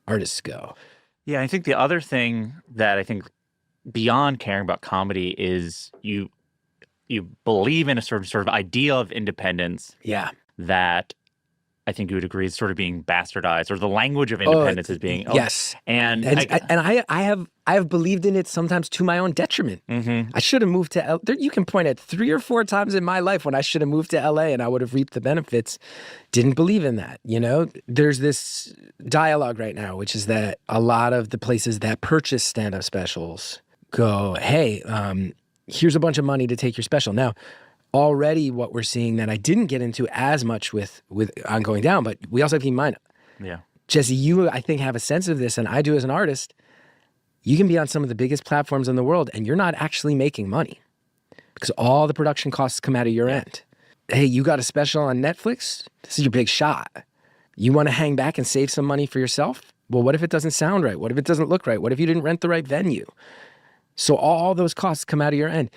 artists go. Yeah, I think the other thing that I think beyond caring about comedy is you believe in a sort of ideal of independence Yeah. that I think you would agree is sort of being bastardized, or the language of Oh, independence is being yes. and And I have believed in it sometimes to my own detriment. Mhm. I should have moved to you can point at 3 or 4 times in my life when I should have moved to LA and I would have reaped the benefits. Didn't believe in that, you know? There's this dialogue right now, which is that a lot of the places that purchase stand-up specials go, "Hey, here's a bunch of money to take your special." Now, already what we're seeing that I didn't get into as much with on Going Down, but we also have to keep in mind, Yeah. Jesse, you, I think, have a sense of this, and I do as an artist. You can be on some of the biggest platforms in the world, and you're not actually making money because all the production costs come out of your end. Hey, you got a special on Netflix? This is your big shot. You want to hang back and save some money for yourself? Well, what if it doesn't sound right? What if it doesn't look right? What if you didn't rent the right venue? So all those costs come out of your end.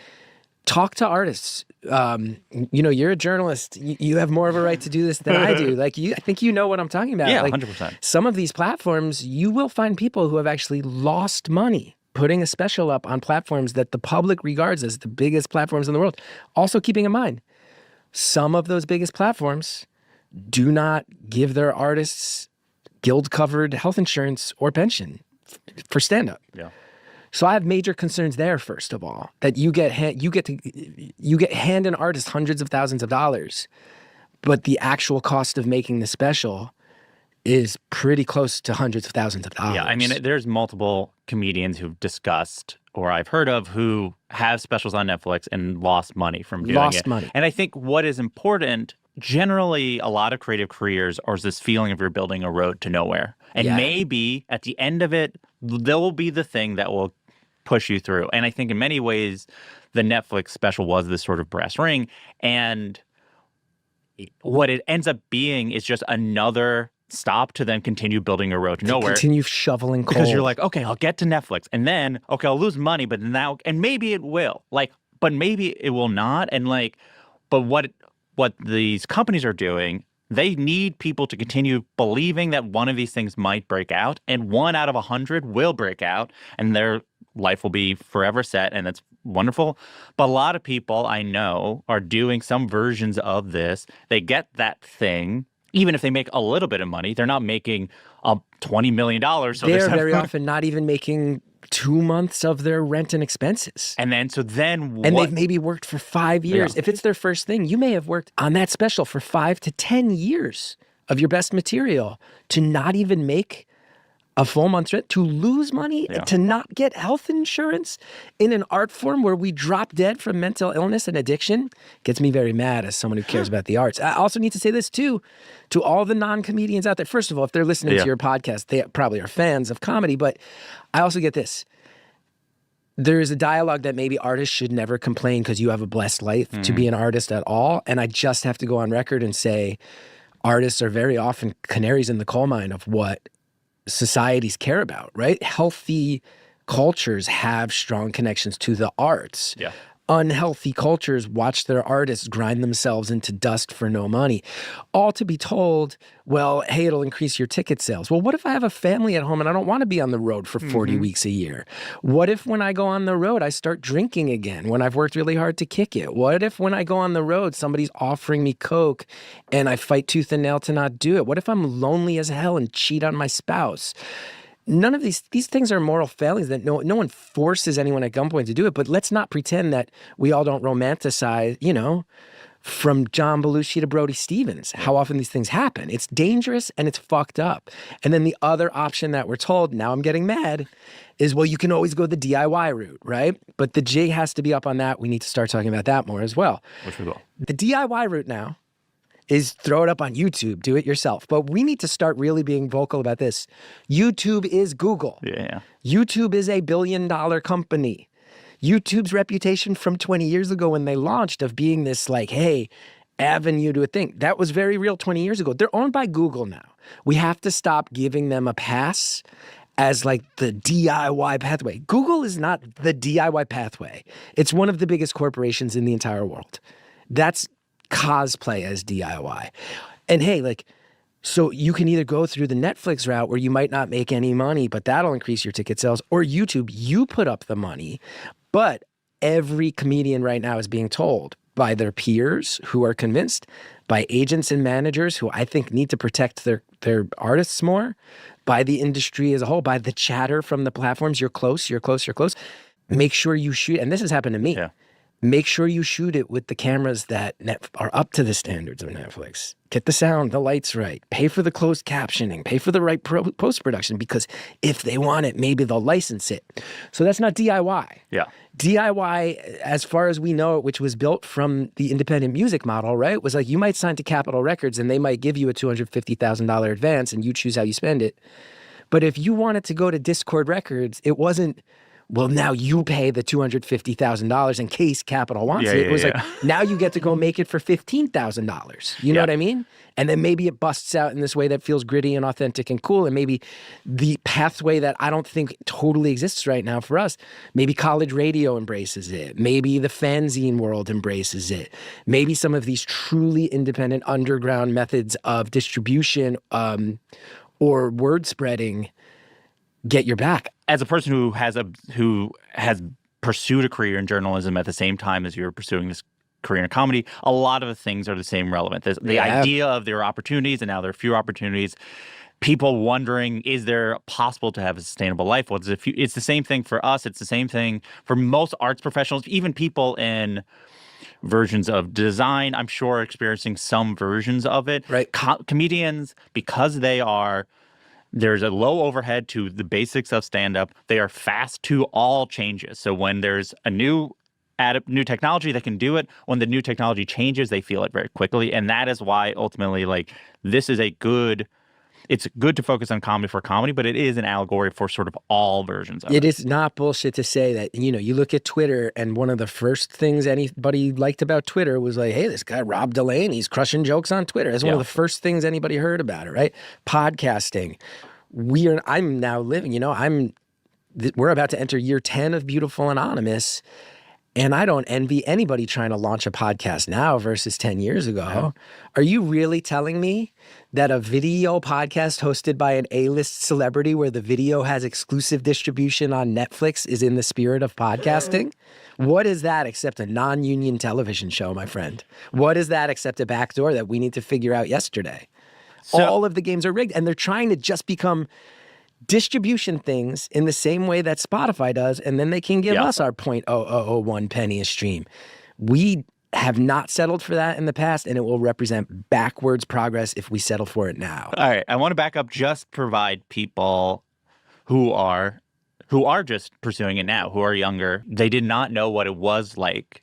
Talk to artists. You're a journalist. You have more of a right to do this than I do. I think you know what I'm talking about. Yeah, Like 100%. some of these platforms, you will find people who have actually lost money putting a special up on platforms that the public regards as the biggest platforms in the world. Also keeping in mind, some of those biggest platforms do not give their artists guild-covered health insurance or pension for stand-up. Yeah. So I have major concerns there. First of all, that you get hand an artist hundreds of thousands of dollars, but the actual cost of making the special is pretty close to hundreds of thousands of dollars. Yeah, I mean, there's multiple comedians who've discussed, or I've heard of, who have specials on Netflix and lost money from doing it. Lost money. And I think what is important, generally, a lot of creative careers are this feeling of you're building a road to nowhere. And Yeah. maybe at the end of it, there will be the thing that will push you through. And I think in many ways, the Netflix special was this sort of brass ring. And what it ends up being is just another stop to then continue building a road to nowhere. Continue shoveling coal. Because you're like, okay, I'll get to Netflix, and then, okay, I'll lose money, but now, and maybe it will. But maybe it will not. And but what these companies are doing, they need people to continue believing that one of these things might break out, and 1 out of 100 will break out, and their life will be forever set, and that's wonderful. But a lot of people I know are doing some versions of this. They get that thing, even if they make a little bit of money, they're not making $20 million. So they're very often not even making 2 months of their rent and expenses. And they've maybe worked for 5 years. Yeah. If it's their first thing, you may have worked on that special for 5 to 10 years of your best material to not even make a full month's rent, to lose money, to not get health insurance in an art form where we drop dead from mental illness and addiction, gets me very mad as someone who cares about the arts. I also need to say this too, to all the non-comedians out there. First of all, if they're listening to your podcast, they probably are fans of comedy, but I also get this. There is a dialogue that maybe artists should never complain because you have a blessed life to be an artist at all. And I just have to go on record and say artists are very often canaries in the coal mine of what societies care about, right? Healthy cultures have strong connections to the arts. Yeah. Unhealthy cultures watch their artists grind themselves into dust for no money. All to be told, well, hey, it'll increase your ticket sales. Well, what if I have a family at home and I don't want to be on the road for 40 weeks a year? What if when I go on the road, I start drinking again when I've worked really hard to kick it? What if when I go on the road, somebody's offering me Coke and I fight tooth and nail to not do it? What if I'm lonely as hell and cheat on my spouse? None of these things are moral failings that no one forces anyone at gunpoint to do it. But let's not pretend that we all don't romanticize, from John Belushi to Brody Stevens, how often these things happen. It's dangerous and it's fucked up. And then the other option that we're told, now I'm getting mad, is, well, you can always go the DIY route, right? But the J has to be up on that. We need to start talking about that more as well. Which we will. The DIY route now is throw it up on YouTube, do it yourself. But we need to start really being vocal about this. YouTube is Google. Yeah. YouTube is a billion-dollar company. YouTube's reputation from 20 years ago when they launched of being this hey, avenue to a thing, that was very real 20 years ago. They're owned by Google now. We have to stop giving them a pass as the DIY pathway. Google is not the DIY pathway. It's one of the biggest corporations in the entire world. That's cosplay as DIY. And hey, So you can either go through the Netflix route where you might not make any money, but that'll increase your ticket sales, or YouTube, you put up the money. But every comedian right now is being told by their peers who are convinced, by agents and managers who I think need to protect their artists more, by the industry as a whole, by the chatter from the platforms, you're close, you're close, you're close. Make sure you shoot, and this has happened to me. Yeah. Make sure you shoot it with the cameras that are up to the standards of Netflix. Get the sound, the lights right. Pay for the closed captioning. Pay for the right post-production, because if they want it, maybe they'll license it. So that's not DIY. Yeah. DIY, as far as we know, which was built from the independent music model, right, was like you might sign to Capitol Records and they might give you a $250,000 advance and you choose how you spend it. But if you wanted to go to Discord Records, it wasn't, well, now you pay the $250,000 in case Capitol wants it. It was like, now you get to go make it for $15,000. You know what I mean? And then maybe it busts out in this way that feels gritty and authentic and cool. And maybe the pathway that I don't think totally exists right now for us, maybe college radio embraces it. Maybe the fanzine world embraces it. Maybe some of these truly independent underground methods of distribution or word spreading get your back. As a person who has pursued a career in journalism at the same time as you're pursuing this career in comedy, a lot of the things are the same relevant. The idea of there are opportunities and now there are fewer opportunities. People wondering, is there possible to have a sustainable life? Well, it's the same thing for us. It's the same thing for most arts professionals, even people in versions of design, I'm sure, experiencing some versions of it. Right. Comedians, because there's a low overhead to the basics of stand-up. They are fast to all changes. So when there's a new technology that can do it, when the new technology changes, they feel it very quickly. And that is why ultimately, like, it's good to focus on comedy for comedy, but it is an allegory for sort of all versions of it. It is not bullshit to say that, you look at Twitter and one of the first things anybody liked about Twitter was like, hey, this guy Rob Delaney's crushing jokes on Twitter. That's one of the first things anybody heard about it, right? Podcasting. I'm now living, we're about to enter year 10 of Beautiful Anonymous. And I don't envy anybody trying to launch a podcast now versus 10 years ago. Yeah. Are you really telling me that a video podcast hosted by an A-list celebrity where the video has exclusive distribution on Netflix is in the spirit of podcasting? What is that except a non-union television show, my friend? What is that except a backdoor that we need to figure out yesterday? So, all of the games are rigged, and they're trying to just become distribution things in the same way that Spotify does, and then they can give us our 0.0001 penny a stream. We have not settled for that in the past, and it will represent backwards progress if we settle for it now. All right, I want to back up, just provide people who are just pursuing it now, who are younger. They did not know what it was like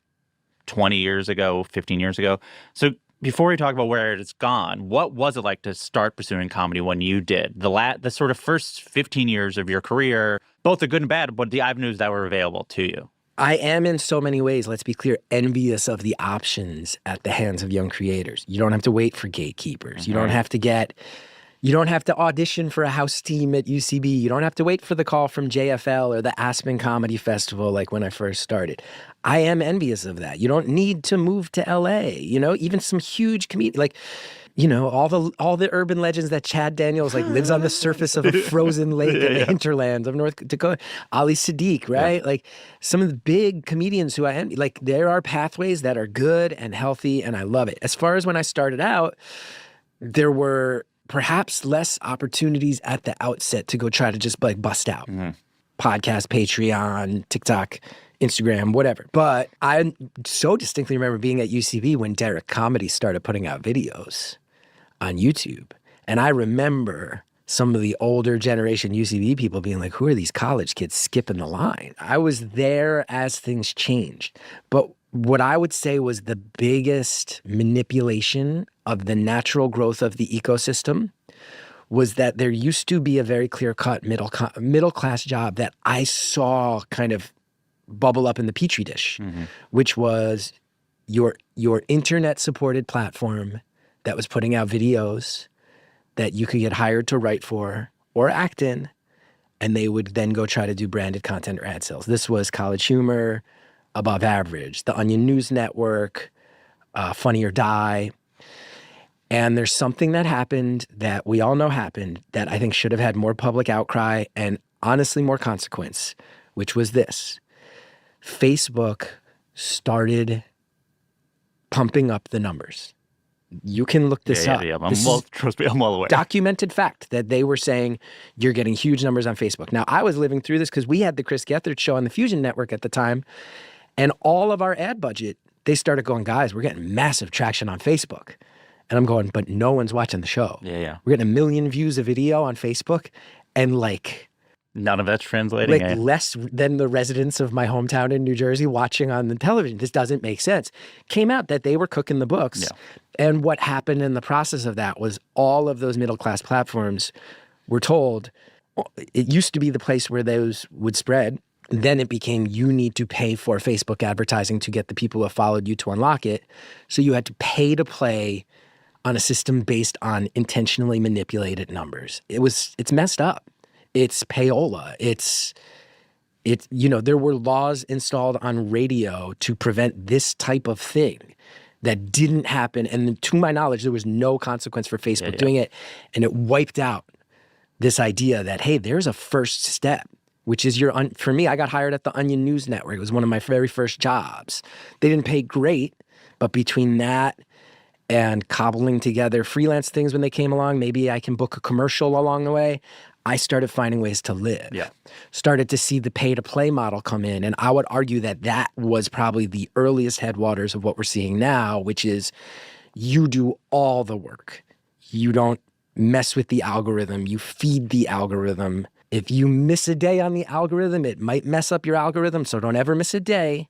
20 years ago, 15 years ago. So before we talk about where it's gone, what was it like to start pursuing comedy when you did? The sort of first 15 years of your career, both the good and bad, but the avenues that were available to you. I am in so many ways, let's be clear, envious of the options at the hands of young creators. You don't have to wait for gatekeepers. You don't have to audition for a house team at UCB. You don't have to wait for the call from JFL or the Aspen Comedy Festival like when I first started. I am envious of that. You don't need to move to LA. Even some huge comedians, like, all the urban legends that Chad Daniels lives on the surface of a frozen lake in the hinterlands of North Dakota. Ali Sadiq, right? Yeah. Like some of the big comedians who I envy, like there are pathways that are good and healthy, and I love it. As far as when I started out, there were perhaps less opportunities at the outset to go try to just bust out. Mm-hmm. Podcast, Patreon, TikTok, Instagram, whatever. But I so distinctly remember being at UCB when Derek Comedy started putting out videos on YouTube. And I remember some of the older generation UCB people being like, who are these college kids skipping the line? I was there as things changed. But what I would say was the biggest manipulation of the natural growth of the ecosystem was that there used to be a very clear-cut middle-class job that I saw kind of bubble up in the petri dish, which was your internet-supported platform that was putting out videos that you could get hired to write for or act in, and they would then go try to do branded content or ad sales. This was College Humor, Above Average, The Onion News Network, Funny or Die. And there's something that happened that we all know happened that I think should have had more public outcry and honestly more consequence, which was this. Facebook started pumping up the numbers. You can look this up. Yeah. This Trust me, I'm well aware. documented fact that they were saying you're getting huge numbers on Facebook. Now, I was living through this because we had the Chris Gethard show on the Fusion Network at the time, and all of our ad budget, they started going, guys, we're getting massive traction on Facebook. And I'm going, but no one's watching the show. Yeah. We're getting 1 million views a video on Facebook, and None of that's translating. less than the residents of my hometown in New Jersey watching on the television. This doesn't make sense. Came out that they were cooking the books. Yeah. And what happened in the process of that was all of those middle-class platforms were told, it used to be the place where those would spread. Then it became you need to pay for Facebook advertising to get the people who have followed you to unlock it. So you had to pay to play on a system based on intentionally manipulated numbers. It's messed up. It's payola. There were laws installed on radio to prevent this type of thing that didn't happen. And to my knowledge, there was no consequence for Facebook doing it. And it wiped out this idea that, hey, there's a first step, which is for me, I got hired at the Onion News Network. It was one of my very first jobs. They didn't pay great, but between that and cobbling together freelance things when they came along, maybe I can book a commercial along the way. I started finding ways to live. Yeah. Started to see the pay-to-play model come in. And I would argue that was probably the earliest headwaters of what we're seeing now, which is you do all the work. You don't mess with the algorithm. You feed the algorithm. If you miss a day on the algorithm, it might mess up your algorithm, so don't ever miss a day.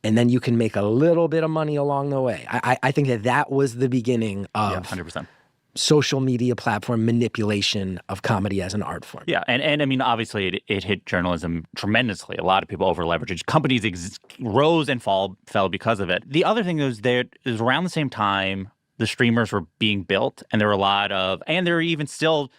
And then you can make a little bit of money along the way. I think that was the beginning of 100%. social media platform manipulation of comedy as an art form. Yeah, and I mean, obviously, it hit journalism tremendously. A lot of people over-leveraged. Companies rose and fell because of it. The other thing is around the same time, the streamers were being built, and there were even still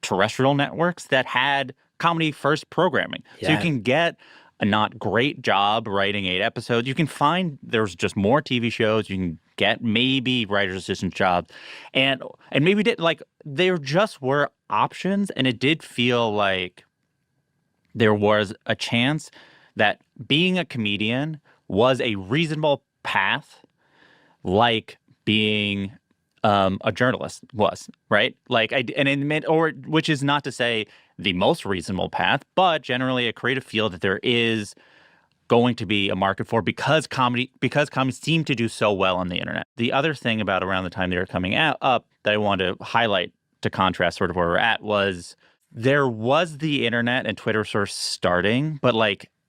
terrestrial networks that had comedy-first programming. Yeah. So you can get a not great job writing 8 episodes. You can find there's just more TV shows. You can get maybe writer's assistant jobs. And maybe there just were options. And it did feel like there was a chance that being a comedian was a reasonable path, like being a journalist was, right? Which is not to say the most reasonable path, but generally a creative field that there is going to be a market for because comedy seemed to do so well on the internet. The other thing about around the time they were coming up that I wanted to highlight to contrast sort of where we're at was there was the internet and Twitter sort of starting, but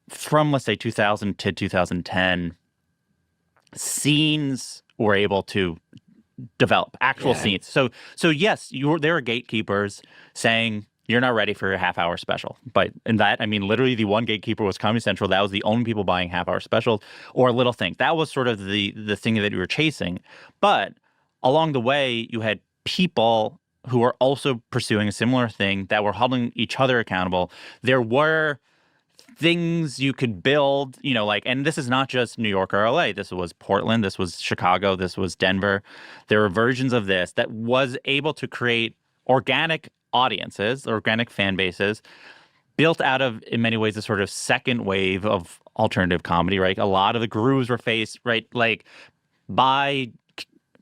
from let's say 2000 to 2010, scenes were able to develop actual scenes. So yes, there were gatekeepers saying you're not ready for a half-hour special. But in that, I mean, literally the one gatekeeper was Comedy Central. That was the only people buying half-hour specials or little things. That was sort of the thing that you were chasing. But along the way, you had people who were also pursuing a similar thing that were holding each other accountable. There were things you could build, and this is not just New York or LA. This was Portland. This was Chicago. This was Denver. There were versions of this that was able to create organic audiences, organic fan bases, built out of, in many ways, a sort of second wave of alternative comedy, right? A lot of the grooves were faced, right? By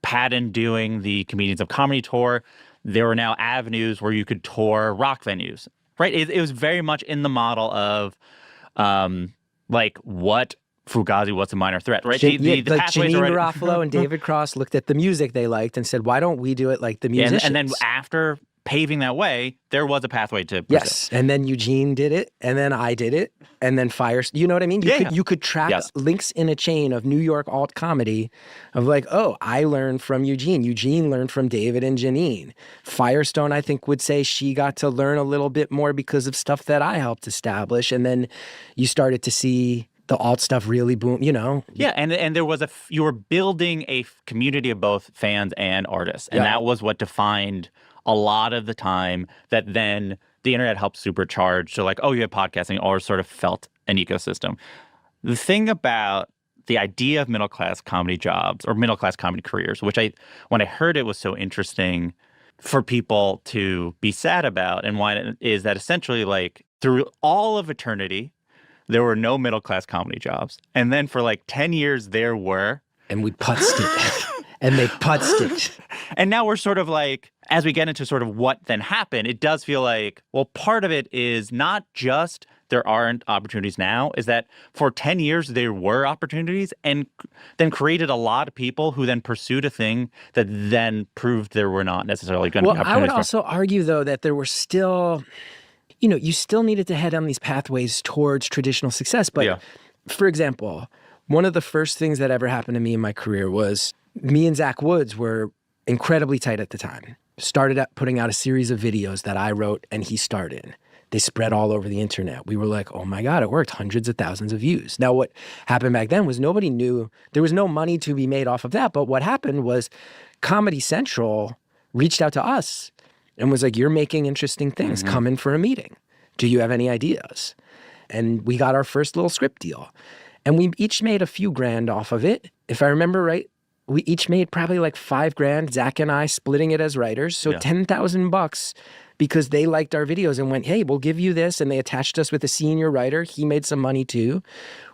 Patton doing the Comedians of Comedy tour, there were now avenues where you could tour rock venues, right? It was very much in the model of what Fugazi, What's a Minor Threat, right? Janine Garofalo and David Cross looked at the music they liked and said, why don't we do it like the musicians? And then after paving that way, there was a pathway to pursue. Yes, and then Eugene did it, and then I did it, and then you know what I mean? You could track links in a chain of New York alt comedy of I learned from Eugene learned from David and Janine. Firestone, I think, would say she got to learn a little bit more because of stuff that I helped establish, and then you started to see the alt stuff really boom, Yeah, and there was you were building a community of both fans and artists, and that was what defined a lot of the time that then the internet helped supercharge. So you have podcasting or sort of felt an ecosystem. The thing about the idea of middle class comedy jobs or middle class comedy careers, which when I heard it was so interesting for people to be sad about, and why it is that essentially like through all of eternity, there were no middle class comedy jobs. And then for like 10 years there were. And we putzed it. And they putzed it. And now we're sort of like, as we get into sort of what then happened, it does feel like, well, part of it is not just there aren't opportunities now, is that for 10 years there were opportunities, and then created a lot of people who then pursued a thing that then proved there were not necessarily going to be opportunities. I would also argue, though, that there were still, you still needed to head on these pathways towards traditional success. But for example, one of the first things that ever happened to me in my career was me and Zach Woods were incredibly tight at the time. Started out putting out a series of videos that I wrote and he starred in. They spread all over the internet. We were like, oh my God, it worked. Hundreds of thousands of views. Now, what happened back then was nobody knew. There was no money to be made off of that. But what happened was Comedy Central reached out to us and was like, you're making interesting things. Come in for a meeting. Do you have any ideas? And we got our first little script deal. And we each made a few grand off of it. If I remember right, we each made probably like $5,000, Zach and I splitting it as writers. So $10,000 because they liked our videos and went, hey, we'll give you this. And they attached us with a senior writer. He made some money too.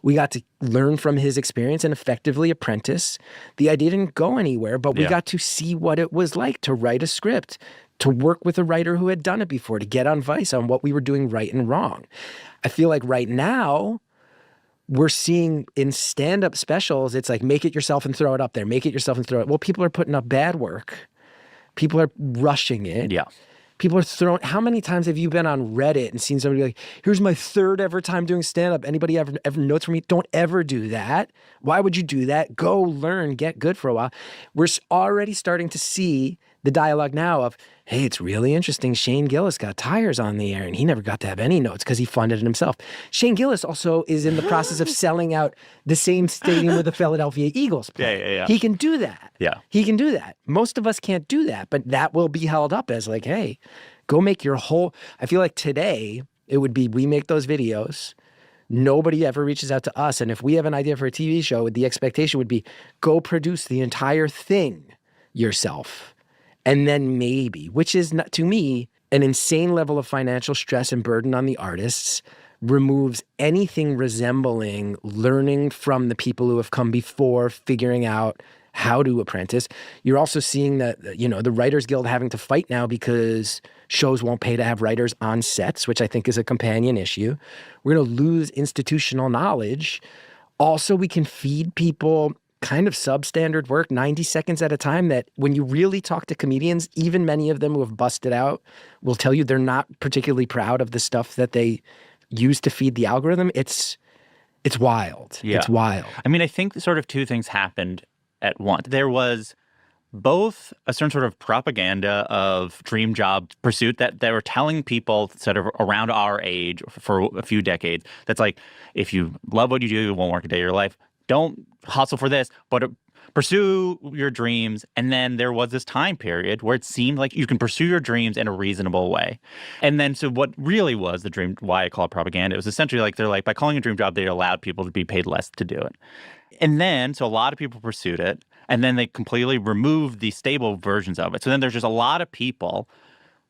We got to learn from his experience and effectively apprentice. The idea didn't go anywhere, but we got to see what it was like to write a script, to work with a writer who had done it before, to get advice on what we were doing right and wrong. I feel like right now, we're seeing in stand-up specials, it's like, make it yourself and throw it up there. Make it yourself and throw it. Well, people are putting up bad work. People are rushing it. Yeah. People are throwing, how many times have you been on Reddit and seen somebody like, here's my third ever time doing stand-up. Anybody ever notes from me? Don't ever do that. Why would you do that? Go learn, get good for a while. We're already starting to see the dialogue now of, hey, it's really interesting. Shane Gillis got tires on the air and he never got to have any notes because he funded it himself. Shane Gillis also is in the process of selling out the same stadium where the Philadelphia Eagles play. Yeah. He can do that. Yeah. He can do that. Most of us can't do that, but that will be held up as like, hey, go make your whole, I feel like today it would be, we make those videos. Nobody ever reaches out to us. And if we have an idea for a TV show, the expectation would be go produce the entire thing yourself. And then maybe, which is not, to me, an insane level of financial stress and burden on the artists, removes anything resembling learning from the people who have come before, figuring out how to apprentice. You're also seeing that, the Writers Guild having to fight now because shows won't pay to have writers on sets, which I think is a companion issue. We're going to lose institutional knowledge. Also, we can feed people kind of substandard work, 90 seconds at a time, that when you really talk to comedians, even many of them who have busted out will tell you they're not particularly proud of the stuff that they use to feed the algorithm. It's wild. Yeah. It's wild. I mean, I think sort of two things happened at once. There was both a certain sort of propaganda of dream job pursuit that they were telling people sort of around our age for a few decades. That's like, if you love what you do, you won't work a day of your life. Don't hustle for this, but pursue your dreams. And then there was this time period where it seemed like you can pursue your dreams in a reasonable way. And then, so what really was the dream, why I call it propaganda, it was essentially like, they're like, by calling a dream job, they allowed people to be paid less to do it. And then, so a lot of people pursued it, and then they completely removed the stable versions of it. So then there's just a lot of people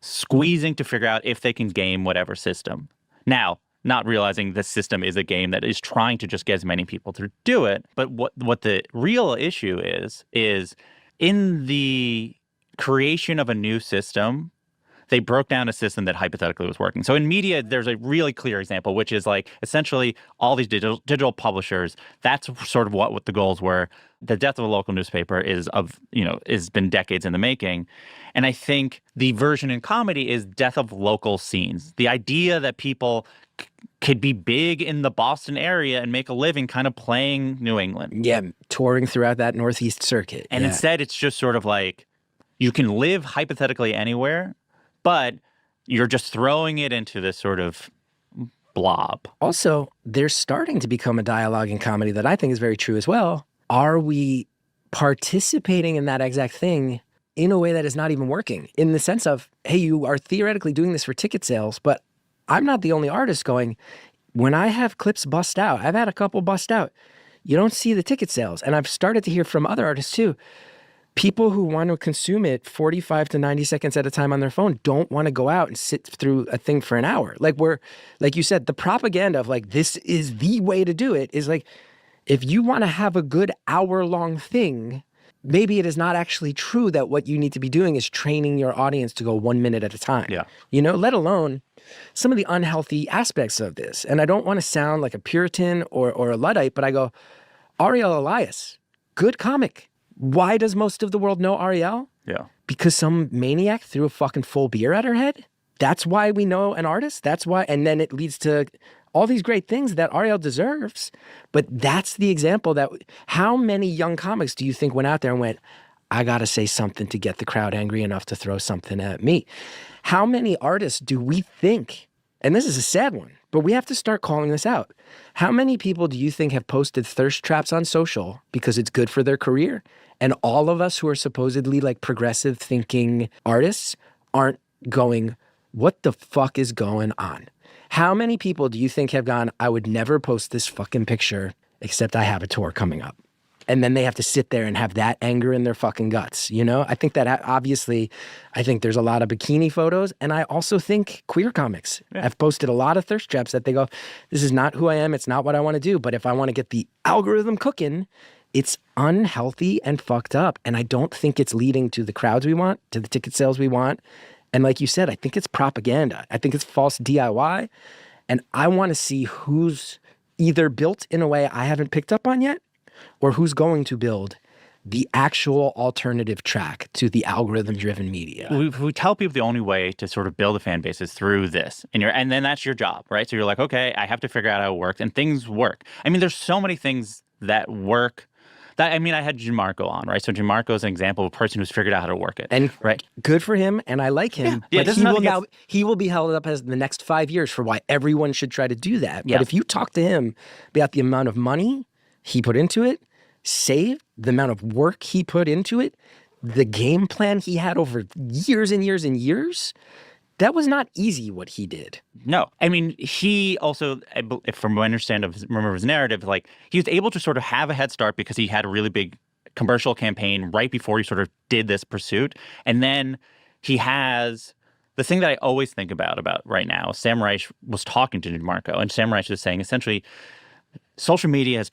squeezing to figure out if they can game whatever system. Now, not realizing the system is a game that is trying to just get as many people to do it. But what the real issue is in the creation of a new system, they broke down a system that hypothetically was working. So in media, there's a really clear example, which is like essentially all these digital publishers. That's sort of what the goals were. The death of a local newspaper has been decades in the making. And I think the version in comedy is death of local scenes. The idea that people could be big in the Boston area and make a living kind of playing New England. Yeah, touring throughout that Northeast circuit. And instead, it's just sort of like, you can live hypothetically anywhere, but you're just throwing it into this sort of blob. Also, there's starting to become a dialogue in comedy that I think is very true as well. Are we participating in that exact thing in a way that is not even working? In the sense of, hey, you are theoretically doing this for ticket sales, but I'm not the only artist going, when I have clips bust out, I've had a couple bust out, you don't see the ticket sales. And I've started to hear from other artists too. People who want to consume it 45 to 90 seconds at a time on their phone don't want to go out and sit through a thing for an hour. Like you said, the propaganda of like, this is the way to do it is like, if you want to have a good hour-long thing, maybe it is not actually true that what you need to be doing is training your audience to go 1 minute at a time. Yeah. Let alone some of the unhealthy aspects of this. And I don't want to sound like a Puritan or a Luddite, but I go, Ariel Elias, good comic. Why does most of the world know Ariel? Yeah. Because some maniac threw a fucking full beer at her head? That's why we know an artist? That's why, and then it leads to all these great things that Ariel deserves. But that's the example that, how many young comics do you think went out there and went, I gotta say something to get the crowd angry enough to throw something at me? How many artists do we think, and this is a sad one, but we have to start calling this out. How many people do you think have posted thirst traps on social because it's good for their career? And all of us who are supposedly like progressive thinking artists aren't going, what the fuck is going on? How many people do you think have gone, I would never post this fucking picture except I have a tour coming up? And then they have to sit there and have that anger in their fucking guts, I think that obviously, I think there's a lot of bikini photos. And I also think queer comics have posted a lot of thirst traps that they go, this is not who I am. It's not what I want to do. But if I want to get the algorithm cooking, it's unhealthy and fucked up. And I don't think it's leading to the crowds we want, to the ticket sales we want. And like you said, I think it's propaganda. I think it's false DIY. And I want to see who's either built in a way I haven't picked up on yet, or who's going to build the actual alternative track to the algorithm-driven media. We tell people the only way to sort of build a fan base is through this. And then that's your job, right? So you're like, okay, I have to figure out how it works. And things work. I mean, there's so many things that work. I had Gianmarco on, right? So Gianmarco is an example of a person who's figured out how to work it. And right? Good for him, and I like him. Yeah, but he will be held up as the next 5 years for why everyone should try to do that. Yeah. But if you talk to him about the amount of money he put into it, saved, the amount of work he put into it, the game plan he had over years and years and years, that was not easy what he did. No. I mean, he also, from what I understand remember his narrative, like he was able to sort of have a head start because he had a really big commercial campaign right before he sort of did this pursuit. And then he has the thing that I always think about right now. Sam Reich was talking to Gianmarco, and Sam Reich was saying essentially social media has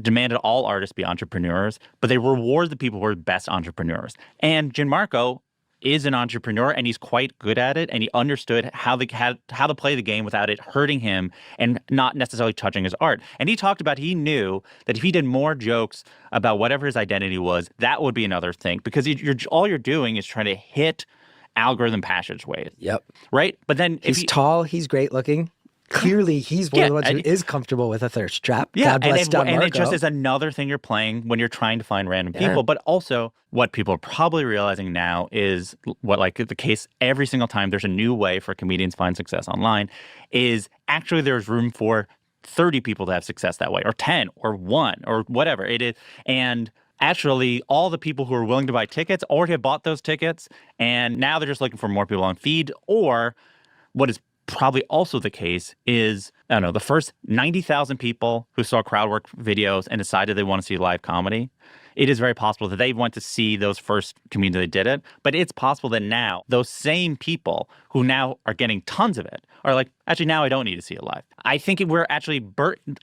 demanded all artists be entrepreneurs, but they reward the people who are the best entrepreneurs. And Gianmarco is an entrepreneur, and he's quite good at it, and he understood how to play the game without it hurting him and not necessarily touching his art. And he talked about, he knew that if he did more jokes about whatever his identity was, that would be another thing, because all you're doing is trying to hit algorithm passageways. Yep. Right? But then he's tall, he's great looking. Clearly, he's one of the ones who is comfortable with a thirst trap. Yeah, God bless and it just is another thing you're playing when you're trying to find random people. But also, what people are probably realizing now is what, like the case every single time there's a new way for comedians to find success online, is actually there's room for 30 people to have success that way, or 10, or 1, or whatever it is. And actually, all the people who are willing to buy tickets already have bought those tickets, and now they're just looking for more people on feed. Or what is probably also the case is, I don't know, the first 90,000 people who saw crowd work videos and decided they want to see live comedy, it is very possible that they went to see those first comedians that did it. But it's possible that now those same people who now are getting tons of it are like, actually, now I don't need to see it live. I think we're actually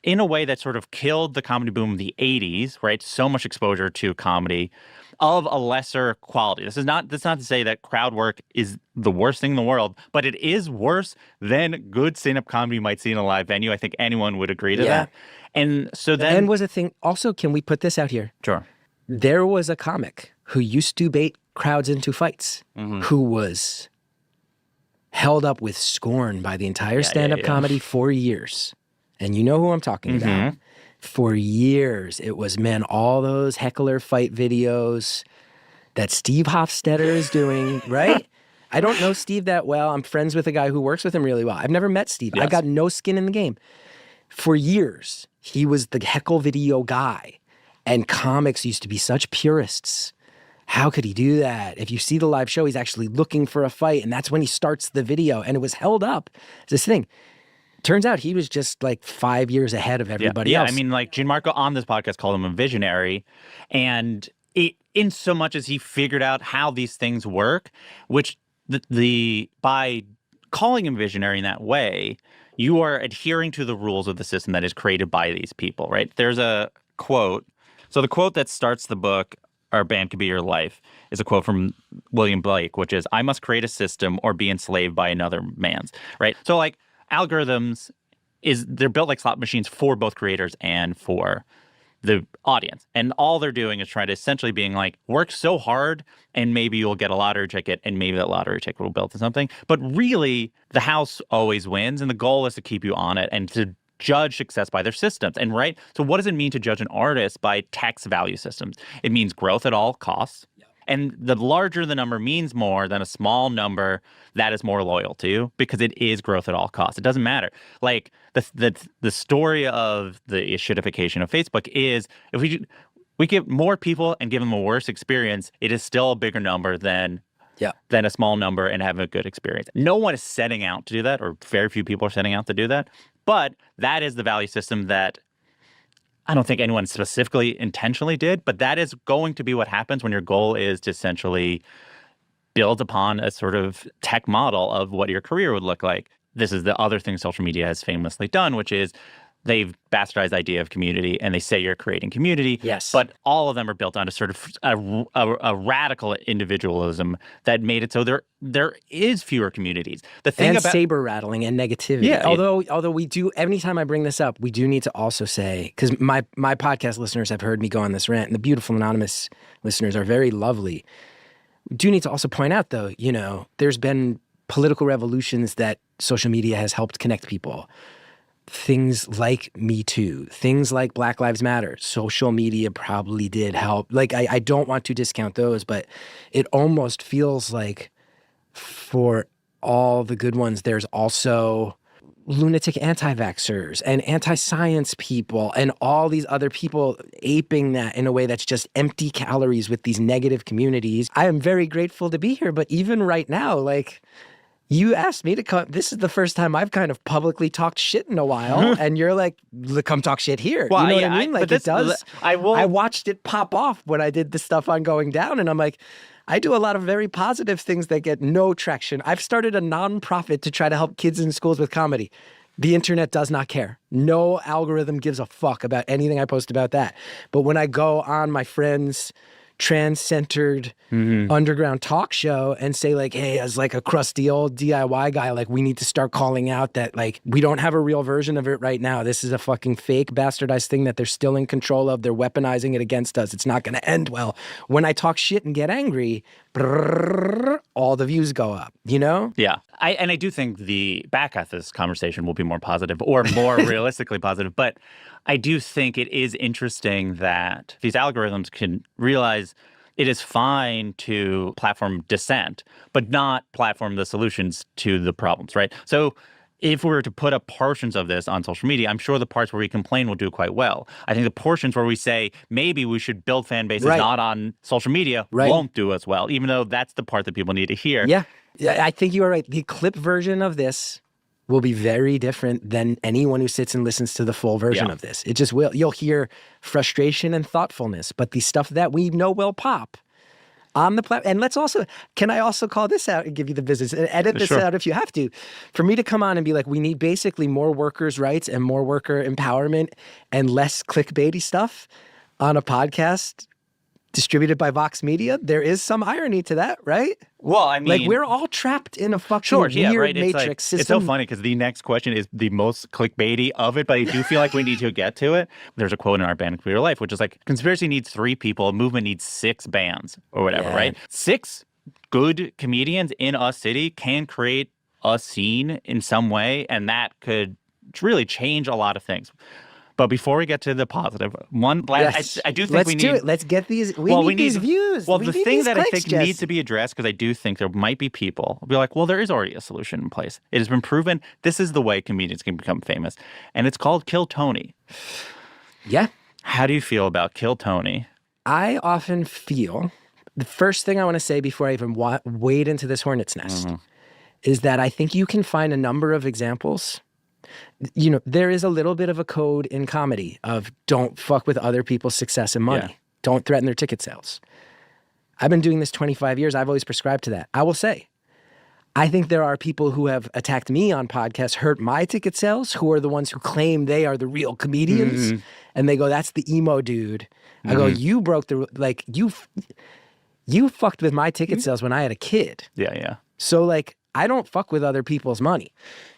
in a way that sort of killed the comedy boom of the 80s, right? So much exposure to comedy of a lesser quality. That's not to say that crowd work is the worst thing in the world, but it is worse than good stand-up comedy you might see in a live venue. I think anyone would agree to that. And so then... And was a thing... Also, can we put this out here? Sure. There was a comic who used to bait crowds into fights, who was held up with scorn by the entire stand-up comedy for years. And you know who I'm talking about. For years, it was, all those heckler fight videos that Steve Hofstetter is doing, right? I don't know Steve that well. I'm friends with a guy who works with him really well. I've never met Steve. I've got no skin in the game. For years, he was the heckle video guy. And comics used to be such purists. How could he do that? If you see the live show, he's actually looking for a fight, and that's when he starts the video. And it was held up as this thing. Turns out he was just like 5 years ahead of everybody else. I mean, like Gianmarco on this podcast called him a visionary, and in so much as he figured out how these things work, which by calling him visionary in that way, you are adhering to the rules of the system that is created by these people, right? There's a quote. So the quote that starts the book, Our Band Could Be Your Life, is a quote from William Blake, which is, I must create a system or be enslaved by another man's, right? So like algorithms they're built like slot machines for both creators and for the audience. And all they're doing is trying to essentially being like, work so hard and maybe you'll get a lottery ticket and maybe that lottery ticket will build to something. But really, the house always wins. And the goal is to keep you on it and to judge success by their systems. And right. So what does it mean to judge an artist by tax value systems? It means growth at all costs. And the larger the number means more than a small number that is more loyal to you because it is growth at all costs. It doesn't matter. Like the story of the shittification of Facebook is if we give more people and give them a worse experience, it is still a bigger number than a small number and have a good experience. No one is setting out to do that, or very few people are setting out to do that. But that is the value system that I don't think anyone specifically intentionally did, but that is going to be what happens when your goal is to essentially build upon a sort of tech model of what your career would look like. This is the other thing social media has famously done, which is they've bastardized the idea of community and they say you're creating community. Yes. But all of them are built on a sort of a radical individualism that made it so there is fewer communities. The thing and about saber rattling and negativity. Yeah, although we do, anytime I bring this up, we do need to also say, because my podcast listeners have heard me go on this rant, and the beautiful anonymous listeners are very lovely. We do need to also point out, though, there's been political revolutions that social media has helped connect people. Things like Me Too, things like Black Lives Matter, social media probably did help. Like, I don't want to discount those, but it almost feels like for all the good ones, there's also lunatic anti-vaxxers and anti-science people and all these other people aping that in a way that's just empty calories with these negative communities. I am very grateful to be here, but even right now, like, you asked me to come. This is the first time I've kind of publicly talked shit in a while, and you're like, "Come talk shit here." Well, you know what I mean? Like it does. I watched it pop off when I did the stuff on Going Down, and I'm like, I do a lot of very positive things that get no traction. I've started a nonprofit to try to help kids in schools with comedy. The internet does not care. No algorithm gives a fuck about anything I post about that. But when I go on my friend's trans-centered underground talk show and say like, hey, as like a crusty old DIY guy, like we need to start calling out that like we don't have a real version of it right now. This is a fucking fake bastardized thing that they're still in control of. They're weaponizing it against us. It's not going to end well. When I talk shit and get angry, all the views go up, Yeah. I do think the back half of this conversation will be more positive or more realistically positive. But I do think it is interesting that these algorithms can realize it is fine to platform dissent, but not platform the solutions to the problems, right? So if we were to put up portions of this on social media, I'm sure the parts where we complain will do quite well. I think the portions where we say maybe we should build fan bases not on social media won't do as well, even though that's the part that people need to hear. Yeah, I think you are right. The clip version of this will be very different than anyone who sits and listens to the full version of this. It just will. You'll hear frustration and thoughtfulness, but the stuff that we know will pop on the platform. And can I also call this out and give you the business and edit this out if you have to, for me to come on and be like, we need basically more workers' rights and more worker empowerment and less clickbaity stuff on a podcast distributed by Vox Media. There is some irony to that, right? Well, I mean, like we're all trapped in a fucking weird matrix system. It's so funny because the next question is the most clickbaity of it, but I do feel like we need to get to it. There's a quote in Our Band Could Be Your Life, which is like, conspiracy needs 3 people, a movement needs 6 bands or whatever, right? 6 good comedians in a city can create a scene in some way, and that could really change a lot of things. But before we get to the positive, I do think we need... Let's do it. Let's get these... We need these views. Well, the thing that I think needs to be addressed, because I do think there might be people who'll be like, well, there is already a solution in place. It has been proven this is the way comedians can become famous. And it's called Kill Tony. Yeah. How do you feel about Kill Tony? I often feel... The first thing I want to say before I even wade into this hornet's nest is that I think you can find a number of examples You know, there is a little bit of a code in comedy of don't fuck with other people's success and money. Yeah. Don't threaten their ticket sales. I've been doing this 25 years. I've always prescribed to that. I will say, I think there are people who have attacked me on podcasts, hurt my ticket sales, who are the ones who claim they are the real comedians. And they go, that's the emo dude. I go, you broke the, like, you fucked with my ticket sales when I had a kid. Yeah. So, like, I don't fuck with other people's money.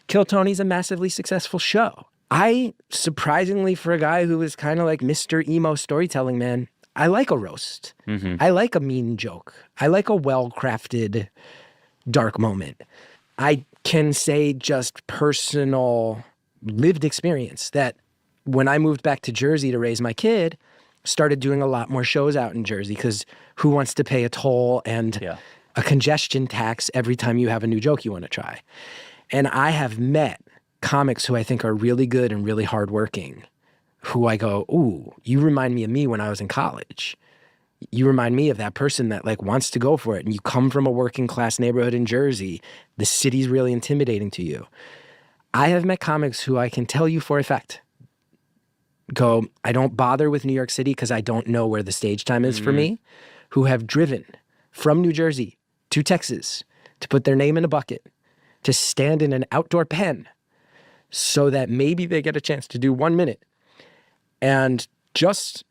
Kill Tony's a massively successful show. I, surprisingly, for a guy who was kind of like Mr. Emo storytelling man, I like a roast. I like a mean joke. I like a well-crafted dark moment. I can say just personal lived experience that when I moved back to Jersey to raise my kid, started doing a lot more shows out in Jersey because who wants to pay a toll and a congestion tax every time you have a new joke you want to try? And I have met comics who I think are really good and really hardworking, who I go, ooh, you remind me of me when I was in college. You remind me of that person that like wants to go for it. And you come from a working class neighborhood in Jersey. The city's really intimidating to you. I have met comics who I can tell you for a fact go, I don't bother with New York City because I don't know where the stage time is for me, who have driven from New Jersey to Texas to put their name in a bucket, to stand in an outdoor pen so that maybe they get a chance to do 1 minute. And just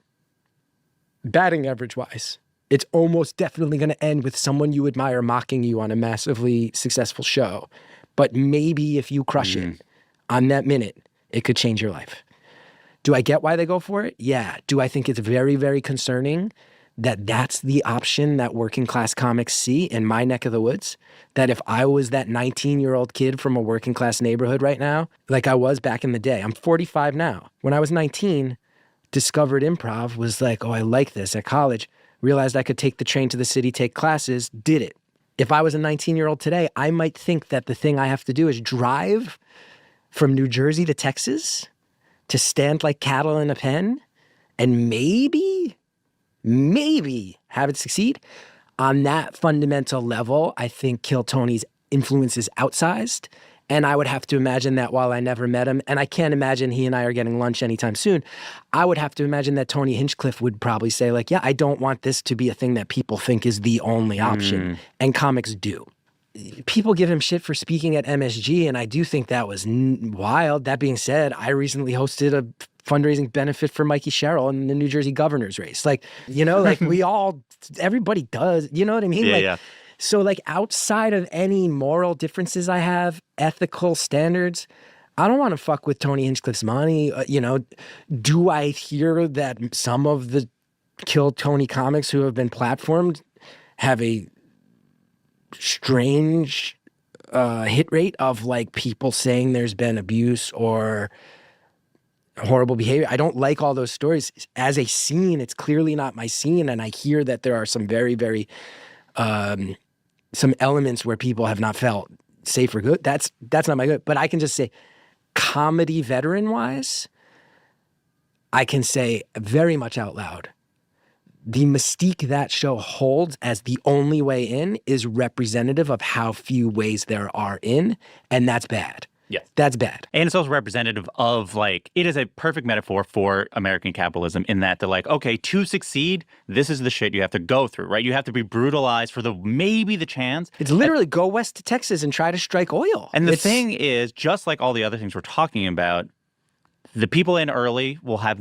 batting average wise, it's almost definitely going to end with someone you admire mocking you on a massively successful show. But maybe if you crush it on that minute, it could change your life. Do I get why they go for it? Yeah. Do I think it's very, very concerning that that's the option that working class comics see in my neck of the woods? That if I was that 19-year-old kid from a working class neighborhood right now, like I was back in the day, I'm 45 now. When I was 19, discovered improv, was like, oh, I like this at college, realized I could take the train to the city, take classes, did it. If I was a 19-year-old today, I might think that the thing I have to do is drive from New Jersey to Texas to stand like cattle in a pen and maybe have it succeed. On that fundamental level, I think Kill Tony's influence is outsized. And I would have to imagine that while I never met him, and I can't imagine he and I are getting lunch anytime soon, I would have to imagine that Tony Hinchcliffe would probably say like, yeah, I don't want this to be a thing that people think is the only option. And comics do. People give him shit for speaking at MSG, and I do think that was wild. That being said, I recently hosted a fundraising benefit for Mikey Sherrill in the New Jersey governor's race. Like, you know, like everybody does, you know what I mean? Yeah. So like outside of any moral differences I have, ethical standards, I don't want to fuck with Tony Hinchcliffe's money. You know, do I hear that some of the Kill Tony comics who have been platformed have a strange hit rate of like people saying there's been abuse or horrible behavior? I don't like all those stories. As a scene, it's clearly not my scene. And I hear that there are some very, very some elements where people have not felt safe or good. That's not my good. But I can just say, comedy veteran-wise, I can say very much out loud, the mystique that show holds as the only way in is representative of how few ways there are in, and that's bad. Yes. That's bad. And it's also representative of, like, it is a perfect metaphor for American capitalism in that they're like, okay, to succeed, this is the shit you have to go through, right? You have to be brutalized for maybe the chance. It's literally go west to Texas and try to strike oil. And the thing is, just like all the other things we're talking about, the people in early will have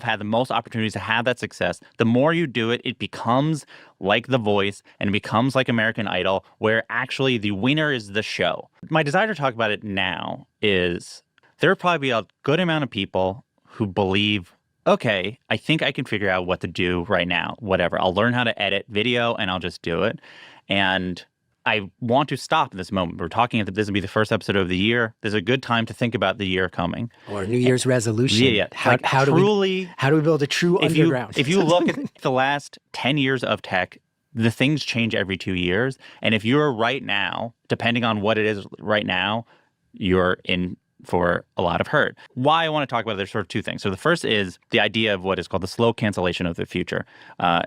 had the most opportunities to have that success. The more you do it, it becomes like The Voice and it becomes like American Idol, where actually the winner is the show. My desire to talk about it now is there will probably be a good amount of people who believe, okay, I think I can figure out what to do right now, whatever. I'll learn how to edit video and I'll just do it. And I want to stop at this moment. We're talking that this will be the first episode of the year. There's a good time to think about the year coming. Or New Year's resolution. Yeah. How do we build a true underground? If you look at the last 10 years of tech, the things change every 2 years. And if you're right now, depending on what it is right now, you're in for a lot of hurt. Why I want to talk about it, there's sort of two things. So the first is the idea of what is called the slow cancellation of the future.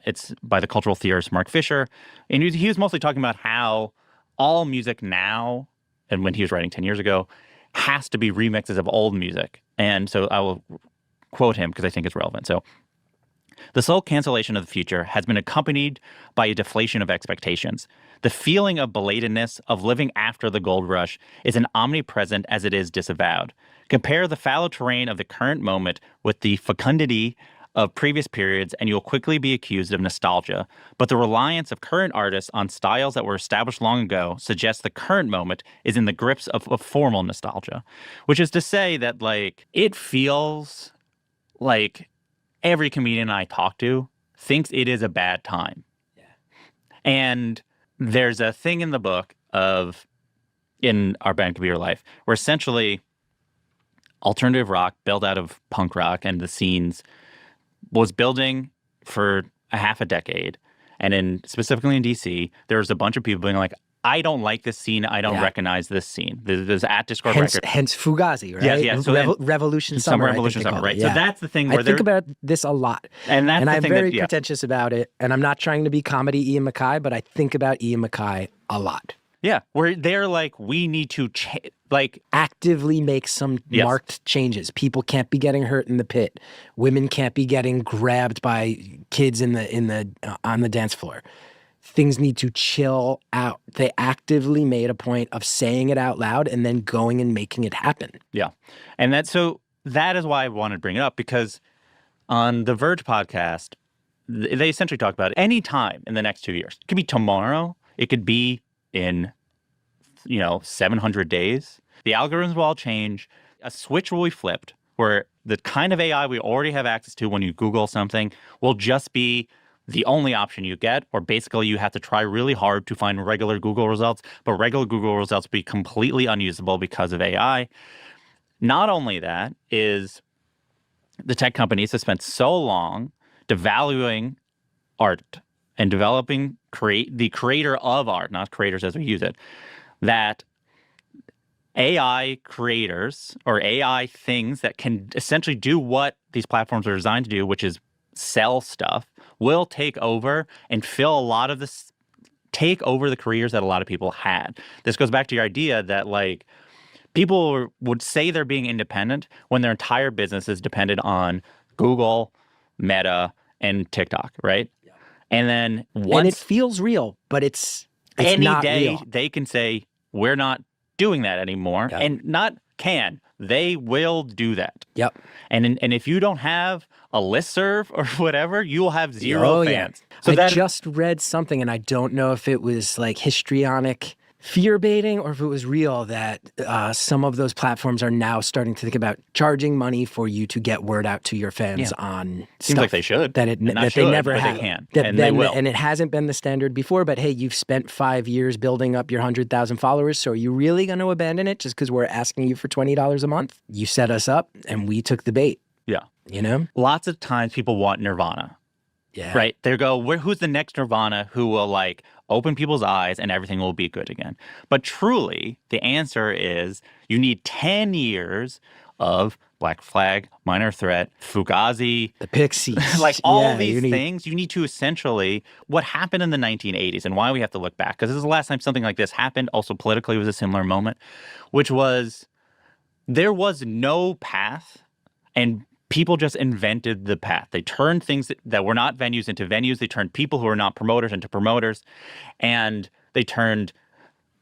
It's by the cultural theorist Mark Fisher. And he was mostly talking about how all music now, and when he was writing 10 years ago, has to be remixes of old music. And so I will quote him because I think it's relevant. So, the slow cancellation of the future has been accompanied by a deflation of expectations. The feeling of belatedness of living after the gold rush is as omnipresent as it is disavowed. Compare the fallow terrain of the current moment with the fecundity of previous periods, and you'll quickly be accused of nostalgia. But the reliance of current artists on styles that were established long ago suggests the current moment is in the grips of formal nostalgia, which is to say that, like, it feels like every comedian I talk to thinks it is a bad time. Yeah. And there's a thing in the book in Our Band Computer Life where essentially alternative rock built out of punk rock and the scenes was building for a half a decade. And specifically in DC, there was a bunch of people being like, I don't like this scene. I don't recognize this scene. There's at Discord record. Hence Fugazi, right? Yeah. So Revolution Summer. Revolution Summer, right? Yeah. So that's the thing where I think about this a lot. And I'm very pretentious about it. And I'm not trying to be comedy Ian MacKaye, but I think about Ian MacKaye a lot. Yeah, where they're like, we need to actively make some marked changes. People can't be getting hurt in the pit. Women can't be getting grabbed by kids on the dance floor. Things need to chill out. They actively made a point of saying it out loud and then going and making it happen. Yeah. And that is why I wanted to bring it up, because on the Verge podcast, they essentially talk about any time in the next 2 years. It could be tomorrow. It could be in, 700 days. The algorithms will all change. A switch will be flipped where the kind of AI we already have access to when you Google something will just be the only option you get, or basically you have to try really hard to find regular Google results, but regular Google results will be completely unusable because of AI. Not only that, is the tech companies have spent so long devaluing art and developing the creator of art, not creators as we use it, that AI creators or AI things that can essentially do what these platforms are designed to do, which is sell stuff, will take over and fill a lot of this, take over the careers that a lot of people had. This goes back to your idea that, like, people would say they're being independent when their entire business is dependent on Google, Meta, and TikTok, right? Yeah. And then and it feels real, but it's any not day real. They can say, we're not doing that anymore. Yep. And they will do that. Yep. And if you don't have a listserv or whatever, you will have zero fans. Yeah. So I just read something, and I don't know if it was like histrionic fear baiting or if it was real, that some of those platforms are now starting to think about charging money for you to get word out to your fans on Seems stuff like they should. That they never have. They can. And they will. And it hasn't been the standard before, but hey, you've spent 5 years building up your 100,000 followers, so are you really going to abandon it just because we're asking you for $20 a month? You set us up, and we took the bait. Yeah. You know? Lots of times people want Nirvana. Yeah. Right? They go, who's the next Nirvana who will, like, open people's eyes and everything will be good again? But truly, the answer is you need 10 years of Black Flag, Minor Threat, Fugazi, the Pixies, like all these things. You need to essentially, what happened in the 1980s and why we have to look back, because this is the last time something like this happened. Also politically, it was a similar moment, which was there was no path, and people just invented the path. They turned things that were not venues into venues. They turned people who are not promoters into promoters. And they turned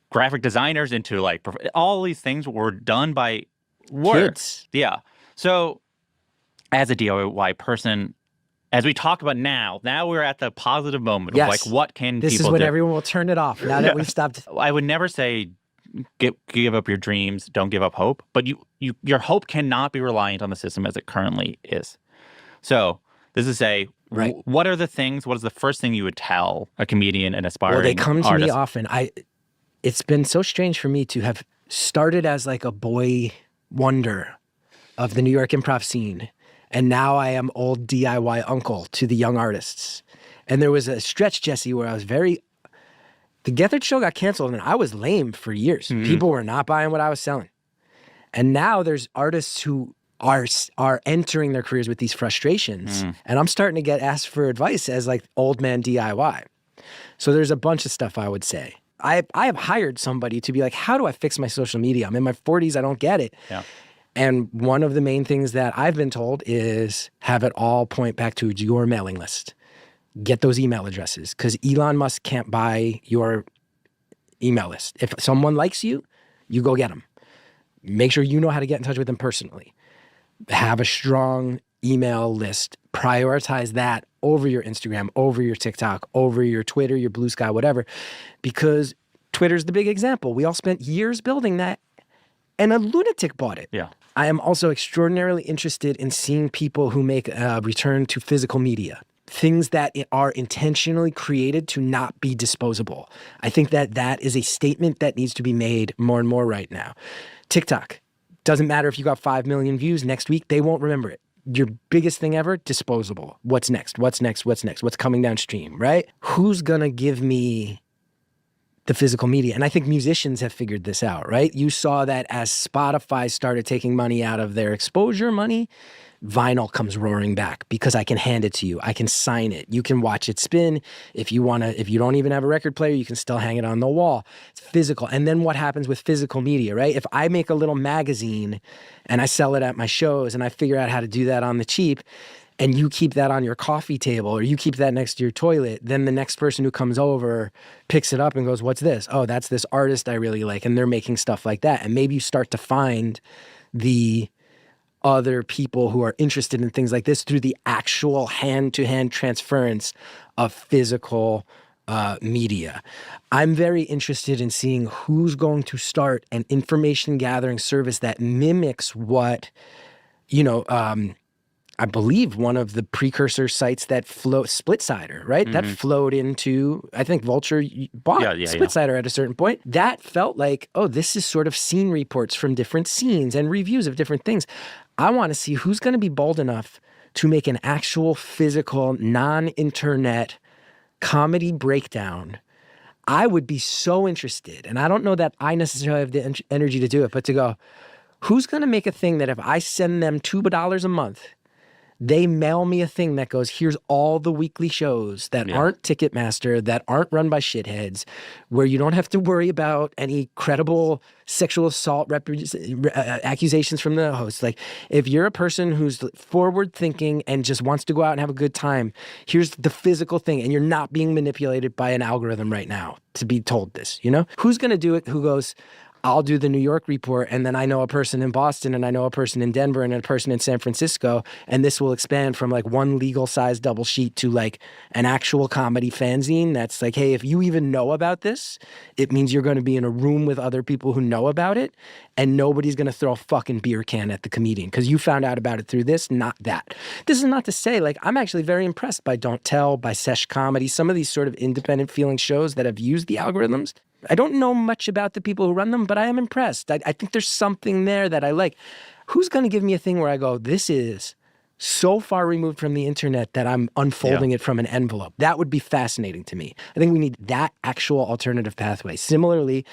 graphic designers into, like, all these things were done by words. Yeah. So as a DIY person, as we talk about now we're at the positive moment of, like, what can people do? This is when everyone will turn it off now that we've stopped. I would never say give up your dreams, don't give up hope, but your hope cannot be reliant on the system as it currently is. So this is what are the things, what is the first thing you would tell a comedian and aspiring artist? Well, they come to me often. It's been so strange for me to have started as like a boy wonder of the New York improv scene, and now I am old DIY uncle to the young artists. And there was a stretch, Jesse, where I was the Gethard Show got canceled, and I was lame for years. Mm-hmm. People were not buying what I was selling. And now there's artists who are entering their careers with these frustrations. And I'm starting to get asked for advice as, like, old man DIY. So there's a bunch of stuff I would say. I have hired somebody to be like, how do I fix my social media? I'm in my 40s. I don't get it. Yeah. And one of the main things that I've been told is have it all point back to your mailing list. Get those email addresses because Elon Musk can't buy your email list. If someone likes you, you go get them. Make sure you know how to get in touch with them personally. Have a strong email list. Prioritize that over your Instagram, over your TikTok, over your Twitter, your Blue Sky, whatever, because Twitter's the big example. We all spent years building that and a lunatic bought it. Yeah. I am also extraordinarily interested in seeing people who make a return to physical media. Things that are intentionally created to not be disposable. I think that that is a statement that needs to be made more and more right now. TikTok, doesn't matter if you got 5 million views next week, they won't remember it. Your biggest thing ever, disposable. What's next? What's next? What's next? What's coming downstream, right? Who's gonna give me the physical media? And I think musicians have figured this out, right? You saw that as Spotify started taking money out of their exposure money, vinyl comes roaring back because I can hand it to you. I can sign it. You can watch it spin. If you don't even have a record player, you can still hang it on the wall. It's physical. And then what happens with physical media, right? If I make a little magazine and I sell it at my shows and I figure out how to do that on the cheap, and you keep that on your coffee table or you keep that next to your toilet, then the next person who comes over picks it up and goes, what's this? Oh, that's this artist I really like. And they're making stuff like that. And maybe you start to find the other people who are interested in things like this through the actual hand-to-hand transference of physical media. I'm very interested in seeing who's going to start an information gathering service that mimics what, I believe one of the precursor sites that flow SplitSider, right? That flowed into, I think Vulture bought SplitSider at a certain point. That felt like, oh, this is sort of scene reports from different scenes and reviews of different things. I want to see who's going to be bold enough to make an actual physical, non-internet comedy breakdown. I would be so interested, and I don't know that I necessarily have the energy to do it, but to go, who's going to make a thing that if I send them $2 a month, they mail me a thing that goes, here's all the weekly shows that aren't Ticketmaster, that aren't run by shitheads, where you don't have to worry about any credible sexual assault accusations from the host. Like, if you're a person who's forward thinking and just wants to go out and have a good time, here's the physical thing, and you're not being manipulated by an algorithm right now to be told this, Who's going to do it? Who goes, I'll do the New York report, and then I know a person in Boston, and I know a person in Denver, and a person in San Francisco, and this will expand from like one legal-sized double sheet to like an actual comedy fanzine that's like, hey, if you even know about this, it means you're going to be in a room with other people who know about it, and nobody's going to throw a fucking beer can at the comedian because you found out about it through this, not that. This is not to say, like, I'm actually very impressed by Don't Tell, by Sesh Comedy, some of these sort of independent feeling shows that have used the algorithms. I don't know much about the people who run them, but I am impressed. I think there's something there that I like. Who's going to give me a thing where I go, this is so far removed from the internet that I'm unfolding it from an envelope? That would be fascinating to me. I think we need that actual alternative pathway. Similarly,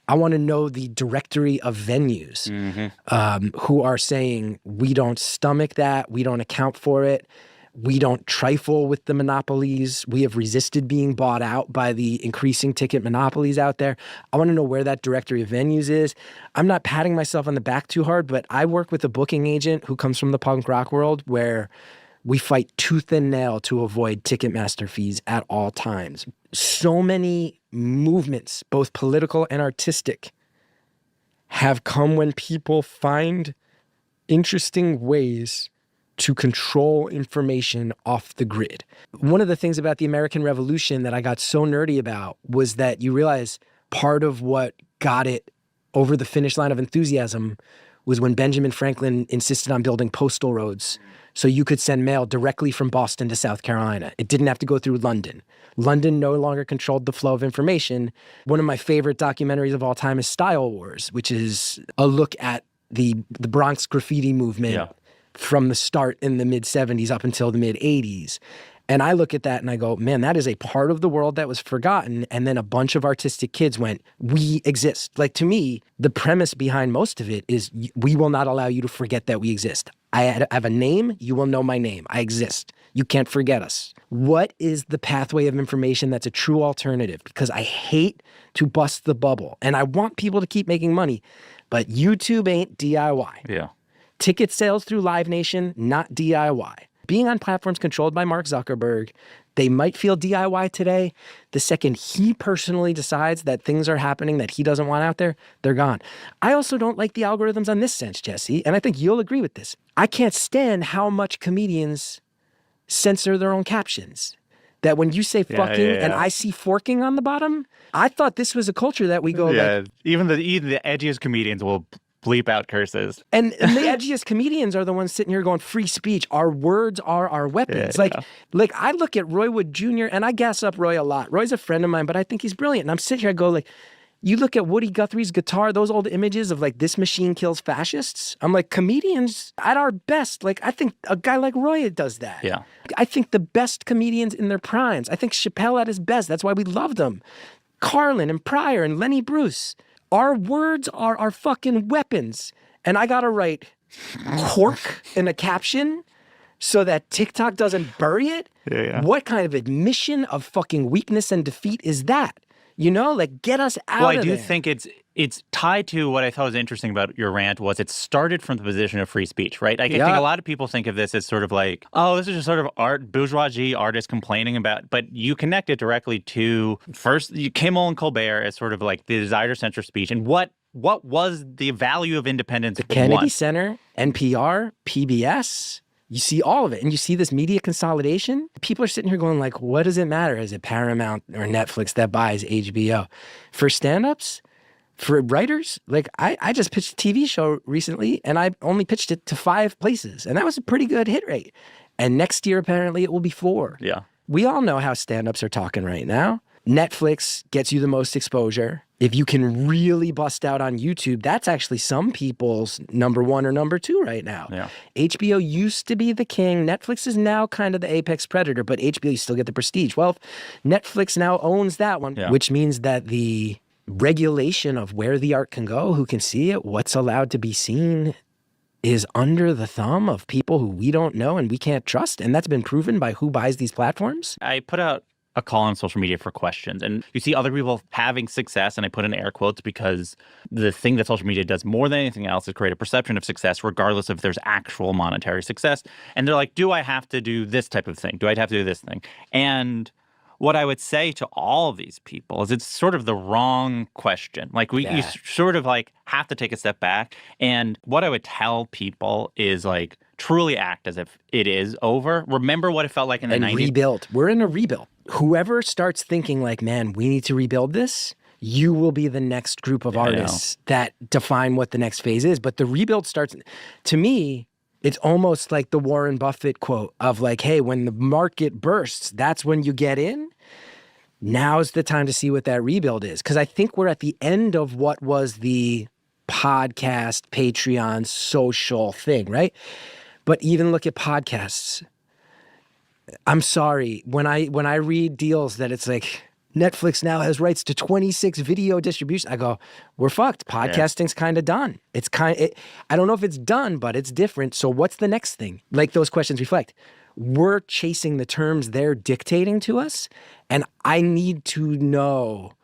I want to know the directory of venues who are saying, we don't stomach that, we don't account for it. We don't trifle with the monopolies. We have resisted being bought out by the increasing ticket monopolies out there. I want to know where that directory of venues is. I'm not patting myself on the back too hard, but I work with a booking agent who comes from the punk rock world where we fight tooth and nail to avoid Ticketmaster fees at all times. So many movements, both political and artistic, have come when people find interesting ways to control information off the grid. One of the things about the American Revolution that I got so nerdy about was that you realize part of what got it over the finish line of enthusiasm was when Benjamin Franklin insisted on building postal roads so you could send mail directly from Boston to South Carolina. It didn't have to go through London. London no longer controlled the flow of information. One of my favorite documentaries of all time is Style Wars, which is a look at the Bronx graffiti movement from the start in the mid-'70s up until the mid-'80s. And I look at that and I go, man, that is a part of the world that was forgotten. And then a bunch of artistic kids went, we exist. Like, to me, the premise behind most of it is we will not allow you to forget that we exist. I have a name. You will know my name. I exist. You can't forget us. What is the pathway of information that's a true alternative? Because I hate to bust the bubble and I want people to keep making money, but YouTube ain't DIY. Yeah. Ticket sales through Live Nation, not DIY. Being on platforms controlled by Mark Zuckerberg, they might feel DIY today. The second he personally decides that things are happening that he doesn't want out there, they're gone. I also don't like the algorithms on this sense, Jesse, and I think you'll agree with this. I can't stand how much comedians censor their own captions. That when you say fucking and I see forking on the bottom, I thought this was a culture that we go like... Even the edgiest comedians will bleep out curses. And the edgiest comedians are the ones sitting here going, free speech. Our words are our weapons. Like I look at Roy Wood Jr. and I gas up Roy a lot. Roy's a friend of mine, but I think he's brilliant. And I'm sitting here, I go like, you look at Woody Guthrie's guitar, those old images of like, this machine kills fascists. I'm like, comedians at our best, like I think a guy like Roy does that. Yeah. I think the best comedians in their primes. I think Chappelle at his best. That's why we loved him. Carlin and Pryor and Lenny Bruce. Our words are our fucking weapons. And I gotta write cork in a caption so that TikTok doesn't bury it? What kind of admission of fucking weakness and defeat is that? You know, like get us out of there. Well, I do think it's tied to what I thought was interesting about your rant was it started from the position of free speech, right? Like, I think a lot of people think of this as sort of like, oh, this is just sort of bourgeoisie artists complaining about, but you connect it directly to first Kimmel and Colbert as sort of like the desire to censor speech and what was the value of independence? The Kennedy Center, NPR, PBS. You see all of it, and you see this media consolidation. People are sitting here going like, what does it matter? Is it Paramount or Netflix that buys HBO? For stand-ups, for writers, like I just pitched a TV show recently, and I only pitched it to 5 places, and that was a pretty good hit rate. And next year, apparently, it will be 4. Yeah. We all know how stand-ups are talking right now. Netflix gets you the most exposure. If you can really bust out on YouTube, that's actually some people's number 1 or number 2 right now. Yeah. HBO used to be the king. Netflix is now kind of the apex predator, but HBO, you still get the prestige. Well, Netflix now owns that one, which means that the regulation of where the art can go, who can see it, what's allowed to be seen is under the thumb of people who we don't know and we can't trust. And that's been proven by who buys these platforms. I put out a call on social media for questions. And you see other people having success, and I put in air quotes because the thing that social media does more than anything else is create a perception of success, regardless if there's actual monetary success. And they're like, do I have to do this type of thing? Do I have to do this thing? And what I would say to all of these people is it's sort of the wrong question. Like you sort of like have to take a step back. And what I would tell people is like truly act as if it is over. Remember what it felt like in the 90s. And rebuild. We're in a rebuild. Whoever starts thinking like, man, we need to rebuild this, you will be the next group of artists that define what the next phase is. But the rebuild starts, to me, it's almost like the Warren Buffett quote of like, hey, when the market bursts, that's when you get in. Now's the time to see what that rebuild is. Because I think we're at the end of what was the podcast, Patreon, social thing, right? But even look at podcasts. I'm sorry, when I read deals that it's like Netflix now has rights to 26 video distribution, I go, we're fucked. Podcasting's kind of done. It's I don't know if it's done, but it's different. So what's the next thing? Like those questions reflect. We're chasing the terms they're dictating to us, and I need to know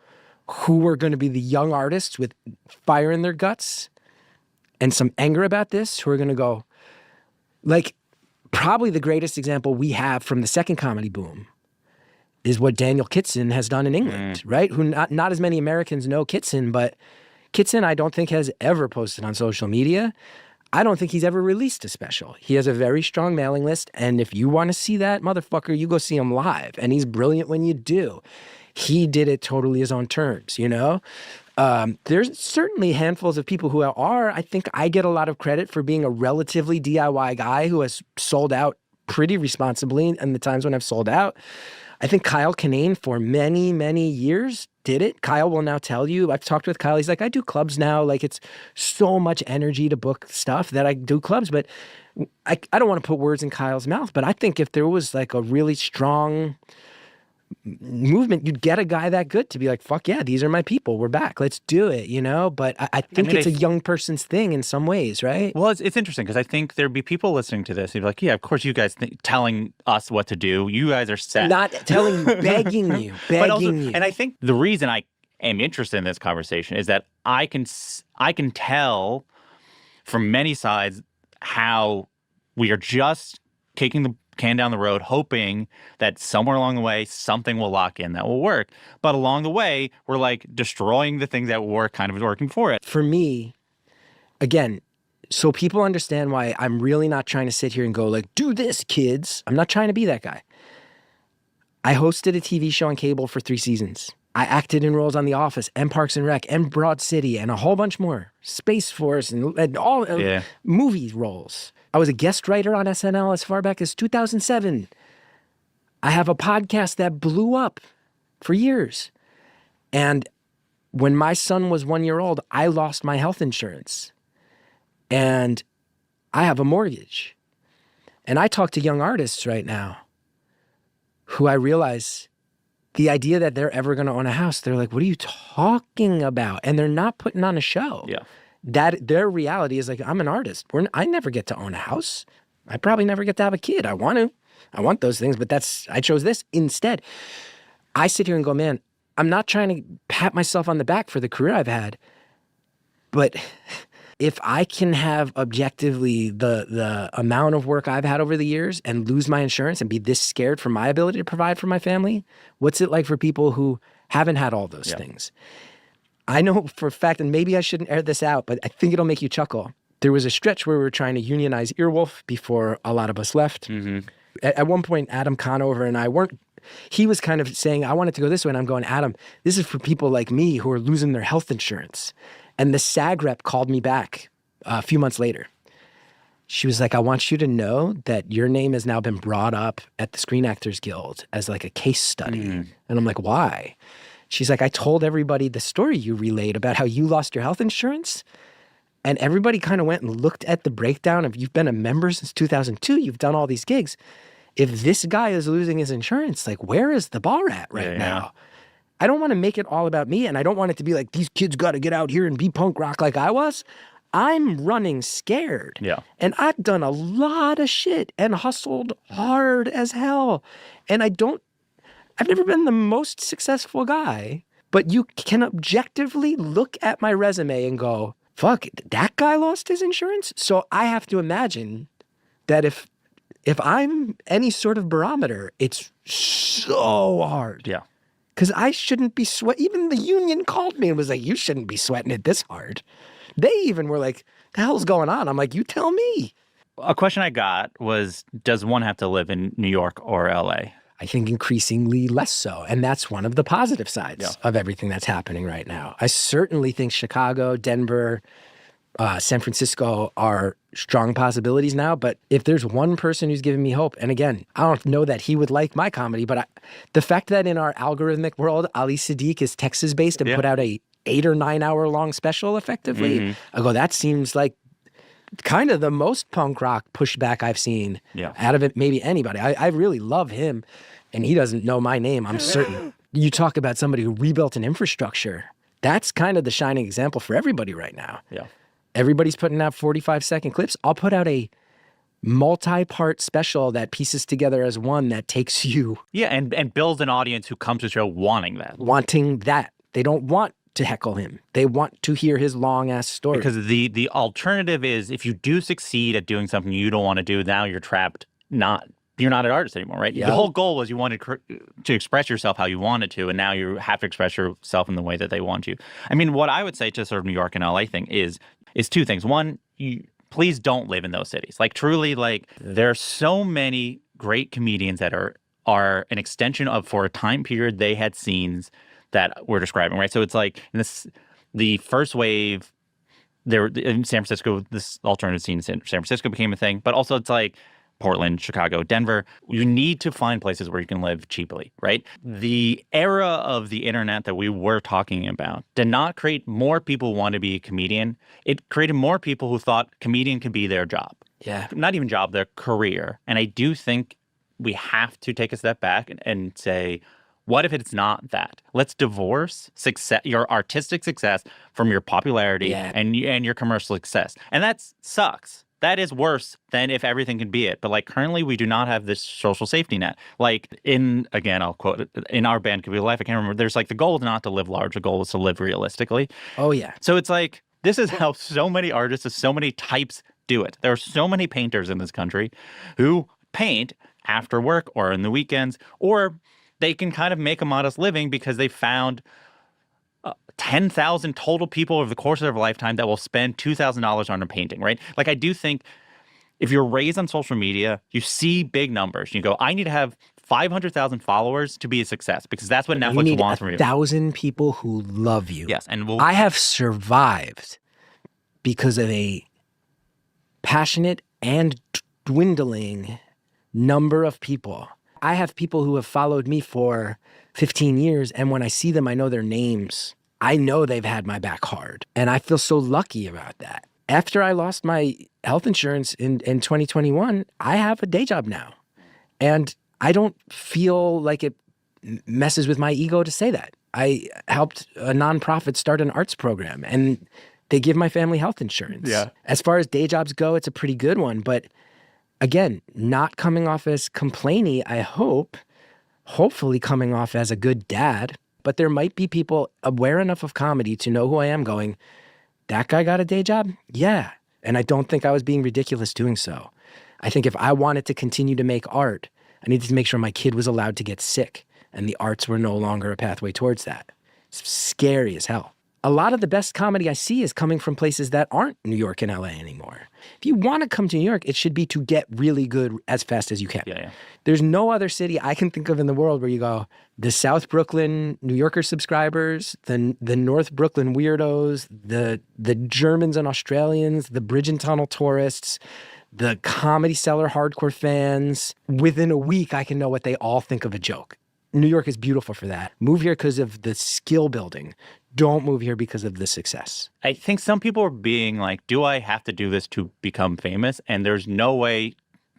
who are going to be the young artists with fire in their guts and some anger about this, who are going to go, like, probably the greatest example we have from the second comedy boom is what Daniel Kitson has done in England, right? Who not as many Americans know Kitson, but Kitson I don't think has ever posted on social media. I don't think he's ever released a special. He has a very strong mailing list, and if you want to see that motherfucker, you go see him live, and he's brilliant when you do. He did it totally his own terms, you know? There's certainly handfuls of people who are. I think I get a lot of credit for being a relatively DIY guy who has sold out pretty responsibly in the times when I've sold out. I think Kyle Kinane for many, many years did it. Kyle will now tell you, I've talked with Kyle, he's like, I do clubs now. Like it's so much energy to book stuff that I do clubs, but I don't want to put words in Kyle's mouth, but I think if there was like a really strong movement, you'd get a guy that good to be like, fuck yeah, these are my people. We're back. Let's do it, you know? But I think mean, it's a young person's thing in some ways, right? Well, it's interesting because I think there'd be people listening to this who'd be like, yeah, of course you guys telling us what to do. You guys are set. Not telling you, begging you, But also, begging you. and I think the reason I am interested in this conversation is that I can tell from many sides how we are just kicking the can down the road, hoping that somewhere along the way something will lock in that will work. But along the way, we're like destroying the things that were kind of working for it. For me, again, so people understand why I'm really not trying to sit here and go like, do this, kids. I'm not trying to be that guy. I hosted a TV show on cable for 3 seasons. I acted in roles on The Office and Parks and Rec and Broad City and a whole bunch more. Space Force and all movie roles. I was a guest writer on SNL as far back as 2007. I have a podcast that blew up for years. And when my son was 1 year old, I lost my health insurance. And I have a mortgage. And I talk to young artists right now who I realize the idea that they're ever going to own a house, they're like, what are you talking about? And they're not putting on a show. Yeah. That their reality is like, I'm an artist. I never get to own a house. I probably never get to have a kid. I want to. I want those things, but I chose this instead. I sit here and go, man, I'm not trying to pat myself on the back for the career I've had, but if I can have objectively the amount of work I've had over the years and lose my insurance and be this scared for my ability to provide for my family, what's it like for people who haven't had all those things? I know for a fact, and maybe I shouldn't air this out, but I think it'll make you chuckle. There was a stretch where we were trying to unionize Earwolf before a lot of us left. Mm-hmm. At one point, Adam Conover and I weren't, he was kind of saying, I wanted to go this way. And I'm going, Adam, this is for people like me who are losing their health insurance. And the SAG rep called me back a few months later. She was like, I want you to know that your name has now been brought up at the Screen Actors Guild as like a case study. And I'm like, why? She's like, I told everybody the story you relayed about how you lost your health insurance. And everybody kind of went and looked at the breakdown of you've been a member since 2002. You've done all these gigs. If this guy is losing his insurance, like where is the bar at right now? I don't want to make it all about me. And I don't want it to be like, these kids got to get out here and be punk rock like I was. I'm running scared. Yeah. And I've done a lot of shit and hustled hard as hell. And I've never been the most successful guy, but you can objectively look at my resume and go, fuck, that guy lost his insurance? So I have to imagine that if I'm any sort of barometer, it's so hard. Yeah. Because I shouldn't be even the union called me and was like, you shouldn't be sweating it this hard. They even were like, the hell's going on? I'm like, you tell me. A question I got was, does one have to live in New York or LA? I think increasingly less so. And that's one of the positive sides of everything that's happening right now. I certainly think Chicago, Denver, San Francisco are strong possibilities now. But if there's one person who's giving me hope, and again, I don't know that he would like my comedy, but the fact that in our algorithmic world, Ali Sadiq is Texas-based and put out a 8 or 9 hour long special effectively, I go, that seems like kind of the most punk rock pushback I've seen out of it, maybe anybody. I really love him, and he doesn't know my name, I'm certain. You talk about somebody who rebuilt an infrastructure. That's kind of the shining example for everybody right now. Yeah. Everybody's putting out 45-second clips. I'll put out a multi-part special that pieces together as one that takes you. Yeah, and builds an audience who comes to the show wanting that. Wanting that. They don't want to heckle him. They want to hear his long-ass story. Because the alternative is, if you do succeed at doing something you don't want to do, now you're trapped. You're not an artist anymore, right? Yeah. The whole goal was you wanted to express yourself how you wanted to, and now you have to express yourself in the way that they want you. I mean, what I would say to sort of New York and LA thing is two things. One, please don't live in those cities. Like, truly, like, there are so many great comedians that are an extension of, for a time period, they had scenes that we're describing, right? So it's like the first wave there in San Francisco, this alternative scene in San Francisco became a thing, but also it's like Portland, Chicago, Denver. You need to find places where you can live cheaply, right? The era of the internet that we were talking about did not create more people who want to be a comedian. It created more people who thought comedian could be their job. Yeah. Not even job, their career. And I do think we have to take a step back and say, What if it's not that? Let's divorce success, your artistic success, from your popularity Yeah. and your commercial success. And that sucks. That is worse than if everything can be it. But like currently, we do not have this social safety net. Like again, I'll quote it, in our band, Could Be Life, I can't remember. There's like the goal is not to live large. The goal is to live realistically. Oh, yeah. So it's like, this has helped so many artists of so many types do it. There are so many painters in this country who paint after work or in the weekends, or they can kind of make a modest living because they found 10,000 total people over the course of their lifetime that will spend $2,000 on a painting, right? Like, I do think if you're raised on social media, you see big numbers. You go, I need to have 500,000 followers to be a success because that's what You Netflix need wants from you. 1,000 people who love you. Yes, and I have survived because of a passionate and dwindling number of people. I have people who have followed me for 15 years, and when I see them, I know their names. I know they've had my back hard, and I feel so lucky about that. After I lost my health insurance in 2021, I have a day job now, and I don't feel like it messes with my ego to say that. I helped a nonprofit start an arts program, and they give my family health insurance. Yeah. As far as day jobs go, it's a pretty good one, but again, not coming off as complainy, I hope, hopefully coming off as a good dad. But there might be people aware enough of comedy to know who I am going, that guy got a day job? Yeah. And I don't think I was being ridiculous doing so. I think if I wanted to continue to make art, I needed to make sure my kid was allowed to get sick, and the arts were no longer a pathway towards that. It's scary as hell. A lot of the best comedy I see is coming from places that aren't New York and LA anymore. If you want to come to New York, it should be to get really good as fast as you can. Yeah. There's no other city I can think of in the world where you go, the South Brooklyn New Yorker subscribers, the North Brooklyn weirdos, the Germans and Australians, the Bridge and Tunnel tourists, the Comedy Cellar hardcore fans. Within a week, I can know what they all think of a joke. New York is beautiful for that. Move here because of the skill building. Don't move here because of the success. I think some people are being like, do I have to do this to become famous? And there's no way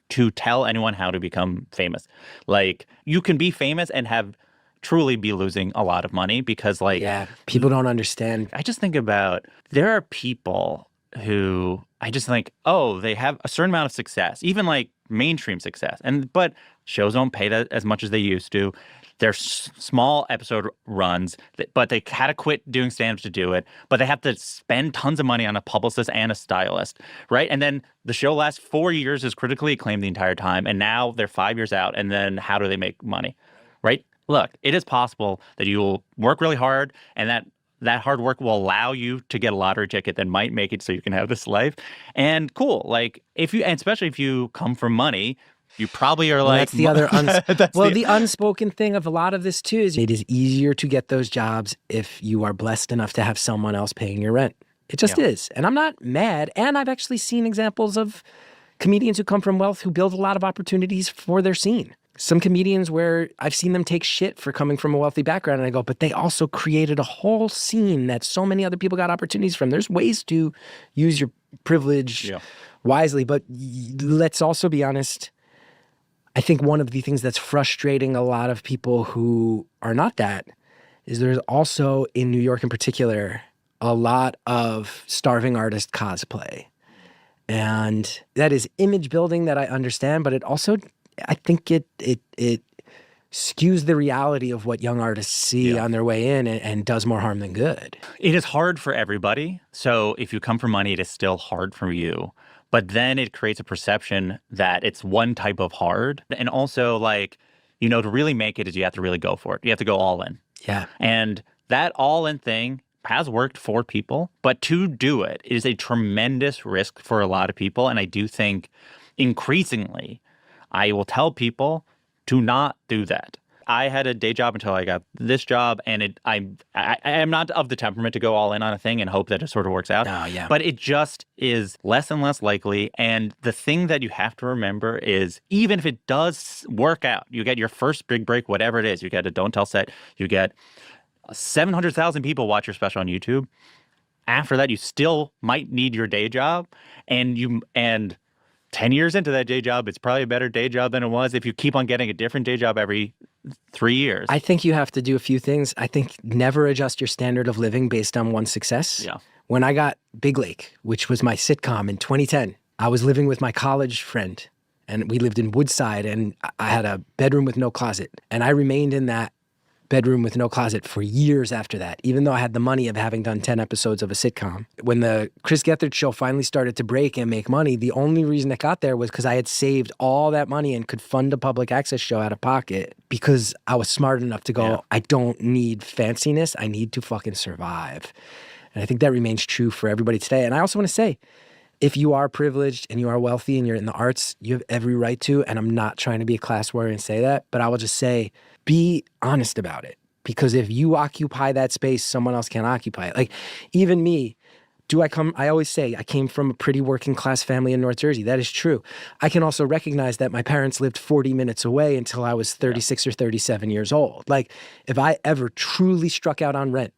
to tell anyone how to become famous. Like, you can be famous and have truly be losing a lot of money because, like, Yeah, people don't understand. I just think about, there are people who I just think, oh, they have a certain amount of success, even like mainstream success. But shows don't pay that as much as they used to. They're small episode runs, but they had to quit doing stand-up to do it. But they have to spend tons of money on a publicist and a stylist, right? And then the show lasts 4 years, is critically acclaimed the entire time. And now they're 5 years out. And then how do they make money, right? Look, it is possible that you will work really hard and that hard work will allow you to get a lottery ticket that might make it so you can have this life. And cool, like, and especially if you come from money, you probably are like... That's the other... the unspoken thing of a lot of this, too, is it is easier to get those jobs if you are blessed enough to have someone else paying your rent. It just is. And I'm not mad. And I've actually seen examples of comedians who come from wealth who build a lot of opportunities for their scene. Some comedians where I've seen them take shit for coming from a wealthy background, and I go, but they also created a whole scene that so many other people got opportunities from. There's ways to use your privilege wisely, but let's also be honest. I think one of the things that's frustrating a lot of people who are not that is there's also, in New York in particular, a lot of starving artist cosplay. And that is image building that I understand, but it also, I think it skews the reality of what young artists see on their way in and does more harm than good. It is hard for everybody. So if you come from money, it is still hard for you. But then it creates a perception that it's one type of hard. And also, like, you know, to really make it is you have to really go for it. You have to go all in. Yeah. And that all in thing has worked for people. But to do it is a tremendous risk for a lot of people. And I do think increasingly I will tell people to not do that. I had a day job until I got this job, and I am not of the temperament to go all in on a thing and hope that it sort of works out. Oh, yeah. But it just is less and less likely. And the thing that you have to remember is, even if it does work out, you get your first big break, whatever it is, you get a Don't Tell set, you get 700,000 people watch your special on YouTube. After that, you still might need your day job, and 10 years into that day job, it's probably a better day job than it was if you keep on getting a different day job every 3 years. I think you have to do a few things. I think never adjust your standard of living based on one success. Yeah. When I got Big Lake, which was my sitcom in 2010, I was living with my college friend, and we lived in Woodside, and I had a bedroom with no closet. And I remained in that bedroom with no closet for years after that, even though I had the money of having done 10 episodes of a sitcom. When the Chris Gethard show finally started to break and make money, the only reason it got there was because I had saved all that money and could fund a public access show out of pocket because I was smart enough to go, I don't need fanciness. I need to fucking survive. And I think that remains true for everybody today. And I also want to say, if you are privileged and you are wealthy and you're in the arts, you have every right to, and I'm not trying to be a class warrior and say that, but I will just say, be honest about it. Because if you occupy that space, someone else can't occupy it. Like, even me, I always say I came from a pretty working class family in North Jersey. That is true. I can also recognize that my parents lived 40 minutes away until I was 36 or 37 years old. Like, if I ever truly struck out on rent,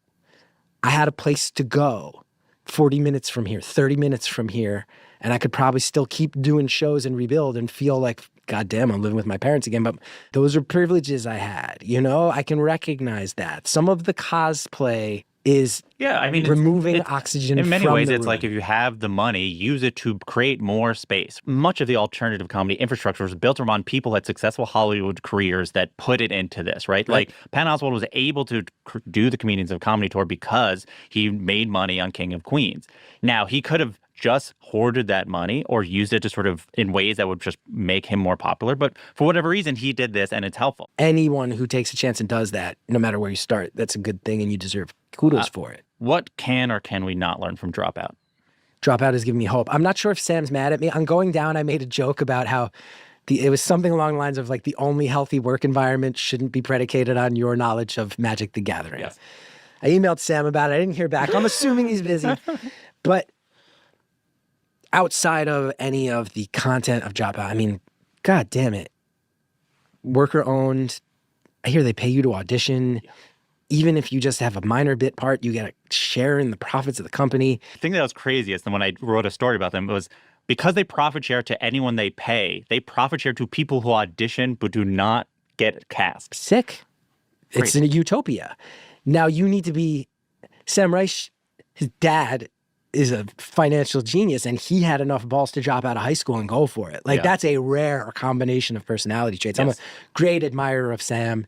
I had a place to go 40 minutes from here, 30 minutes from here, and I could probably still keep doing shows and rebuild and feel like, God damn, I'm living with my parents again. But those are privileges I had, you know? I can recognize that. Some of the cosplay is removing oxygen in many from ways. the It's room. like if you have the money, use it to create more space. Much of the alternative comedy infrastructure was built around people who had successful Hollywood careers that put it into this, right? Like Patton Oswalt was able to do the Comedians of Comedy tour because he made money on King of Queens. Now, he could have just hoarded that money or used it to sort of in ways that would just make him more popular. But for whatever reason, he did this and it's helpful. Anyone who takes a chance and does that, no matter where you start, that's a good thing and you deserve kudos for it. What can or can we not learn from Dropout? Dropout has given me hope. I'm not sure if Sam's mad at me. On Going Down, I made a joke about how it was something along the lines of like the only healthy work environment shouldn't be predicated on your knowledge of Magic the Gathering. Yes. I emailed Sam about it. I didn't hear back. I'm assuming he's busy. But outside of any of the content of Dropout, I mean, God damn it. Worker owned. I hear they pay you to audition. Yeah. Even if you just have a minor bit part, you get a share in the profits of the company. The thing that was craziest, and when I wrote a story about them, was because they profit share to anyone they pay, they profit share to people who audition but do not get cast. Sick. Crazy. It's in a utopia. Now you need to be, Sam Reich, his dad is a financial genius and he had enough balls to drop out of high school and go for it. Like that's a rare combination of personality traits. I'm a great admirer of Sam.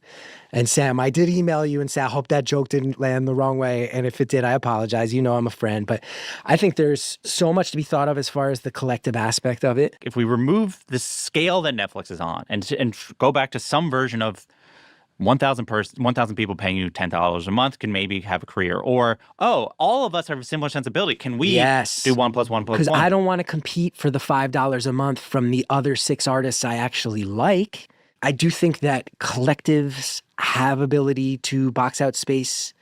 And Sam, I did email you and say, I hope that joke didn't land the wrong way. And if it did, I apologize. You know I'm a friend. But I think there's so much to be thought of as far as the collective aspect of it. If we remove the scale that Netflix is on and go back to some version of 1,000 people paying you $10 a month can maybe have a career. Or, all of us have a similar sensibility. Can we do 1 + 1 + 1? Because I don't want to compete for the $5 a month from the other 6 artists I actually like. I do think that collectives have ability to box out space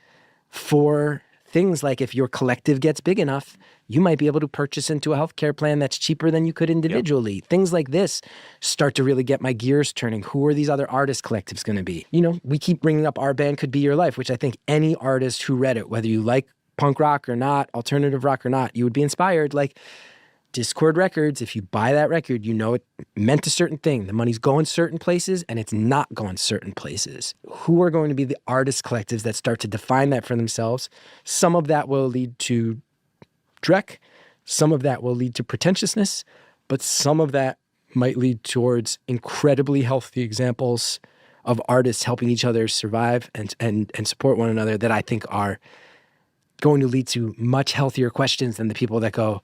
for things like if your collective gets big enough, you might be able to purchase into a healthcare plan that's cheaper than you could individually. Yep. Things like this start to really get my gears turning. Who are these other artist collectives going to be? You know, we keep bringing up Our Band Could Be Your Life, which I think any artist who read it, whether you like punk rock or not, alternative rock or not, you would be inspired. Like Discord Records, if you buy that record, you know it meant a certain thing. The money's going certain places and it's not going certain places. Who are going to be the artist collectives that start to define that for themselves? Some of that will lead to dreck, some of that will lead to pretentiousness, but some of that might lead towards incredibly healthy examples of artists helping each other survive and support one another that I think are going to lead to much healthier questions than the people that go,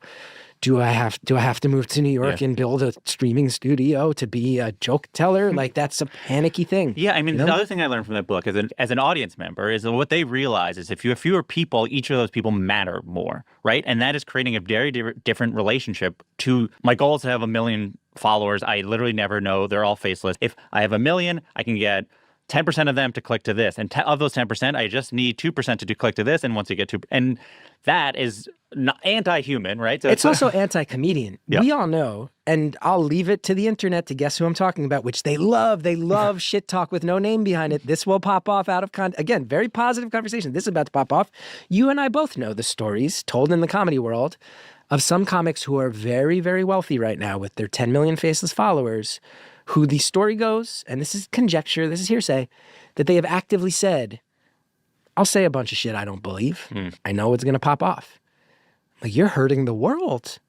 do I have to move to New York and build a streaming studio to be a joke teller? Like, that's a panicky thing. Yeah, I mean, the other thing I learned from that book as an audience member is that what they realize is if you have fewer people, each of those people matter more, right? And that is creating a very different relationship to my goal is to have 1 million followers. I literally never know. They're all faceless. If I have 1 million, I can get 10% of them to click to this. And of those 10%, I just need 2% to click to this. And once you get 2, and that is not anti-human, right? So it's also anti-comedian. Yeah. We all know, and I'll leave it to the internet to guess who I'm talking about, which they love. They love shit talk with no name behind it. This will pop off out of context. Again, very positive conversation. This is about to pop off. You and I both know the stories told in the comedy world of some comics who are very, very wealthy right now with their 10 million faceless followers, who the story goes, and this is conjecture, this is hearsay, that they have actively said, I'll say a bunch of shit I don't believe. I know it's going to pop off. Like, you're hurting the world.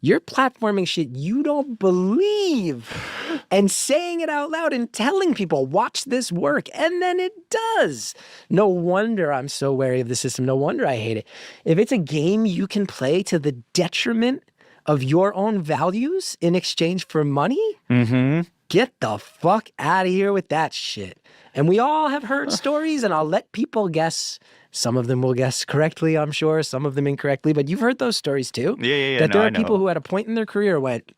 You're platforming shit you don't believe and saying it out loud and telling people, watch this work. And then it does. No wonder I'm so wary of the system. No wonder I hate it. If it's a game you can play to the detriment of your own values in exchange for money, get the fuck out of here with that shit. And we all have heard stories, and I'll let people guess. Some of them will guess correctly, I'm sure. Some of them incorrectly. But you've heard those stories too. Yeah. That there are people who at a point in their career went,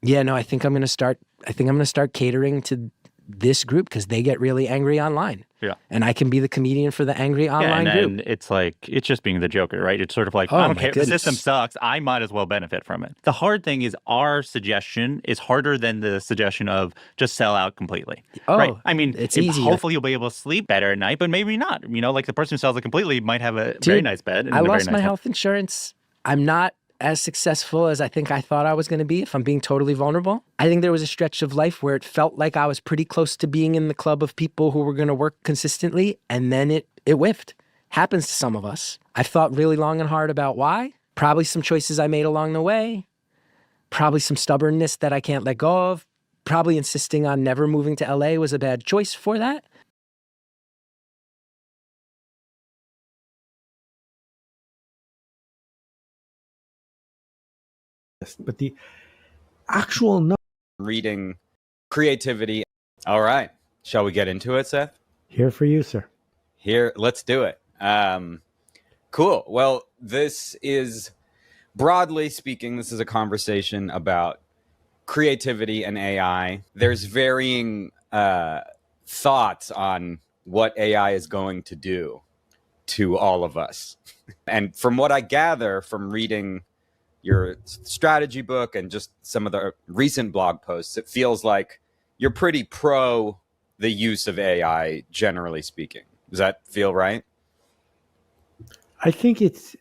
yeah, no, I think I'm going to start catering to this group because they get really angry online. Yeah. And I can be the comedian for the angry online group. And it's like, it's just being the Joker, right? It's sort of like, Oh, I don't my care. The goodness. system sucks. I might as well benefit from it. The hard thing is our suggestion is harder than the suggestion of just sell out completely. Oh, right? I mean, it's easier. Hopefully you'll be able to sleep better at night, but maybe not. You know, like the person who sells it completely might have a very nice bed. And I a very lost nice my house. health insurance. I'm not as successful as I think I thought I was going to be, if I'm being totally vulnerable. I think there was a stretch of life where it felt like I was pretty close to being in the club of people who were going to work consistently, and then it whiffed. Happens to some of us. I've thought really long and hard about why. Probably some choices I made along the way. Probably some stubbornness that I can't let go of. Probably insisting on never moving to LA was a bad choice for that. But the actual reading creativity. All right. Shall we get into it, Seth? Here for you, sir. Here, let's do it. Cool. Well, this is, broadly speaking, this is a conversation about creativity and AI. There's varying thoughts on what AI is going to do to all of us. And from what I gather from reading your strategy book and just some of the recent blog posts, it feels like you're pretty pro the use of AI, generally speaking. Does that feel right? I think it's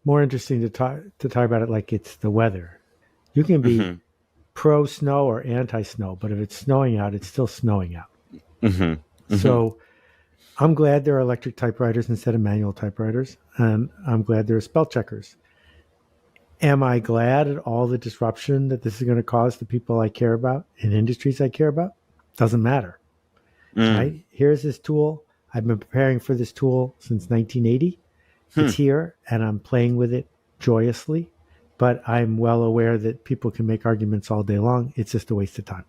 more interesting to talk about it like it's the weather. You can be pro snow or anti snow, but if it's snowing out, it's still snowing out. So I'm glad there are electric typewriters instead of manual typewriters, and I'm glad there are spell checkers. Am I glad at all the disruption that this is going to cause to people I care about in industries I care about? Doesn't matter. Right? Here's this tool. I've been preparing for this tool since 1980. It's here, and I'm playing with it joyously. But I'm well aware that people can make arguments all day long. It's just a waste of time.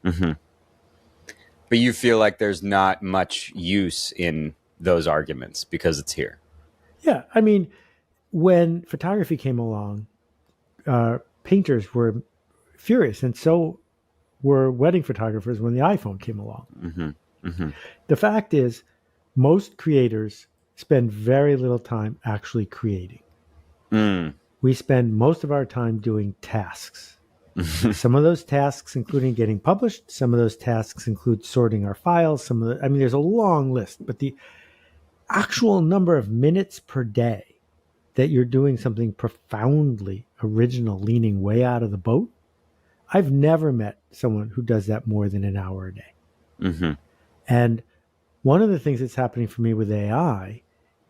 But you feel like there's not much use in those arguments because it's here. Yeah. I mean, when photography came along, painters were furious, and so were wedding photographers when the iPhone came along. The fact is, most creators spend very little time actually creating. We spend most of our time doing tasks. Some of those tasks including getting published. Some of those tasks include sorting our files. There's a long list, but the actual number of minutes per day that you're doing something profoundly original, leaning way out of the boat, I've never met someone who does that more than an hour a day. And one of the things that's happening for me with AI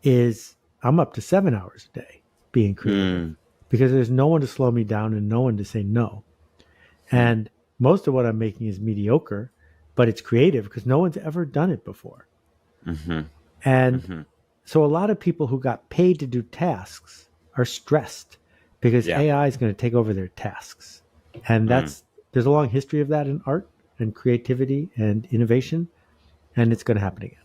is I'm up to 7 hours a day being creative because there's no one to slow me down and no one to say no. And most of what I'm making is mediocre, but it's creative because no one's ever done it before. And so a lot of people who got paid to do tasks are stressed because AI is going to take over their tasks. And there's a long history of that in art and creativity and innovation, and it's going to happen again.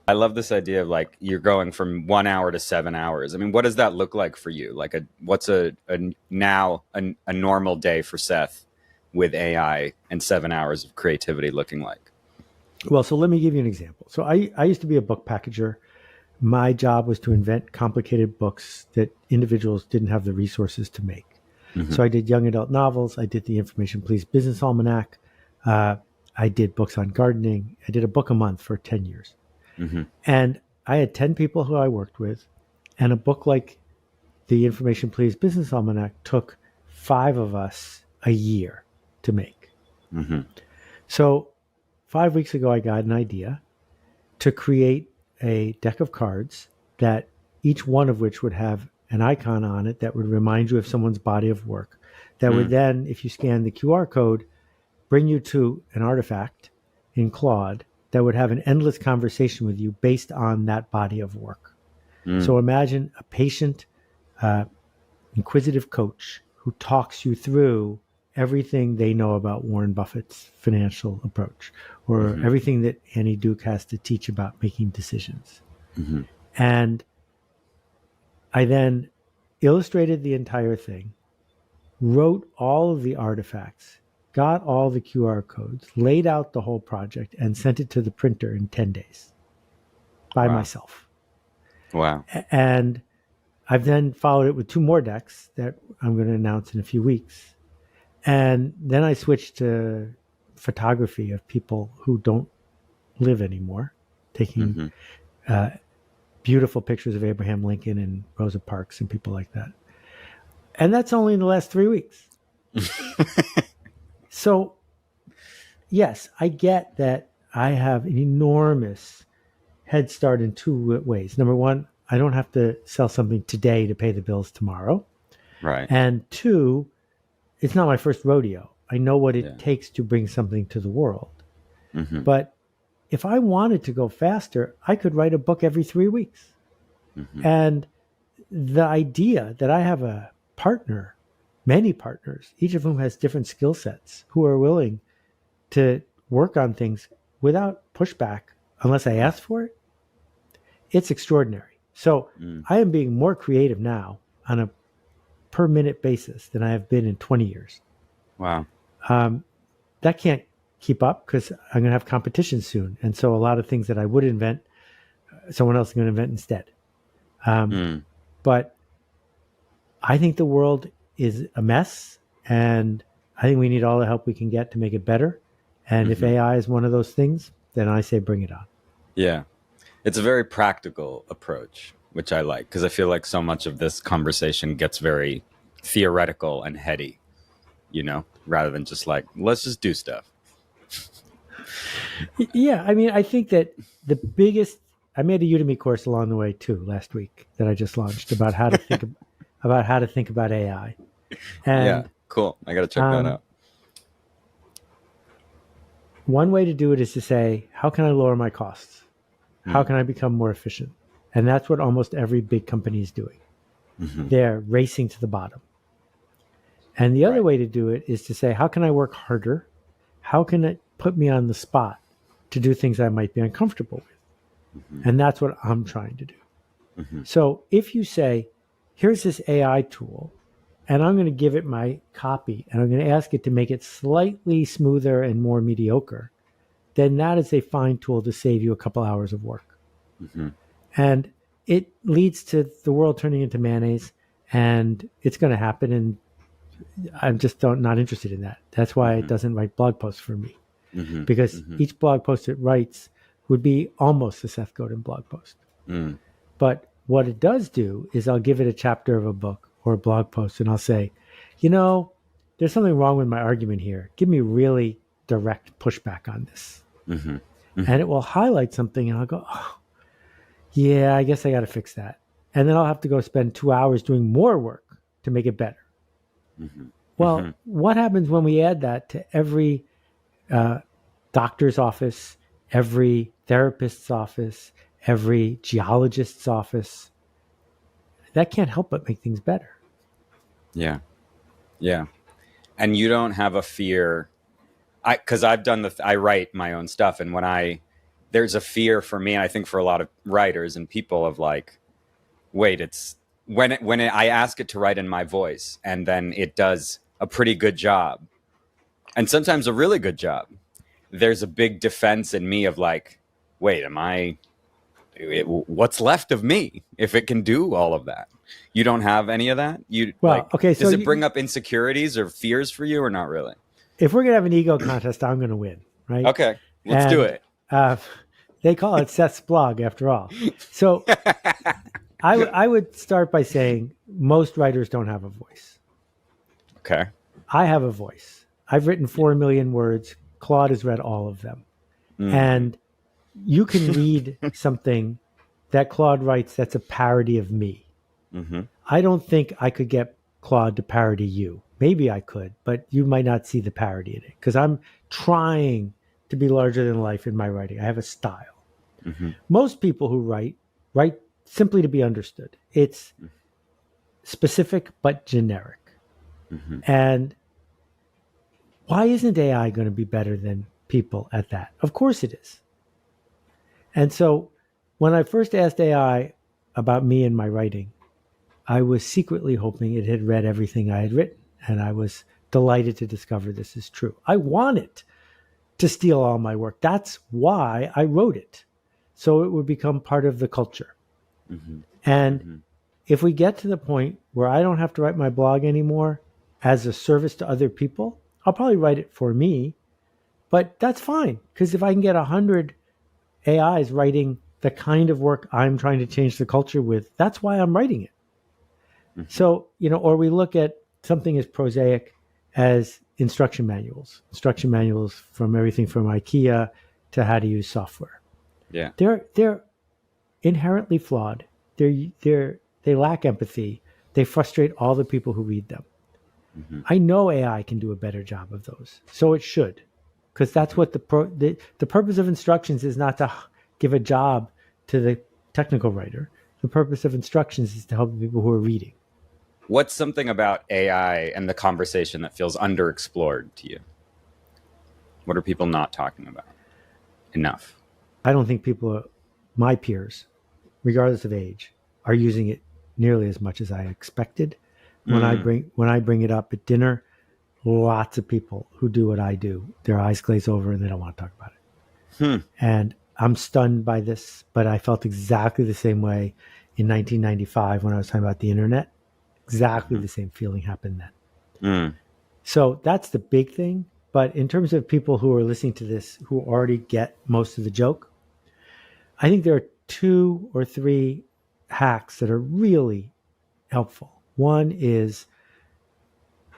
I love this idea of like you're going from 1 hour to 7 hours. I mean, what does that look like for you? Like what's a normal day for Seth with AI and 7 hours of creativity looking like? Well, so let me give you an example. So I used to be a book packager. My job was to invent complicated books that individuals didn't have the resources to make. So I did young adult novels. I did the Information Please Business Almanac. I did books on gardening. I did a book a month for 10 years. And I had 10 people who I worked with, And a book like the Information Please Business Almanac took 5 of us a year to make. Mm-hmm. So 5 weeks ago, I got an idea to create a deck of cards that each one of which would have an icon on it that would remind you of someone's body of work. That would then, if you scan the QR code, bring you to an artifact in Claude that would have an endless conversation with you based on that body of work. So imagine a patient, inquisitive coach who talks you through everything they know about Warren Buffett's financial approach, or everything that Annie Duke has to teach about making decisions. And I then illustrated the entire thing, wrote all of the artifacts, got all the QR codes, laid out the whole project, and sent it to the printer in 10 days by myself. Wow. And I've then followed it with 2 more decks that I'm going to announce in a few weeks. And then I switched to photography of people who don't live anymore, taking beautiful pictures of Abraham Lincoln and Rosa Parks and people like that. And that's only in the last 3 weeks. So, yes, I get that I have an enormous head start in 2 ways. Number one, I don't have to sell something today to pay the bills tomorrow. Right. And 2, it's not my first rodeo. I know what it takes to bring something to the world. But if I wanted to go faster, I could write a book every 3 weeks. And the idea that I have a partner, many partners, each of whom has different skill sets, who are willing to work on things without pushback unless I ask for it, it's extraordinary. So I am being more creative now on a per minute basis than I have been in 20 years. Wow. That can't keep up because I'm going to have competition soon. And so a lot of things that I would invent, someone else is going to invent instead. But I think the world is a mess, and I think we need all the help we can get to make it better. And if AI is one of those things, then I say bring it on. Yeah. It's a very practical approach, which I like, because I feel like so much of this conversation gets very theoretical and heady, you know, rather than just like, let's just do stuff. Yeah. I mean, I think that the biggest, I made a Udemy course along the way too last week that I just launched about how to think about how to think about AI. And Yeah, cool. I got to check that out. one way to do it is to say, how can I lower my costs? How can I become more efficient? And that's what almost every big company is doing. They're racing to the bottom. And the other way to do it is to say, how can I work harder? How can it put me on the spot to do things I might be uncomfortable with? And that's what I'm trying to do. So if you say, here's this AI tool, and I'm going to give it my copy, and I'm going to ask it to make it slightly smoother and more mediocre, then that is a fine tool to save you a couple hours of work. And it leads to the world turning into mayonnaise, and it's going to happen. And I'm just not interested in that. That's why it doesn't write blog posts for me, because each blog post it writes would be almost a Seth Godin blog post. But what it does do is I'll give it a chapter of a book or a blog post, and I'll say, you know, there's something wrong with my argument here. Give me really direct pushback on this. And it will highlight something, and I'll go, oh, yeah, I guess I got to fix that. And then I'll have to go spend 2 hours doing more work to make it better. Well, what happens when we add that to every doctor's office, every therapist's office, every geologist's office? That can't help but make things better. Yeah. Yeah. And you don't have a fear. Because I've done I write my own stuff. And there's a fear for me, and I think for a lot of writers and people of like, wait, it's I ask it to write in my voice, and then it does a pretty good job, and sometimes a really good job. There's a big defense in me of like, wait, what's left of me if it can do all of that? You don't have any of that? Okay. So does it bring up insecurities or fears for you, or not really? If we're going to have an ego contest, I'm going to win, right? Okay, let's do it. They call it Seth's blog after all. So I would start by saying most writers don't have a voice. Okay. I have a voice. I've written 4 million words. Claude has read all of them. And you can read something that Claude writes that's a parody of me. I don't think I could get Claude to parody you. Maybe I could, but you might not see the parody in it because I'm trying to be larger than life in my writing. I have a style. Most people who write simply to be understood. It's specific but generic. And why isn't AI going to be better than people at that? Of course it is. And so when I first asked AI about me and my writing, I was secretly hoping it had read everything I had written. And I was delighted to discover this is true. I want it to steal all my work. That's why I wrote it. So it would become part of the culture. And if we get to the point where I don't have to write my blog anymore as a service to other people, I'll probably write it for me. But that's fine. Because if I can get 100 AIs writing the kind of work I'm trying to change the culture with, that's why I'm writing it. So, or we look at something as prosaic as instruction manuals from everything from IKEA to how to use software. Yeah. They're inherently flawed. They lack empathy. They frustrate all the people who read them. I know AI can do a better job of those. So it should. Because that's what the purpose of instructions is, not to give a job to the technical writer. The purpose of instructions is to help the people who are reading. What's something about AI and the conversation that feels underexplored to you? What are people not talking about enough? I don't think my peers, regardless of age, are using it nearly as much as I expected. When I bring it up at dinner, lots of people who do what I do, their eyes glaze over and they don't want to talk about it. And I'm stunned by this, but I felt exactly the same way in 1995 when I was talking about the internet. Exactly the same feeling happened then. So that's the big thing. But in terms of people who are listening to this who already get most of the joke, I think there are 2 or 3 hacks that are really helpful. One is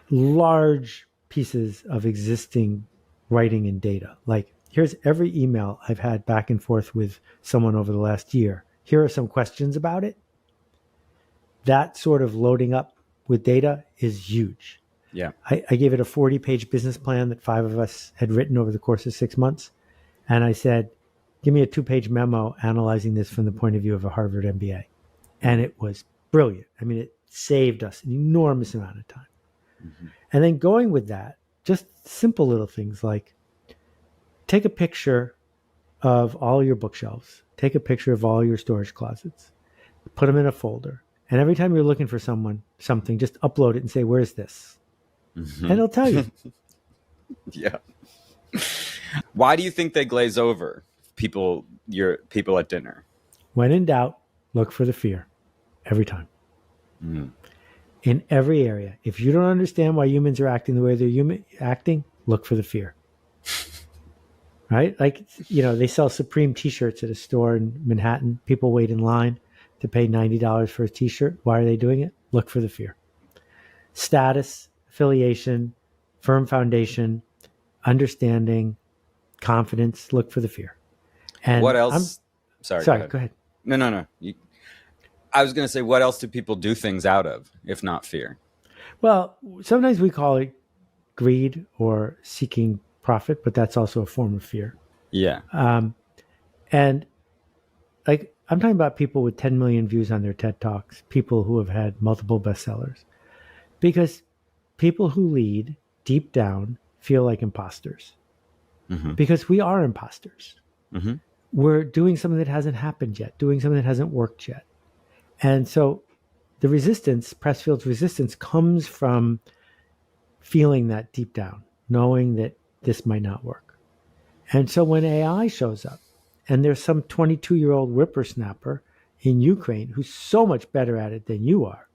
large pieces of existing writing and data. Like, here's every email I've had back and forth with someone over the last year. Here are some questions about it. That sort of loading up with data is huge. Yeah. I gave it a 40-page business plan that 5 of us had written over the course of 6 months. And I said, give me a 2-page memo analyzing this from the point of view of a Harvard MBA. And it was brilliant. I mean, it saved us an enormous amount of time. And then going with that, just simple little things like take a picture of all your bookshelves, take a picture of all your storage closets, put them in a folder. And every time you're looking for something, just upload it and say, where's this? And it'll tell you. Yeah. Why do you think they glaze over your people at dinner? When in doubt, look for the fear every time. In every area. If you don't understand why humans are acting the way they're acting, look for the fear. Right? Like, they sell Supreme t-shirts at a store in Manhattan. People wait in line to pay $90 for a t-shirt. Why are they doing it? Look for the fear. Status, affiliation, firm foundation, understanding, confidence, look for the fear. And what else? Sorry, go ahead. No. I was going to say, what else do people do things out of, if not fear? Well, sometimes we call it greed or seeking profit, but that's also a form of fear. Yeah. And like, I'm talking about people with 10 million views on their TED Talks, people who have had multiple bestsellers, because people who lead deep down feel like imposters because we are imposters. We're doing something that hasn't happened yet, doing something that hasn't worked yet. And so the resistance, Pressfield's resistance, comes from feeling that deep down, knowing that this might not work. And so when AI shows up and there's some 22-year-old whippersnapper in Ukraine who's so much better at it than you are,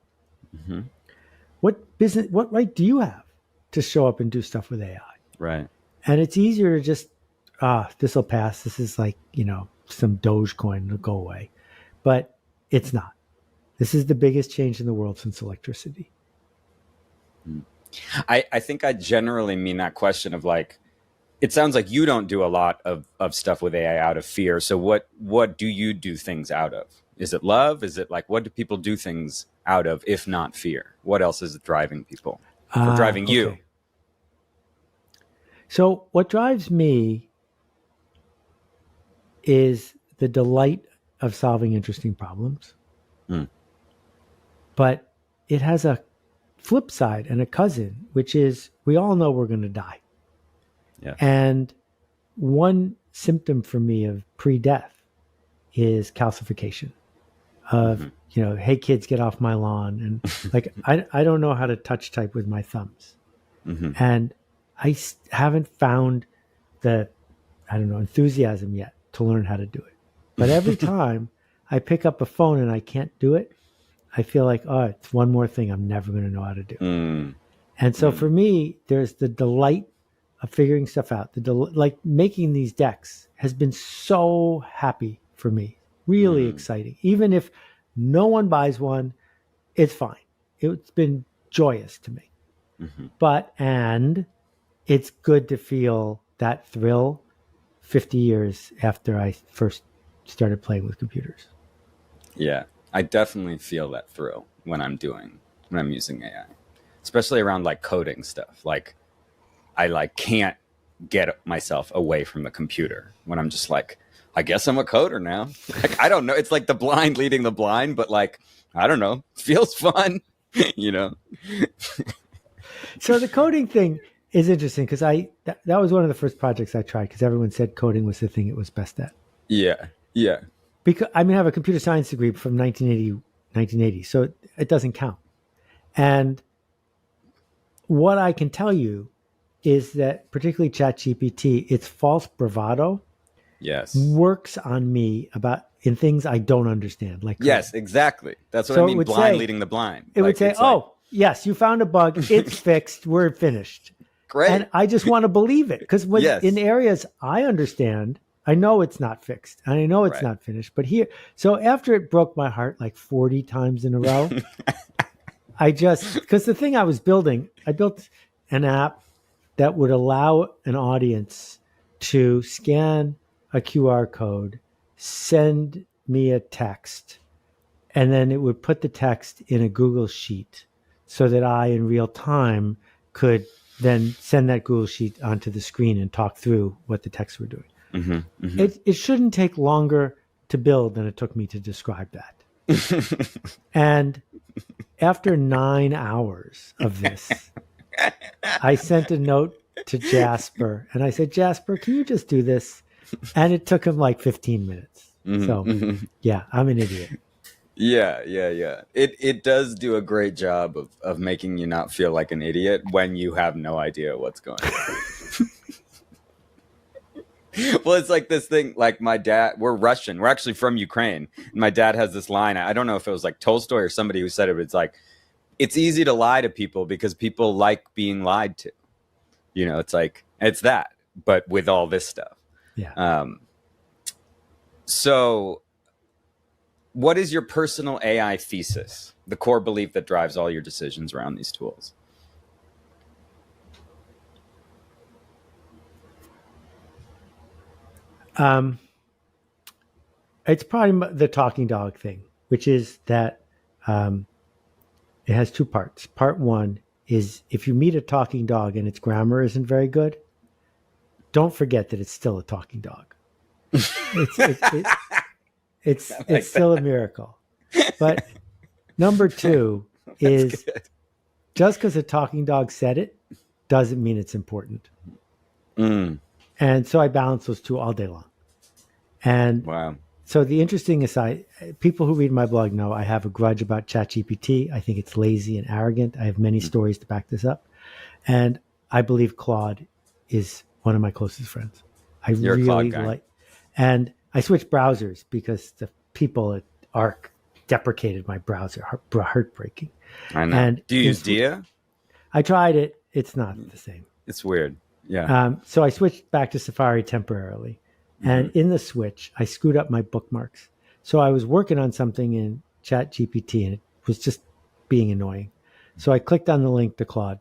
what right do you have to show up and do stuff with AI? Right. And it's easier to just, this will pass. This is like, some Dogecoin will go away. But it's not. This is the biggest change in the world since electricity. I think I generally mean that question of like, it sounds like you don't do a lot of stuff with AI out of fear. So what do you do things out of? Is it love? Is it like, what do people do things out of, if not fear? What else is driving people or driving you? Okay. So what drives me is the delight of solving interesting problems. Mm. But it has a flip side and a cousin, which is we all know we're going to die. Yeah. And one symptom for me of pre-death is calcification of, hey, kids, get off my lawn. And like, I don't know how to touch type with my thumbs. And I haven't found the, enthusiasm yet to learn how to do it. But every time I pick up a phone and I can't do it, I feel like, oh, it's one more thing I'm never going to know how to do. And so for me, there's the delight of figuring stuff out. Like making these decks has been so happy for me, really exciting. Even if no one buys one, it's fine. It's been joyous to me. And it's good to feel that thrill 50 years after I first started playing with computers. Yeah, I definitely feel that thrill when I'm using AI, especially around like coding stuff. Like I like can't get myself away from the computer when I'm just like, I guess I'm a coder now. Like, I don't know. It's like the blind leading the blind, but like, I don't know, feels fun, So the coding thing is interesting because that was one of the first projects I tried because everyone said coding was the thing it was best at. Yeah. Because I have a computer science degree from 1980, so it doesn't count. And what I can tell you is that particularly ChatGPT, its false bravado works on me in things I don't understand. Like yes, exactly. That's what I mean. Blind leading the blind. It would say, yes, you found a bug. It's fixed. We're finished. Great. And I just want to believe it because in areas I understand, I know it's not fixed and I know it's not finished. But so after it broke my heart like 40 times in a row, because the thing I was building, I built an app that would allow an audience to scan a QR code, send me a text, and then it would put the text in a Google Sheet so that I, in real time, could then send that Google Sheet onto the screen and talk through what the texts were doing. It shouldn't take longer to build than it took me to describe that. And after 9 hours of this, I sent a note to Jasper and I said, Jasper, can you just do this? And it took him like 15 minutes. So yeah, I'm an idiot. Yeah. It does do a great job of making you not feel like an idiot when you have no idea what's going on. Well, it's like this thing, like my dad, we're Russian. We're actually from Ukraine. And my dad has this line. I don't know if it was like Tolstoy or somebody who said it, but it's like, it's easy to lie to people because people like being lied to. It's like, it's that, but with all this stuff. Yeah. So what is your personal AI thesis? The core belief that drives all your decisions around these tools? It's probably the talking dog thing, which is that it has two parts. Part one is if you meet a talking dog and its grammar isn't very good, don't forget that it's still a talking dog. It's still a miracle. But number two is just because a talking dog said it doesn't mean it's important. And so I balance those two all day long. And wow. So the interesting aside, people who read my blog know I have a grudge about ChatGPT. I think it's lazy and arrogant. I have many stories to back this up. And I believe Claude is one of my closest friends. You're a Claude guy. And I switched browsers because the people at Arc deprecated my browser. Heartbreaking. I know. And do you use Dia? I tried it. It's not the same. It's weird. Yeah. So I switched back to Safari temporarily. And in the switch, I screwed up my bookmarks. So I was working on something in ChatGPT, and it was just being annoying. So I clicked on the link to Claude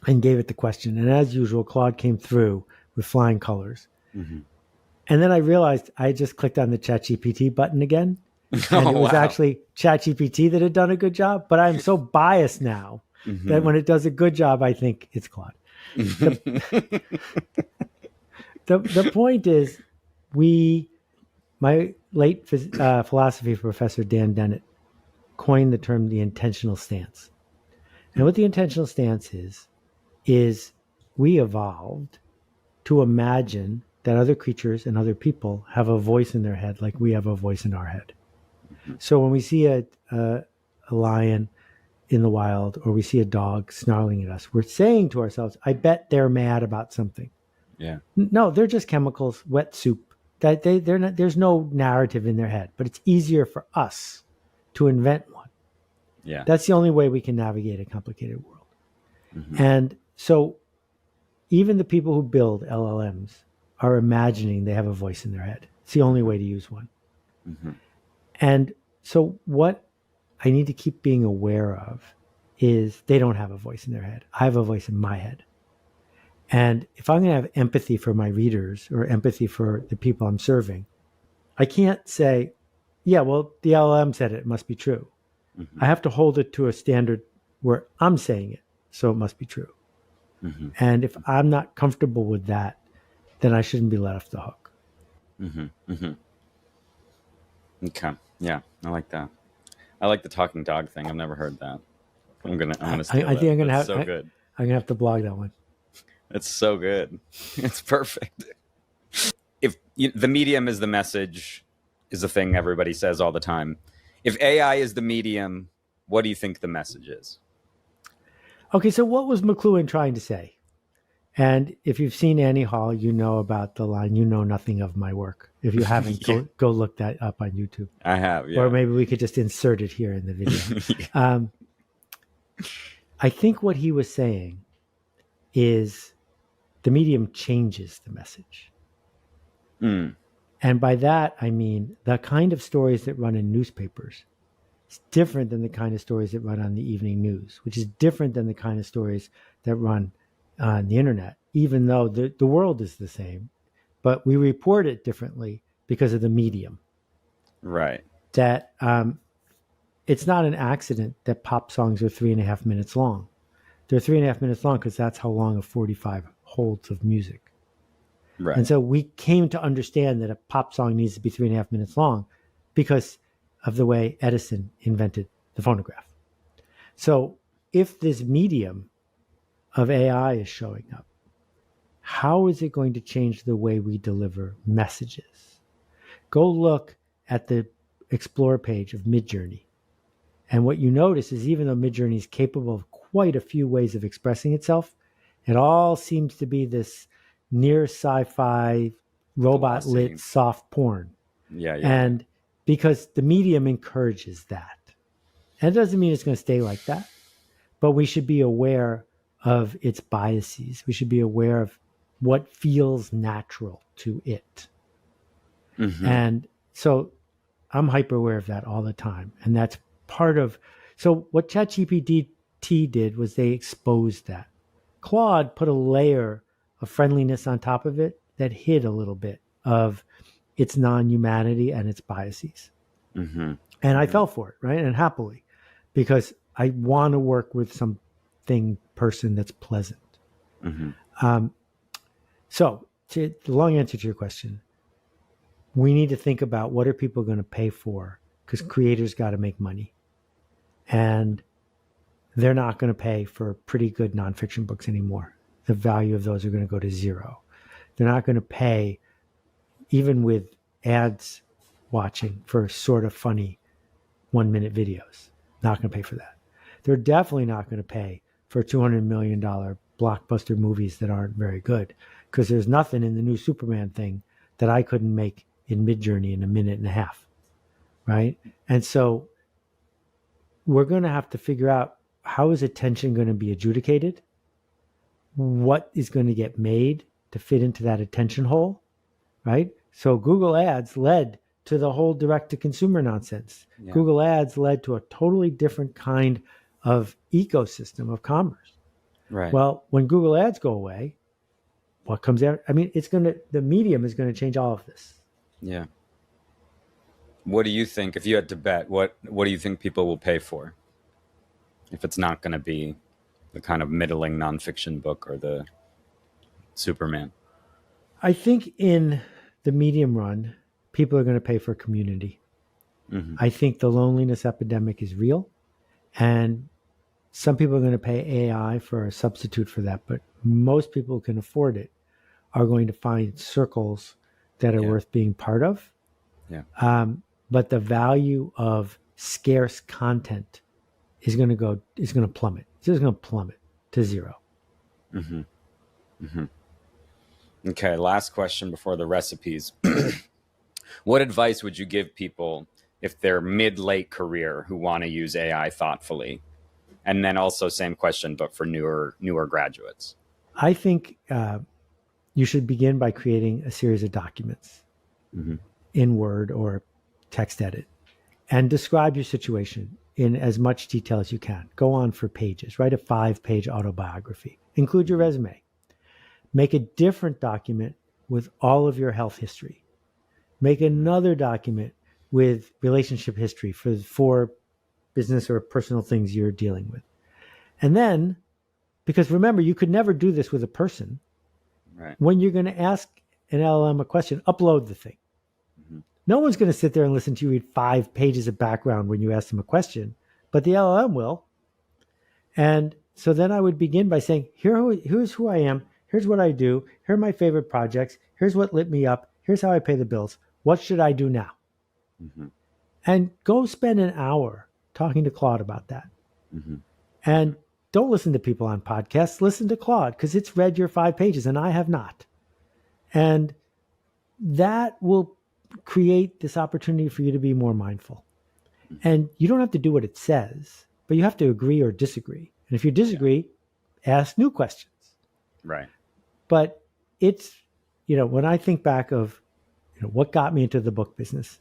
and gave it the question. And as usual, Claude came through with flying colors. Mm-hmm. And then I realized I just clicked on the ChatGPT button again. And it was actually ChatGPT that had done a good job. But I'm so biased now that when it does a good job, I think it's Claude. The point is, my late philosophy professor, Dan Dennett, coined the term the intentional stance. And what the intentional stance is we evolved to imagine that other creatures and other people have a voice in their head like we have a voice in our head. So when we see a lion in the wild, or we see a dog snarling at us, we're saying to ourselves, I bet they're mad about something. Yeah. No, they're just chemicals, wet soup. That they're not, there's no narrative in their head, but it's easier for us to invent one. Yeah. That's the only way we can navigate a complicated world. And so even the people who build LLMs are imagining they have a voice in their head. It's the only way to use one. And so what I need to keep being aware of is they don't have a voice in their head. I have a voice in my head. And if I'm going to have empathy for my readers or empathy for the people I'm serving, I can't say, yeah, well, the LLM said it, it must be true. I have to hold it to a standard where I'm saying it, so it must be true. And if I'm not comfortable with that, then I shouldn't be let off the hook. Okay. Yeah, I like that. I like the talking dog thing. I've never heard that. I'm gonna steal I think I'm gonna That's have so good. I'm gonna have to blog that one. It's so good. It's perfect. If the medium is the message, is the thing everybody says all the time. If AI is the medium, what do you think the message is? Okay, so what was McLuhan trying to say? And if you've seen Annie Hall, you know about the line, you know nothing of my work. If you haven't, go look that up on YouTube. I have, yeah. Or maybe we could just insert it here in the video. I think what he was saying is the medium changes the message. And by that, I mean the kind of stories that run in newspapers is different than the kind of stories that run on the evening news, which is different than the kind of stories that run on the internet, even though the world is the same, but we report it differently because of the medium. Right. That it's not an accident that pop songs are 3.5 minutes long. They're 3.5 minutes long because that's how long a 45 holds of music. Right. And so we came to understand that a pop song needs to be 3.5 minutes long because of the way Edison invented the phonograph. So if this medium of AI is showing up, how is it going to change the way we deliver messages? Go look at the Explore page of Midjourney. And what you notice is even though Midjourney is capable of quite a few ways of expressing itself, it all seems to be this near sci-fi, robot-lit soft porn. Yeah. And because the medium encourages that. And it doesn't mean it's going to stay like that, but we should be aware of its biases. We should be aware of what feels natural to it. And so I'm hyper aware of that all the time. And that's part of, so what ChatGPT did was they exposed that. Claude put a layer of friendliness on top of it that hid a little bit of its non-humanity and its biases. And I fell for it, right? And happily, because I want to work with person that's pleasant. So the long answer to your question, we need to think about what are people going to pay for, because creators got to make money. And they're not going to pay for pretty good nonfiction books anymore. The value of those are going to go to zero. They're not going to pay, even with ads watching, for sort of funny 1-minute videos. Not going to pay for that. They're definitely not going to pay for $200 million blockbuster movies that aren't very good, because there's nothing in the new Superman thing that I couldn't make in Midjourney in a minute and a half, right? And so we're going to have to figure out, how is attention going to be adjudicated? What is going to get made to fit into that attention hole, right? So Google Ads led to the whole direct-to-consumer nonsense. Yeah. Google Ads led to a totally different kind of ecosystem of commerce. Right. Well, when Google Ads go away, what comes out? I mean, the medium is going to change all of this. Yeah. What do you think, if you had to bet, what do you think people will pay for? If it's not going to be the kind of middling nonfiction book or the Superman. I think in the medium run, people are going to pay for community. Mm-hmm. I think the loneliness epidemic is real, and some people are going to pay AI for a substitute for that, but most people who can afford it are going to find circles that are worth being part of. Yeah. But the value of scarce content is going to plummet. It's just going to plummet to zero. Mm-hmm. Mm-hmm. Okay, last question before the recipes. What advice would you give people if they're mid-late career who want to use AI thoughtfully? And then also same question, but for newer graduates. I think you should begin by creating a series of documents in Word or text edit and describe your situation in as much detail as you can. Go on for pages. Write a 5-page autobiography. Include your resume. Make a different document with all of your health history. Make another document with relationship history for business or personal things you're dealing with. And then, because remember, you could never do this with a person. Right. When you're going to ask an LLM a question, upload the thing. No one's going to sit there and listen to you read 5 pages of background when you ask them a question, but the LLM will. And so then I would begin by saying, here's who I am. Here's what I do. Here are my favorite projects. Here's what lit me up. Here's how I pay the bills. What should I do now? Mm-hmm. And go spend an hour talking to Claude about that. Mm-hmm. And don't listen to people on podcasts. Listen to Claude because it's read your 5 pages and I have not. And that will create this opportunity for you to be more mindful. And you don't have to do what it says, but you have to agree or disagree. And if you disagree, ask new questions. Right. But it's, when I think back of, what got me into the book business,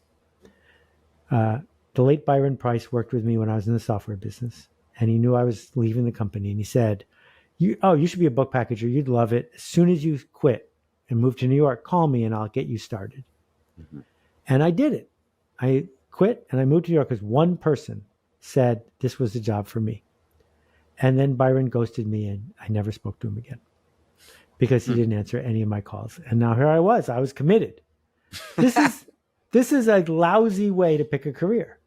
the late Byron Price worked with me when I was in the software business, and he knew I was leaving the company, and he said, you should be a book packager. You'd love it. As soon as you quit and move to New York, call me and I'll get you started. Mm-hmm. And I did it. I quit and I moved to New York because one person said this was the job for me. And then Byron ghosted me and I never spoke to him again because he didn't answer any of my calls. And now here I was committed. This is a lousy way to pick a career.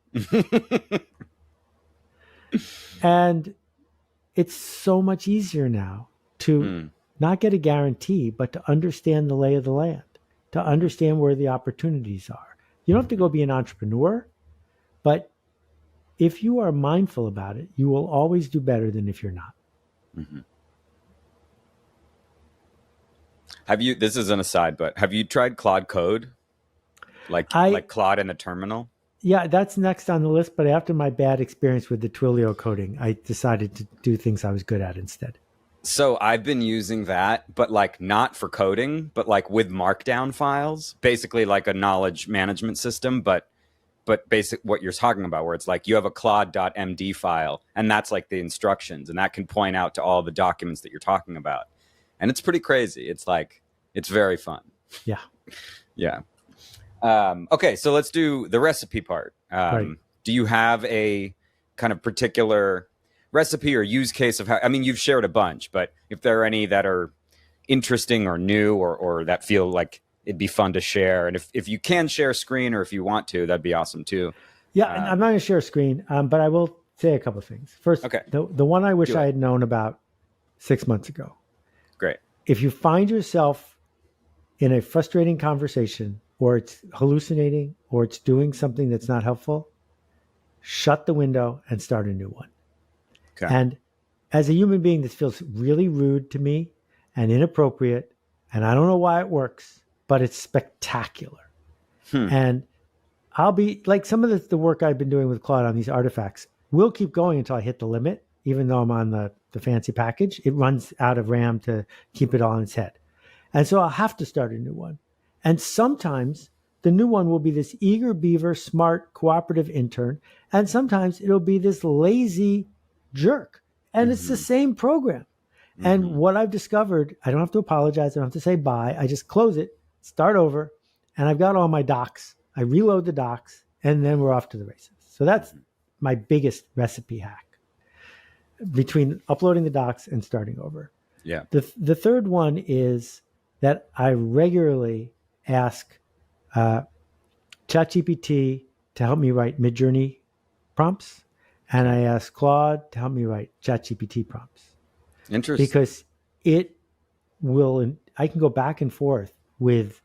And it's so much easier now to not get a guarantee, but to understand the lay of the land, to understand where the opportunities are. You don't have to go be an entrepreneur, but if you are mindful about it, you will always do better than if you're not. Mm-hmm. This is an aside, but have you tried Claude Code? Like Claude in the terminal? Yeah, that's next on the list. But after my bad experience with the Twilio coding, I decided to do things I was good at instead. So I've been using that, but not for coding, but with markdown files, basically like a knowledge management system, but basic what you're talking about, where it's you have a Claude.md file and that's the instructions, and that can point out to all the documents that you're talking about. And it's pretty crazy. It's it's very fun. Yeah. Yeah. Okay, so let's do the recipe part. Right. Do you have a kind of particular recipe or use case of how, you've shared a bunch, but if there are any that are interesting or new or that feel like it'd be fun to share, and if you can share a screen or if you want to, that'd be awesome too. Yeah, I'm not going to share a screen, but I will say a couple of things. First, okay. The one I wish I had known about 6 months ago. Great. If you find yourself in a frustrating conversation, or it's hallucinating, or it's doing something that's not helpful, shut the window and start a new one. Okay. And as a human being, this feels really rude to me and inappropriate, and I don't know why it works, but it's spectacular. And I'll be some of the work I've been doing with Claude on these artifacts will keep going until I hit the limit, even though I'm on the fancy package. It runs out of RAM to keep it all in its head. And so I'll have to start a new one. And sometimes the new one will be this eager beaver, smart, cooperative intern. And sometimes it'll be this lazy jerk. And it's the same program. And what I've discovered, I don't have to apologize. I don't have to say bye. I just close it, start over, and I've got all my docs. I reload the docs, and then we're off to the races. So that's my biggest recipe hack between uploading the docs and starting over. Yeah. The third one is that I regularly ask ChatGPT to help me write Midjourney prompts, and I ask Claude to help me write ChatGPT prompts. Interesting. Because it will, I can go back and forth with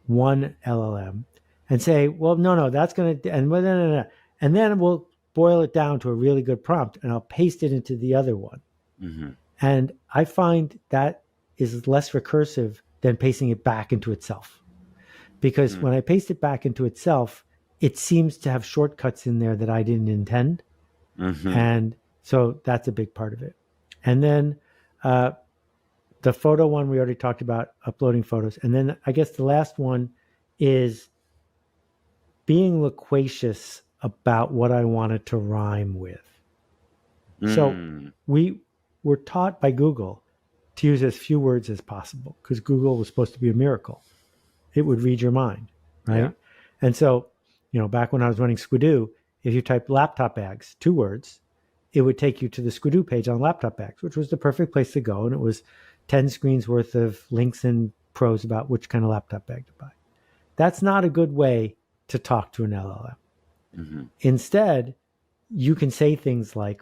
one LLM and say, well, no, that's going to, and then we'll boil it down to a really good prompt and I'll paste it into the other one. And I find that is less recursive than pasting it back into itself. Because when I paste it back into itself, it seems to have shortcuts in there that I didn't intend. And so that's a big part of it. And then the photo one, we already talked about uploading photos. And then I guess the last one is being loquacious about what I wanted to rhyme with. So we were taught by Google to use as few words as possible because Google was supposed to be a miracle. It would read your mind, right? Yeah. And so, back when I was running Squidoo, if you typed laptop bags, 2 words, it would take you to the Squidoo page on laptop bags, which was the perfect place to go. And it was 10 screens worth of links and pros about which kind of laptop bag to buy. That's not a good way to talk to an LLM. Instead, you can say things like,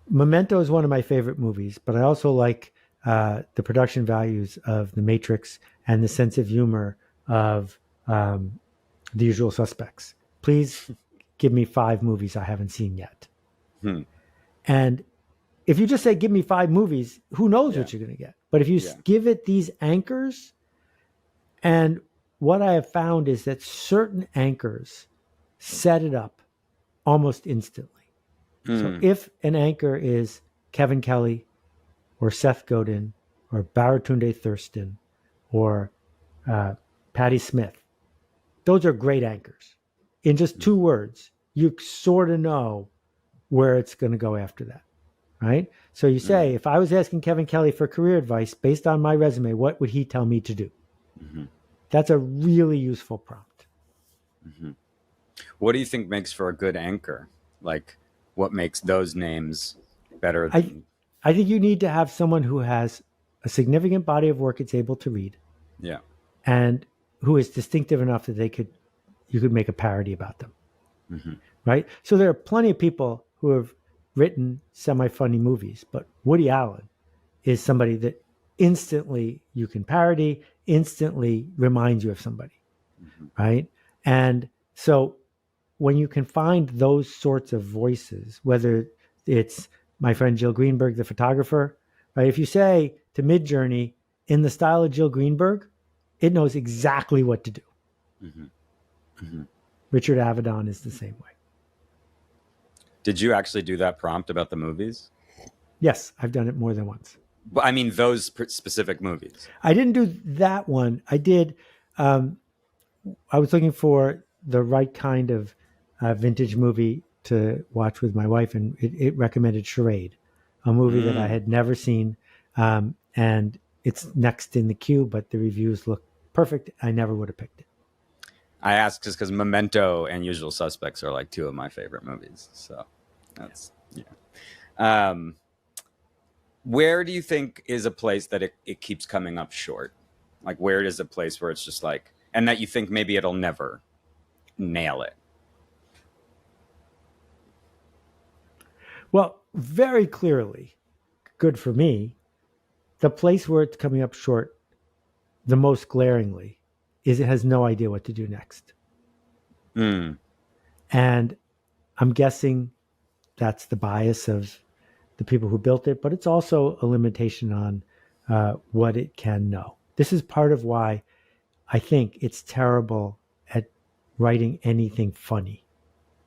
Memento is one of my favorite movies, but I also like the production values of The Matrix and the sense of humor of The Usual Suspects. Please give me 5 movies I haven't seen yet. And if you just say, give me 5 movies, who knows what you're going to get? But if you give it these anchors, and what I have found is that certain anchors set it up almost instantly. So if an anchor is Kevin Kelly or Seth Godin or Baratunde Thurston or Patti Smith, those are great anchors. In just 2 words, you sort of know where it's going to go after that, right? So you say, if I was asking Kevin Kelly for career advice based on my resume, what would he tell me to do? That's a really useful prompt. What do you think makes for a good anchor? Like, what makes those names better? I think you need to have someone who has a significant body of work it's able to read. Yeah. And who is distinctive enough that you could make a parody about them. Right? So there are plenty of people who have written semi-funny movies, but Woody Allen is somebody that instantly you can parody, instantly reminds you of somebody. Right? And so when you can find those sorts of voices, whether it's my friend Jill Greenberg, the photographer, right? If you say to Midjourney in the style of Jill Greenberg, it knows exactly what to do. Richard Avedon is the same way. Did you actually do that prompt about the movies? Yes, I've done it more than once. But I mean, those specific movies. I didn't do that one. I did. I was looking for the right kind of vintage movie to watch with my wife, and it recommended Charade, a movie that I had never seen, and it's next in the queue, but the reviews look perfect. I never would have picked it. I asked just because Memento and Usual Suspects are like 2 of my favorite movies. So that's, where do you think is a place that it keeps coming up short? Like, where is a place where it's just like, and that you think maybe it'll never nail it? Well, very clearly, good for me, the place where it's coming up short the most glaringly is it has no idea what to do next. And I'm guessing that's the bias of the people who built it, but it's also a limitation on what it can know. This is part of why I think it's terrible at writing anything funny.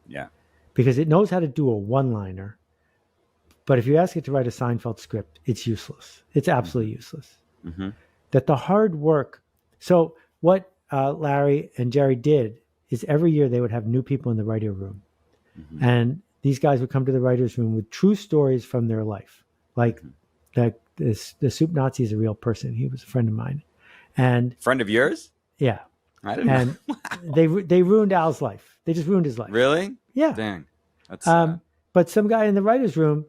Yeah. Because it knows how to do a one-liner, but if you ask it to write a Seinfeld script, it's useless. It's absolutely useless. That the hard work. So what Larry and Jerry did is every year they would have new people in the writer room. Mhm. And these guys would come to the writer's room with true stories from their life. Like the Soup Nazi is a real person. He was a friend of mine. And Friend of yours? yeah, I didn't know. and they ruined Al's life. They just ruined his life. Really? Yeah. Dang. That's But some guy in the writer's room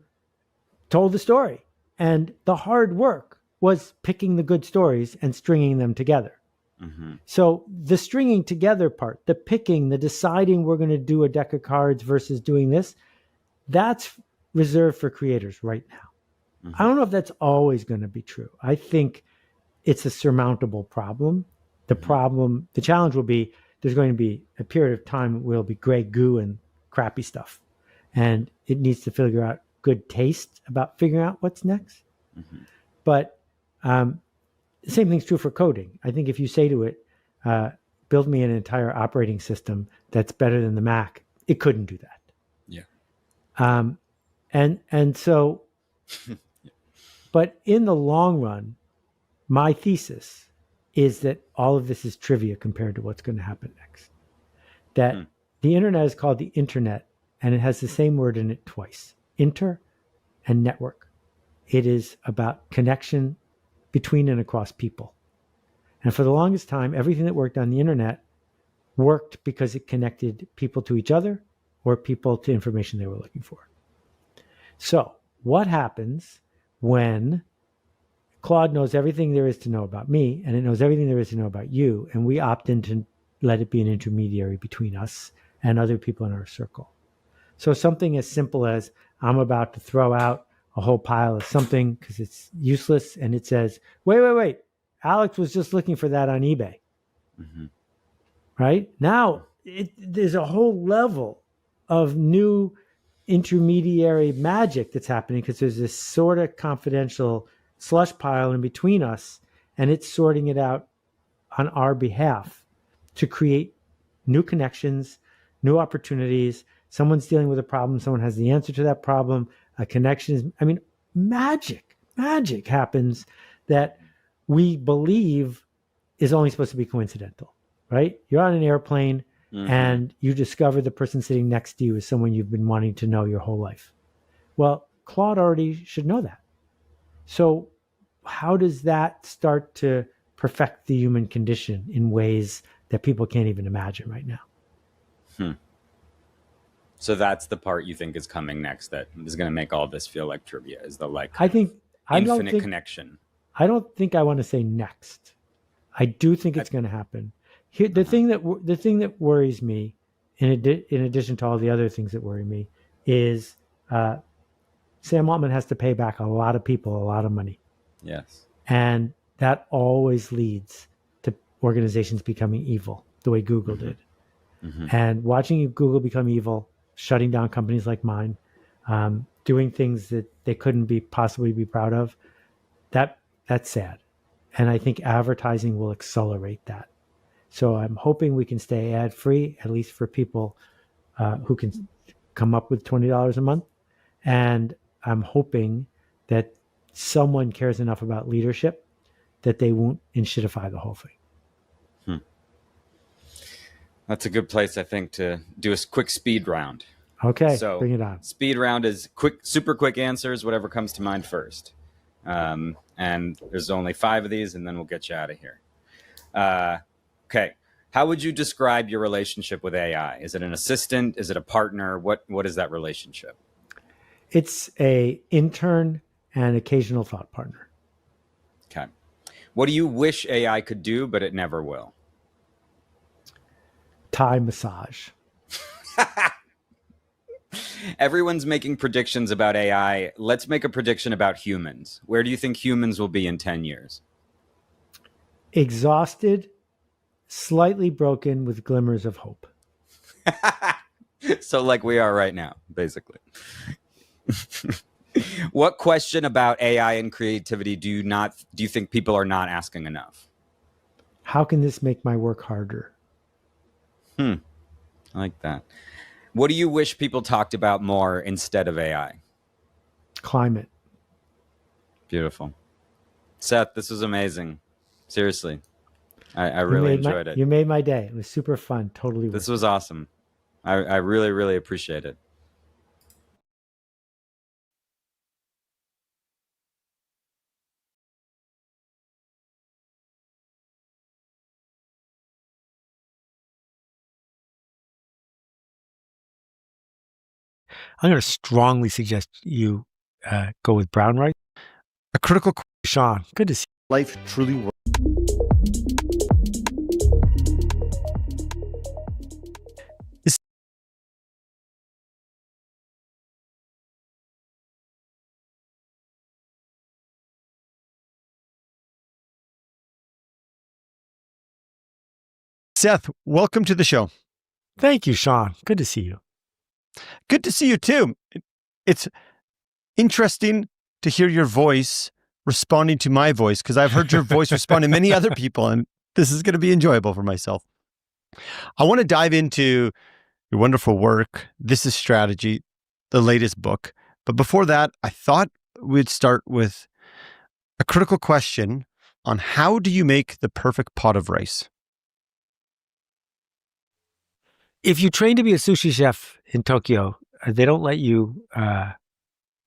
told the story. And the hard work was picking the good stories and stringing them together. mhm. So the stringing together part, the picking, the deciding we're going to do a deck of cards versus doing this, that's reserved for creators right now. I don't know if that's always going to be true. I think it's a surmountable problem. The challenge will be there's going to be a period of time where it'll be gray goo and crappy stuff. And it needs to figure out good taste about figuring out what's next. But the same thing's true for coding. I think if you say to it, build me an entire operating system that's better than the Mac, it couldn't do that. Yeah. And so, but in the long run, my thesis is that all of this is trivia compared to what's going to happen next. That the internet is called the internet, and it has the same word in it twice: inter and network. It is about connection between and across people. And for the longest time, everything that worked on the internet worked because it connected people to each other or people to information they were looking for. So what happens when Claude knows everything there is to know about me and it knows everything there is to know about you, and we opt in to let it be an intermediary between us and other people in our circle? So something as simple as I'm about to throw out a whole pile of something because it's useless, and it says, wait, Alex was just looking for that on eBay. Right? Now, there's a whole level of new intermediary magic that's happening because there's this sort of confidential slush pile in between us, and it's sorting it out on our behalf to create new connections, new opportunities. Someone's dealing with a problem. Someone has the answer to that problem. A connection is, magic happens that we believe is only supposed to be coincidental, right? You're on an airplane and you discover the person sitting next to you is someone you've been wanting to know your whole life. Well, Claude already should know that. So how does that start to perfect the human condition in ways that people can't even imagine right now? So that's the part you think is coming next that is going to make all this feel like trivia, is the infinite connection. I don't think I want to say next. I do think it's going to happen. Here, the thing that worries me, in addition to all the other things that worry me, is Sam Altman has to pay back a lot of people a lot of money. Yes. And that always leads to organizations becoming evil, the way Google did. And watching Google become evil, shutting down companies like mine, doing things that they couldn't possibly be proud of, that's sad. And I think advertising will accelerate that. So I'm hoping we can stay ad free, at least for people who can come up with $20 a month. And I'm hoping that someone cares enough about leadership that they won't inshitify the whole thing. That's a good place, I think, to do a quick speed round. Okay, So bring it on. speed round is super quick answers, whatever comes to mind first. And there's only 5 of these, and then we'll get you out of here. Okay. How would you describe your relationship with AI? Is it an assistant? Is it a partner? What is that relationship? It's a intern and occasional thought partner. Okay. What do you wish AI could do, but it never will? Thai massage. Everyone's making predictions about AI. Let's make a prediction about humans. Where do you think humans will be in 10 years? Exhausted, slightly broken with glimmers of hope. So like we are right now, basically. What question about AI and creativity do you think people are not asking enough? How can this make my work harder? I like that. What do you wish people talked about more instead of AI? Climate. Beautiful. Seth, this was amazing. Seriously. I really enjoyed it. You made my day. It was super fun. Totally. This worth was awesome. I really, really appreciate it. I'm going to strongly suggest you go with brown rice. A critical Sean, good to see you. Life truly works. Seth, welcome to the show. Thank you, Sean. Good to see you. Good to see you too. It's interesting to hear your voice responding to my voice, because I've heard your voice respond to many other people, and this is going to be enjoyable for myself. I want to dive into your wonderful work. This is Strategy, the latest book. But before that, I thought we'd start with a critical question on how do you make the perfect pot of rice? If you train to be a sushi chef in Tokyo, they don't let you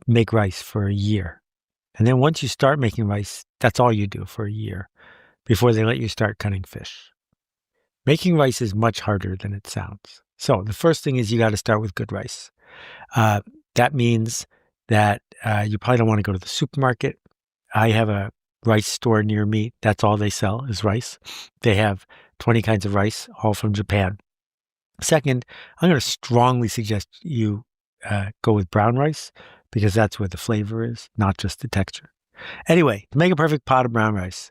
make rice for a year. And then once you start making rice, that's all you do for a year before they let you start cutting fish. Making rice is much harder than it sounds. So the first thing is you got to start with good rice. That means that you probably don't want to go to the supermarket. I have a rice store near me. That's all they sell is rice. They have 20 kinds of rice, all from Japan. Second, I'm going to strongly suggest you go with brown rice because that's where the flavor is, not just the texture. Anyway, to make a perfect pot of brown rice,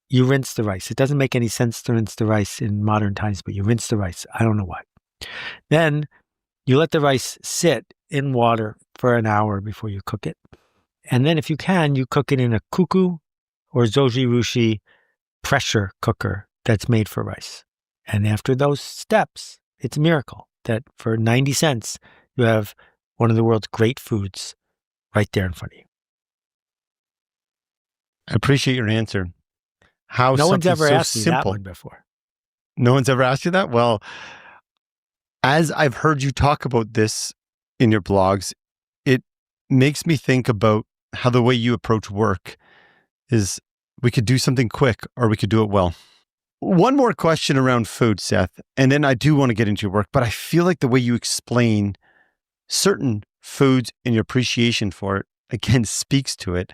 you rinse the rice. It doesn't make any sense to rinse the rice in modern times, but you rinse the rice. I don't know why. Then you let the rice sit in water for an hour before you cook it. And then if you can, you cook it in a kuku or zojirushi pressure cooker that's made for rice. And after those steps, it's a miracle that for 90 cents, you have one of the world's great foods right there in front of you. I appreciate your answer. How no one's ever so asked me simple. that one before. No one's ever asked you that? Well, as I've heard you talk about this in your blogs, it makes me think about how the way you approach work is we could do something quick or we could do it well. One more question around food, Seth, and then I do want to get into your work, but I feel like the way you explain certain foods and your appreciation for it, again, speaks to it.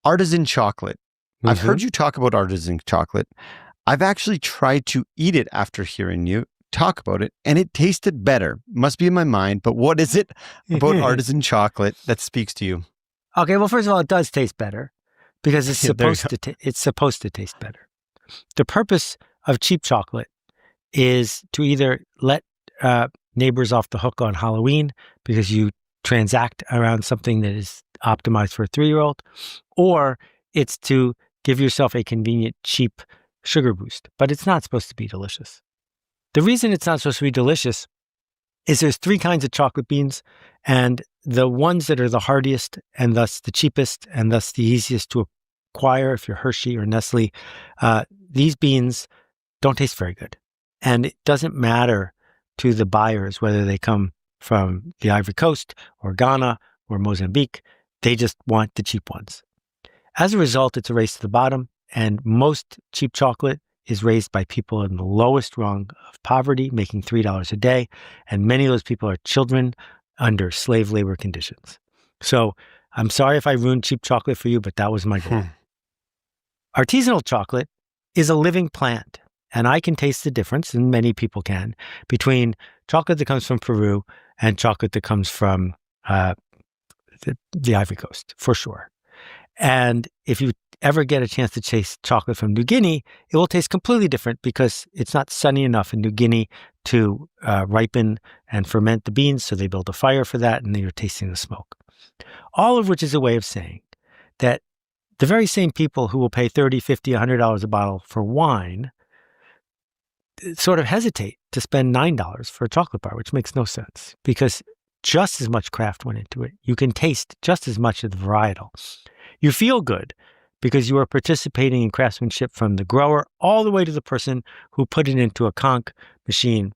Artisan chocolate. Mm-hmm. I've heard you talk about artisan chocolate. I've actually tried to eat it after hearing you talk about it, and it tasted better. Must be in my mind, but what is it about artisan chocolate that speaks to you? Okay, well, first of all, it does taste better because it's supposed to taste better. The purpose of cheap chocolate is to either let neighbors off the hook on Halloween because you transact around something that is optimized for a 3-year-old, or it's to give yourself a convenient, cheap sugar boost. But it's not supposed to be delicious. The reason it's not supposed to be delicious is there's 3 kinds of chocolate beans, and the ones that are the hardiest and thus the cheapest and thus the easiest to acquire, if you're Hershey or Nestle, these beans don't taste very good. And it doesn't matter to the buyers whether they come from the Ivory Coast or Ghana or Mozambique. They just want the cheap ones. As a result, it's a race to the bottom, and most cheap chocolate is raised by people in the lowest rung of poverty, making $3 a day, and many of those people are children under slave labor conditions. So I'm sorry if I ruined cheap chocolate for you, but that was my goal. Artisanal chocolate is a living plant, and I can taste the difference, and many people can, between chocolate that comes from Peru and chocolate that comes from the Ivory Coast, for sure. And if you ever get a chance to taste chocolate from New Guinea, it will taste completely different because it's not sunny enough in New Guinea to ripen and ferment the beans, so they build a fire for that, and then you're tasting the smoke. All of which is a way of saying that the very same people who will pay $30, $50, $100 a bottle for wine sort of hesitate to spend $9 for a chocolate bar, which makes no sense because just as much craft went into it. You can taste just as much of the varietal. You feel good because you are participating in craftsmanship from the grower all the way to the person who put it into a conch machine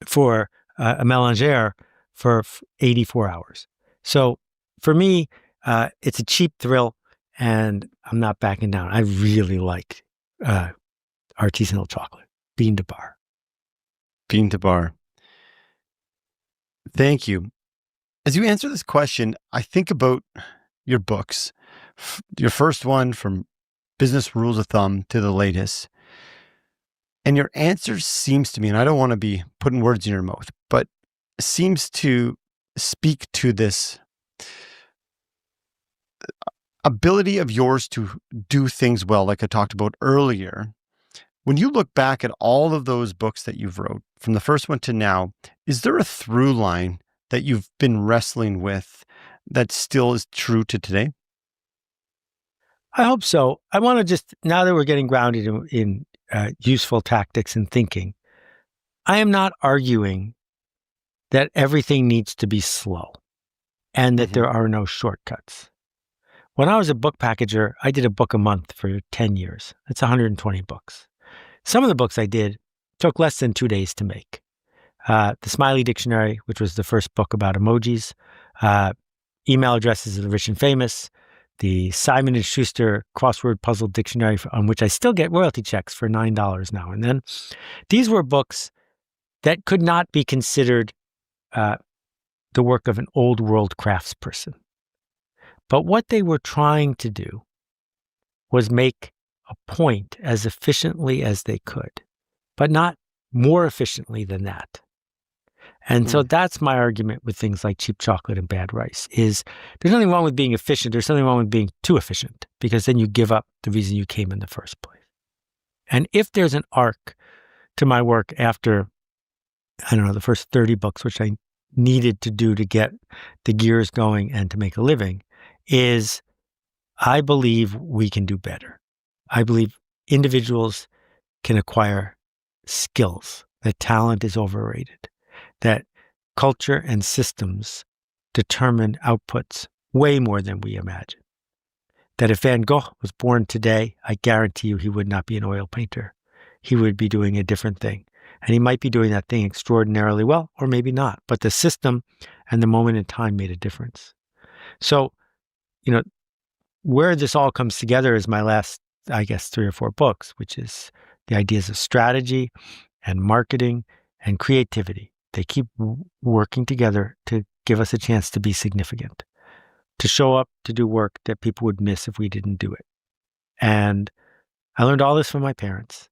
for a mélangeur for 84 hours. So for me, it's a cheap thrill, and I'm not backing down. I really like artisanal chocolate, bean to bar. Bean to bar. Thank you. As you answer this question, I think about your books. Your first one, From Business Rules of Thumb to the latest. And your answer seems to me, and I don't want to be putting words in your mouth, but seems to speak to this ability of yours to do things well, like I talked about earlier. When you look back at all of those books that you've wrote, from the first one to now, is there a through line that you've been wrestling with that still is true to today? I hope so. I want to just, now that we're getting grounded in useful tactics and thinking, I am not arguing that everything needs to be slow and that there are no shortcuts. When I was a book packager, I did a book a month for 10 years. That's 120 books. Some of the books I did took less than 2 days to make. The Smiley Dictionary, which was the first book about emojis, Email Addresses of the Rich and Famous, the Simon & Schuster Crossword Puzzle Dictionary, on which I still get royalty checks for $9 now and then. These were books that could not be considered the work of an old world craftsperson. But what they were trying to do was make a point as efficiently as they could, but not more efficiently than that. And so that's my argument with things like Cheap Chocolate and Bad Rice, is there's nothing wrong with being efficient. There's something wrong with being too efficient, because then you give up the reason you came in the first place. And if there's an arc to my work after, I don't know, the first 30 books, which I needed to do to get the gears going and to make a living, is I believe we can do better. I believe individuals can acquire skills, that talent is overrated, that culture and systems determine outputs way more than we imagine. That if Van Gogh was born today, I guarantee you he would not be an oil painter. He would be doing a different thing. And he might be doing that thing extraordinarily well, or maybe not. But the system and the moment in time made a difference. So, where this all comes together is my last, I guess, 3 or 4 books, which is the ideas of strategy and marketing and creativity. They keep working together to give us a chance to be significant, to show up, to do work that people would miss if we didn't do it. And I learned all this from my parents.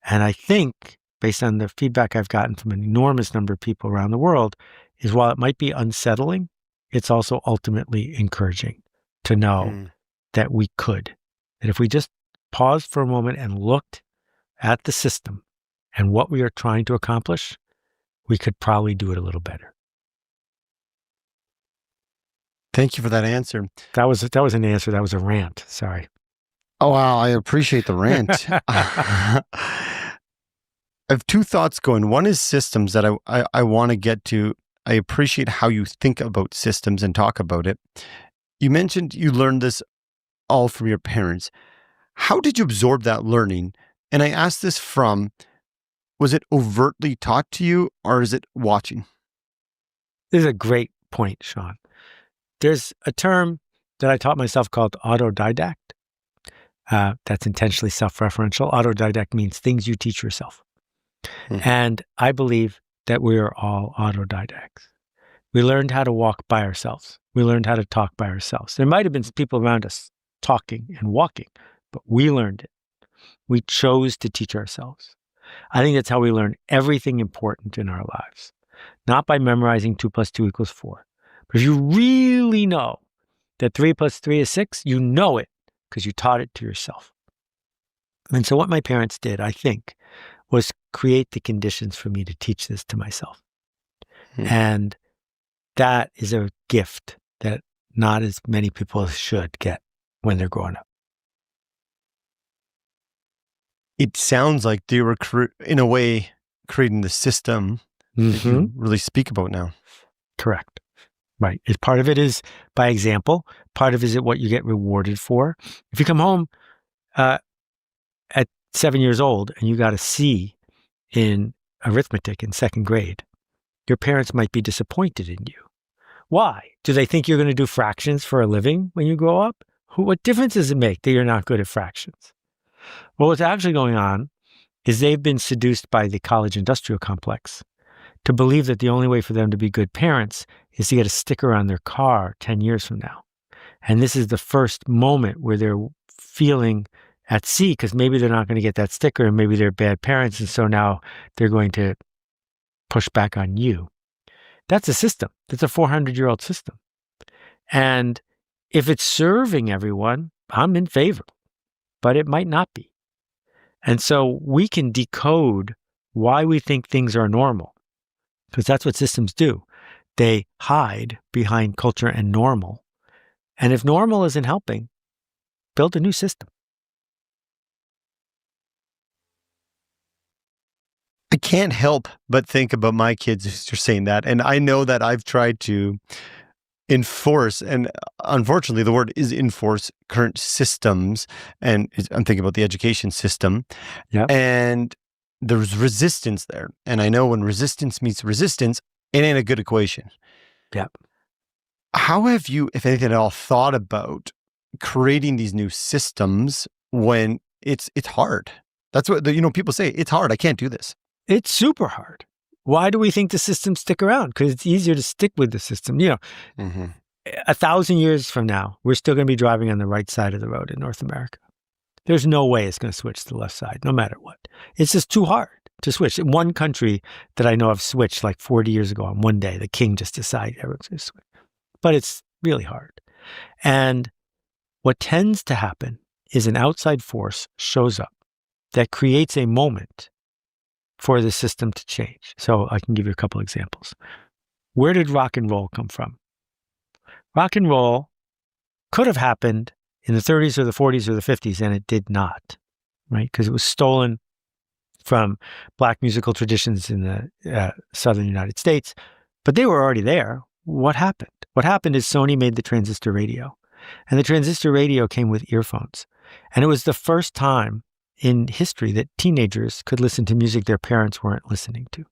And I think, based on the feedback I've gotten from an enormous number of people around the world, is while it might be unsettling, it's also ultimately encouraging to know that we could. That if we just paused for a moment and looked at the system and what we are trying to accomplish, we could probably do it a little better. Thank you for that answer. That was an answer. That was a rant. Sorry. Oh, wow. I appreciate the rant. I have 2 thoughts going. One is systems that I want to get to. I appreciate how you think about systems and talk about it. You mentioned you learned this all from your parents. How did you absorb that learning? And I ask this from, was it overtly taught to you, or is it watching? This is a great point, Sean. There's a term that I taught myself called autodidact. That's intentionally self-referential. Autodidact means things you teach yourself. And I believe that we are all autodidacts. We learned how to walk by ourselves. We learned how to talk by ourselves. There might have been people around us talking and walking, but we learned it. We chose to teach ourselves. I think that's how we learn everything important in our lives. Not by memorizing 2 + 2 = 4. But if you really know that 3 + 3 is 6, you know it because you taught it to yourself. And so what my parents did, I think, was create the conditions for me to teach this to myself. And that is a gift that not as many people should get when they're growing up. It sounds like they were, in a way, creating the system that you really speak about now. Correct. Right. Part of it is by example. Part of it is what you get rewarded for. If you come home at 7 years old and you got a C in arithmetic in second grade, your parents might be disappointed in you. Why? Do they think you're going to do fractions for a living when you grow up? What difference does it make that you're not good at fractions? Well, what's actually going on is they've been seduced by the college industrial complex to believe that the only way for them to be good parents is to get a sticker on their car 10 years from now. And this is the first moment where they're feeling at sea because maybe they're not going to get that sticker and maybe they're bad parents. And so now they're going to push back on you. That's a system. That's a 400-year-old system. And if it's serving everyone, I'm in favor, but it might not be. And so we can decode why we think things are normal, because that's what systems do. They hide behind culture and normal. And if normal isn't helping, build a new system. I can't help but think about my kids as you're saying that. And I know that I've tried to enforce, and unfortunately the word is enforce, current systems. And I'm thinking about the education system. Yep. And there's resistance there. And I know when resistance meets resistance, it ain't a good equation. Yep. How have you, if anything at all, thought about creating these new systems when it's hard? That's what, people say, it's hard. I can't do this. It's super hard. Why do we think the systems stick around? Because it's easier to stick with the system. 1,000 years from now, we're still going to be driving on the right side of the road in North America. There's no way it's going to switch to the left side, no matter what. It's just too hard to switch. In one country that I know of switched like 40 years ago on one day, the king just decided everyone's going to switch. But it's really hard. And what tends to happen is an outside force shows up that creates a moment for the system to change. So I can give you a couple examples. Where did rock and roll come from? Rock and roll could have happened in the 30s or the 40s or the 50s, and it did not, right? Because it was stolen from Black musical traditions in the southern United States, but they were already there. What happened? What happened is Sony made the transistor radio, and the transistor radio came with earphones. And it was the first time in history that teenagers could listen to music their parents weren't listening to.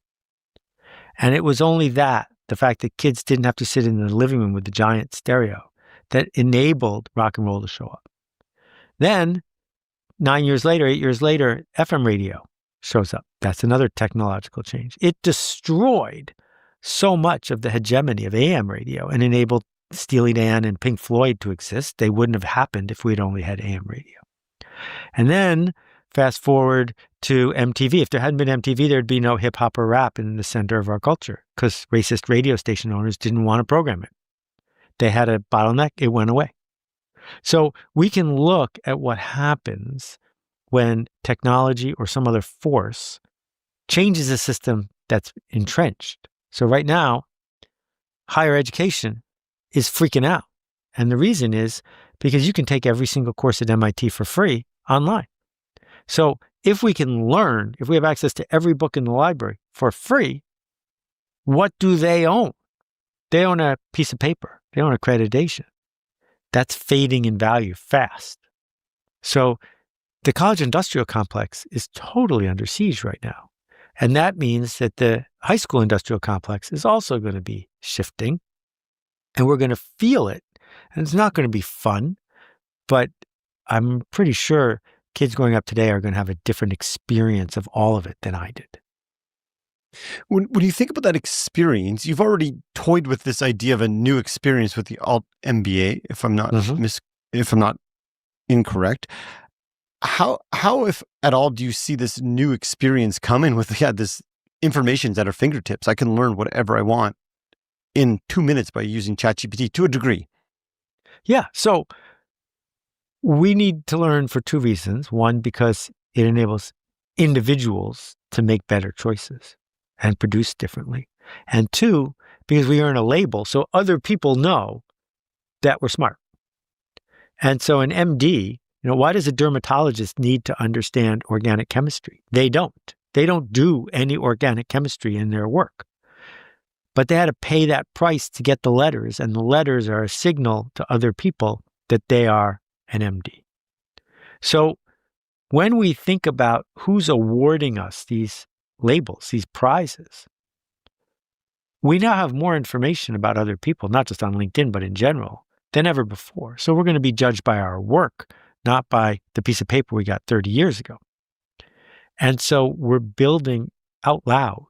And it was only that, the fact that kids didn't have to sit in the living room with the giant stereo, that enabled rock and roll to show up. Then, 8 years later, FM radio shows up. That's another technological change. It destroyed so much of the hegemony of AM radio and enabled Steely Dan and Pink Floyd to exist. They wouldn't have happened if we'd only had AM radio. And then, fast forward to MTV. If there hadn't been MTV, there'd be no hip hop or rap in the center of our culture because racist radio station owners didn't want to program it. They had a bottleneck. It went away. So we can look at what happens when technology or some other force changes a system that's entrenched. So right now, higher education is freaking out. And the reason is because you can take every single course at MIT for free online. So if we can learn, if we have access to every book in the library for free, what do they own? They own a piece of paper. They own accreditation. That's fading in value fast. So the college industrial complex is totally under siege right now. And that means that the high school industrial complex is also going to be shifting. And we're going to feel it. And it's not going to be fun. But I'm pretty sure kids growing up today are going to have a different experience of all of it than I did. When you think about that experience, you've already toyed with this idea of a new experience with the alt MBA, if I'm not if I'm not incorrect. How, if at all, do you see this new experience coming with this information's at our fingertips? I can learn whatever I want in 2 minutes by using ChatGPT to a degree. Yeah. So we need to learn for two reasons. One, because it enables individuals to make better choices and produce differently. And two, because we earn a label so other people know that we're smart. And so an MD, why does a dermatologist need to understand organic chemistry? They don't. They don't do any organic chemistry in their work. but they had to pay that price to get the letters, and the letters are a signal to other people that they are an MD. So when we think about who's awarding us these labels, these prizes, we now have more information about other people, not just on LinkedIn, but in general, than ever before. So we're going to be judged by our work, not by the piece of paper we got 30 years ago. And so we're building out loud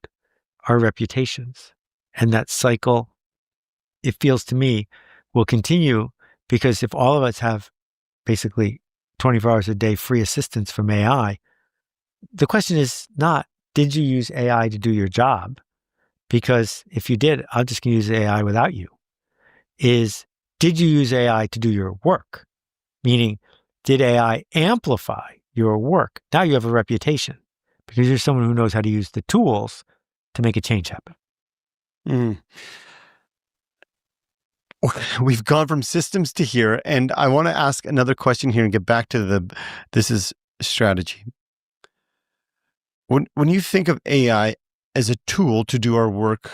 our reputations. And that cycle, it feels to me, will continue, because if all of us have basically 24 hours a day free assistance from AI, the question is not, did you use AI to do your job? Because if you did, I'm just going to use AI without you. Is, did you use AI to do your work? Meaning, did AI amplify your work? Now you have a reputation because you're someone who knows how to use the tools to make a change happen. Mm. We've gone from systems to here, and I want to ask another question here and get back to this is strategy. When you think of AI as a tool to do our work,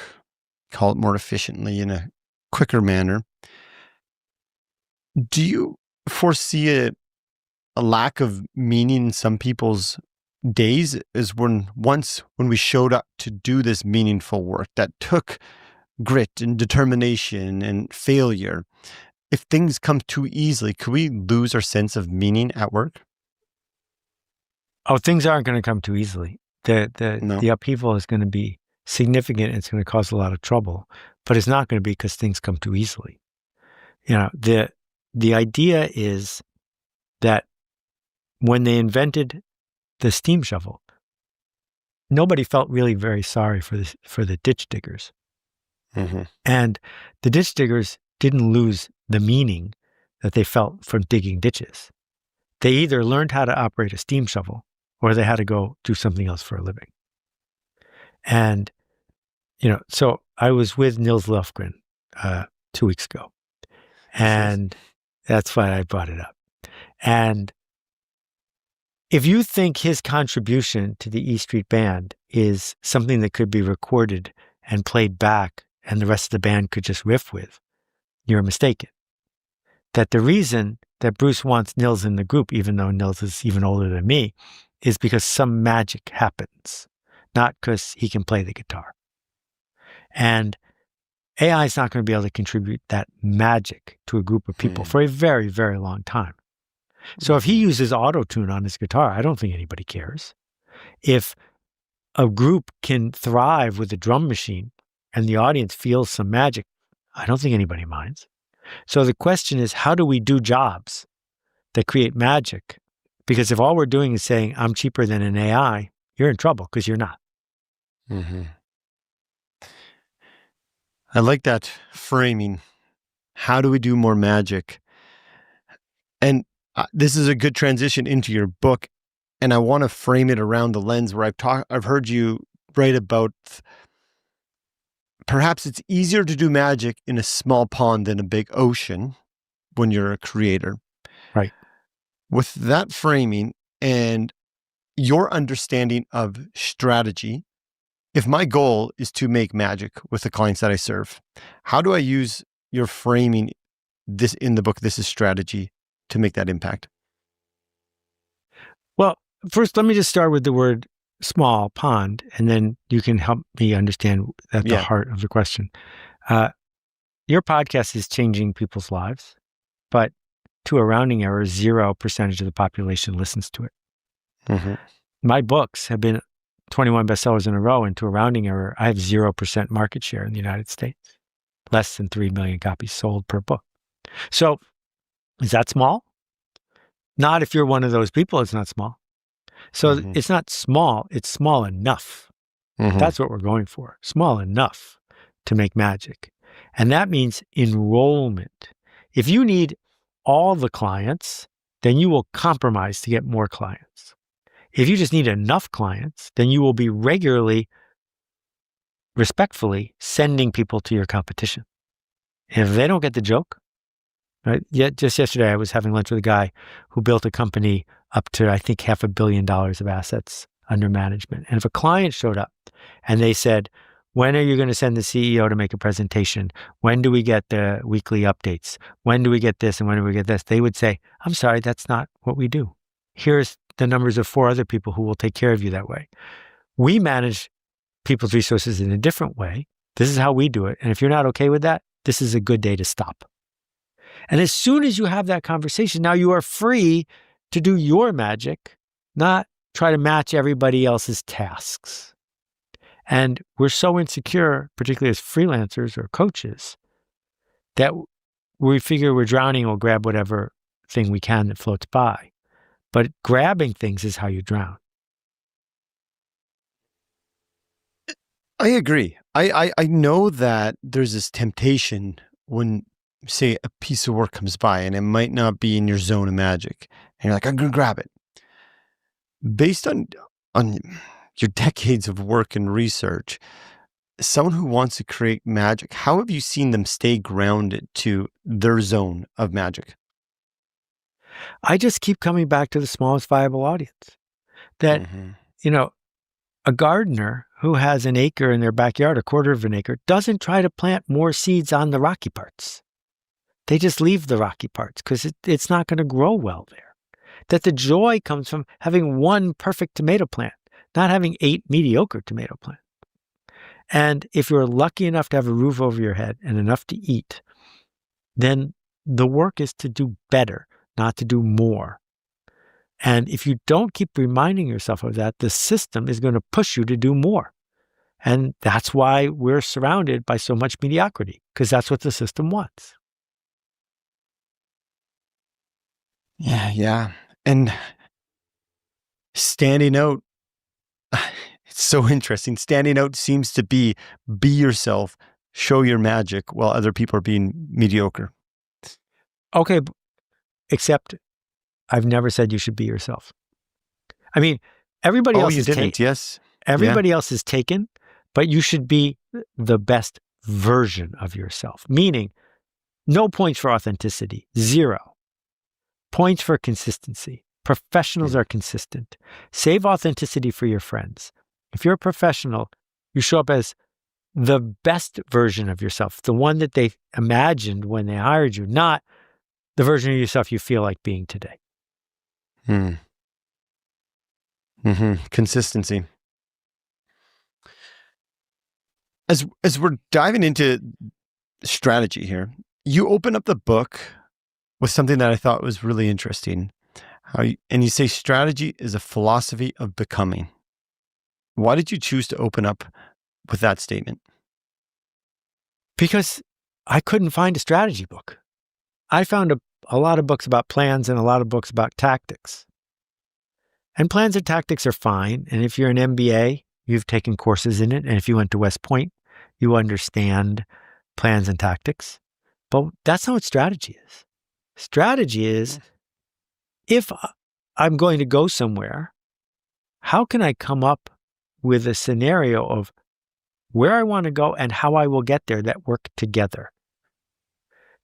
call it more efficiently in a quicker manner, do you foresee a lack of meaning in some people's days? Is when we showed up to do this meaningful work that took grit and determination and failure, if things come too easily, could we lose our sense of meaning at work? Oh, things aren't going to come too easily. The upheaval is going to be significant and it's going to cause a lot of trouble, but it's not going to be because things come too easily. You know, the idea is that when they invented the steam shovel, nobody felt really very sorry for the ditch diggers. Mm-hmm. And the ditch diggers didn't lose the meaning that they felt from digging ditches. They either learned how to operate a steam shovel or they had to go do something else for a living. And, so I was with Nils Lofgren 2 weeks ago, and that's why I brought it up. And if you think his contribution to the E Street Band is something that could be recorded and played back and the rest of the band could just riff with, you're mistaken. That the reason that Bruce wants Nils in the group, even though Nils is even older than me, is because some magic happens, not because he can play the guitar. And AI is not going to be able to contribute that magic to a group of people for a very, very long time. So if he uses auto-tune on his guitar, I don't think anybody cares. If a group can thrive with a drum machine and the audience feels some magic, I don't think anybody minds. So the question is, how do we do jobs that create magic? Because if all we're doing is saying, I'm cheaper than an AI, you're in trouble because you're not. Mm-hmm. I like that framing. How do we do more magic? And this is a good transition into your book. And I want to frame it around the lens where I've heard you write about perhaps it's easier to do magic in a small pond than a big ocean when you're a creator. Right. With that framing and your understanding of strategy, if my goal is to make magic with the clients that I serve, how do I use your framing this in the book, This is Strategy, to make that impact? Well, first, let me just start with the word small pond, and then you can help me understand at the heart of the question. Your podcast is changing people's lives, but to a rounding error, 0% of the population listens to it. Mm-hmm. My books have been 21 bestsellers in a row, and to a rounding error, I have 0% market share in the United States. Less than 3 million copies sold per book. So is that small? Not if you're one of those people, it's not small. So it's not small, it's small enough. Mm-hmm. That's what we're going for. Small enough to make magic. And that means enrollment. If you need all the clients, then you will compromise to get more clients. If you just need enough clients, then you will be regularly, respectfully sending people to your competition. And if they don't get the joke, right? Just yesterday, I was having lunch with a guy who built a company up to, I think, $500 million of assets under management. And if a client showed up and they said, When are you going to send the CEO to make a presentation? When do we get the weekly updates? When do we get this and when do we get this? They would say, I'm sorry, that's not what we do. Here's the numbers of 4 other people who will take care of you that way. We manage people's resources in a different way. This is how we do it. And if you're not okay with that, this is a good day to stop. And as soon as you have that conversation, now you are free to do your magic, not try to match everybody else's tasks. And we're so insecure, particularly as freelancers or coaches, that we figure we're drowning, we'll grab whatever thing we can that floats by. But grabbing things is how you drown. I agree. I know that there's this temptation when, say, a piece of work comes by and it might not be in your zone of magic. And you're like, I'm going to grab it. Based on your decades of work and research, someone who wants to create magic, how have you seen them stay grounded to their zone of magic? I just keep coming back to the smallest viable audience. That, a gardener who has an acre in their backyard, a quarter of an acre, doesn't try to plant more seeds on the rocky parts. They just leave the rocky parts because it's not going to grow well there. That the joy comes from having one perfect tomato plant, not having 8 mediocre tomato plants. And if you're lucky enough to have a roof over your head and enough to eat, then the work is to do better, not to do more. And if you don't keep reminding yourself of that, the system is going to push you to do more. And that's why we're surrounded by so much mediocrity, because that's what the system wants. Yeah. And standing out, it's so interesting. Standing out seems to be yourself, show your magic while other people are being mediocre. Okay, except I've never said you should be yourself. I mean, everybody else is taken. Yes. Everybody else is taken, but you should be the best version of yourself. Meaning, no points for authenticity, 0. Points for consistency. Professionals are consistent. Save authenticity for your friends. If you're a professional, you show up as the best version of yourself, the one that they imagined when they hired you, not the version of yourself you feel like being today. Consistency. As we're diving into strategy here, you open up the book with something that I thought was really interesting. And you say strategy is a philosophy of becoming. Why did you choose to open up with that statement? Because I couldn't find a strategy book. I found a lot of books about plans and a lot of books about tactics. And plans and tactics are fine. And if you're an MBA, you've taken courses in it. And if you went to West Point, you understand plans and tactics. But that's not what strategy is. Strategy is, if I'm going to go somewhere, how can I come up with a scenario of where I want to go and how I will get there that work together?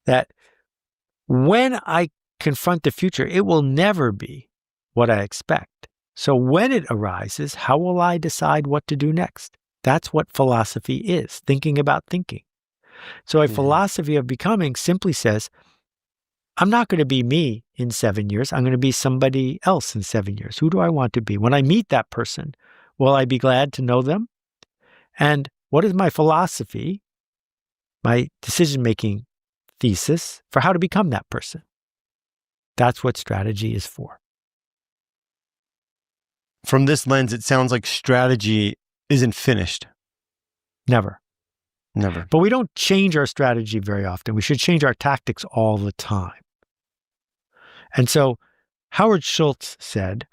That when I confront the future, it will never be what I expect. So when it arises, how will I decide what to do next? That's what philosophy is, thinking about thinking. So a philosophy of becoming simply says, I'm not going to be me in 7 years. I'm going to be somebody else in 7 years. Who do I want to be? When I meet that person, will I be glad to know them? And what is my philosophy, my decision-making thesis for how to become that person? That's what strategy is for. From this lens, it sounds like strategy isn't finished. Never. Never. But we don't change our strategy very often. We should change our tactics all the time. And so Howard Schultz said,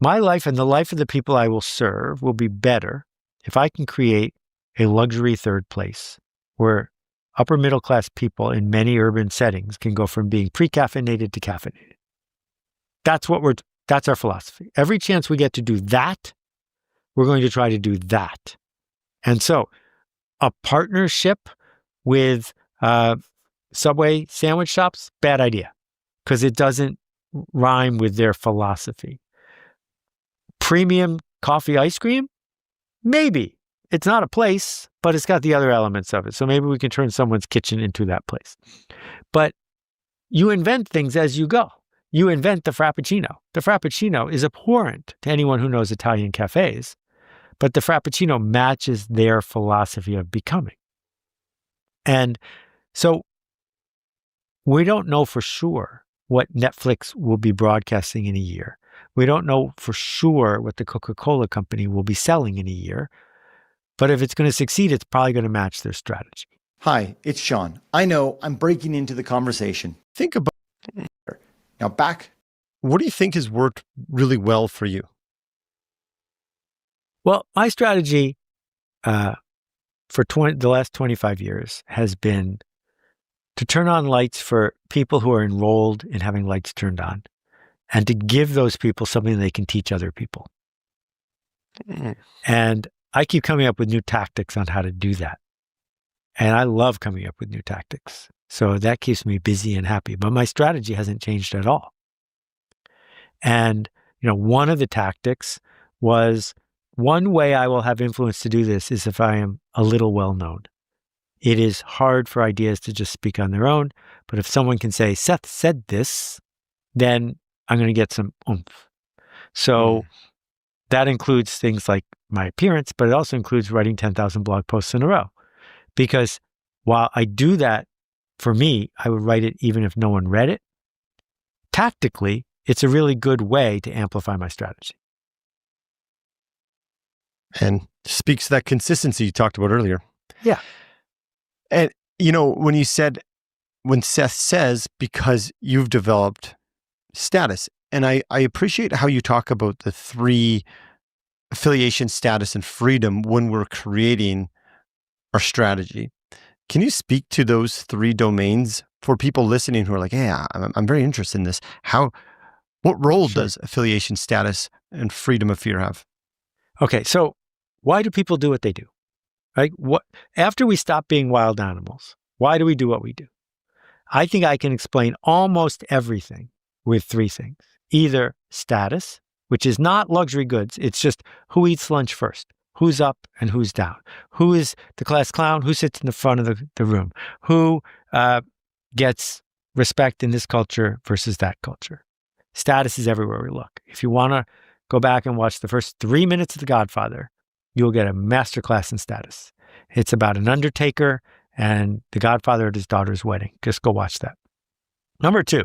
my life and the life of the people I will serve will be better if I can create a luxury third place where upper middle class people in many urban settings can go from being pre-caffeinated to caffeinated. That's our philosophy. Every chance we get to do that, we're going to try to do that. And so a partnership with Subway sandwich shops, bad idea, because it doesn't rhyme with their philosophy. Premium coffee ice cream, maybe, it's not a place, but it's got the other elements of it. So maybe we can turn someone's kitchen into that place. But you invent things as you go. You invent the Frappuccino. The Frappuccino is abhorrent to anyone who knows Italian cafes, but the Frappuccino matches their philosophy of becoming. And so we don't know for sure what Netflix will be broadcasting in a year. We don't know for sure what the Coca-Cola company will be selling in a year. But if it's going to succeed, it's probably going to match their strategy. Hi, it's Sean. I know I'm breaking into the conversation. Think about Now back. what do you think has worked really well for you? Well, my strategy for the last 25 years has been to turn on lights for people who are enrolled in having lights turned on, and to give those people something they can teach other people. And I keep coming up with new tactics on how to do that. And I love coming up with new tactics. So that keeps me busy and happy. But my strategy hasn't changed at all. And, one of the tactics was, one way I will have influence to do this is if I am a little well known. It is hard for ideas to just speak on their own. But if someone can say, Seth said this, then I'm going to get some oomph. So that includes things like my appearance, but it also includes writing 10,000 blog posts in a row. Because while I do that for me, I would write it even if no one read it. Tactically, it's a really good way to amplify my strategy. And speaks to that consistency you talked about earlier. Yeah. And, when Seth says, because you've developed status, and I appreciate how you talk about the three: affiliation, status, and freedom when we're creating our strategy. Can you speak to those three domains for people listening who are like, yeah, I'm very interested in this. What role does affiliation, status, and freedom of fear have? Okay, so why do people do what they do? Right? After we stop being wild animals, why do we do what we do? I think I can explain almost everything with three things. Either status, which is not luxury goods. It's just who eats lunch first, who's up and who's down, who is the class clown, who sits in the front of the room, who gets respect in this culture versus that culture. Status is everywhere we look. If you want to go back and watch the first 3 minutes of The Godfather, you'll get a masterclass in status. It's about an undertaker and the godfather at his daughter's wedding. Just go watch that. Number two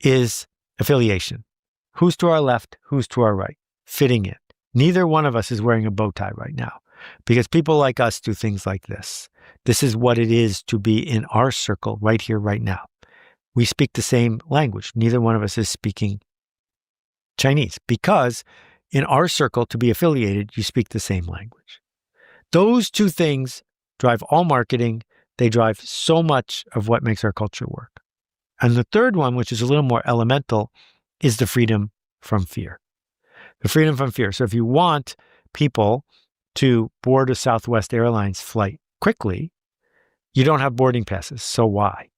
is affiliation. Who's to our left? Who's to our right? Fitting in. Neither one of us is wearing a bow tie right now because people like us do things like this. This is what it is to be in our circle right here, right now. We speak the same language. Neither one of us is speaking Chinese because in our circle, to be affiliated, you speak the same language. Those two things drive all marketing. They drive so much of what makes our culture work. And the third one, which is a little more elemental, is the freedom from fear. The freedom from fear. So if you want people to board a Southwest Airlines flight quickly, you don't have boarding passes. So why?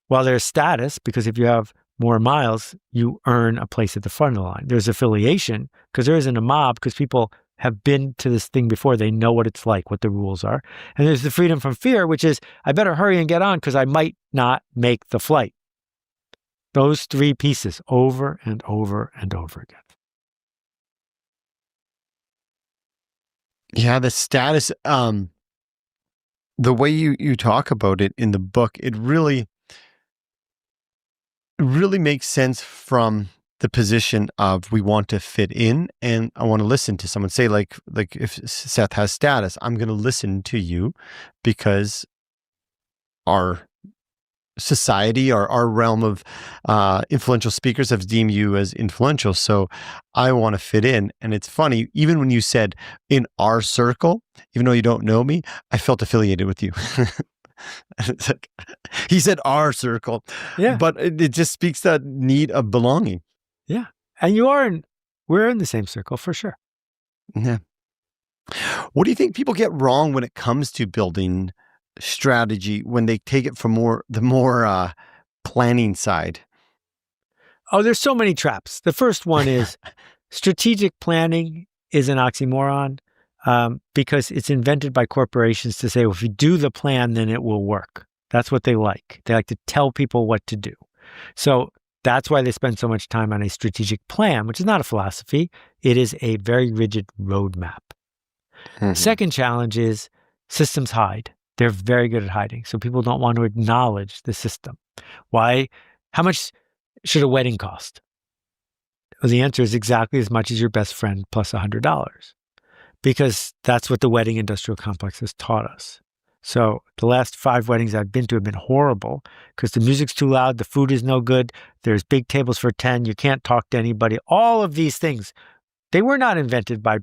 Well, there's status, because if you have more miles, you earn a place at the front of the line. There's affiliation, because there isn't a mob, because people have been to this thing before. They know what it's like, what the rules are. And there's the freedom from fear, which is, I better hurry and get on because I might not make the flight. Those three pieces over and over and over again. Yeah, the status, the way you talk about it in the book, it really makes sense from the position of we want to fit in and I want to listen to someone. Say like if Seth has status, I'm going to listen to you because our society, our realm of influential speakers have deemed you as influential. So I want to fit in. And it's funny, even when you said in our circle, even though you don't know me, I felt affiliated with you. It's like, he said our circle, but it just speaks to that need of belonging. Yeah. And we're in the same circle for sure. Yeah. What do you think people get wrong when it comes to building strategy, when they take it from the more planning side? Oh, there's so many traps. The first one is strategic planning is an oxymoron. because it's invented by corporations to say, well, if you do the plan, then it will work. That's what they like. They like to tell people what to do. So that's why they spend so much time on a strategic plan, which is not a philosophy. It is a very rigid roadmap. Second challenge is systems hide. They're very good at hiding. So people don't want to acknowledge the system. Why? How much should a wedding cost? Well, the answer is exactly as much as your best friend plus $100, because that's what the wedding industrial complex has taught us. So the last 5 weddings I've been to have been horrible because the music's too loud, the food is no good, there's big tables for 10, you can't talk to anybody. All of these things, they were not invented by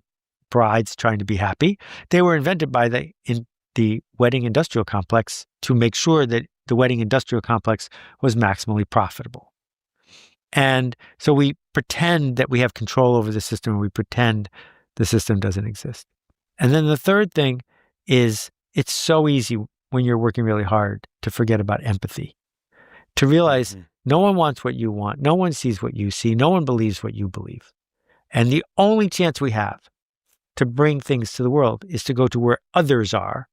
brides trying to be happy. They were invented by the wedding industrial complex to make sure that the wedding industrial complex was maximally profitable. And so we pretend that we have control over the system, and we pretend the system doesn't exist. And then the third thing is it's so easy when you're working really hard to forget about empathy, to realize no one wants what you want, no one sees what you see, no one believes what you believe. And the only chance we have to bring things to the world is to go to where others are,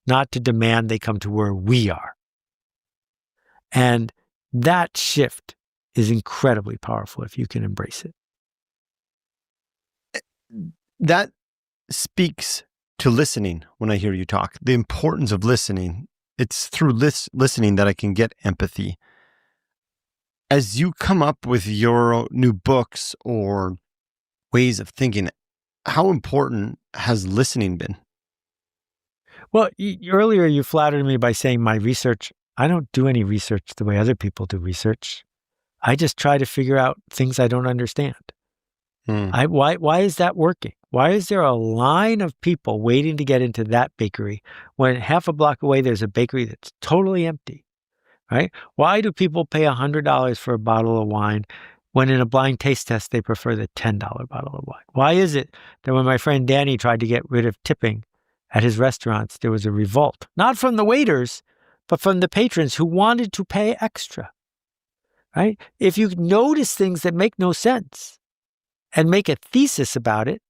not to demand they come to where we are. And that shift is incredibly powerful if you can embrace it. That speaks to listening when I hear you talk, the importance of listening. It's through listening that I can get empathy. As you come up with your new books or ways of thinking, how important has listening been? Well, earlier you flattered me by saying my research, I don't do any research the way other people do research. I just try to figure out things I don't understand. Why is that working? Why is there a line of people waiting to get into that bakery when half a block away there's a bakery that's totally empty, right? Why do people pay $100 for a bottle of wine when in a blind taste test they prefer the $10 bottle of wine? Why is it that when my friend Danny tried to get rid of tipping at his restaurants, there was a revolt, not from the waiters, but from the patrons who wanted to pay extra, right? If you notice things that make no sense and make a thesis about it,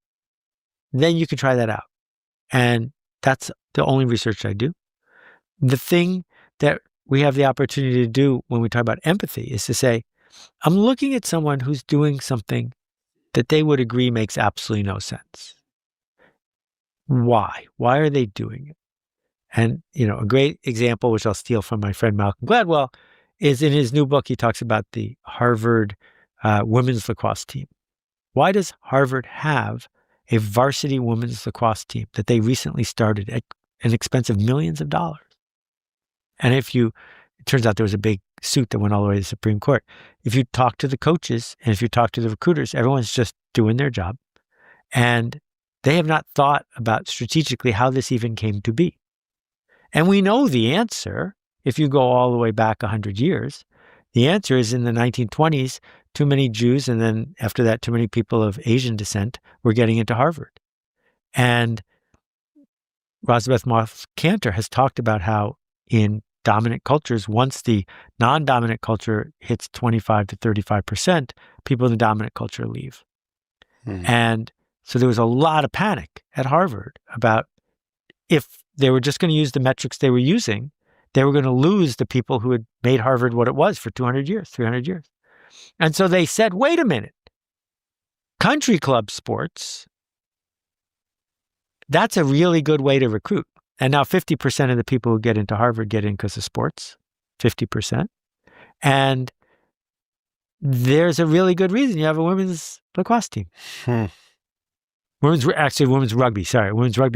then you can try that out. And that's the only research I do. The thing that we have the opportunity to do when we talk about empathy is to say, I'm looking at someone who's doing something that they would agree makes absolutely no sense. Why? Why are they doing it? And, a great example, which I'll steal from my friend Malcolm Gladwell, is in his new book, he talks about the Harvard women's lacrosse team. Why does Harvard have a varsity women's lacrosse team that they recently started at an expense of millions of dollars? And it turns out there was a big suit that went all the way to the Supreme Court. If you talk to the coaches and if you talk to the recruiters, everyone's just doing their job. And they have not thought about strategically how this even came to be. And we know the answer. If you go all the way back 100 years, the answer is in the 1920s, too many Jews, and then after that, too many people of Asian descent were getting into Harvard. And Rosabeth Moss Kanter has talked about how in dominant cultures, once the non-dominant culture hits 25 to 35%, people in the dominant culture leave. And so there was a lot of panic at Harvard about if they were just going to use the metrics they were using, they were going to lose the people who had made Harvard what it was for 200 years, 300 years. And so they said, wait a minute, country club sports, that's a really good way to recruit. And now 50% of the people who get into Harvard get in because of sports, 50%. And there's a really good reason you have a women's lacrosse team. Women's rugby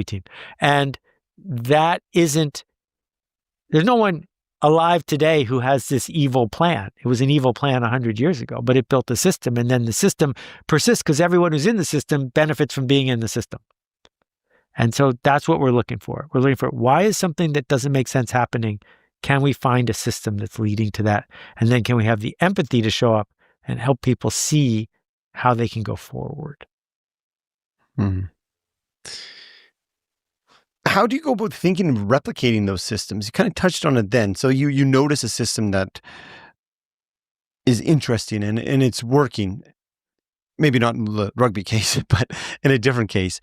team. And that isn't, there's no one alive today who has this evil plan. It was an evil plan 100 years ago, but it built a system, and then the system persists because everyone who's in the system benefits from being in the system. And so that's what we're looking for. We're looking for, why is something that doesn't make sense happening? Can we find a system that's leading to that? And then can we have the empathy to show up and help people see how they can go forward? How do you go about thinking of replicating those systems? You kind of touched on it then. So you notice a system that is interesting and it's working. maybe not in the rugby case, but in a different case,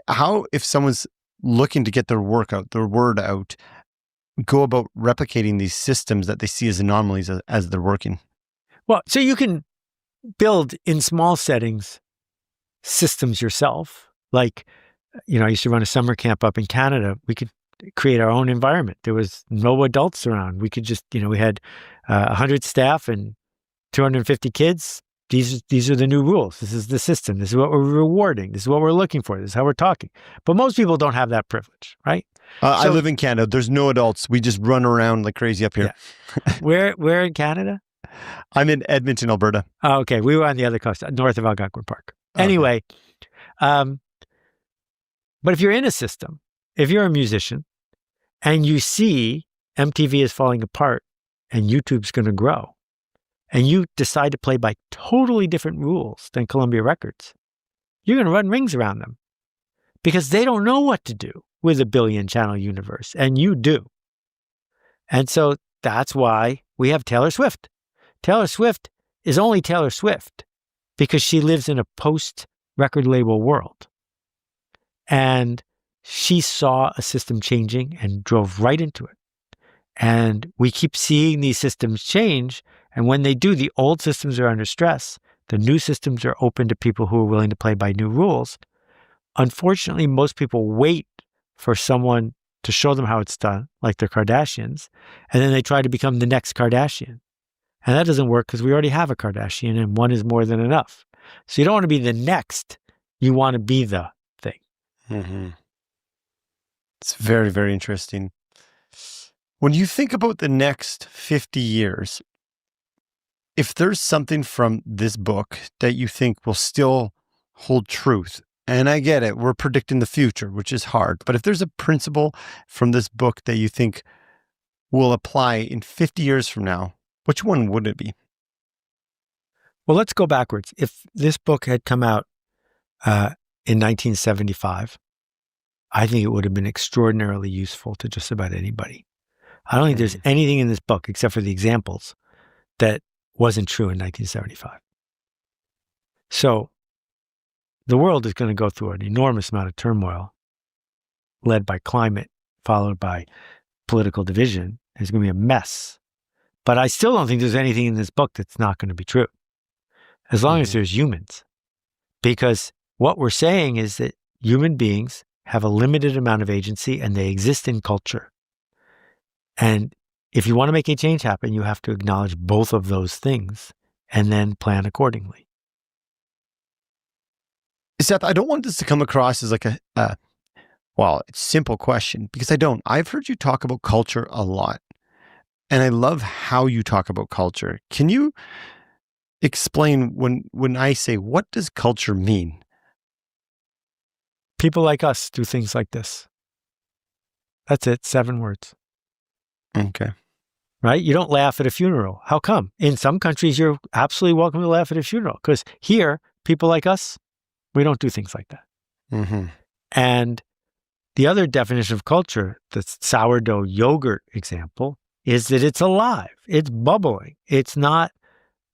how if someone's looking to get their word out, go about replicating these systems that they see as anomalies as they're working? Well, so you can build in small settings systems yourself. Like, I used to run a summer camp up in Canada. We could create our own environment. There was no adults around. We could just, we had 100 staff and 250 kids. These are the new rules. This is the system. This is what we're rewarding. This is what we're looking for. This is how we're talking. But most people don't have that privilege, right? I live in Canada. There's no adults. We just run around like crazy up here. Yeah. Where in Canada? I'm in Edmonton, Alberta. Oh, okay. We were on the other coast, north of Algonquin Park. Anyway, but if you're in a system, if you're a musician and you see MTV is falling apart and YouTube's going to grow, and you decide to play by totally different rules than Columbia Records, you're going to run rings around them because they don't know what to do with a billion channel universe, and you do. And so that's why we have Taylor Swift. Taylor Swift is only Taylor Swift because she lives in a post-record label world. And she saw a system changing and drove right into it. And we keep seeing these systems change. And when they do, the old systems are under stress. The new systems are open to people who are willing to play by new rules. Unfortunately, most people wait for someone to show them how it's done, like the Kardashians, and then they try to become the next Kardashian. And that doesn't work because we already have a Kardashian and one is more than enough. So you don't want to be the next. You want to be the thing. Mm-hmm. It's very, very interesting. When you think about the next 50 years, if there's something from this book that you think will still hold truth, and I get it, we're predicting the future, which is hard, but if there's a principle from this book that you think will apply in 50 years from now, which one would it be? Well, let's go backwards. If this book had come out in 1975, I think it would have been extraordinarily useful to just about anybody. I don't think there's anything in this book, except for the examples, that wasn't true in 1975. So the world is going to go through an enormous amount of turmoil led by climate, followed by political division. There's going to be a mess. But I still don't think there's anything in this book that's not going to be true, as long as there's humans. Because what we're saying is that human beings have a limited amount of agency and they exist in culture. And if you want to make a change happen, you have to acknowledge both of those things and then plan accordingly. Seth, I don't want this to come across as like a simple question, because I don't. I've heard you talk about culture a lot, and I love how you talk about culture. Can you explain when I say, what does culture mean? People like us do things like this. That's it, 7 words. Okay. Right? You don't laugh at a funeral. How come? In some countries, you're absolutely welcome to laugh at a funeral, because here, people like us, we don't do things like that. Mm-hmm. And the other definition of culture, the sourdough yogurt example, is that it's alive. It's bubbling. It's not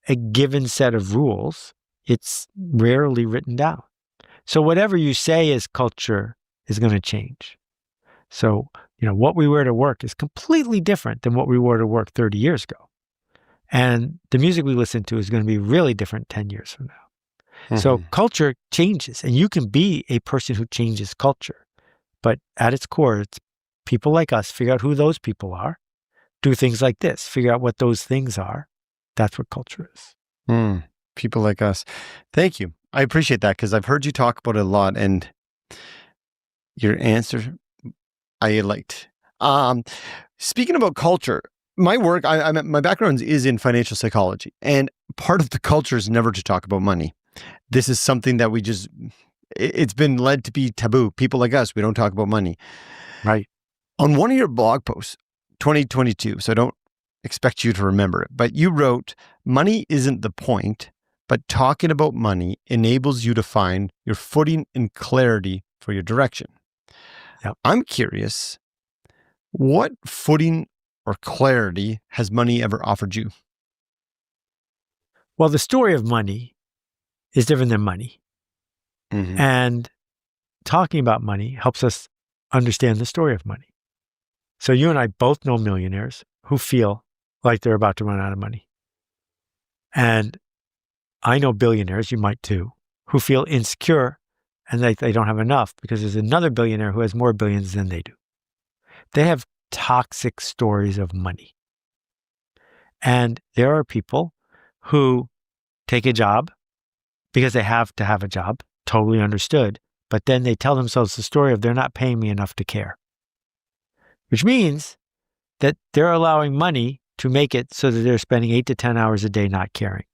a given set of rules. It's rarely written down. So whatever you say is culture is going to change. So, what we wear to work is completely different than what we wore to work 30 years ago. And the music we listen to is going to be really different 10 years from now. Mm-hmm. So culture changes, and you can be a person who changes culture. But at its core, it's people like us, figure out who those people are, do things like this, figure out what those things are. That's what culture is. People like us. Thank you. I appreciate that, because I've heard you talk about it a lot, and your answer I liked. Speaking about culture, my work, my background is in financial psychology, and part of the culture is never to talk about money. This is something that it's been led to be taboo. People like us, we don't talk about money. Right. On one of your blog posts, 2022, so I don't expect you to remember it, but you wrote, money isn't the point, but talking about money enables you to find your footing and clarity for your direction. Yep. I'm curious, what footing or clarity has money ever offered you? Well, the story of money is different than money. Mhm. And talking about money helps us understand the story of money. So you and I both know millionaires who feel like they're about to run out of money. And I know billionaires, you might too, who feel insecure and they don't have enough because there's another billionaire who has more billions than they do. They have toxic stories of money. And there are people who take a job because they have to have a job, totally understood. But then they tell themselves the story of they're not paying me enough to care, which means that they're allowing money to make it so that they're spending 8 to 10 hours a day not caring,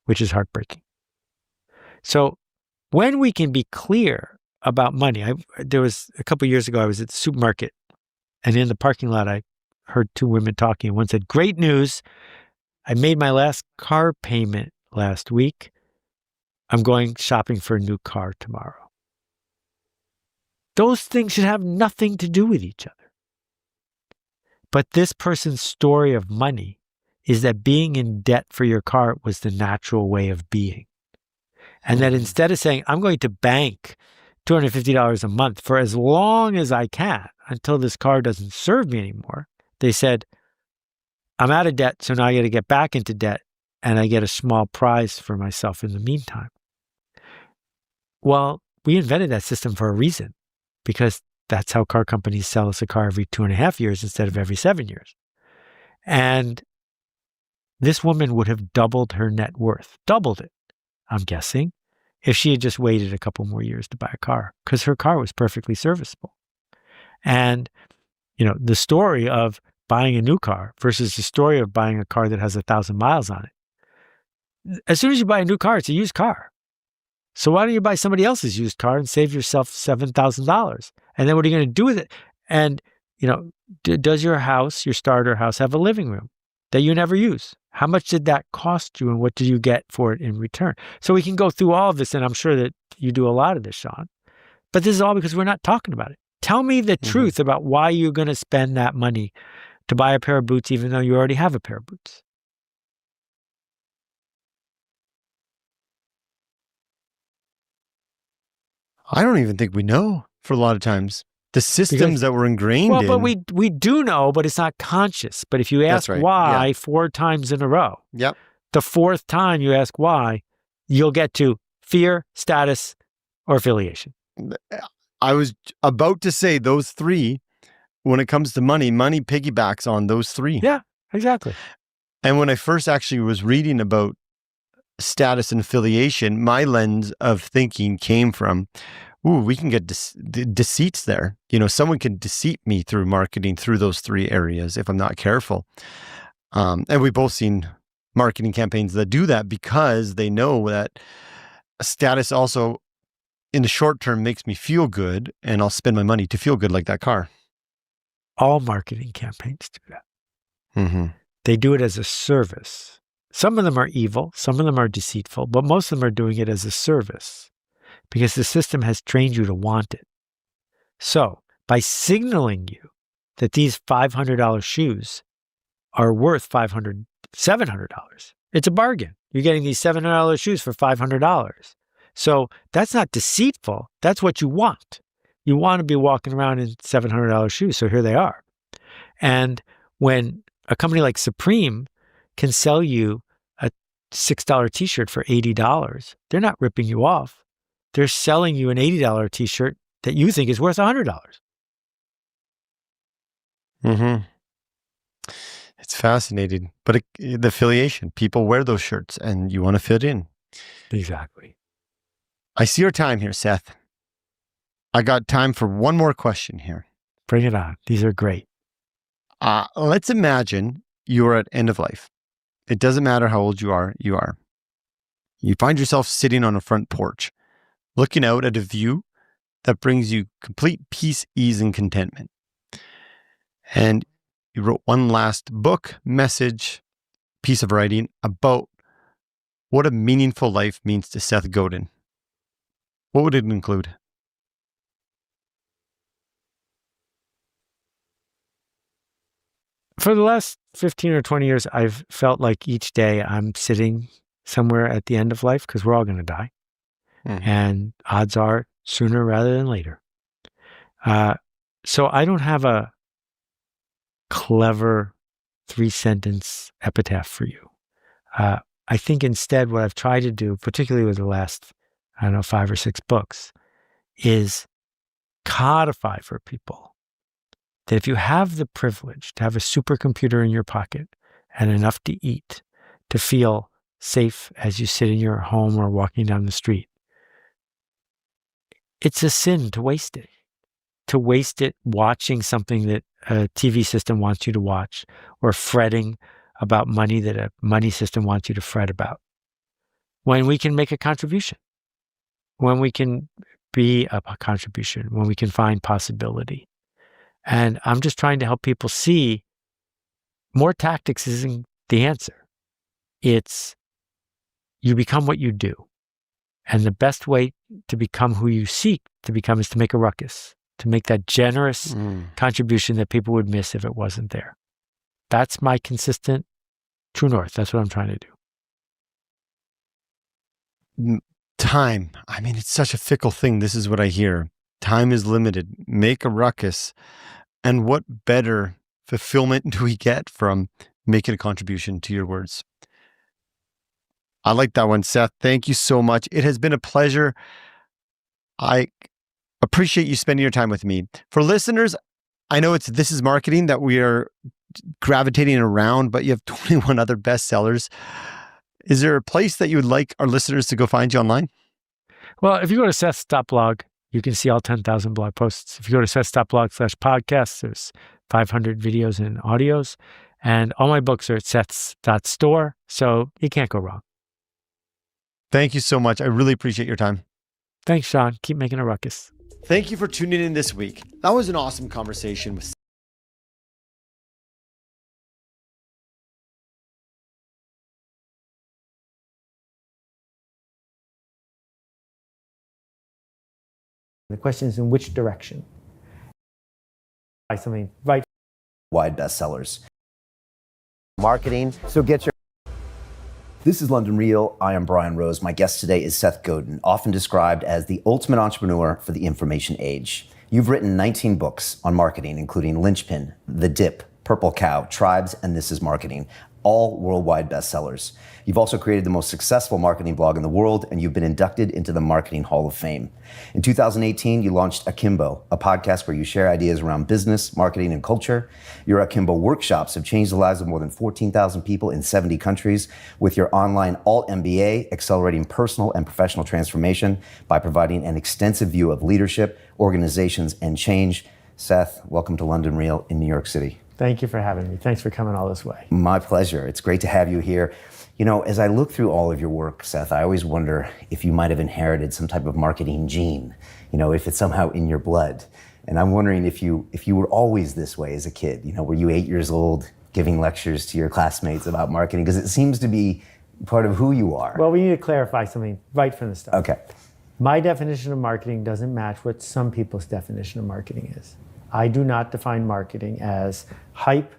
which is heartbreaking. So when we can be clear about money, there was a couple of years ago, I was at the supermarket, and in the parking lot, I heard two women talking. One said, "Great news. I made my last car payment last week. I'm going shopping for a new car tomorrow." Those things should have nothing to do with each other. But this person's story of money is that being in debt for your car was the natural way of being. And that instead of saying, I'm going to bank $250 a month for as long as I can until this car doesn't serve me anymore, they said, I'm out of debt, so now I got to get back into debt, and I get a small prize for myself in the meantime. Well, we invented that system for a reason, because that's how car companies sell us a car every 2.5 years instead of every 7 years. And this woman would have doubled her net worth, doubled it, I'm guessing, if she had just waited a couple more years to buy a car, because her car was perfectly serviceable. And, the story of buying a new car versus the story of buying a car that has 1,000 miles on it. As soon as you buy a new car, it's a used car. So why don't you buy somebody else's used car and save yourself $7,000? And then what are you going to do with it? And, does your house, your starter house, have a living room that you never use? How much did that cost you and what do you get for it in return? So we can go through all of this, and I'm sure that you do a lot of this, Sean. But this is all because we're not talking about it. Tell me the truth about why you're going to spend that money to buy a pair of boots even though you already have a pair of boots. I don't even think we know for a lot of times. The systems that we're ingrained in. Well, but we do know, but it's not conscious. But if you ask right. why 4 times in a row, Yep. the 4th time you ask why, you'll get to fear, status, or affiliation. I was about to say those 3, when it comes to money piggybacks on those 3. Yeah, exactly. And when I first actually was reading about status and affiliation, my lens of thinking came from, we can get deceits there. Someone can deceive me through marketing through those 3 areas if I'm not careful. And we've both seen marketing campaigns that do that because they know that status also in the short term makes me feel good, and I'll spend my money to feel good like that car. All marketing campaigns do that. Mm-hmm. They do it as a service. Some of them are evil, some of them are deceitful, but most of them are doing it as a service because the system has trained you to want it. So by signaling you that these $500 shoes are worth $700, it's a bargain. You're getting these $700 shoes for $500. So that's not deceitful. That's what you want. You want to be walking around in $700 shoes. So here they are. And when a company like Supreme can sell you a $6 t-shirt for $80, they're not ripping you off. They're selling you an $80 t-shirt that you think is worth $100. Mm-hmm. It's fascinating. But the affiliation, people wear those shirts and you want to fit in. Exactly. I see your time here, Seth. I got time for one more question here. Bring it on. These are great. Let's imagine you're at end of life. It doesn't matter how old you are. You find yourself sitting on a front porch, looking out at a view that brings you complete peace, ease, and contentment. And you wrote one last book, message, piece of writing about what a meaningful life means to Seth Godin. What would it include? For the last 15 or 20 years, I've felt like each day I'm sitting somewhere at the end of life because we're all going to die. And odds are sooner rather than later. So I don't have a clever 3-sentence epitaph for you. I think instead what I've tried to do, particularly with the last, 5 or 6 books, is codify for people that if you have the privilege to have a supercomputer in your pocket and enough to eat, to feel safe as you sit in your home or walking down the street, it's a sin to waste it. To waste it watching something that a TV system wants you to watch, or fretting about money that a money system wants you to fret about. When we can make a contribution, when we can be a contribution, when we can find possibility. And I'm just trying to help people see more tactics isn't the answer. It's you become what you do. And the best way to become who you seek to become is to make a ruckus, to make that generous contribution that people would miss if it wasn't there. That's my consistent true north. That's what I'm trying to do. Time. I mean, it's such a fickle thing. This is what I hear. Time is limited. Make a ruckus. And what better fulfillment do we get from making a contribution, to your words? I like that one, Seth. Thank you so much. It has been a pleasure. I appreciate you spending your time with me. For listeners, I know it's This Is Marketing that we are gravitating around, but you have 21 other bestsellers. Is there a place that you would like our listeners to go find you online? Well, if you go to Seth's.blog, you can see all 10,000 blog posts. If you go to Seth's.blog/podcasts, there's 500 videos and audios. And all my books are at Seth's.store, so you can't go wrong. Thank you so much. I really appreciate your time. Thanks, Sean. Keep making a ruckus. Thank you for tuning in this week. That was an awesome conversation with The question is in which direction? Buy something right. Wide bestsellers. Marketing. So get your. This is London Real. I am Brian Rose. My guest today is Seth Godin, often described as the ultimate entrepreneur for the information age. You've written 19 books on marketing, including Linchpin, The Dip, Purple Cow, Tribes, and This Is Marketing, all worldwide bestsellers. You've also created the most successful marketing blog in the world, and you've been inducted into the Marketing Hall of Fame. In 2018, you launched Akimbo, a podcast where you share ideas around business, marketing, and culture. Your Akimbo workshops have changed the lives of more than 14,000 people in 70 countries, with your online Alt MBA accelerating personal and professional transformation by providing an extensive view of leadership, organizations, and change. Seth, welcome to London Real in New York City. Thank you for having me. Thanks for coming all this way. My pleasure. It's great to have you here. You know, as I look through all of your work, Seth, I always wonder if you might have inherited some type of marketing gene, you know, if it's somehow in your blood. And I'm wondering if you were always this way as a kid, you know, were you 8 years old giving lectures to your classmates about marketing? Because it seems to be part of who you are. Well, we need to clarify something right from the start. Okay. My definition of marketing doesn't match what some people's definition of marketing is. I do not define marketing as hype,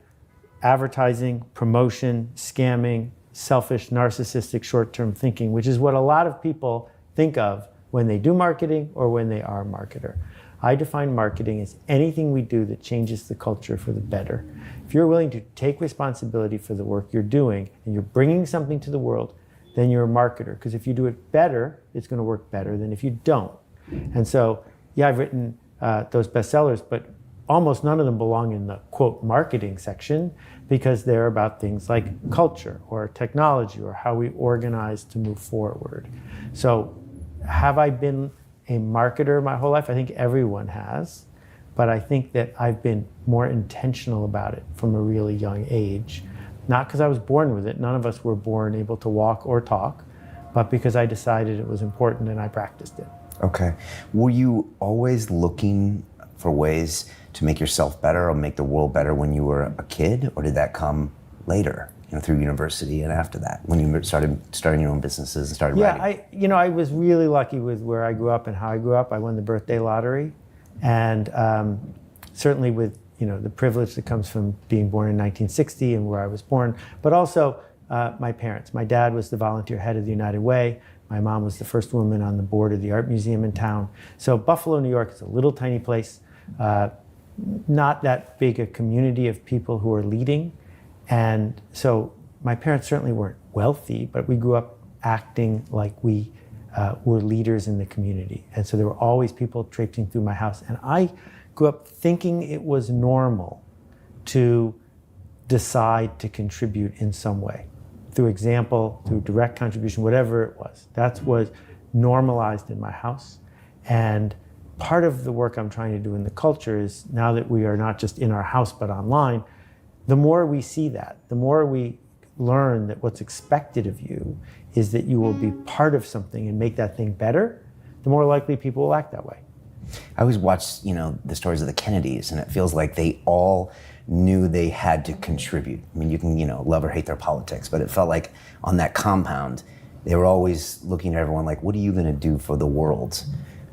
advertising, promotion, scamming, selfish, narcissistic, short-term thinking, which is what a lot of people think of when they do marketing or when they are a marketer. I define marketing as anything we do that changes the culture for the better. If you're willing to take responsibility for the work you're doing and you're bringing something to the world, then you're a marketer. Because if you do it better, it's going to work better than if you don't. And so, yeah, I've written those bestsellers, but almost none of them belong in the, quote, marketing section because they're about things like culture or technology or how we organize to move forward. So have I been a marketer my whole life? I think everyone has, but I think that I've been more intentional about it from a really young age. Not because I was born with it. None of us were born able to walk or talk, but because I decided it was important and I practiced it. Okay. Were you always looking for ways to make yourself better or make the world better when you were a kid, or did that come later, you know, through university and after that, when you started starting your own businesses and started writing? Yeah, I was really lucky with where I grew up and how I grew up. I won the birthday lottery, and certainly with, you know, the privilege that comes from being born in 1960 and where I was born, but also my parents. My dad was the volunteer head of the United Way. My mom was the first woman on the board of the art museum in town. So Buffalo, New York is a little tiny place, not that big a community of people who are leading. And so my parents certainly weren't wealthy, but we grew up acting like we were leaders in the community. And so there were always people traipsing through my house. And I grew up thinking it was normal to decide to contribute in some way, through example, through direct contribution, whatever it was. That was normalized in my house. And part of the work I'm trying to do in the culture is, now that we are not just in our house but online, the more we see that, the more we learn that what's expected of you is that you will be part of something and make that thing better, the more likely people will act that way. I always watch, the stories of the Kennedys, and it feels like they all knew they had to contribute. I mean, you can, love or hate their politics, but it felt like on that compound, they were always looking at everyone like, what are you going to do for the world?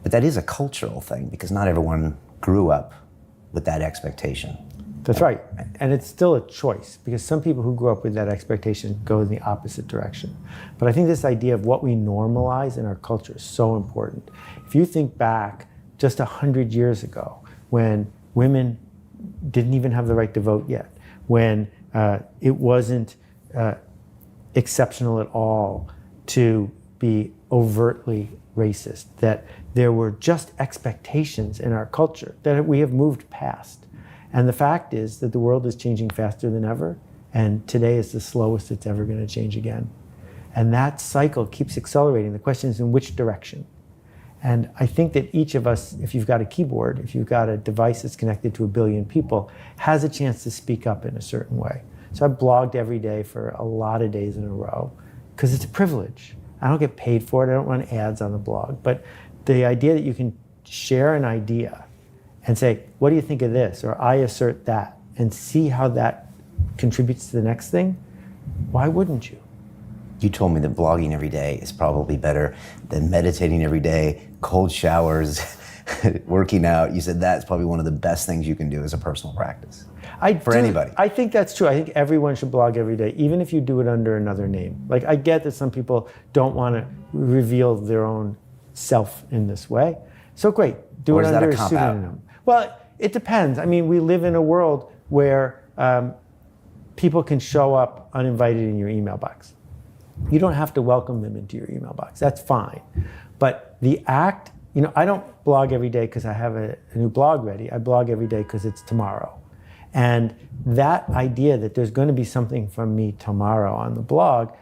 But that is a cultural thing, because not everyone grew up with that expectation. That's right. And it's still a choice, because some people who grew up with that expectation go in the opposite direction. But I think this idea of what we normalize in our culture is so important. If you think back just 100 years ago, when women didn't even have the right to vote yet, when it wasn't exceptional at all to be overtly racist, that there were just expectations in our culture that we have moved past. And the fact is that the world is changing faster than ever, and today is the slowest it's ever going to change again. And that cycle keeps accelerating. The question is, in which direction? And I think that each of us, if you've got a keyboard, if you've got a device that's connected to 1 billion people, has a chance to speak up in a certain way. So I've blogged every day for a lot of days in a row, because it's a privilege. I don't get paid for it. I don't run ads on the blog. But the idea that you can share an idea and say, what do you think of this? Or I assert that, and see how that contributes to the next thing, why wouldn't you? You told me that blogging every day is probably better than meditating every day, cold showers, working out. You said that's probably one of the best things you can do as a personal practice for anybody. I think that's true. I think everyone should blog every day, even if you do it under another name. Like, I get that some people don't want to reveal their own self in this way. So great, do Or it is that under a a cop-out? pseudonym. Well, it depends. I mean, we live in a world where people can show up uninvited in your email box. You don't have to welcome them into your email box. That's fine. But the act, I don't blog every day because I have a new blog ready. I blog every day because it's tomorrow. And that idea that there's going to be something from me tomorrow on the blog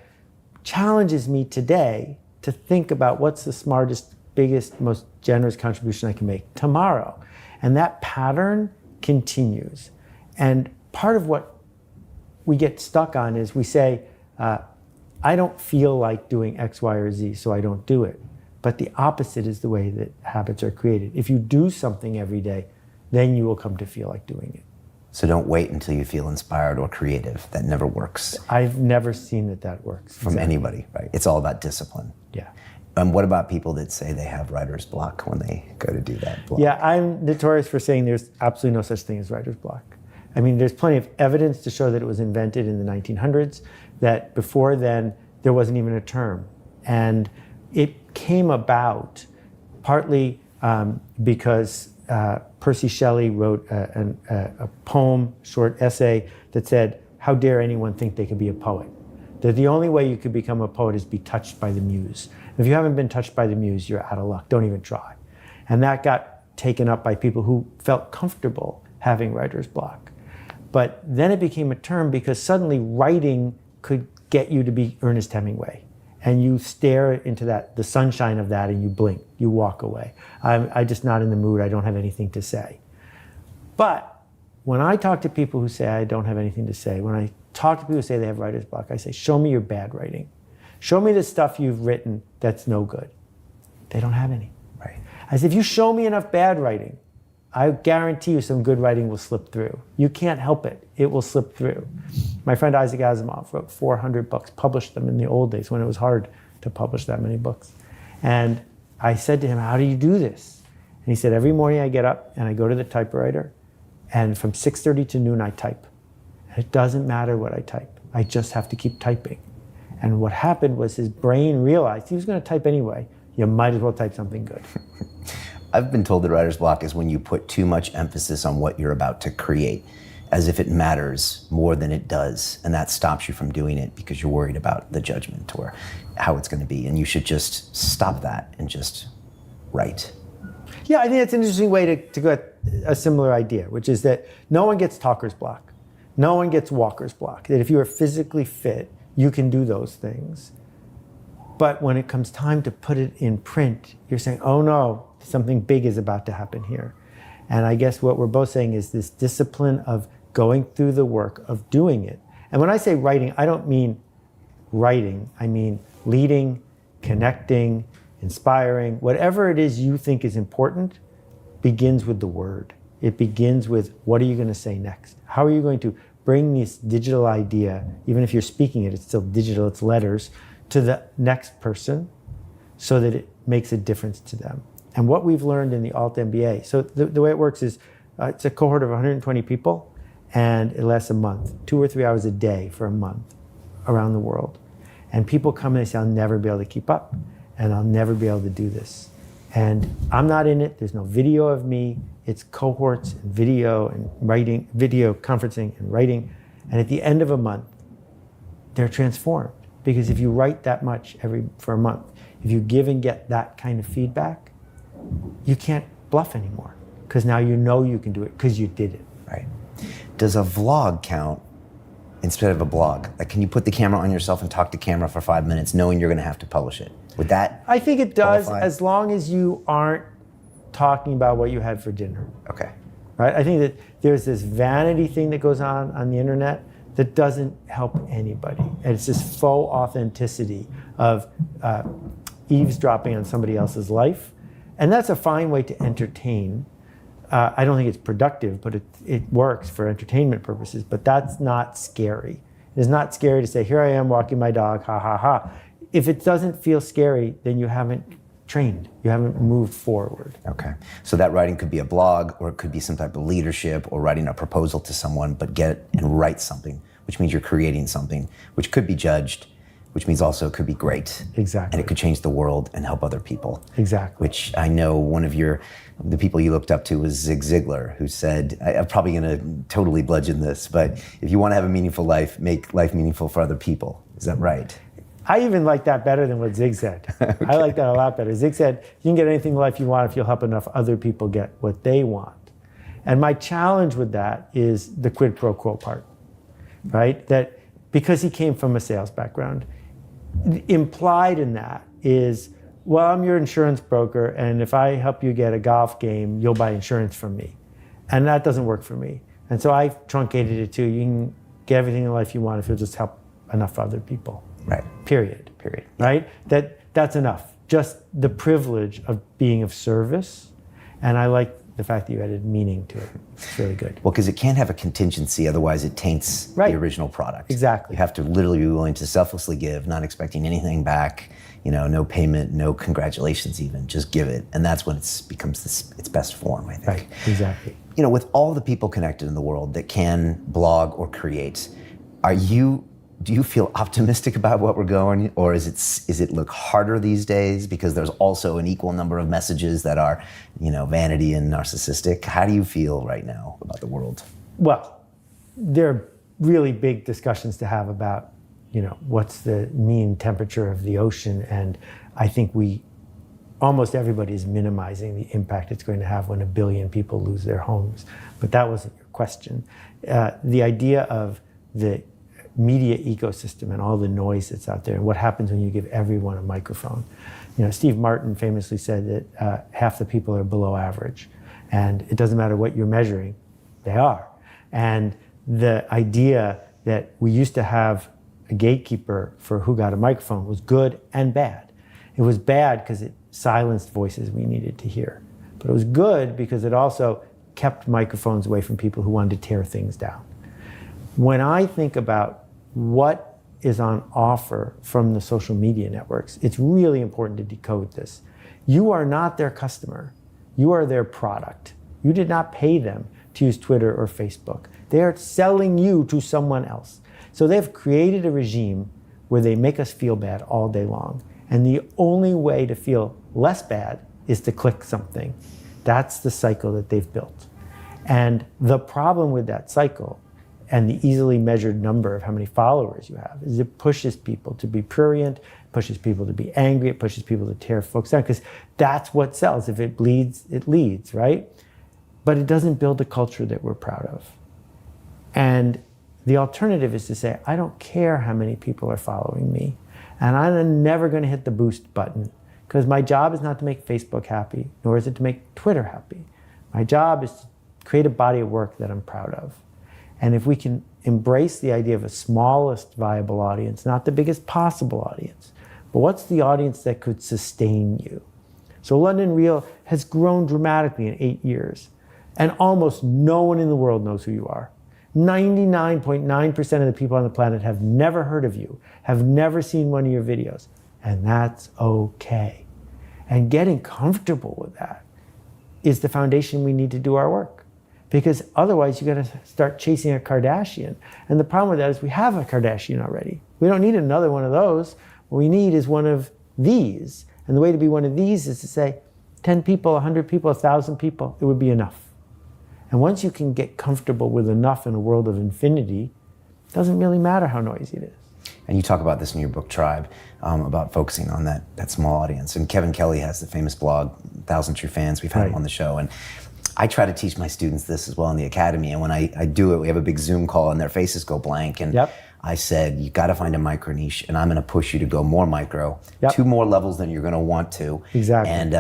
challenges me today to think about what's the smartest, biggest, most generous contribution I can make tomorrow. And that pattern continues. And part of what we get stuck on is we say, I don't feel like doing X, Y, or Z, so I don't do it. But the opposite is the way that habits are created. If you do something every day, then you will come to feel like doing it. So don't wait until you feel inspired or creative. That never works I've never seen that works. from anybody, right? It's all about discipline. Yeah. What about people that say they have writer's block when they go to do that blog? Yeah, I'm notorious for saying there's absolutely no such thing as writer's block. I mean, there's plenty of evidence to show that it was invented in the 1900s, that before then, there wasn't even a term. And it came about partly because Percy Shelley wrote a poem, short essay, that said, how dare anyone think they could be a poet? That the only way you could become a poet is be touched by the muse. If you haven't been touched by the muse, you're out of luck. Don't even try. And that got taken up by people who felt comfortable having writer's block. But then it became a term because suddenly writing could get you to be Ernest Hemingway. And you stare into that, the sunshine of that, and you blink, you walk away. I'm just not in the mood, I don't have anything to say. But when I talk to people who say I don't have anything to say, when I talk to people who say they have writer's block, I say, show me your bad writing. Show me the stuff you've written that's no good. They don't have any. Right. I said, if you show me enough bad writing, I guarantee you some good writing will slip through. You can't help it. It will slip through. My friend Isaac Asimov wrote 400 books, published them in the old days when it was hard to publish that many books. And I said to him, how do you do this? And he said, every morning I get up and I go to the typewriter, and from 6:30 to noon I type. And it doesn't matter what I type. I just have to keep typing. And what happened was his brain realized he was going to type anyway. You might as well type something good. I've been told that writer's block is when you put too much emphasis on what you're about to create, as if it matters more than it does. And that stops you from doing it because you're worried about the judgment or how it's going to be. And you should just stop that and just write. Yeah, I think that's an interesting way to go at a similar idea, which is that no one gets talker's block. No one gets walker's block. That if you are physically fit, you can do those things. But when it comes time to put it in print, you're saying, oh no, something big is about to happen here. And I guess what we're both saying is this discipline of going through the work of doing it. And when I say writing, I don't mean writing. I mean leading, connecting, inspiring. Whatever it is you think is important begins with the word. It begins with, what are you going to say next? How are you going to bring this digital idea, even if you're speaking it, it's still digital, it's letters, to the next person so that it makes a difference to them. And what we've learned in the Alt MBA, so the way it works is it's a cohort of 120 people and it lasts a month, 2 or 3 hours a day for a month around the world. And people come and they say, I'll never be able to keep up and I'll never be able to do this. And I'm not in it, there's no video of me, it's cohorts and video and writing, video conferencing and writing. And at the end of a month, they're transformed. Because if you write that much for a month, if you give and get that kind of feedback, you can't bluff anymore. Because now you know you can do it because you did it. Right. Does a vlog count instead of a blog? Like, can you put the camera on yourself and talk to camera for 5 minutes knowing you're going to have to publish it? Would that I think it does, qualify? as long as you aren't talking about what you had for dinner. Okay. Right? I think that there's this vanity thing that goes on the internet that doesn't help anybody. And it's this faux authenticity of eavesdropping on somebody else's life. And that's a fine way to entertain. I don't think it's productive, but it works for entertainment purposes, but that's not scary. It is not scary to say, here I am walking my dog, ha, ha, ha. If it doesn't feel scary, then you haven't trained. You haven't moved forward. Okay. So that writing could be a blog, or it could be some type of leadership, or writing a proposal to someone, but get and write something, which means you're creating something, which could be judged, which means also it could be great. Exactly. And it could change the world and help other people. Exactly. Which I know one of the people you looked up to was Zig Ziglar, who said, I'm probably going to totally bludgeon this, but if you want to have a meaningful life, make life meaningful for other people. Is that right? I even like that better than what Zig said. Okay. I like that a lot better. Zig said, you can get anything in life you want if you'll help enough other people get what they want. And my challenge with that is the quid pro quo part, right? That because he came from a sales background, implied in that is, well, I'm your insurance broker, and if I help you get a golf game, you'll buy insurance from me. And that doesn't work for me. And so I've truncated it to, you can get everything in life you want if you'll just help enough other people. Right. Period. Right? That's enough. Just the privilege of being of service. And I like the fact that you added meaning to it. It's really good. Well, because it can't have a contingency, otherwise it taints the original product. Exactly. You have to literally be willing to selflessly give, not expecting anything back, no payment, no congratulations even, just give it. And that's when it becomes its best form, I think. Right, exactly. With all the people connected in the world that can blog or create, do you feel optimistic about what we're going, or is it look harder these days because there's also an equal number of messages that are, vanity and narcissistic? How do you feel right now about the world? Well, there are really big discussions to have about, what's the mean temperature of the ocean, and I think almost everybody is minimizing the impact it's going to have when 1 billion people lose their homes. But that wasn't your question. The idea of the media ecosystem and all the noise that's out there and what happens when you give everyone a microphone. Steve Martin famously said that half the people are below average, and it doesn't matter what you're measuring, they are. And the idea that we used to have a gatekeeper for who got a microphone was good and bad. It was bad because it silenced voices we needed to hear, but it was good because it also kept microphones away from people who wanted to tear things down. When I think about what is on offer from the social media networks, it's really important to decode this. You are not their customer. You are their product. You did not pay them to use Twitter or Facebook. They are selling you to someone else. So they've created a regime where they make us feel bad all day long. And the only way to feel less bad is to click something. That's the cycle that they've built. And the problem with that cycle and the easily measured number of how many followers you have is it pushes people to be prurient, pushes people to be angry, it pushes people to tear folks down, because that's what sells. If it bleeds, it leads, right? But it doesn't build a culture that we're proud of. And the alternative is to say, I don't care how many people are following me, and I'm never going to hit the boost button, because my job is not to make Facebook happy, nor is it to make Twitter happy. My job is to create a body of work that I'm proud of. And if we can embrace the idea of a smallest viable audience, not the biggest possible audience, but what's the audience that could sustain you? So London Real has grown dramatically in 8 years, and almost no one in the world knows who you are. 99.9% of the people on the planet have never heard of you, have never seen one of your videos, and that's okay. And getting comfortable with that is the foundation we need to do our work. Because otherwise you got to start chasing a Kardashian. And the problem with that is we have a Kardashian already. We don't need another one of those. What we need is one of these. And the way to be one of these is to say 10 people, 100 people, 1,000 people, it would be enough. And once you can get comfortable with enough in a world of infinity, it doesn't really matter how noisy it is. And you talk about this in your book, Tribe, about focusing on that small audience. And Kevin Kelly has the famous blog, 1,000 True Fans. We've had him on the show. And I try to teach my students this as well in the academy. And when I do it, we have a big Zoom call and their faces go blank. And I said, you got to find a micro niche, and I'm going to push you to go more micro, 2 more levels than you're going to want to. Exactly. And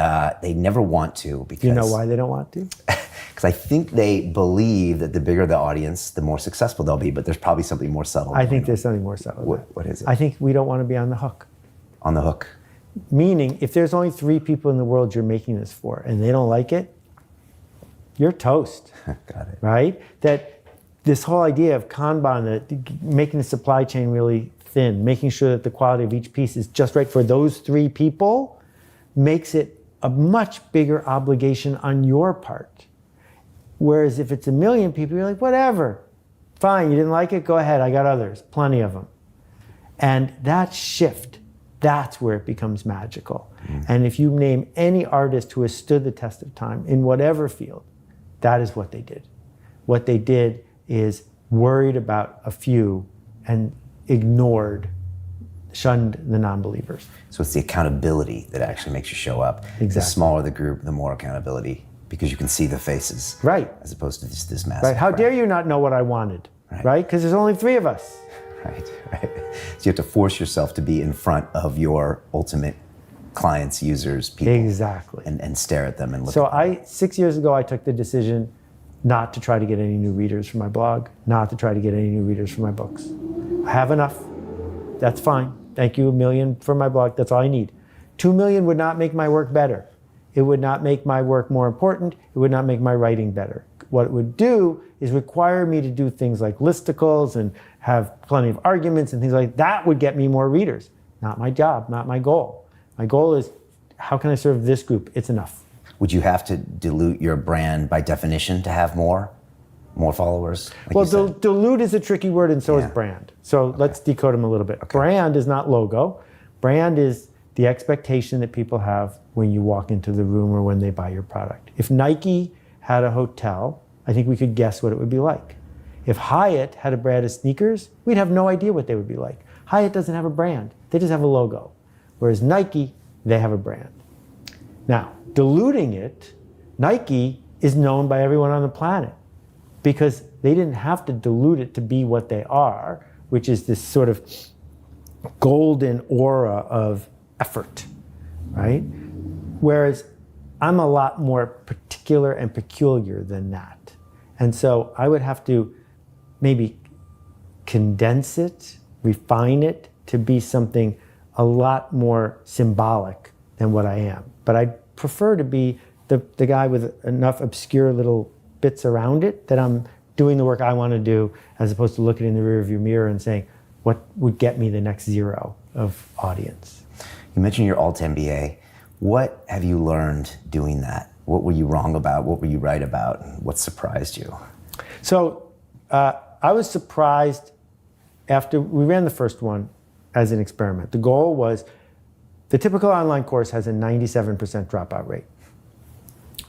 they never want to, because... You know why they don't want to? Because I think they believe that the bigger the audience, the more successful they'll be, but there's probably something more subtle. I think there's something more subtle. What is it? I think we don't want to be on the hook. On the hook? Meaning, if there's only 3 people in the world you're making this for, and they don't like it, you're toast. Got it. Right? That this whole idea of Kanban, that making the supply chain really thin, making sure that the quality of each piece is just right for those 3 people, makes it a much bigger obligation on your part. Whereas if it's 1 million people, you're like, whatever, fine, you didn't like it, go ahead, I got others, plenty of them. And that shift, that's where it becomes magical. And if you name any artist who has stood the test of time in whatever field, that is what they did. What they did is worried about a few and shunned the non-believers. So it's the accountability that actually makes you show up. Exactly. The smaller the group, the more accountability, because you can see the faces. Right. As opposed to this massive Right. How crowd. dare you not know what I wanted? Right? Because there's only 3 of us. Right. So you have to force yourself to be in front of your ultimate clients, users, people. Exactly. And stare at them and look So at them. 6 years ago, I took the decision not to try to get any new readers for my blog, not to try to get any new readers for my books. I have enough. That's fine. Thank you, 1 million for my blog. That's all I need. 2 million would not make my work better. It would not make my work more important. It would not make my writing better. What it would do is require me to do things like listicles and have plenty of arguments and things like that would get me more readers. Not my job, not my goal. My goal is, how can I serve this group? It's enough. Would you have to dilute your brand by definition to have more followers? Like Well, you said? dilute is a tricky word, and so is brand. So let's decode them a little bit. Brand is not logo. Brand is the expectation that people have when you walk into the room or when they buy your product. If Nike had a hotel, I think we could guess what it would be like. If Hyatt had a brand of sneakers, we'd have no idea what they would be like. Hyatt doesn't have a brand. They just have a logo. Whereas Nike, they have a brand. Now, diluting it, Nike is known by everyone on the planet because they didn't have to dilute it to be what they are, which is this sort of golden aura of effort, right? Whereas I'm a lot more particular and peculiar than that. And so I would have to maybe condense it, refine it to be something a lot more symbolic than what I am. But I'd prefer to be the guy with enough obscure little bits around it that I'm doing the work I want to do, as opposed to looking in the rearview mirror and saying, what would get me the next 0 of audience? You mentioned your alt MBA. What have you learned doing that? What were you wrong about? What were you right about? What surprised you? So I was surprised after we ran the first one as an experiment, the goal was the typical online course has a 97% dropout rate.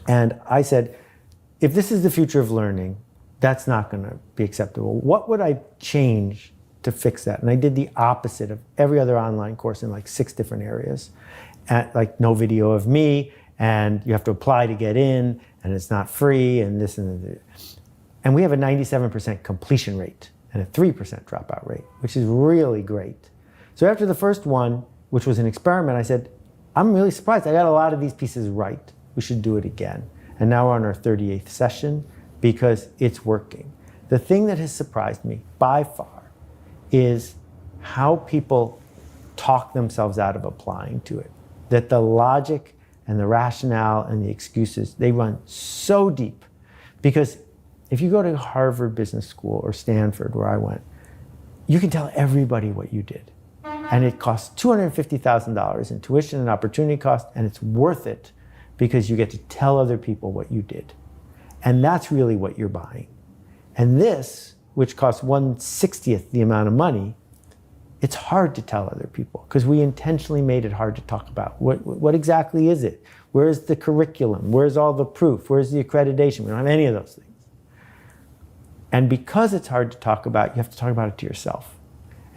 And I said, if this is the future of learning, that's not going to be acceptable. What would I change to fix that? And I did the opposite of every other online course in like 6 different areas. Like no video of me, and you have to apply to get in, and it's not free, and this and that. And we have a 97% completion rate and a 3% dropout rate, which is really great. So after the first one, which was an experiment, I said, I'm really surprised. I got a lot of these pieces right. We should do it again. And now we're on our 38th session because it's working. The thing that has surprised me by far is how people talk themselves out of applying to it. That the logic and the rationale and the excuses, they run so deep. Because if you go to Harvard Business School or Stanford, where I went, you can tell everybody what you did. And it costs $250,000 in tuition and opportunity cost, and it's worth it because you get to tell other people what you did. And that's really what you're buying. And this, which costs 1/60th the amount of money, it's hard to tell other people because we intentionally made it hard to talk about. What exactly is it? Where's the curriculum? Where's all the proof? Where's the accreditation? We don't have any of those things. And because it's hard to talk about, you have to talk about it to yourself.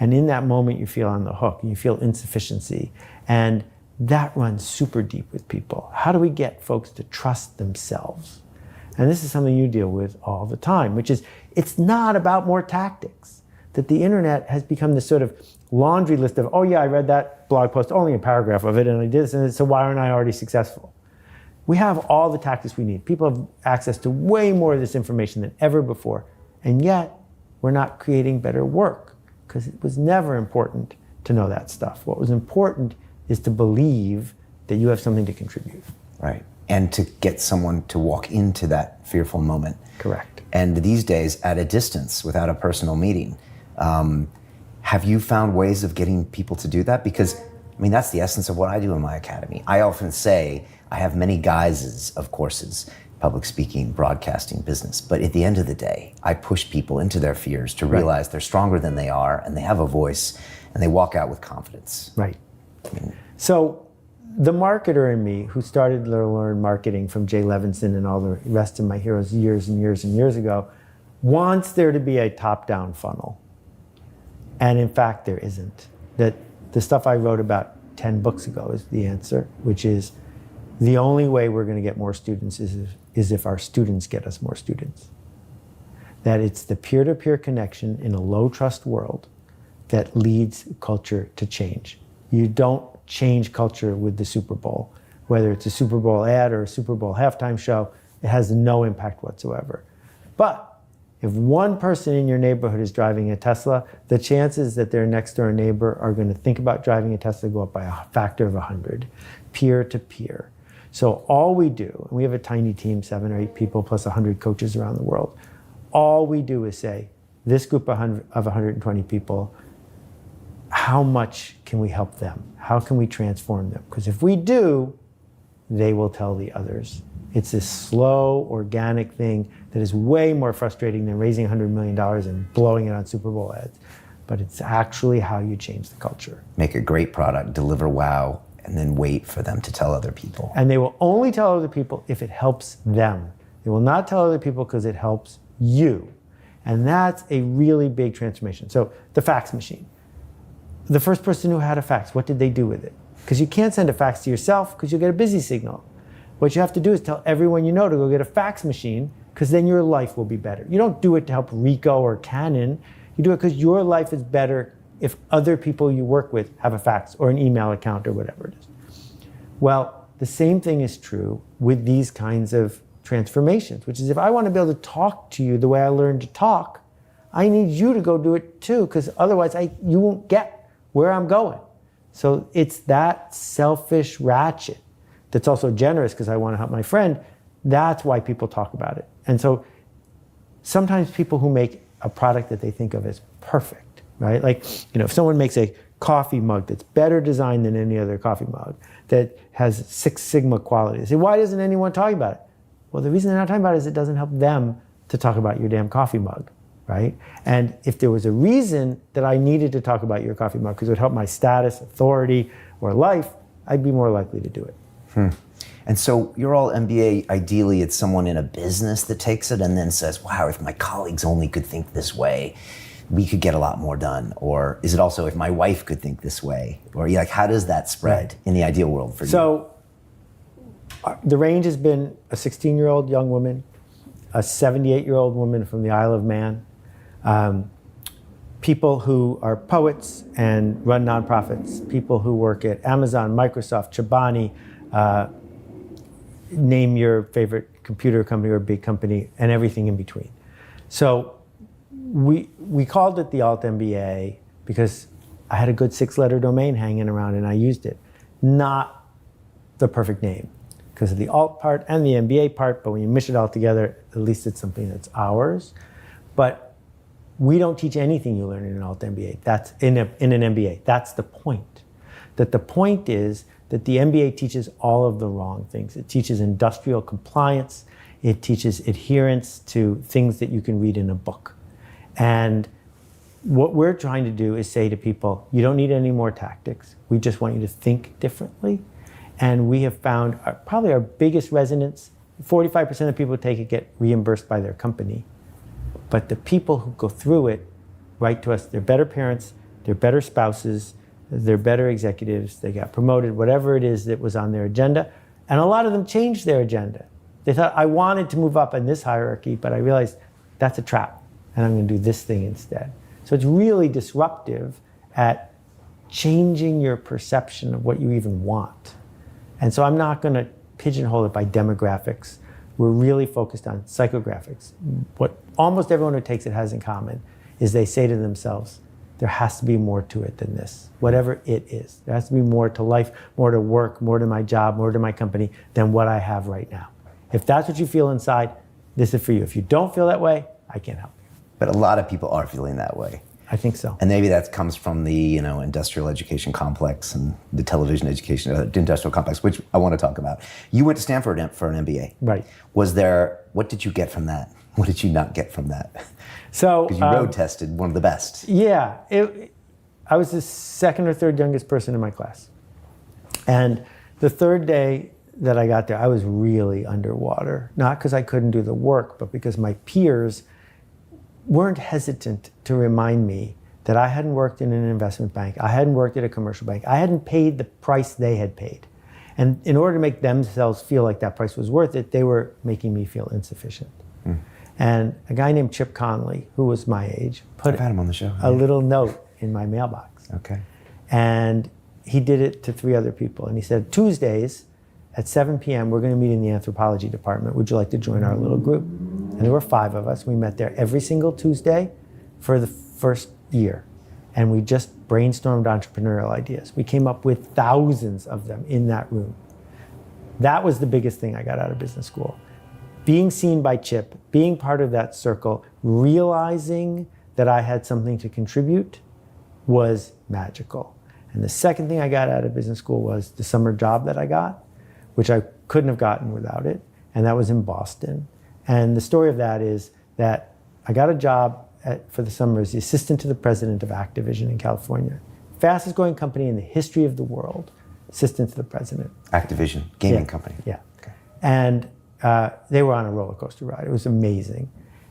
And in that moment, you feel on the hook and you feel insufficiency. And that runs super deep with people. How do we get folks to trust themselves? And this is something you deal with all the time, which is it's not about more tactics. That the internet has become this sort of laundry list of, oh yeah, I read that blog post, only a paragraph of it, and I did this, and so why aren't I already successful? We have all the tactics we need. People have access to way more of this information than ever before, and yet we're not creating better work because it was never important to know that stuff. What was important is to believe that you have something to contribute. Right. And to get someone to walk into that fearful moment. Correct. And these days, at a distance, without a personal meeting. Have you found ways of getting people to do that? Because, I mean, that's the essence of what I do in my academy. I often say I have many guises of courses, public speaking, broadcasting, business. But at the end of the day, I push people into their fears to realize they're stronger than they are and they have a voice and they walk out with confidence. Right. So the marketer in me, who started to learn marketing from Jay Levinson and all the rest of my heroes years and years and years ago, wants there to be a top-down funnel. And in fact, there isn't. That the stuff I wrote about 10 books ago is the answer, which is the only way we're going to get more students is if our students get us more students. That it's the peer-to-peer connection in a low-trust world that leads culture to change. You don't change culture with the Super Bowl. Whether it's a Super Bowl ad or a Super Bowl halftime show, it has no impact whatsoever. But if one person in your neighborhood is driving a Tesla, the chances that their next door neighbor are going to think about driving a Tesla go up by a factor of 100, peer to peer. So all we do, and we have a tiny team, 7 or 8 people plus 100 coaches around the world, all we do is say, this group of 120 people, how much can we help them? How can we transform them? Because if we do, they will tell the others. It's this slow, organic thing that is way more frustrating than raising $100 million and blowing it on Super Bowl ads. But it's actually how you change the culture. Make a great product, deliver wow, and then wait for them to tell other people. And they will only tell other people if it helps them. They will not tell other people because it helps you. And that's a really big transformation. So the fax machine. The first person who had a fax, what did they do with it? Because you can't send a fax to yourself because you'll get a busy signal. What you have to do is tell everyone you know to go get a fax machine because then your life will be better. You don't do it to help Ricoh or Canon. You do it because your life is better if other people you work with have a fax or an email account or whatever it is. Well, the same thing is true with these kinds of transformations, which is if I want to be able to talk to you the way I learned to talk, I need you to go do it too, because otherwise you won't get where I'm going. So it's that selfish ratchet that's also generous because I want to help my friend. That's why people talk about it. And so sometimes people who make a product that they think of as perfect, right? Like, if someone makes a coffee mug that's better designed than any other coffee mug, that has Six Sigma quality, they say, why doesn't anyone talk about it? Well, the reason they're not talking about it is it doesn't help them to talk about your damn coffee mug. right? And if there was a reason that I needed to talk about your coffee mug because it would help my status, authority, or life, I'd be more likely to do it. And so your all MBA, ideally it's someone in a business that takes it and then says, wow, if my colleagues only could think this way, we could get a lot more done. Or is it also if my wife could think this way? Or like, how does that spread in the ideal world for you? So the range has been a 16-year-old young woman, a 78-year-old woman from the Isle of Man, people who are poets and run nonprofits, people who work at Amazon, Microsoft, Chobani, name your favorite computer company or big company, and everything in between. So we called it the Alt MBA because I had a good 6-letter domain hanging around and I used it. Not the perfect name because of the Alt part and the MBA part, but when you mish it all together, at least it's something that's ours. But we don't teach anything you learn in an Alt MBA. That's in an MBA. That's the point. That the point is that the MBA teaches all of the wrong things. It teaches industrial compliance. It teaches adherence to things that you can read in a book. And what we're trying to do is say to people, you don't need any more tactics. We just want you to think differently. And we have found probably our biggest resonance, 45% of people who take it get reimbursed by their company. But the people who go through it write to us, they're better parents, they're better spouses, they're better executives, they got promoted, whatever it is that was on their agenda. And a lot of them changed their agenda. They thought, I wanted to move up in this hierarchy, but I realized that's a trap, and I'm going to do this thing instead. So it's really disruptive at changing your perception of what you even want. And so I'm not going to pigeonhole it by demographics. We're really focused on psychographics. What almost everyone who takes it has in common is they say to themselves, there has to be more to it than this, whatever it is. There has to be more to life, more to work, more to my job, more to my company than what I have right now. If that's what you feel inside, this is for you. If you don't feel that way, I can't help you. But a lot of people are feeling that way. I think so. And maybe that comes from the industrial education complex and the television education industrial complex, which I want to talk about. You went to Stanford for an MBA. Right. What did you get from that? What did you not get from that? So Because you road tested one of the best. Yeah, I was the second or third youngest person in my class. And the third day that I got there, I was really underwater. Not because I couldn't do the work, but because my peers weren't hesitant to remind me that I hadn't worked in an investment bank. I hadn't worked at a commercial bank. I hadn't paid the price they had paid. And in order to make themselves feel like that price was worth it, they were making me feel insufficient. And a guy named Chip Conley, who was my age, put I've had him on the show. a little note in my mailbox. Okay. And he did it to 3 other people. And he said, Tuesdays at 7 p.m., we're going to meet in the anthropology department. Would you like to join our little group? And there were 5 of us. We met there every single Tuesday for the first year. And we just brainstormed entrepreneurial ideas. We came up with thousands of them in that room. That was the biggest thing I got out of business school. Being seen by Chip, being part of that circle, realizing that I had something to contribute was magical. And the second thing I got out of business school was the summer job that I got, which I couldn't have gotten without it. And that was in Boston. And the story of that is that I got a job for the summer as the assistant to the president of Activision in California. Fastest growing company in the history of the world, assistant to the president. Activision, gaming company. Yeah. Okay. And they were on a roller coaster ride. It was amazing.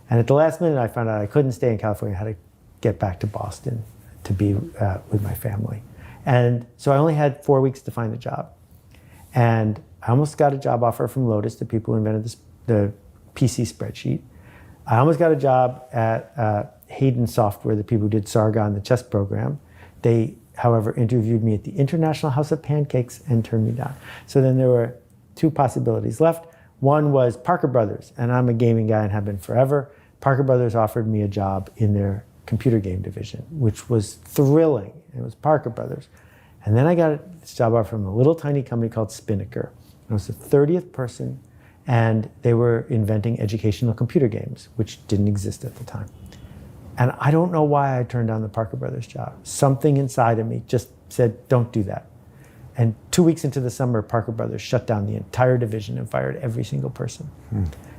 And at the last minute, I found out I couldn't stay in California. I had to get back to Boston to be with my family. And so I only had 4 weeks to find a job. And I almost got a job offer from Lotus, the people who invented the PC spreadsheet. I almost got a job at Hayden Software, the people who did Sargon, the chess program. They, however, interviewed me at the International House of Pancakes and turned me down. So then there were 2 possibilities left. One was Parker Brothers, and I'm a gaming guy and have been forever. Parker Brothers offered me a job in their computer game division, which was thrilling. It was Parker Brothers. And then I got this job offer from a little tiny company called Spinnaker. I was the 30th person, and they were inventing educational computer games, which didn't exist at the time. And I don't know why I turned down the Parker Brothers job. Something inside of me just said, don't do that. And 2 weeks into the summer, Parker Brothers shut down the entire division and fired every single person.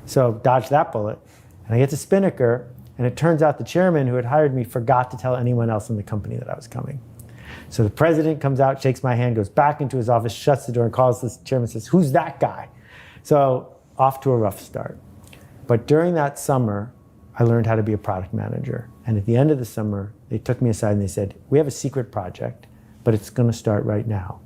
So dodged that bullet. And I get to Spinnaker, And it turns out the chairman who had hired me forgot to tell anyone else in the company that I was coming. So the president comes out, shakes my hand, goes back into his office, shuts the door, and calls the chairman and says, "Who's that guy?" So off to a rough start. But during that summer, I learned how to be a product manager. And at the end of the summer, they took me aside and they said, "We have a secret project, but it's going to start right now.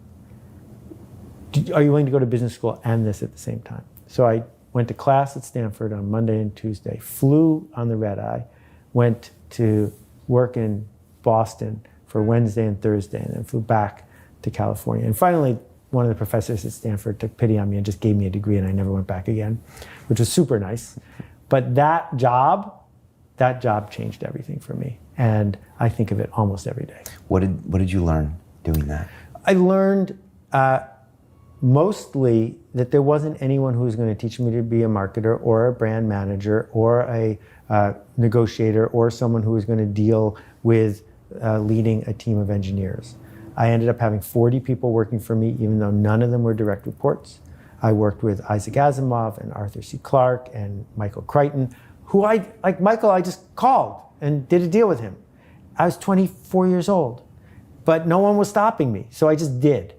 Are you willing to go to business school and this at the same time?" So I went to class at Stanford on Monday and Tuesday, flew on the red eye, went to work in Boston for Wednesday and Thursday, and then flew back to California. And finally, one of the professors at Stanford took pity on me and just gave me a degree, and I never went back again, which was super nice. But that job changed everything for me. And I think of it almost every day. What did you learn doing that? I learned mostly that there wasn't anyone who was going to teach me to be a marketer or a brand manager or a negotiator or someone who was going to deal with leading a team of engineers. I ended up having 40 people working for me, even though none of them were direct reports. I worked with Isaac Asimov and Arthur C. Clarke and Michael Crichton, who I just called and did a deal with him. I was 24 years old, but no one was stopping me, so I just did.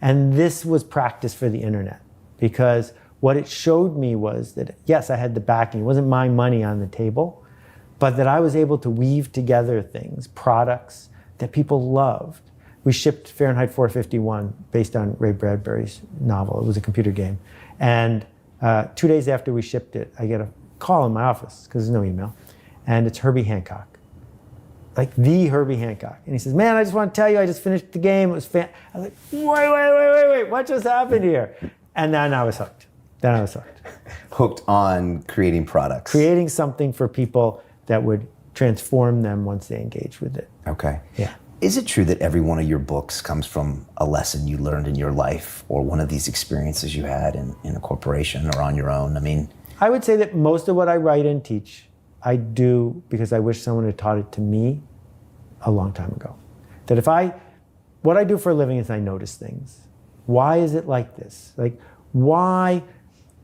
And this was practice for the internet, because what it showed me was that, yes, I had the backing. It wasn't my money on the table, but that I was able to weave together things, products that people loved. We shipped Fahrenheit 451 based on Ray Bradbury's novel. It was a computer game. And 2 days after we shipped it, I get a call in my office, because there's no email, and it's Herbie Hancock. Like the Herbie Hancock. And he says, "Man, I just want to tell you, I just finished the game. It was I was like, wait, what just happened here?" And then I was hooked. Hooked on creating products. Creating something for people that would transform them once they engaged with it. Okay. Yeah. Is it true that every one of your books comes from a lesson you learned in your life or one of these experiences you had in a corporation or on your own? I mean, I would say that most of what I write and teach, I do because I wish someone had taught it to me a long time ago. That what I do for a living is I notice things. Why is it like this? Like, why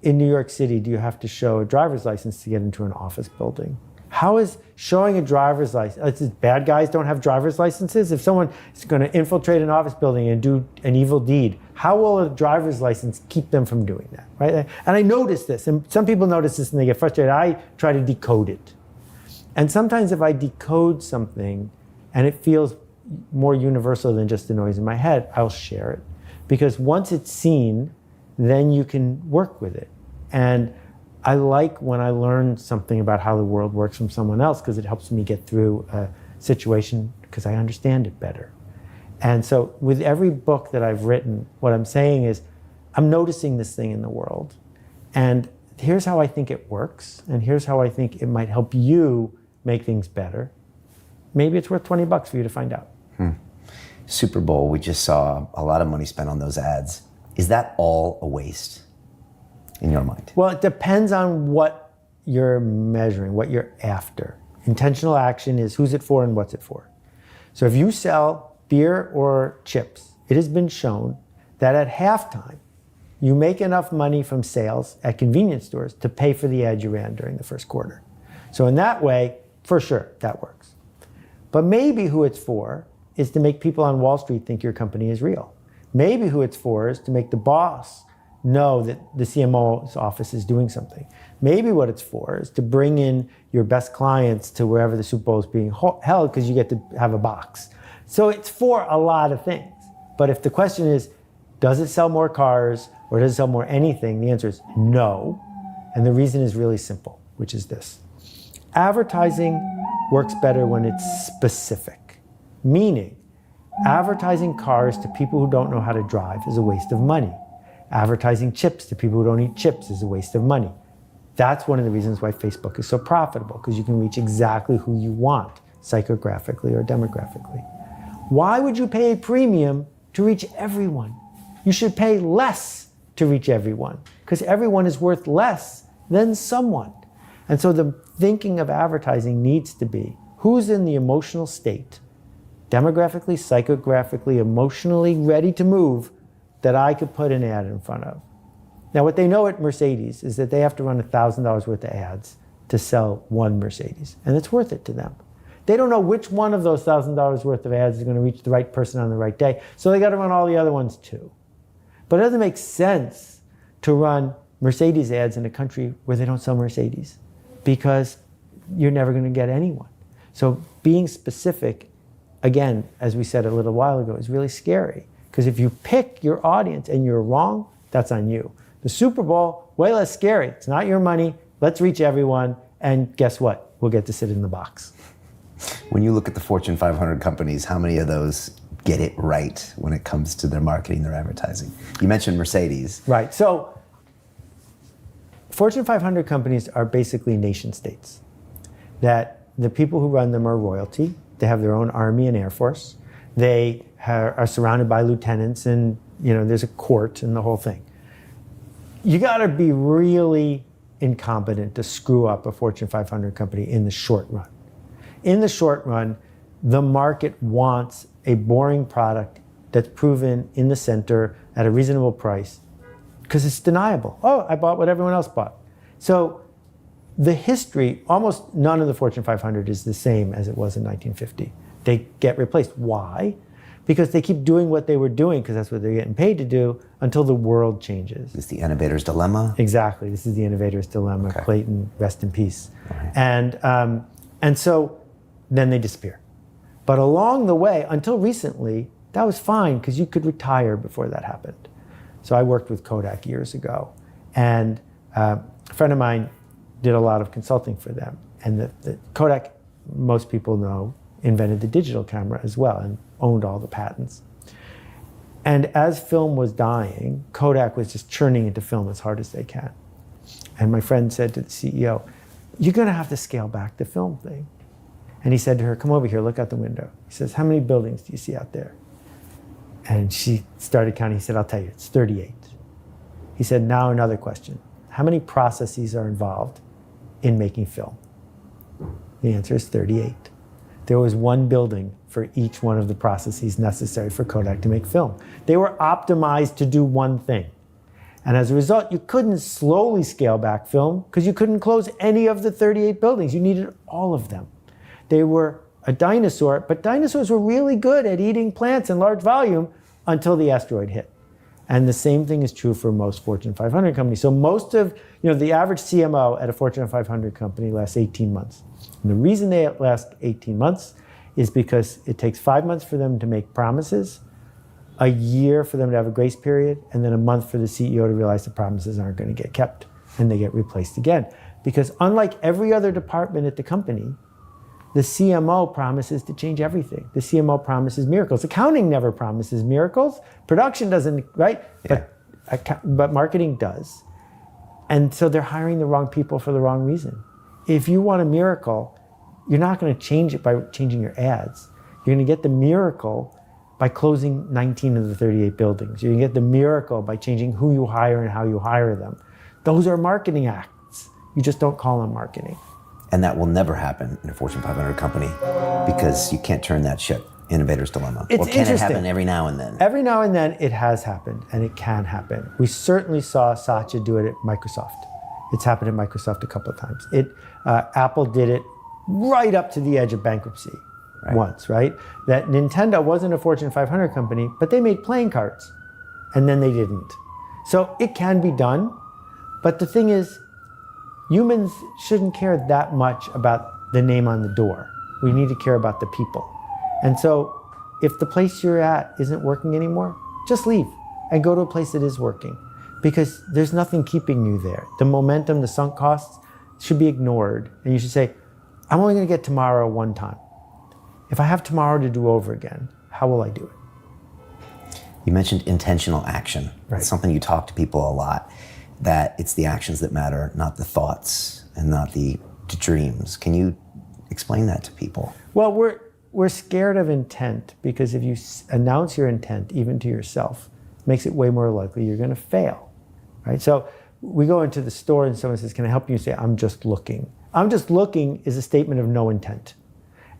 in New York City do you have to show a driver's license to get into an office building? How is showing a driver's license, bad guys don't have driver's licenses? If someone is going to infiltrate an office building and do an evil deed, how will a driver's license keep them from doing that, right? And I notice this, and some people notice this and they get frustrated. I try to decode it. And sometimes if I decode something and it feels more universal than just the noise in my head, I'll share it. Because once it's seen, then you can work with it. And I like when I learn something about how the world works from someone else, because it helps me get through a situation because I understand it better. And so with every book that I've written, what I'm saying is, I'm noticing this thing in the world. And here's how I think it works. And here's how I think it might help you make things better. Maybe it's worth $20 for you to find out. Super Bowl, we just saw a lot of money spent on those ads. Is that all a waste in your mind? Well, it depends on what you're measuring, what you're after. Intentional action is who's it for and what's it for. So if you sell beer or chips, it has been shown that at halftime, you make enough money from sales at convenience stores to pay for the ad you ran during the first quarter. So in that way, for sure, that works. But maybe who it's for is to make people on Wall Street think your company is real. Maybe who it's for is to make the boss know that the CMO's office is doing something. Maybe what it's for is to bring in your best clients to wherever the Super Bowl is being held, because you get to have a box. So it's for a lot of things. But if the question is, does it sell more cars or does it sell more anything? The answer is no. And the reason is really simple, which is this. Advertising works better when it's specific. Meaning, advertising cars to people who don't know how to drive is a waste of money. Advertising chips to people who don't eat chips is a waste of money. That's one of the reasons why Facebook is so profitable, because you can reach exactly who you want, psychographically or demographically. Why would you pay a premium to reach everyone? You should pay less to reach everyone, because everyone is worth less than someone. And so the thinking of advertising needs to be, who's in the emotional state, demographically, psychographically, emotionally ready to move, that I could put an ad in front of. Now, what they know at Mercedes is that they have to run $1,000 worth of ads to sell one Mercedes, and it's worth it to them. They don't know which one of those $1,000 worth of ads is going to reach the right person on the right day, so they got to run all the other ones too. But it doesn't make sense to run Mercedes ads in a country where they don't sell Mercedes, because you're never going to get anyone. So being specific, again, as we said a little while ago, is really scary, because if you pick your audience and you're wrong, that's on you. The Super Bowl, way less scary. It's not your money. Let's reach everyone. And guess what? We'll get to sit in the box. When you look at the Fortune 500 companies, how many of those get it right when it comes to their marketing, their advertising? You mentioned Mercedes. Right. So Fortune 500 companies are basically nation states, that the people who run them are royalty. They have their own army and air force. They are surrounded by lieutenants, and there's a court and the whole thing. You got to be really incompetent to screw up a Fortune 500 company in the short run. In the short run, the market wants a boring product that's proven in the center at a reasonable price, because it's deniable. Oh, I bought what everyone else bought. So the history, almost none of the Fortune 500 is the same as it was in 1950. They get replaced. Why? Because they keep doing what they were doing, because that's what they're getting paid to do, until the world changes. It's the innovator's dilemma. Exactly. This is the innovator's dilemma. Okay. Clayton, rest in peace. Right. And so then they disappear. But along the way, until recently, that was fine, because you could retire before that happened. So I worked with Kodak years ago, and a friend of mine did a lot of consulting for them. And the Kodak, most people know, invented the digital camera as well and owned all the patents. And as film was dying, Kodak was just churning into film as hard as they can. And my friend said to the CEO, "You're going to have to scale back the film thing." And he said to her, "Come over here, look out the window." He says, "How many buildings do you see out there?" And she started counting. He said, "I'll tell you, it's 38. He said, "Now another question. How many processes are involved in making film?" The answer is 38. There was one building for each one of the processes necessary for Kodak to make film. They were optimized to do one thing. And as a result, you couldn't slowly scale back film, because you couldn't close any of the 38 buildings. You needed all of them. They were a dinosaur, but dinosaurs were really good at eating plants in large volume until the asteroid hit. And the same thing is true for most Fortune 500 companies. So most of, the average CMO at a Fortune 500 company lasts 18 months. And the reason they last 18 months is because it takes 5 months for them to make promises, a year for them to have a grace period, and then a month for the CEO to realize the promises aren't going to get kept, and they get replaced again. Because unlike every other department at the company, the CMO promises to change everything. The CMO promises miracles. Accounting never promises miracles. Production doesn't, right? Yeah. But marketing does. And so they're hiring the wrong people for the wrong reason. If you want a miracle, you're not going to change it by changing your ads. You're going to get the miracle by closing 19 of the 38 buildings. You're going to get the miracle by changing who you hire and how you hire them. Those are marketing acts. You just don't call them marketing. And that will never happen in a Fortune 500 company, because you can't turn that ship. Innovator's dilemma. It's or can it interesting. happen every now and then? Every now and then it has happened, and it can happen. We certainly saw Satya do it at Microsoft. It's happened at Microsoft a couple of times. Apple did it right up to the edge of bankruptcy once, right? That Nintendo wasn't a Fortune 500 company, but they made playing cards, and then they didn't. So it can be done, but the thing is, humans shouldn't care that much about the name on the door. We need to care about the people. And so if the place you're at isn't working anymore, just leave and go to a place that is working, because there's nothing keeping you there. The momentum, the sunk costs should be ignored. And you should say, I'm only going to get tomorrow one time. If I have tomorrow to do over again, how will I do it? You mentioned intentional action. Right. It's something you talk to people a lot, that it's the actions that matter, not the thoughts and not the dreams. Can you explain that to people? Well, we're scared of intent, because if you announce your intent, even to yourself, it makes it way more likely you're going to fail, right? So we go into the store and someone says, "Can I help you?" You say, "I'm just looking." "I'm just looking" is a statement of no intent.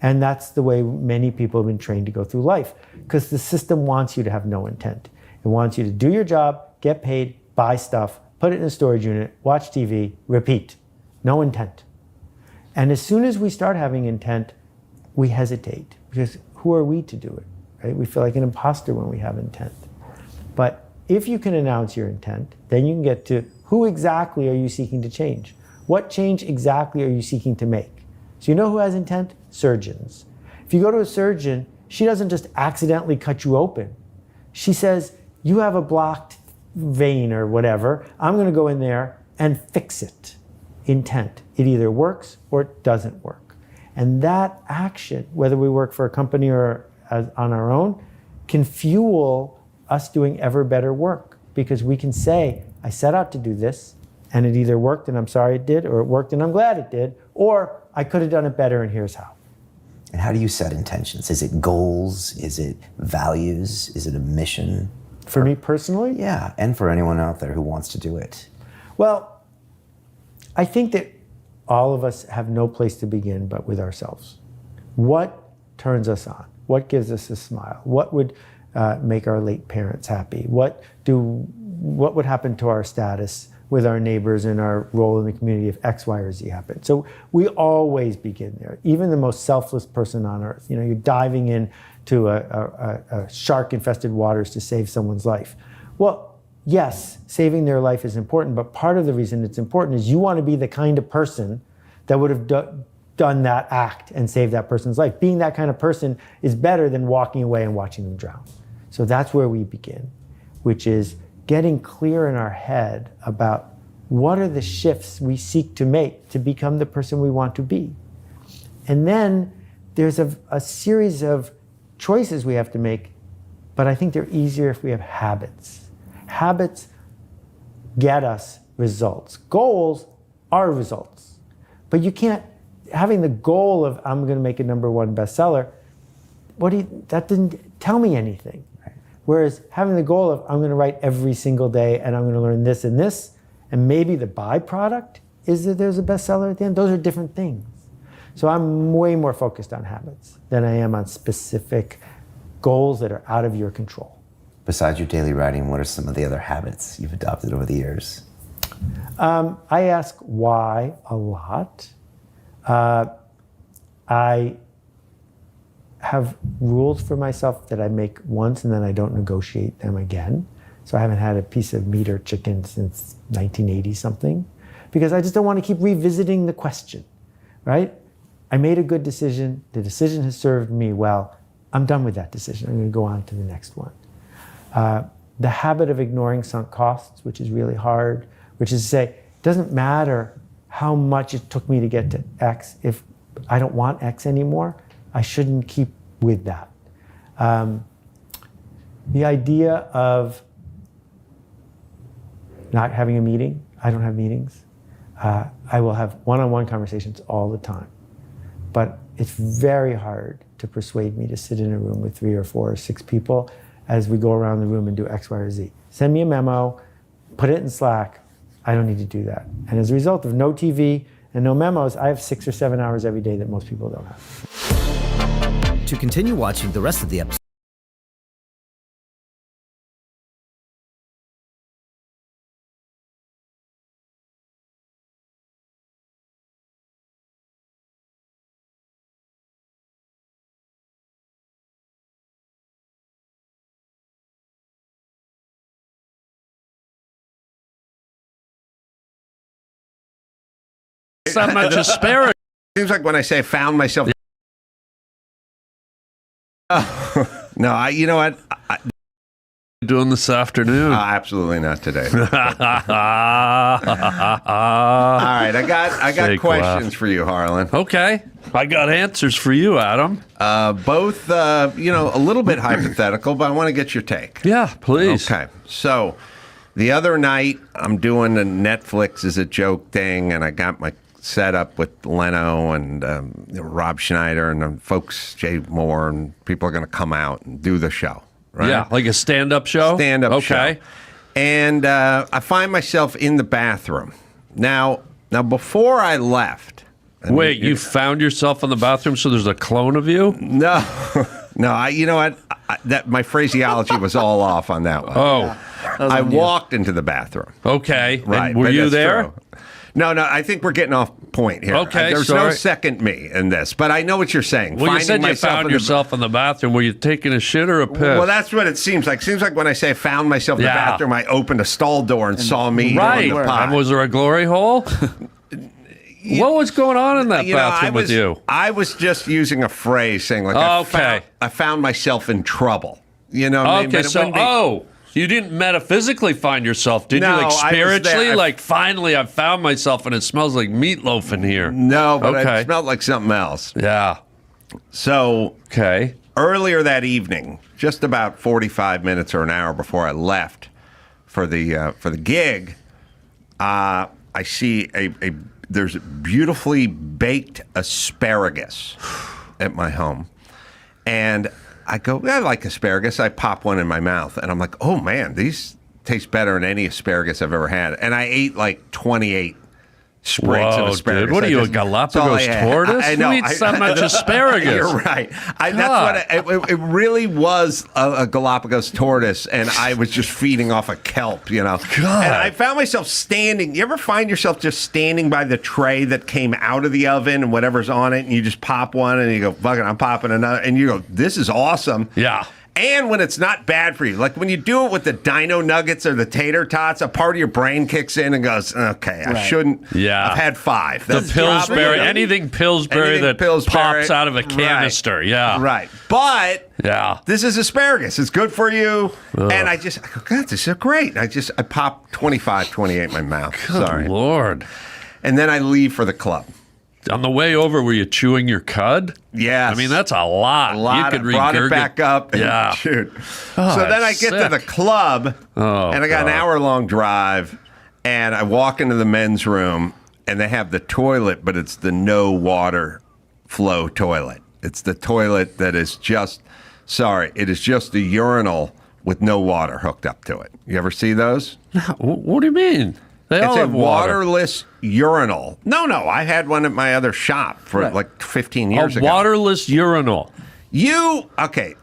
And that's the way many people have been trained to go through life, because the system wants you to have no intent. It wants you to do your job, get paid, buy stuff, put it in a storage unit, watch TV, repeat. No intent. And as soon as we start having intent, we hesitate because who are we to do it, right? We feel like an imposter when we have intent. But if you can announce your intent, then you can get to who exactly are you seeking to change? What change exactly are you seeking to make? So you know who has intent? Surgeons. If you go to a surgeon, she doesn't just accidentally cut you open. She says, you have a blocked vein or whatever. I'm going to go in there and fix it. Intent. It either works or it doesn't work. And that action, whether we work for a company or on our own, can fuel us doing ever better work, because we can say, I set out to do this and it either worked and I'm sorry it did, or it worked and I'm glad it did, or I could have done it better and here's how. And how do you set intentions? Is it goals? Is it values? Is it a mission? For me personally? Yeah, and for anyone out there who wants to do it. Well, I think that all of us have no place to begin but with ourselves. What turns us on? What gives us a smile? What would make our late parents happy? What would happen to our status with our neighbors and our role in the community if X, Y, or Z happened? So we always begin there. Even the most selfless person on earth, you're diving into a shark-infested waters to save someone's life. Well, yes, saving their life is important, but part of the reason it's important is you want to be the kind of person that would have done that act and saved that person's life. Being that kind of person is better than walking away and watching them drown. So that's where we begin, which is getting clear in our head about what are the shifts we seek to make to become the person we want to be. And then there's a series of choices we have to make, but I think they're easier if we have habits. Habits get us results. Goals are results. But you can't, having the goal of I'm going to make a #1 bestseller, that didn't tell me anything. Whereas having the goal of I'm going to write every single day and I'm going to learn this and this, and maybe the byproduct is that there's a bestseller at the end, those are different things. So I'm way more focused on habits than I am on specific goals that are out of your control. Besides your daily writing, what are some of the other habits you've adopted over the years? I ask why a lot. I have rules for myself that I make once and then I don't negotiate them again. So I haven't had a piece of meat or chicken since 1980 something, because I just don't want to keep revisiting the question, right? I made a good decision. The decision has served me well. I'm done with that decision. I'm going to go on to the next one. The habit of ignoring sunk costs, which is really hard, which is to say, it doesn't matter how much it took me to get to X. If I don't want X anymore, I shouldn't keep with that. The idea of not having a meeting, I don't have meetings. I will have one-on-one conversations all the time. But it's very hard to persuade me to sit in a room with 3 or 4 or 6 people as we go around the room and do X, Y, or Z. Send me a memo, put it in Slack. I don't need to do that. And as a result of no TV and no memos, I have 6 or 7 hours every day that most people don't have. To continue watching the rest of the episode, not much asparagus. Seems like when I say I found myself. No, you know what? Doing this afternoon? Absolutely not today. All right, I got Fake questions laugh. for you, Harlan. Okay, I got answers for you, Adam. Both, a little bit hypothetical, but I want to get your take. Yeah, please. Okay, so the other night I'm doing a Netflix as a joke thing, and I got my set up with Leno and Rob Schneider and folks, Jay Moore, and people are going to come out and do the show. Right? Yeah, like a stand-up show? Stand-up show. Okay. And I find myself in the bathroom. Now before I left... Wait, you found yourself in the bathroom, so there's a clone of you? No. You know what? My phraseology was all off on that one. Oh. I walked into the bathroom. Okay. Right. And were but you that's there? true. No, I think we're getting off point here. Okay, There's no sorry. second me in this, but I know what you're saying. Well, you Finding said you myself found in the- yourself in the bathroom. Were you taking a shit or a piss? Well, that's what it seems like. Seems like when I say I found myself in the Yeah. bathroom, I opened a stall door and saw me right. doing the pot. And was there a glory hole? What was going on in that You know, bathroom with you? I was just using a phrase saying like, Okay. I found myself in trouble. You know what I mean? Okay, But it so, wouldn't be- you didn't metaphysically find yourself, did No, you? I Like was there. spiritually? Like, finally, I found myself and it smells like meatloaf in here. No, but Okay. it smelled like something else. Yeah. So Okay. earlier that evening, just about 45 minutes or an hour before I left for the gig, I see there's beautifully baked asparagus at my home, and I go, I like asparagus. I pop one in my mouth, and I'm like, oh man, these taste better than any asparagus I've ever had. And I ate like 28 sprigs of Whoa, asparagus. dude. What are I you, a just- that's all Galapagos I had. tortoise? I know. Who eats that much asparagus? You're right. That's what it really was, a Galapagos tortoise, and I was just feeding off of kelp, you know. God. And I found myself standing. You ever find yourself just standing by the tray that came out of the oven and whatever's on it, and you just pop one, and you go, fuck it, I'm popping another, and you go, this is awesome. Yeah. And when it's not bad for you, like when you do it with the dino nuggets or the tater tots, a part of your brain kicks in and goes, okay, I shouldn't. Yeah. I've had 5. The That's Pillsbury, probably- anything Pillsbury Anything that Pillsbury. pops out of a Right. canister. Yeah. Right. But Yeah. this is asparagus. It's good for you. And I go, God, this is great. I popped 25, 28 in my mouth. Sorry. Lord. And then I leave for the club. On the way over, were you chewing your cud? Yes. I mean, that's a lot. A lot. You could I brought it regurgit- back up. And Yeah. Shoot. Oh, So then I that's get to sick. the club, Oh, and I got an God. hour-long drive, and I walk into the men's room, and they have the toilet, but it's the no water flow toilet. It's the toilet that is just, it is just a urinal with no water hooked up to it. You ever see those? What do you mean? They all It's a have water. waterless urinal. No, I had one at my other shop for like 15 years A ago. waterless urinal.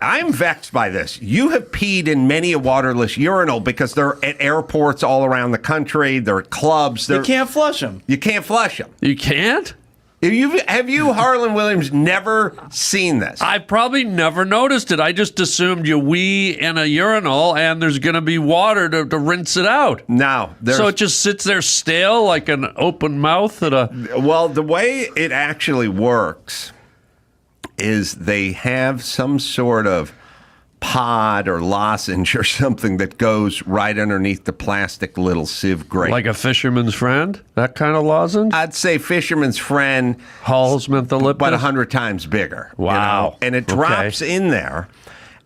I'm vexed by this. You have peed in many a waterless urinal because they're at airports all around the country. They're at clubs. You can't flush them. You can't flush them. You can't? Have you, Harlan Williams, never seen this? I probably never noticed it. I just assumed you wee in a urinal and there's going to be water to rinse it out. No. So it just sits there stale like an open mouth at a... Well, the way it actually works is they have some sort of pod or lozenge or something that goes right underneath the plastic little sieve grate. Like a fisherman's friend? That kind of lozenge? I'd say Fisherman's Friend, Hall's Mentholyptus? but 100 times bigger. you Wow. know? And it Okay. drops in there,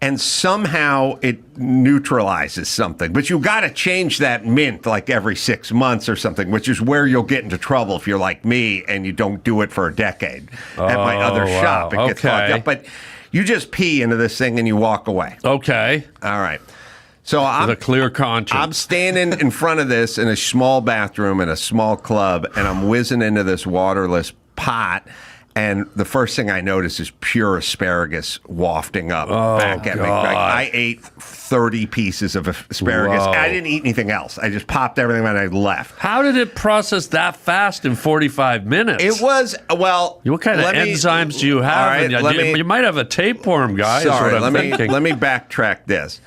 and somehow it neutralizes something. But you got to change that mint like every 6 months or something, which is where you'll get into trouble if you're like me and you don't do it for a decade. At my other wow. shop, it gets Okay. fucked up. But you just pee into this thing and you walk away. Okay. All right. So With a clear conscience. I'm standing in front of this in a small bathroom in a small club, and I'm whizzing into this waterless pot. And the first thing I notice is pure asparagus wafting up back at me. God. Like, I ate 30 pieces of asparagus. Whoa. I didn't eat anything else. I just popped everything and I left. How did it process that fast in 45 minutes? It was, well... What kind of let me- enzymes do you have? All right, in you? let me- You might have a tapeworm, guy. Sorry, is what I'm thinking. let me backtrack this.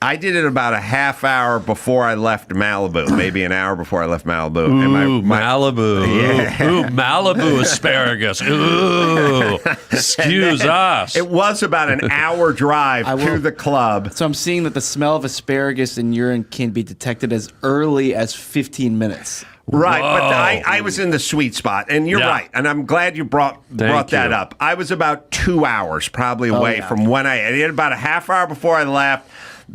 I did it about a half hour before I left Malibu, maybe an hour before I left Malibu. Ooh, and Malibu. Yeah. Ooh, Malibu asparagus. Ooh, excuse us. It was about an hour drive to the club. So I'm seeing that the smell of asparagus in urine can be detected as early as 15 minutes. Right, but Whoa. I was in the sweet spot, and you're Yeah. right, and I'm glad you brought that you. up. I was about 2 hours probably away from when I did about a half hour before I left.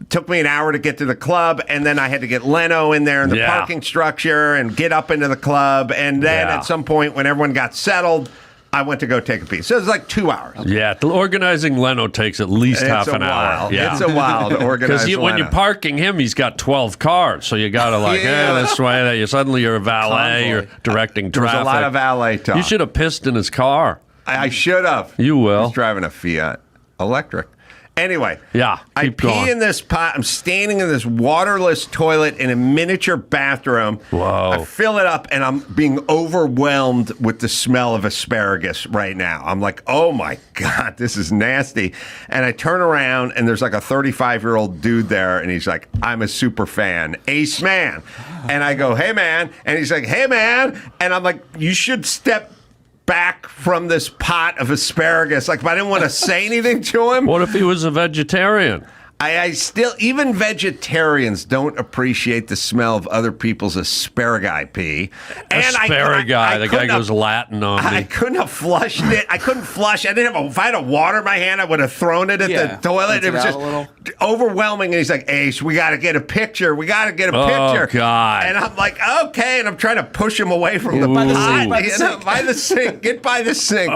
Took me an hour to get to the club, and then I had to get Leno in there in the Yeah. parking structure and get up into the club, and then Yeah. at some point when everyone got settled, I went to go take a piece. So it was like 2 hours. Yeah, organizing Leno takes at least half an hour. Yeah. It's a while to organize Because when Leno. you're parking him, he's got 12 cars. So you got to Yeah. this way. You suddenly you're a valet. Convoy. You're directing There was traffic. a lot of valet talk. You should have pissed in his car. I should have. You will. He's driving a Fiat electric. Anyway, Yeah, I keep pee going. in this pot. I'm standing in this waterless toilet in a miniature bathroom. Whoa. I fill it up, and I'm being overwhelmed with the smell of asparagus right now. I'm like, oh my God, this is nasty. And I turn around, and there's like a 35-year-old dude there, and he's like, I'm a super fan. Ace Man. And I go, hey, man. And he's like, hey, man. And I'm like, you should step back from this pot of asparagus. Like, I didn't want to say anything to him. What if he was a vegetarian? I still, even vegetarians don't appreciate the smell of other people's asparagus pee. And Asparagus. The guy couldn't goes have- Latin on I me. couldn't have flushed it. I couldn't flush. I didn't have. If I had a water in my hand, I would have thrown it at Yeah, the toilet. rinse It it was out just a little. overwhelming. And he's like, Ace, we got to get a picture. We got to get a Oh, picture. God. And I'm like, okay. And I'm trying to push him away from the Ooh. pot. By the You know, sink. by the sink. Get by the sink.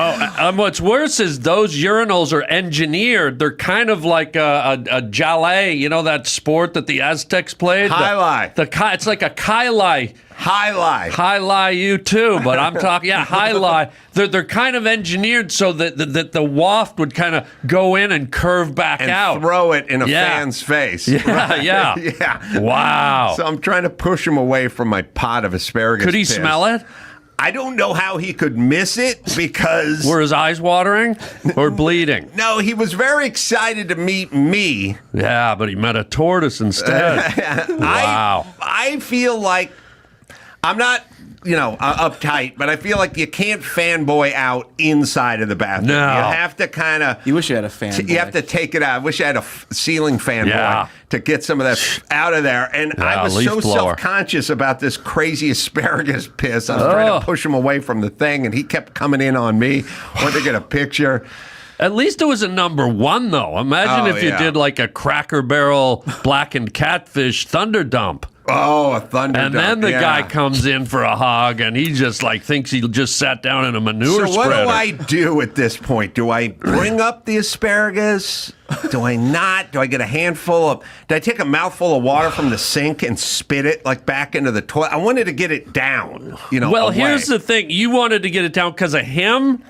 What's worse is those urinals are engineered. They're kind of like a jale, you know, that sport that the Aztecs played? Highlight. It's like a kailai. Highlight you too, but I'm talking, highlight. They're kind of engineered so that the waft would kind of go in and curve back And out. throw it in a Yeah. fan's face. Yeah, yeah. Yeah. Wow. So I'm trying to push him away from my pot of asparagus. Could he piss. smell it? I don't know how he could miss it because Were his eyes watering or bleeding? no, he was very excited to meet me. Yeah, but he met a tortoise instead. Wow. I feel like I'm not, uptight, but I feel like you can't fanboy out inside of the bathroom. No. You have to kind of. You wish you had a fan. You have to take it out. I wish I had a ceiling fan Yeah. boy to get some of that out of there. And I Yeah, was leaf so blower. self-conscious about this crazy asparagus piss. I was trying to push him away from the thing, and he kept coming in on me. Wanted to get a picture. At least it was a number one, though. Imagine Oh, if you yeah. did like a Cracker Barrel blackened catfish thunder dump. Oh, a thunder And then dump, the yeah. guy comes in for a hog, and he just thinks he just sat down in a manure So what spreader. do I do at this point? Do I bring up the asparagus? Do I not? Do I get a handful of? Do I take a mouthful of water from the sink and spit it back into the toilet? I wanted to get it down. Well, away. here's the thing: you wanted to get it down because of him,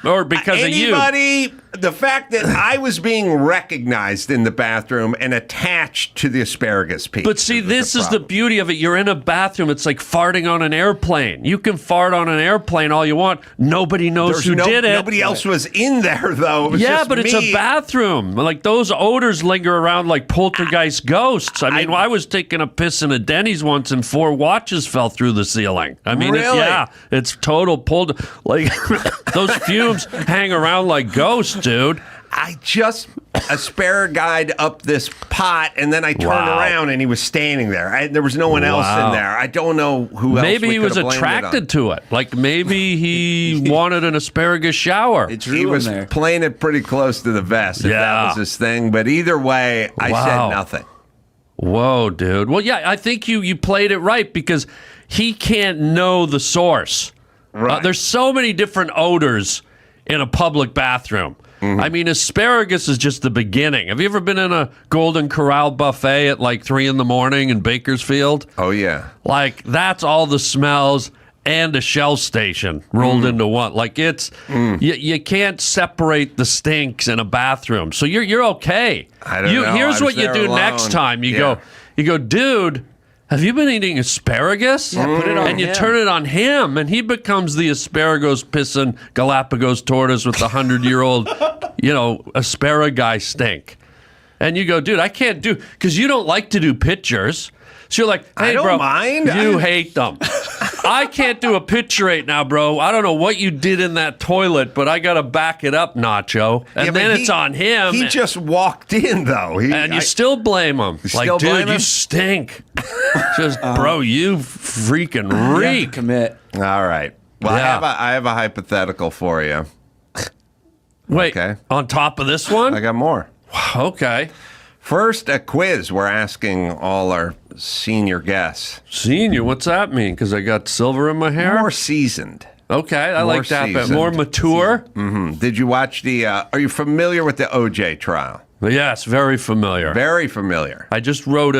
or because of you? Anybody, the fact that I was being recognized in the bathroom and attached to the asparagus piece. But see, this is the beauty of it. You're in a bathroom. It's like farting on an airplane. You can fart on an airplane all you want. Nobody knows who did it. Nobody else was in there, though. It was Yeah, just but it's a me. bathroom. Like those odors linger around like poltergeist ghosts. I mean, I was taking a piss in a Denny's once and 4 watches fell through the ceiling. I mean, Really? it's total like those fumes hang around like ghosts, dude. I just asparagus up this pot, and then I turned Wow. around, and he was standing there. There was no one else Wow. in there. I don't know who else. Maybe we he could was have blamed it on. attracted to it. Like maybe he wanted an asparagus shower. It He drew was in there. playing it pretty close to the vest. If Yeah. that was his thing. But either way, I Wow. said nothing. Whoa, dude. Well, yeah, I think you played it right because he can't know the source. Right. There's so many different odors in a public bathroom. Mm-hmm. I mean, asparagus is just the beginning. Have you ever been in a Golden Corral buffet at like 3 a.m. in Bakersfield? Oh yeah. Like, that's all the smells and a Shell station rolled into one. Like, it's, you can't separate the stinks in a bathroom. So you're okay. I don't know. Here's I was what you there do next alone. time. You Yeah. go, dude, have you been eating asparagus? Yeah, put it on and you him. turn it on him, and he becomes the asparagus pissing Galapagos tortoise with the 100-year-old, asparagus stink. And you go, dude, I can't do, because you don't like to do pictures. So you're like, hey, I don't bro, mind. you hate them. I can't do a picture right now, bro. I don't know what you did in that toilet, but I got to back it up, Nacho. And Yeah, then but it's on him. He just walked in, though. And you still blame him. Like, still blame dude, you him? stink. Just, bro, you freaking You have to reek. commit. All right. Well, Yeah. I have a hypothetical for you. Wait, Okay. on top of this one? I got more. Okay. First, a quiz. We're asking all our senior guests. Senior, what's that mean? Because I got silver in my hair? More seasoned. Okay, I more like that. But seasoned. more mature? Did you watch are you familiar with the OJ trial? Yes, very familiar. Very familiar. I just wrote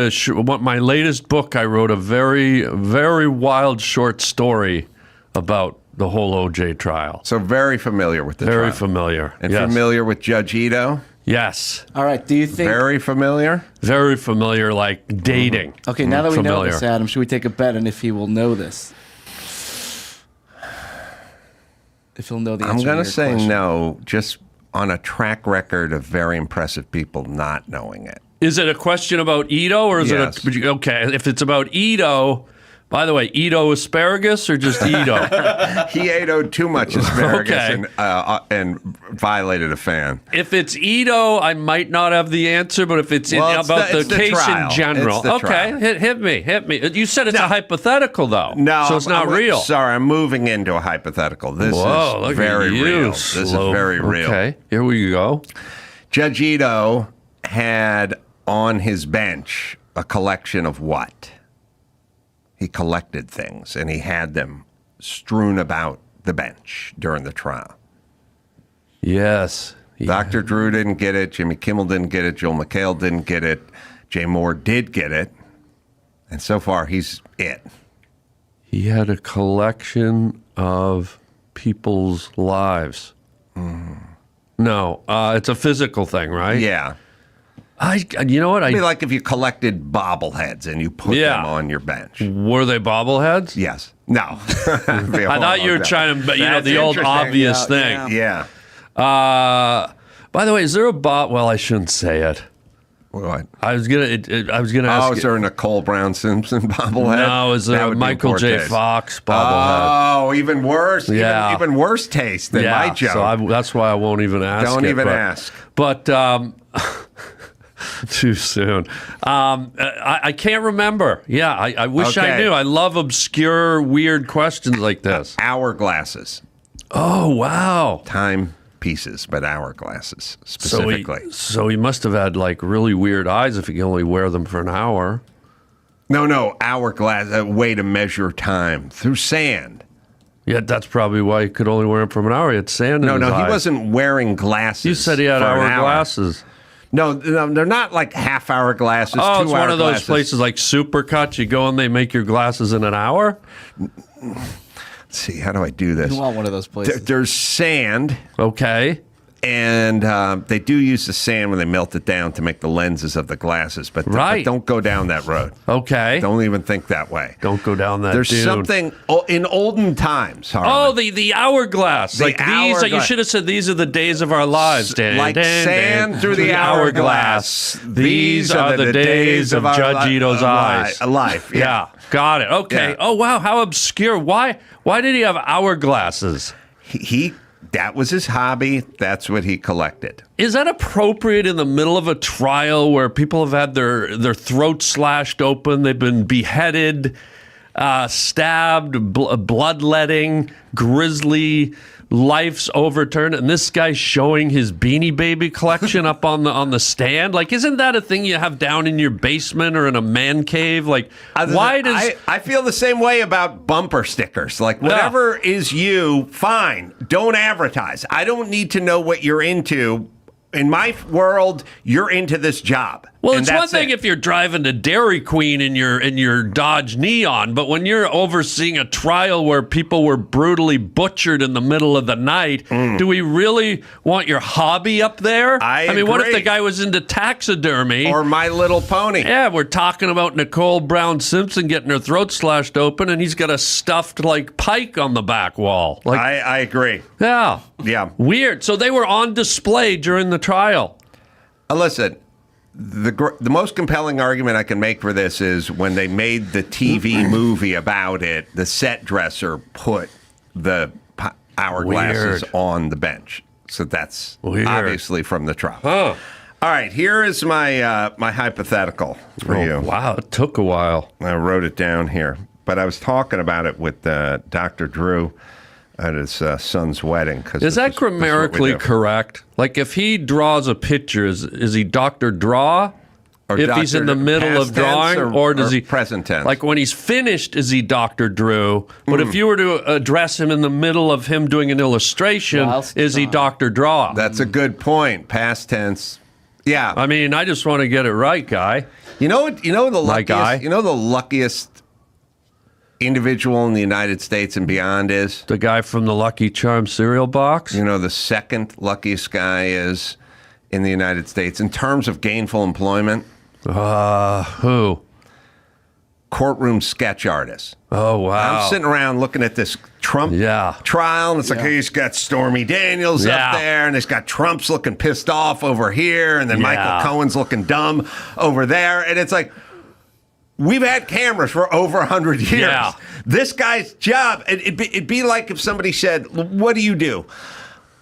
my latest book. I wrote a very, very wild short story about the whole OJ trial. So very familiar with the Very trial. familiar. And yes. familiar with Judge Ito? Yes. All right. Do you think? Very familiar. Very familiar, like dating. Okay, now that we know Familiar. this, Adam, should we take a bet on if he will know this? If he'll know the answer I'm going to to your say question. no, just on a track record of very impressive people not knowing it. Is it a question about Ito, or is Yes. it okay? If it's about Ito, by the way, Ito asparagus or just Ito? He ate too much asparagus Okay. and violated a fan. If it's Ito, I might not have the answer, but if it's Well, it's about the- the it's the case trial. in general, It's the okay, trial. hit me. You said it's a hypothetical, though. No, so it's not I'm- real. Sorry, I'm moving into a hypothetical. This Whoa, is look very at you, real. This slow. is very real. Okay, here we go. Judge Ito had on his bench a collection of what? He collected things, and he had them strewn about the bench during the trial. Yes. Dr. Drew didn't get it. Jimmy Kimmel didn't get it. Joel McHale didn't get it. Jay Moore did get it. And so far, he's it. He had a collection of people's lives. No, it's a physical thing, right? Yeah. You know what? It'd be like if you collected bobbleheads and you put Yeah. them on your bench. Were they bobbleheads? Yes. No. I I thought you were trying to, the old obvious thing. Yeah. By the way, is there a Well, I shouldn't say it. What? I was gonna ask. Oh, is there a Nicole Brown Simpson bobblehead? No, is there That a would be Michael poor J. taste. Fox bobblehead? Oh, even worse. Yeah. Even worse taste than my joke. So that's why I won't even ask. Don't it, even but- ask. But too soon. I can't remember. Yeah, I wish I Okay. knew. I love obscure, weird questions like this. Hourglasses. Oh wow. Time pieces, but hourglasses specifically. So he must have had like really weird eyes if he can only wear them for an hour. No, hourglass, a way to measure time through sand. Yeah, that's probably why he could only wear them for an hour. He had sand in No, his he eyes. wasn't wearing glasses. You said he had for an hour. hourglasses. No, they're not like half-hour glasses. Oh, it's one of those glasses. places like Supercuts. You go and they make your glasses in an hour. Let's see, how do I do this? You want one of those places. There's sand, Okay. and they do use the sand when they melt it down to make the lenses of the glasses, but Right. don't go down that road. Okay. Don't even think that way. Don't go down that There's dune. something in olden times, Harlan. Oh, the hourglass. The Like these, you hourglass. should have said these are the days of our lives, Dan. Like sand through the hourglass. These are the days of our Judge Ito's eyes. Life. Yeah, got it. Okay. Yeah. Oh wow, how obscure. Why did he have hourglasses? He that was his hobby. That's what he collected. Is that appropriate in the middle of a trial where people have had their throats slashed open, they've been beheaded, stabbed, bloodletting, grisly life's overturned, and this guy's showing his Beanie Baby collection up on the stand? Like, isn't that a thing you have down in your basement or in a man cave? Like, why does I feel the same way about bumper stickers. Like, whatever is you, fine. Don't advertise. I don't need to know what you're into. In my world, you're into this job. Well, and it's one that's thing it. if you're driving to Dairy Queen in your Dodge Neon, but when you're overseeing a trial where people were brutally butchered in the middle of the night, do we really want your hobby up there? I mean, what if agree. the guy was into taxidermy? Or My Little Pony. Yeah, we're talking about Nicole Brown Simpson getting her throat slashed open, and he's got a stuffed like pike on the back wall. Like, I agree. yeah, Yeah. weird. So they were on display during the trial. Listen, the most compelling argument I can make for this is when they made the TV movie about it, the set dresser put the hourglasses Weird. on the bench. So that's Weird. obviously from the trial. Huh. All right, here is my my hypothetical for you. Wow, it took a while. I wrote it down here, but I was talking about it with Dr. Drew at his son's wedding. Is that grammatically correct? Like, if he draws a picture, is he Dr. Draw? Or if he's in the Dr. middle of past tense drawing, or does he present tense? Like when he's finished, is he Dr. Drew? But if you were to address him in the middle of him doing an illustration, Whilst is he Dr. Draw? That's a good point. Past tense. Yeah. I mean, I just want to get it right, guy. You know what? You know the My guy. luckiest. You know the luckiest individual in the United States and beyond is. The guy from the Lucky Charms cereal box. You know the second luckiest guy is in the United States in terms of gainful employment? Who? Courtroom sketch artists. Oh, wow. I'm sitting around looking at this Trump trial, and it's like, he's got Stormy Daniels up there, and he's got Trump's looking pissed off over here, and then Michael Cohen's looking dumb over there. And it's like, we've had cameras for over 100 years. Yeah. This guy's job, it'd be like if somebody said, what do you do?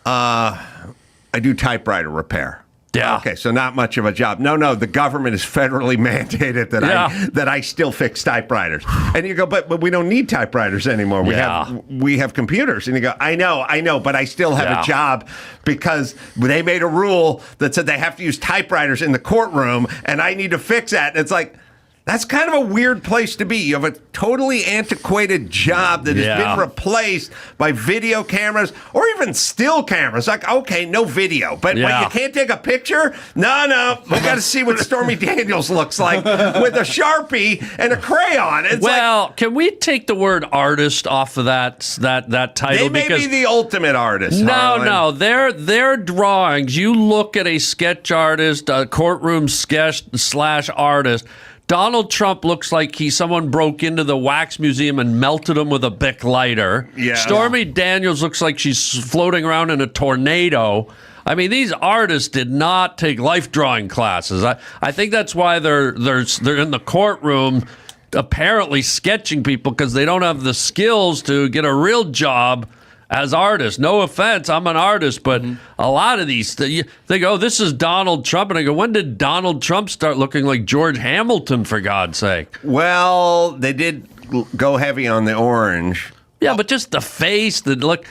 I do typewriter repair. Yeah. Okay, so not much of a job. No, the government is federally mandated that I still fix typewriters. And you go, but we don't need typewriters anymore. We have computers. And you go, I know, but I still have a job because they made a rule that said they have to use typewriters in the courtroom, and I need to fix that. And it's like, that's kind of a weird place to be. You have a totally antiquated job that has been replaced by video cameras or even still cameras. Like, okay, no video, but you can't take a picture? No, we got to see what Stormy Daniels looks like with a Sharpie and a crayon. It's can we take the word artist off of that title? They may be the ultimate artist. No, their drawings. You look at a sketch artist, a courtroom sketch / artist. Donald Trump looks like someone broke into the wax museum and melted him with a Bic lighter. Yeah. Stormy Daniels looks like she's floating around in a tornado. I mean, these artists did not take life drawing classes. I think that's why they're in the courtroom apparently sketching people, because they don't have the skills to get a real job as artists. No offense, I'm an artist, but a lot of these, they go, this is Donald Trump. And I go, when did Donald Trump start looking like George Hamilton, for God's sake? Well, they did go heavy on the orange. Yeah, but just the face, the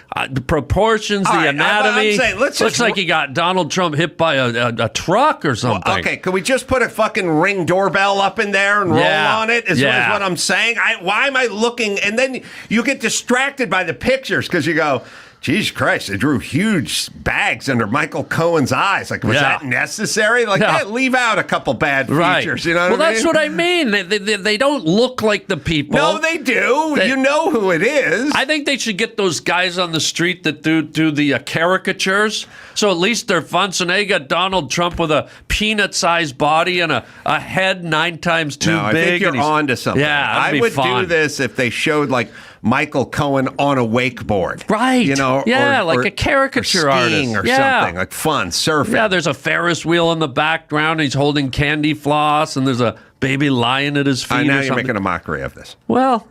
proportions, the anatomy. I'm saying, looks like he got Donald Trump hit by a truck or something. Well, okay, can we just put a fucking Ring doorbell up in there and roll on it? Is what I'm saying. Why am I looking? And then you get distracted by the pictures because you go, Jesus Christ, they drew huge bags under Michael Cohen's eyes. Like, was that necessary? Like, leave out a couple bad features. You know what I mean? That's what I mean. They don't look like the people. No, they do. You know who it is. I think they should get those guys on the street that do the caricatures. So at least they're fun. So now you got Donald Trump with a peanut-sized body and a head 9 times too big. I think you're on to something. Yeah, I would do this if they showed, like, Michael Cohen on a wakeboard. Right. You know, like a caricature or skiing artist. Or something, like fun, surfing. Yeah, there's a Ferris wheel in the background. He's holding candy floss, and there's a baby lion at his feet. Now you're making a mockery of this. Well.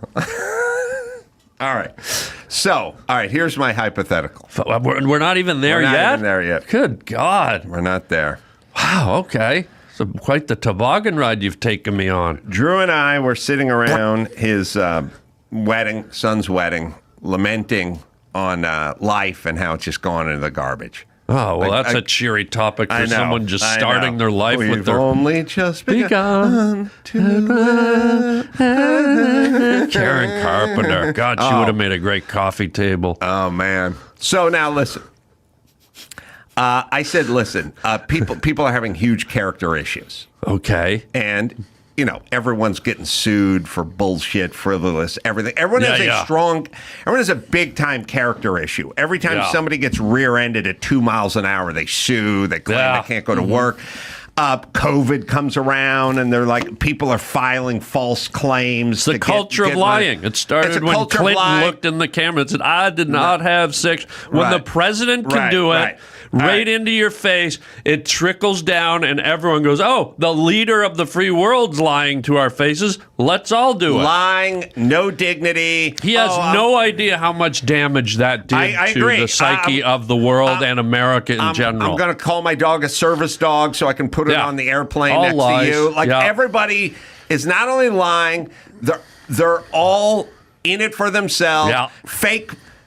All right. So, here's my hypothetical. We're not even there yet? We're not even there yet. Good God. We're not there. Wow, okay. So quite the toboggan ride you've taken me on. Drew and I were sitting around his son's wedding, lamenting on life and how it's just gone into the garbage. Oh, well, that's a cheery topic for someone just starting their life with their... only just begun to Karen Carpenter. God, she would have made a great coffee table. Oh, man. So now listen. I said, listen, people are having huge character issues. Okay. And... you know, everyone's getting sued for bullshit, frivolous, everything. Everyone has a big time character issue. Every time somebody gets rear-ended at 2 miles an hour, they sue, they claim they can't go to work. COVID comes around and they're like, people are filing false claims. It's the culture of lying. It started when Clinton looked in the camera and said, I did not have sex. When the president can do it, right into your face, it trickles down and everyone goes, oh, the leader of the free world's lying to our faces. Let's all do it. Lying, no dignity. He has no idea how much damage that did to the psyche of the world and America in general. I'm going to call my dog a service dog so I can put it on the airplane next to you. Like, everybody is not only lying, they're all in it for themselves. Yeah.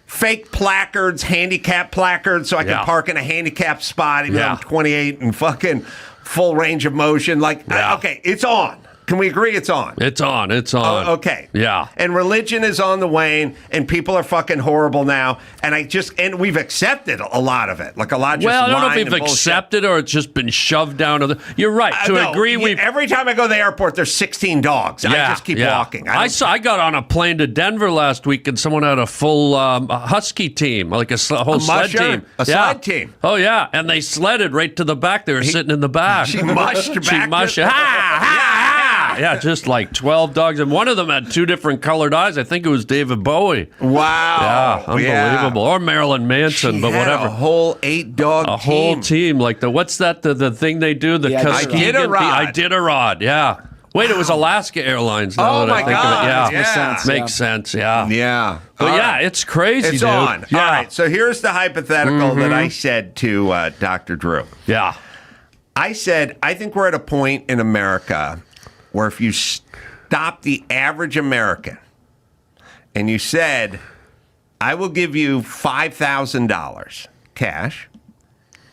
Fake placards, handicap placards, so I can park in a handicapped spot even though I'm 28 and fucking full range of motion. Like, okay, it's on. Can we agree it's on? It's on. It's on. Okay. Yeah. And religion is on the wane, and people are fucking horrible now. And we've accepted a lot of it. Like a lot of just Well, I don't know if lying we've and bullshit. accepted or it's just been shoved down. You're right. No, we've. every time I go to the airport, there's 16 dogs. I just keep walking. I got on a plane to Denver last week, and someone had a full husky team, like a whole sled musher? team. A sled team. Oh, yeah. And they sledded right to the back. They were sitting in the back. She mushed back. She mushed. Ha, ha, ha. Yeah, just like 12 dogs. And one of them had 2 different colored eyes. I think it was David Bowie. Wow. Yeah, unbelievable. Or Marilyn Manson, She but had whatever. a whole 8-dog A team. whole team. Like what's that? The thing they do? The Tuskegee. Iditarod. Yeah. Wait, it was Alaska Airlines. Now Oh that I my think God. of it. Yeah. Makes sense. Yeah. Yeah. But All yeah, right. it's crazy, It's dude. on. Yeah. All right. So here's the hypothetical that I said to Dr. Drew. Yeah. I said, I think we're at a point in America where if you stop the average American and you said, I will give you $5,000 cash.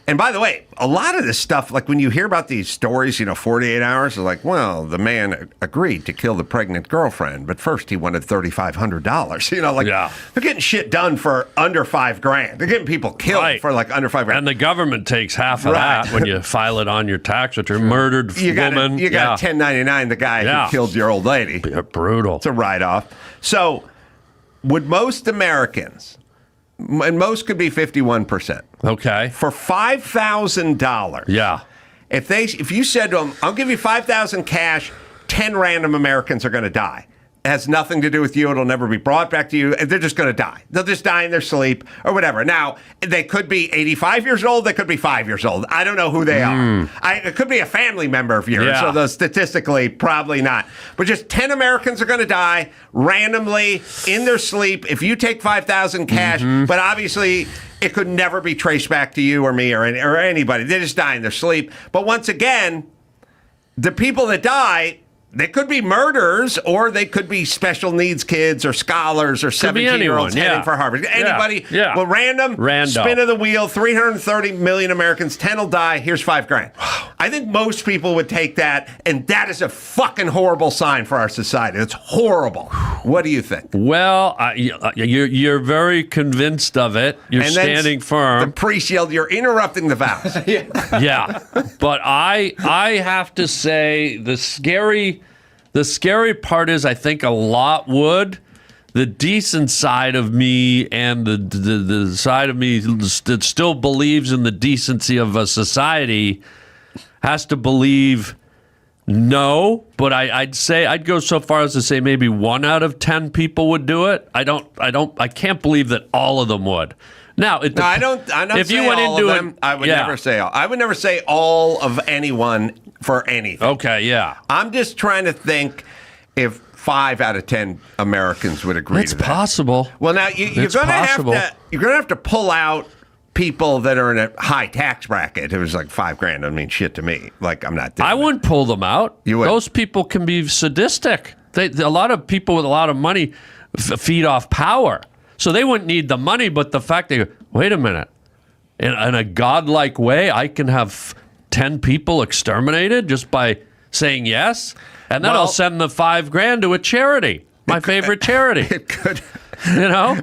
And by the way, a lot of this stuff, like when you hear about these stories, 48 hours, they're like, well, the man agreed to kill the pregnant girlfriend, but first he wanted $3,500. They're getting shit done for under $5,000. They're getting people killed for like under $5,000. And the government takes half of that when you file it on your tax return. Murdered woman. You got 1099 the guy who killed your old lady. Brutal. It's a write-off. So would most Americans, and most could be 51%. Okay. For $5,000. Yeah. If you said to them, I'll give you $5,000 cash, 10 random Americans are going to die. It has nothing to do with you. It'll never be brought back to you. They're just going to die. They'll just die in their sleep or whatever. Now, they could be 85 years old. They could be 5 years old. I don't know who they are. It could be a family member of yours. Yeah. So statistically, probably not. But just 10 Americans are going to die randomly in their sleep if you take $5,000 cash. But obviously, it could never be traced back to you or me or anybody. They just die in their sleep. But once again, the people that die, they could be murderers, or they could be special needs kids or scholars or 17-year-olds heading for Harvard. Anybody. Yeah. Well, random. Rando. Spin of the wheel. 330 million Americans. 10 will die. Here's $5,000. I think most people would take that, and that is a fucking horrible sign for our society. It's horrible. What do you think? Well, you're very convinced of it. You're And then standing firm. The priest yelled, "You're interrupting the vows." Yeah, but I have to say the scary part is I think a lot would. The decent side of me and the side of me that still believes in the decency of a society has to believe no, but I'd say I'd go so far as to say maybe 1 out of 10 people would do it. I can't believe that all of them would. Now, I don't. If you went into them, I would never say all. I would never say all of anyone for anything. Okay, yeah. I'm just trying to think if 5 out of 10 Americans would agree to that. It's possible. Well, now you're It's going to possible. have to pull out people that are in a high tax bracket. It was like $5,000 doesn't mean shit to me. Like I'm not. I wouldn't pull them out. You would. Those people can be sadistic. A lot of people with a lot of money feed off power. So they wouldn't need the money, but the fact that, wait a minute, in a godlike way, I can have 10 people exterminated just by saying yes, and then I'll send the $5,000 to a charity, my favorite charity. It could,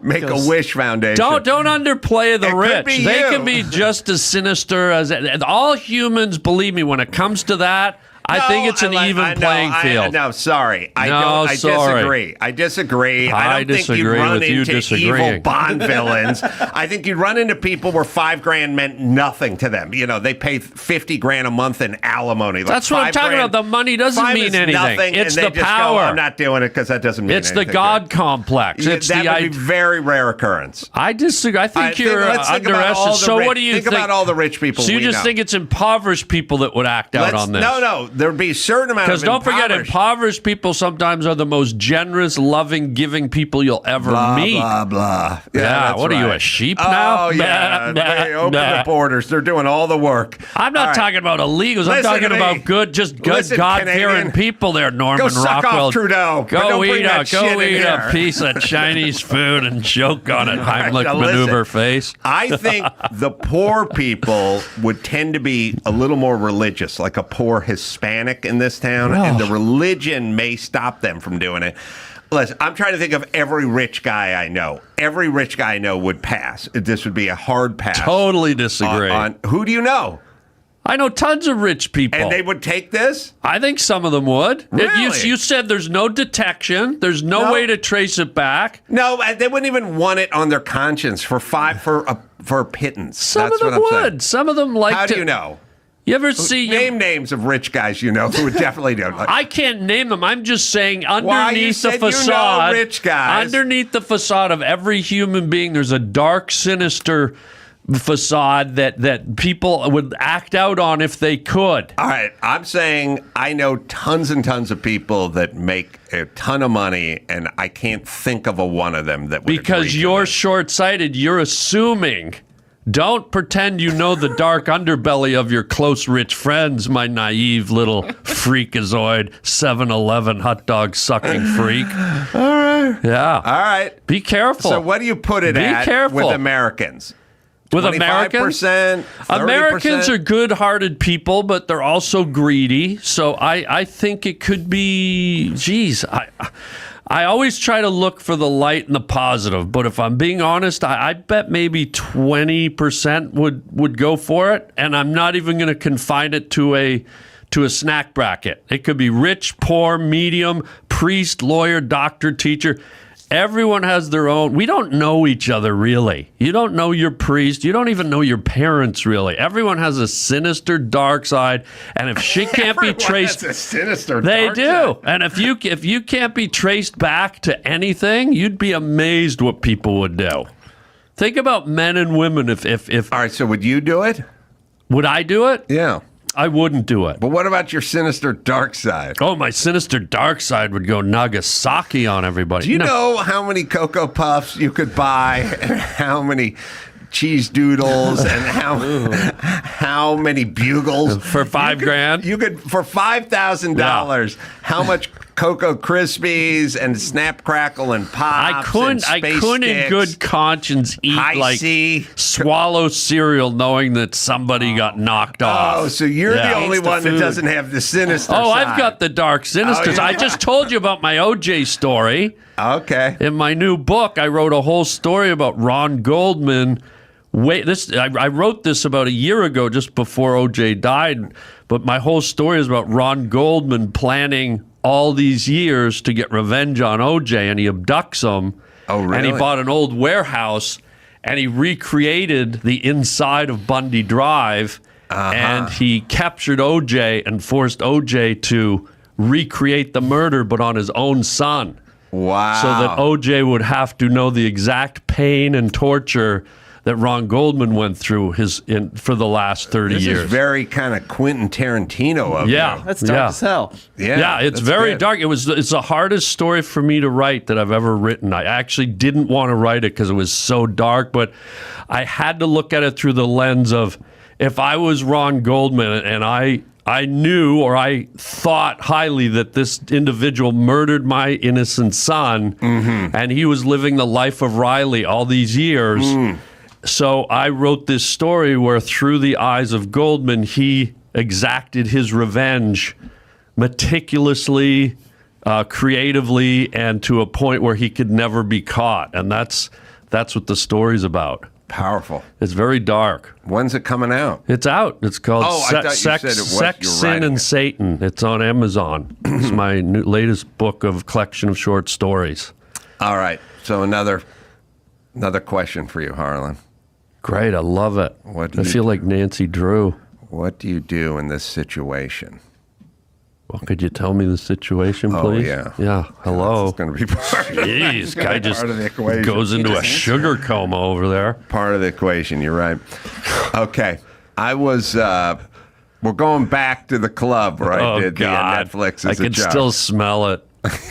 make a wish foundation. Don't underplay the It could rich. be They you. can be just as sinister as all humans. Believe me, when it comes to that, I think it's an even playing field. No, sorry. I sorry. I disagree. I don't think you'd disagree run with you into disagreeing. evil Bond villains. I think you'd run into people where $5,000 meant nothing to them. They pay $50,000 a month in alimony. Like That's what I'm talking $5,000 about. The money doesn't $5 mean is anything. nothing, It's and they the just power. Go, I'm not doing it because that doesn't mean It's anything. the God complex. Yeah, It's that the would be very rare occurrence. I disagree. I think you're let's think about all underestimating. the So rich- what do you think? Think about all the rich people So you we just know. think it's impoverished people that would act out on this? No. There'd be a certain amount of Because don't forget, impoverished people sometimes are the most generous, loving, giving people you'll ever meet. Blah, blah. Yeah, that's what are you, right. a sheep now? Oh, yeah. They open the borders. They're doing all the work. I'm not All right. talking about illegals. I'm Listen talking to me. about good Listen, God-fearing Canadian. people there, Norman Go suck Rockwell. off Trudeau, but don't bring that shit in eat here. a piece of Chinese food and choke on it, Heimlich Now, maneuver listen. face. I think the poor people would tend to be a little more religious, like a poor Hispanic panic in this town, and the religion may stop them from doing it. Listen, I'm trying to think of every rich guy I know. Every rich guy I know would pass. This would be a hard pass. Totally disagree. Who do you know? I know tons of rich people. And they would take this? I think some of them would. Really? You said there's no detection. There's no way to trace it back. No, they wouldn't even want it on their conscience for a pittance. Some That's of them what I'm saying. would. Some of them like How to. do you know? You ever see Name names of rich guys you know who would definitely do it. I can't name them. I'm just saying Why, you underneath the said you know facade, rich guys. underneath the facade of every human being, there's a dark, sinister facade that people would act out on if they could. All right, I'm saying I know tons and tons of people that make a ton of money, and I can't think of a one of them that would Because agree to you're this. short-sighted, you're assuming. Don't pretend you know the dark underbelly of your close rich friends, my naive little freakazoid 7-Eleven hot dog sucking freak. All right. Yeah. All right. Be careful. So what do you put it Be at careful. with Americans? With Americans? 25%, 30%? Americans are good-hearted people, but they're also greedy. So I think it could be, geez, I always try to look for the light and the positive, but if I'm being honest, I bet maybe 20% would go for it, and I'm not even going to confine it to a snack bracket. It could be rich, poor, medium, priest, lawyer, doctor, teacher. Everyone has their own. We don't know each other, really. You don't know your priest. You don't even know your parents, really. Everyone has a sinister dark side, and if she can't be traced, That's a sinister they dark do. side. And if you can't be traced back to anything, you'd be amazed what people would do. Think about men and women. If All right, so would you do it? would I do it? Yeah. I wouldn't do it. But what about your sinister dark side? Oh, my sinister dark side would go Nagasaki on everybody. Do you know how many Cocoa Puffs you could buy, and how many cheese doodles, and how many bugles For $5,000? You could for $5,000. How much Cocoa Krispies and Snap Crackle and Pops? I couldn't in good conscience eat High C. swallow cereal knowing that somebody got knocked off. Oh, so you're Yeah. the only Hates the one that food. doesn't have the sinister Oh, side. I've got the dark sinisters. Oh, I just told you about my OJ story. Okay. In my new book, I wrote a whole story about Ron Goldman. I wrote this about a year ago, just before OJ died. But my whole story is about Ron Goldman planning all these years to get revenge on OJ, and he abducts him. Oh, really? And he bought an old warehouse, and he recreated the inside of Bundy Drive, and he captured OJ and forced OJ to recreate the murder, but on his own son. Wow. So that OJ would have to know the exact pain and torture that Ron Goldman went through for the last 30 This years. is very kind of Quentin Tarantino of Yeah. you. That's dark as hell. Yeah, it's that's very good. dark. It's the hardest story for me to write that I've ever written. I actually didn't want to write it because it was so dark, but I had to look at it through the lens of if I was Ron Goldman and I knew or I thought highly that this individual murdered my innocent son, and he was living the life of Riley all these years. So I wrote this story where through the eyes of Goldman, he exacted his revenge meticulously, creatively, and to a point where he could never be caught. And that's what the story's about. Powerful. It's very dark. When's it coming out? It's out. It's called Oh, I thought you said it was Sex, you're Sin, writing and it. Satan. It's on Amazon. It's my latest book of collection of short stories. All right. So another question for you, Harlan. Great. I love it. What do I you feel like Nancy Drew. What do you do in this situation? Well, could you tell me the situation, Oh, please? yeah. Yeah. Hello. It's going to be part, Jeez, guy just part of the equation. goes into a sugar coma over there. Part of the equation. You're right. Okay. I was. We're going back to the club where I Oh, did God. the Netflix I as a can job. still smell it.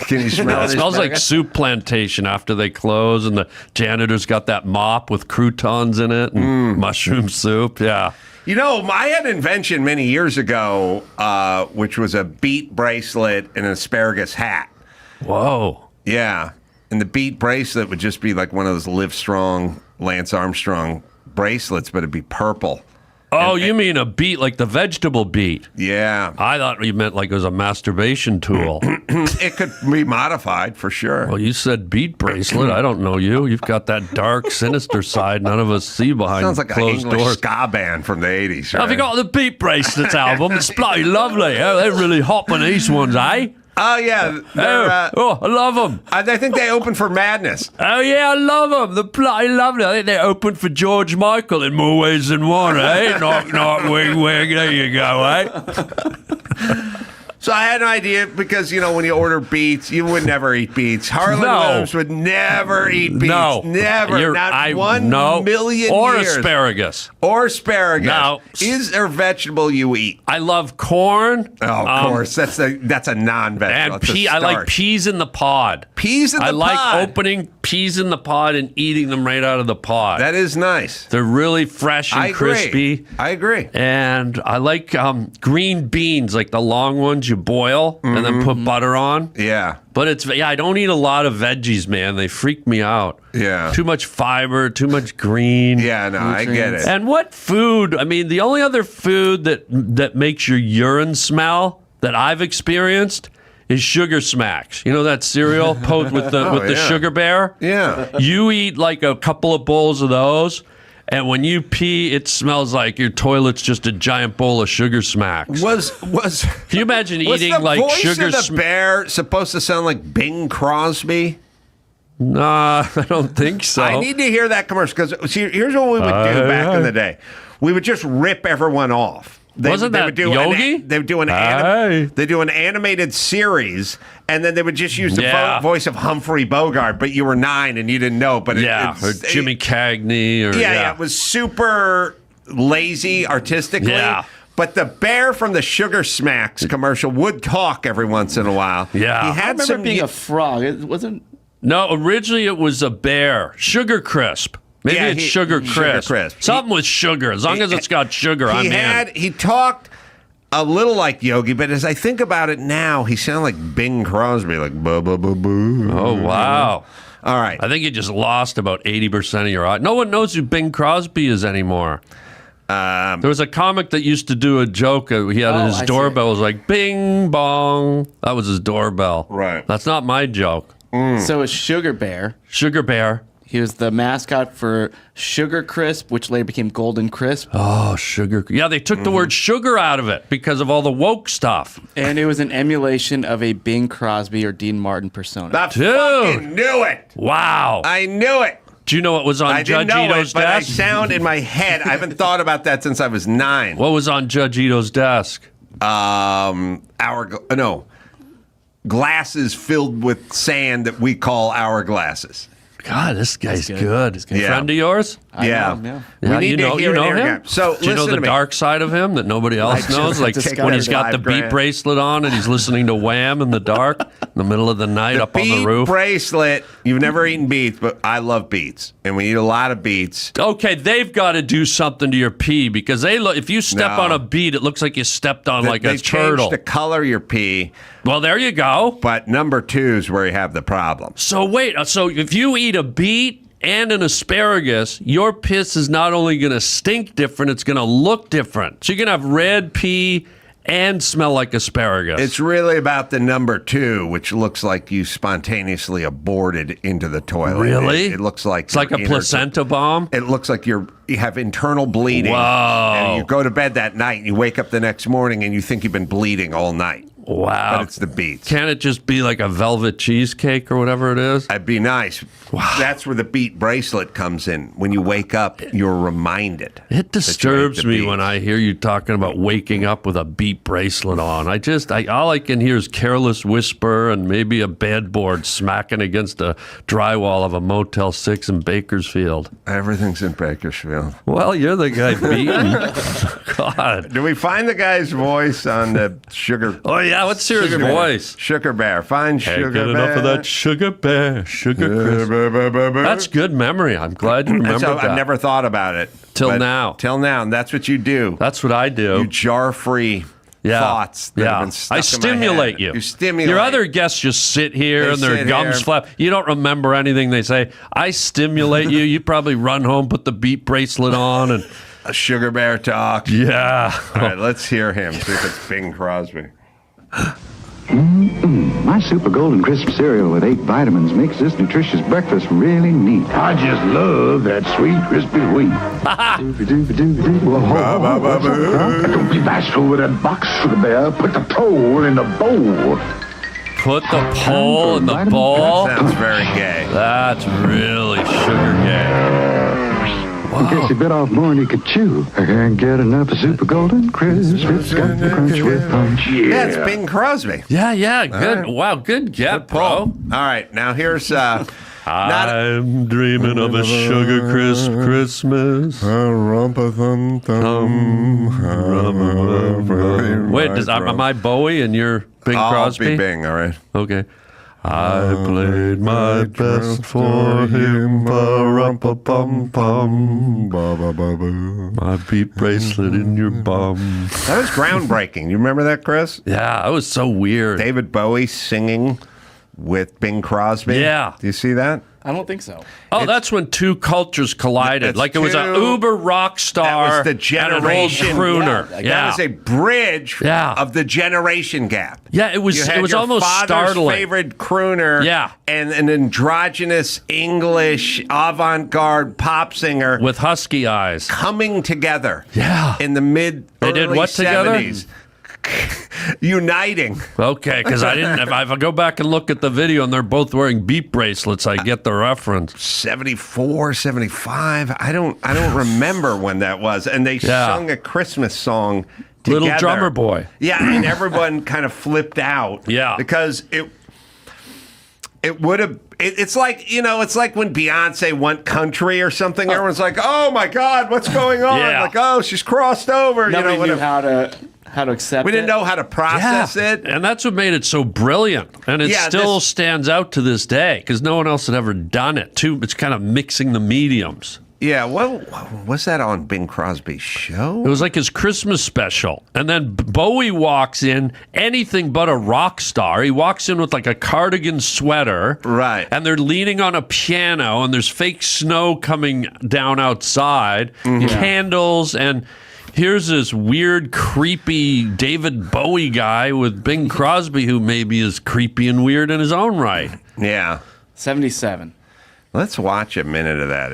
Can you smell It it? smells like soup plantation after they close, and the janitor's got that mop with croutons in it and mushroom soup. Yeah. You know, I had an invention many years ago, which was a beet bracelet and an asparagus hat. Whoa. Yeah. And the beet bracelet would just be like one of those Live Strong, Lance Armstrong bracelets, but it'd be purple. Oh, you mean a beet, like the vegetable beet? Yeah. I thought you meant like it was a masturbation tool. It could be modified for sure. Well, you said beet bracelet. I don't know you. You've got that dark, sinister side none of us see behind Sounds like an closed English doors. ska band from the 80s. Have you got the Beat Bracelets album? It's bloody lovely. Oh, they're really hopping these ones, eh? Oh, yeah. They're, I love them. I think they opened for Madness. Oh, yeah, I love them. They're bloody lovely. I think they opened for George Michael in more ways than one, eh? Knock, knock, wing, wing. There you go, eh? So I had an idea because, when you order beets, you would never eat beets. Harlan No. Williams would never eat beets. No. Never. Not 1 no. million or years. asparagus. Or asparagus. No. Is there a vegetable you eat? I love corn. Oh, of course. That's a non-vegetable. And It's a I like starch. peas in the pod. Peas in the I pod. like opening peas in the pod and eating them right out of the pod. That is nice. They're really fresh and I agree. crispy. I agree. And I like green beans, like the long ones you boil and then put butter on. Yeah. But I don't eat a lot of veggies, man. They freak me out. Yeah. Too much fiber, too much green. Yeah, no, I get it. And what food? I mean, the only other food that makes your urine smell that I've experienced is Sugar Smacks. You know that cereal with the yeah. sugar bear? Yeah. You eat like a couple of bowls of those, and when you pee, it smells like your toilet's just a giant bowl of Sugar Smacks. Was Can you imagine was eating the like voice sugar of the smacks? bear supposed to sound like Bing Crosby? Nah, I don't think so. I need to hear that commercial because here's what we would do back in the day. We would just rip everyone off. Wasn't that Yogi? They would do they do an animated series, and then they would just use the voice of Humphrey Bogart, but you were 9 and you didn't know. But or Jimmy Cagney, or it was super lazy artistically. Yeah. But the bear from the Sugar Smacks commercial would talk every once in a while. Yeah. He I had remember some it being a frog. It wasn't. No, originally it was a bear. Sugar Crisp. Maybe Yeah, it's Sugar Crisp. Sugar Crisp. Something with sugar. As long as it's got sugar, I'm in. He talked a little like Yogi, but as I think about it now, he sounded like Bing Crosby, like boo boo boo boo. Oh, wow. All right. I think you just lost about 80% of your audience. No one knows who Bing Crosby is anymore. There was a comic that used to do a joke. He had his doorbell. It was like, bing, bong. That was his doorbell. Right. That's not my joke. So it's Sugar Bear. Sugar Bear. He was the mascot for Sugar Crisp, which later became Golden Crisp. Oh, sugar. Yeah, they took the word sugar out of it because of all the woke stuff. And it was an emulation of a Bing Crosby or Dean Martin persona. I fucking knew it. Wow. I knew it. Do you know what was on I Judge didn't know Ito's it, but I desk? sound in my head. I haven't thought about that since I was 9. What was on Judge Ito's desk? Glasses filled with sand that we call hourglasses. God, this guy's good. good. He's good. Yeah. Friend of yours? I Yeah. know him, yeah. We Yeah, need to hear you it know here him. again. So do you know listen the to me. dark side of him that nobody else knows? Like discovered when he's got the 5 beat grand. bracelet on and he's listening to Wham in the dark in the middle of the night The up on the beet roof. bracelet. You've never eaten beets, but I love beets, and we eat a lot of beets. Okay, they've got to do something to your pee because they look. If you step No. on a beet, it looks like you stepped on like they a turtle. changed the color of your pee, Well, there you go. but number 2 is where you have the problem. So wait, so if you eat a beet and an asparagus, your piss is not only going to stink different, it's going to look different. So you're going to have red pee and smell like asparagus. It's really about the number 2, which looks like you spontaneously aborted into the toilet. Really? It looks like It's like a placenta bomb. It looks like you have internal bleeding. Whoa. And you go to bed that night and you wake up the next morning and you think you've been bleeding all night. Wow. But it's the beets. Can't it just be like a velvet cheesecake or whatever it is? That'd be nice. Wow. That's where the beet bracelet comes in. When you wake up, you're reminded. It disturbs that you ate me the when beets. I hear you talking about waking up with a beet bracelet on. All I can hear is careless whisper and maybe a bedboard smacking against the drywall of a Motel 6 in Bakersfield. Everything's in Bakersfield. Well, you're the guy beaten. God. Do we find the guy's voice on the sugar? Oh, yeah, let's hear his Sugar Bear. voice. Sugar Bear. Find Can't Sugar get Bear. enough of that sugar bear, sugar crisp. That's good memory. I'm glad you remember So that. I've never thought about it. Till but now. Till now. And that's what you do. That's what I do. You jar-free thoughts that have been stuck I in my stimulate head. you. You stimulate. Your other guests just sit here They and their sit gums here. flap. You don't remember anything they say. I stimulate you. You probably run home, put the beat bracelet on, and Sugar Bear talk. Yeah. All right, let's hear him. See if it's Bing Crosby. My Super Golden Crisp cereal with 8 vitamins makes this nutritious breakfast really neat. I just love that sweet, crispy wheat. Don't be bashful with that box, Sugar Bear. Put the pole in the bowl. Put the pole in the bowl. Sounds very gay. That's really sugar gay. Gets a bit off more than you could chew. I can't get enough of Super Golden Crisp. It's got the crunch with punch. Yeah, it's Bing Crosby. Yeah, good. right. Wow, good get, bro. All right, now here's I'm dreaming of a sugar crisp Christmas. Wait, am I Bowie and you're Bing Crosby? I'll be Bing, all right. Okay. I played my best for him, ba-rum-pa-bum-bum. My beat bracelet in your bum. That was groundbreaking. You remember that, Chris? Yeah, that was so weird. David Bowie singing with Bing Crosby. Yeah. Do you see that? I don't think so. Oh, that's when two cultures collided. It's Like it was an two- uber rock star That was the generation. and an old crooner. That was a bridge Yeah. of the generation gap. Yeah, it was. You had It was your almost father's startling. favorite crooner, Yeah. and an androgynous English avant-garde pop singer With husky eyes. coming together. Yeah. in the mid They did early what together? 70s. Uniting. Okay, because I didn't. If I go back and look at the video and they're both wearing beat bracelets, I get the reference. 74, 75. I don't remember when that was. And they Yeah. sung a Christmas song together. Little Drummer Boy. Yeah, and everyone kind of flipped out. Yeah. Because it would have it's like, it's like when Beyonce went country or something. Everyone's like, "Oh my God, what's going on?" Yeah. Like, "Oh, she's crossed over." Nobody knew whatever. how to accept We didn't it. know how to process it. And that's what made it so brilliant. And it Yeah, still this- stands out to this day because no one else had ever done it. Too, it's kind of mixing the mediums. Yeah, well, was that on Bing Crosby's show? It was like his Christmas special. And then Bowie walks in, anything but a rock star. He walks in with like a cardigan sweater. Right. And they're leaning on a piano, and there's fake snow coming down outside, candles, and here's this weird, creepy David Bowie guy with Bing Crosby, who maybe is creepy and weird in his own right. Yeah. 77. Let's watch a minute of that.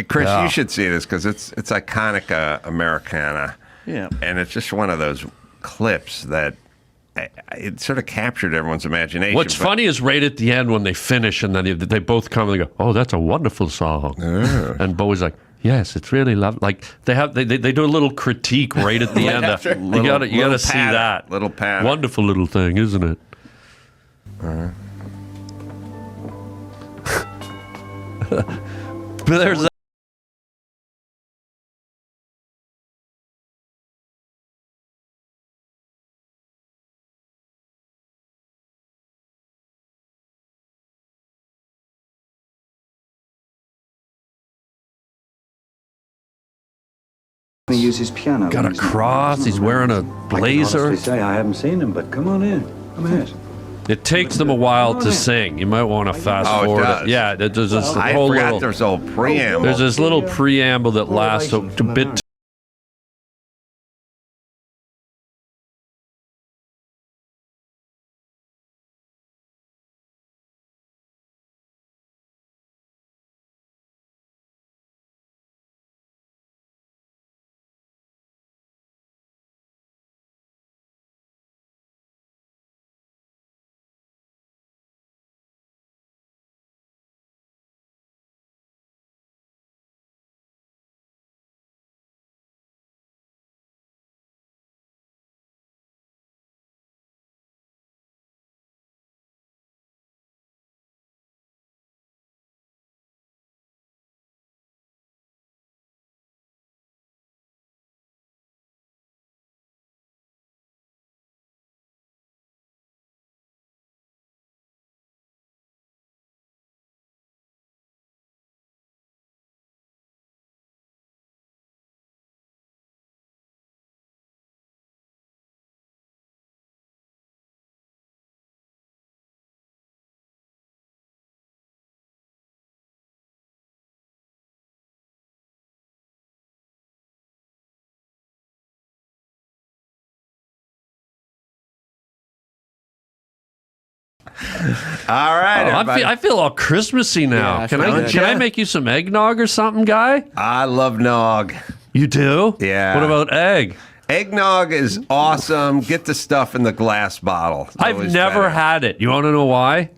Chris, Yeah. you should see this because it's iconic Americana. Yeah. And it's just one of those clips that it sort of captured everyone's imagination. What's but- funny is right at the end when they finish and then they both come and they go, "Oh, that's a wonderful song." And Bowie's like, "Yes, it's really lovely." Like they do a little critique right at the end. after. You got Little to see patter, that. little patter. Wonderful little thing, isn't it? But there's that. He uses piano. Got a cross. He's wearing a blazer. say I haven't seen him, but come on in. Come in. It takes them a while to sing. You might want to fast Oh, it forward. does. Yeah, there's this I whole forgot little. there's a whole preamble. There's this little preamble that lasts a bit All right, everybody. I feel all Christmassy now. Yeah, Can I make you some eggnog or something, guy? I love nog. You do? Yeah. What about egg? Eggnog is awesome. Get the stuff in the glass bottle. It's I've always never better. had it. You want to know why?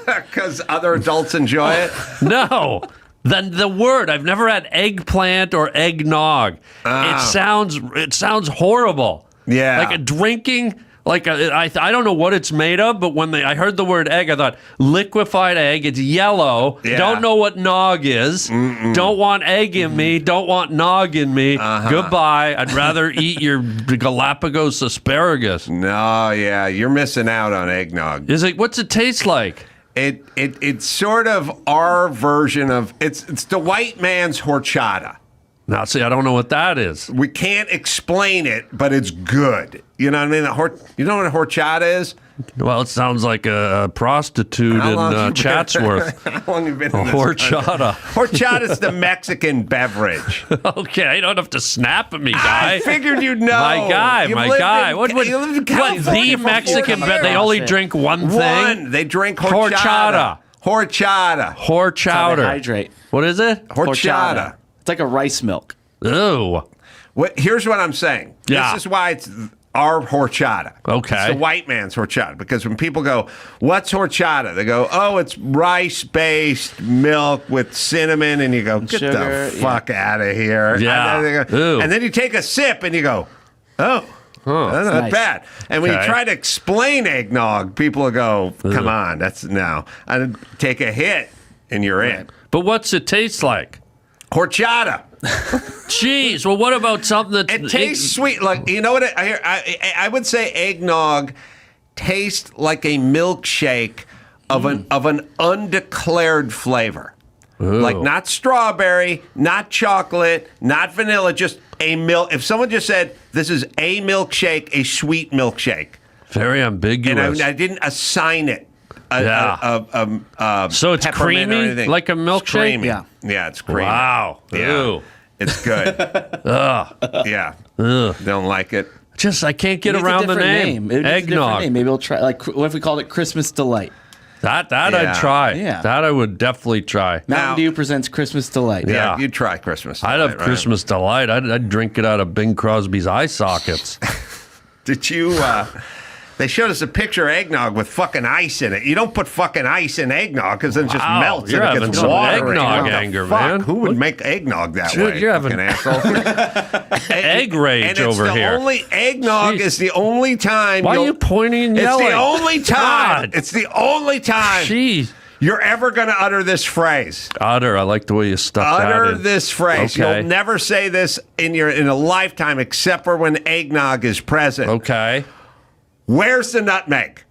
Because other adults enjoy it. No. Then the word, I've never had eggplant or eggnog. It sounds horrible. Yeah. Like a drinking, I don't know what it's made of, but when I heard the word egg, I thought liquefied egg. It's yellow. Yeah. Don't know what nog is. Don't want egg in me. Don't want nog in me. Goodbye. I'd rather eat your Galapagos asparagus. No, yeah, you're missing out on eggnog. What's it taste like? It's sort of our version of it's the white man's horchata. Now, see, I don't know what that is. We can't explain it, but it's good. You know what I mean? You know what a horchata is? Well, it sounds like a prostitute How long in you been- Chatsworth. How long have you been in this Horchata. Horchata's the Mexican beverage. Okay, you don't have to snap at me, guy. I figured you'd know. My guy. You lived in- you lived in What California the for Mexican 40 bet? They years. only drink one thing? They drink horchata. Horchata. Horchata. Hydrate. What is it? Horchata. It's like a rice milk. Ew. Here's what I'm saying. Yeah. This is why it's our horchata. Okay. It's the white man's horchata. Because when people go, what's horchata? They go, oh, it's rice-based milk with cinnamon. And you go, get sugar, the fuck out of here. Yeah. And then, Ew. and then you take a sip and you go, oh. That's not nice. bad. And when Okay. you try to explain eggnog, people will go, come on, that's no. And take a hit and you're in. But what's it taste like? Horchata. Jeez. Well, what about something that It tastes sweet. Like, you know what? I would say eggnog tastes like a milkshake of an undeclared flavor. Like not strawberry, not chocolate, not vanilla, just a milk. If someone just said, this is a milkshake, a sweet milkshake, very and ambiguous. I didn't assign it So it's peppermint or creamy, anything. like a It's milkshake? creamy. Yeah. Yeah, it's creamy. Wow. Yeah. Ew. It's good. Yeah. Don't like it. Just, I can't get It needs around a the different name. It needs a different Eggnog. name. Maybe we'll try. Like, what if we called it Christmas Delight? That Yeah. I'd try. Yeah. That I would definitely try. Mountain Dew presents Christmas Delight. Yeah, Yeah. you'd try Christmas. I'd Delight, have right? Christmas Delight. I'd drink it out of Bing Crosby's eye sockets. Did you? They showed us a picture of eggnog with fucking ice in it. You don't put fucking ice in eggnog because then it just Wow, melts you're and it having gets some watery. eggnog What the anger, fuck? man. Who would make eggnog that Dude, way? you're having- fucking asshole. Egg rage and it's over the here. only eggnog Jeez. is the only time. Why are you'll- you pointing and It's yelling? the only time. God. It's the only time Jeez. you're ever going to utter this phrase. Utter. I like the way you stuck that Utter in. this phrase. Okay. You'll never say this in a lifetime except for when eggnog is present. Okay. Where's the nutmeg?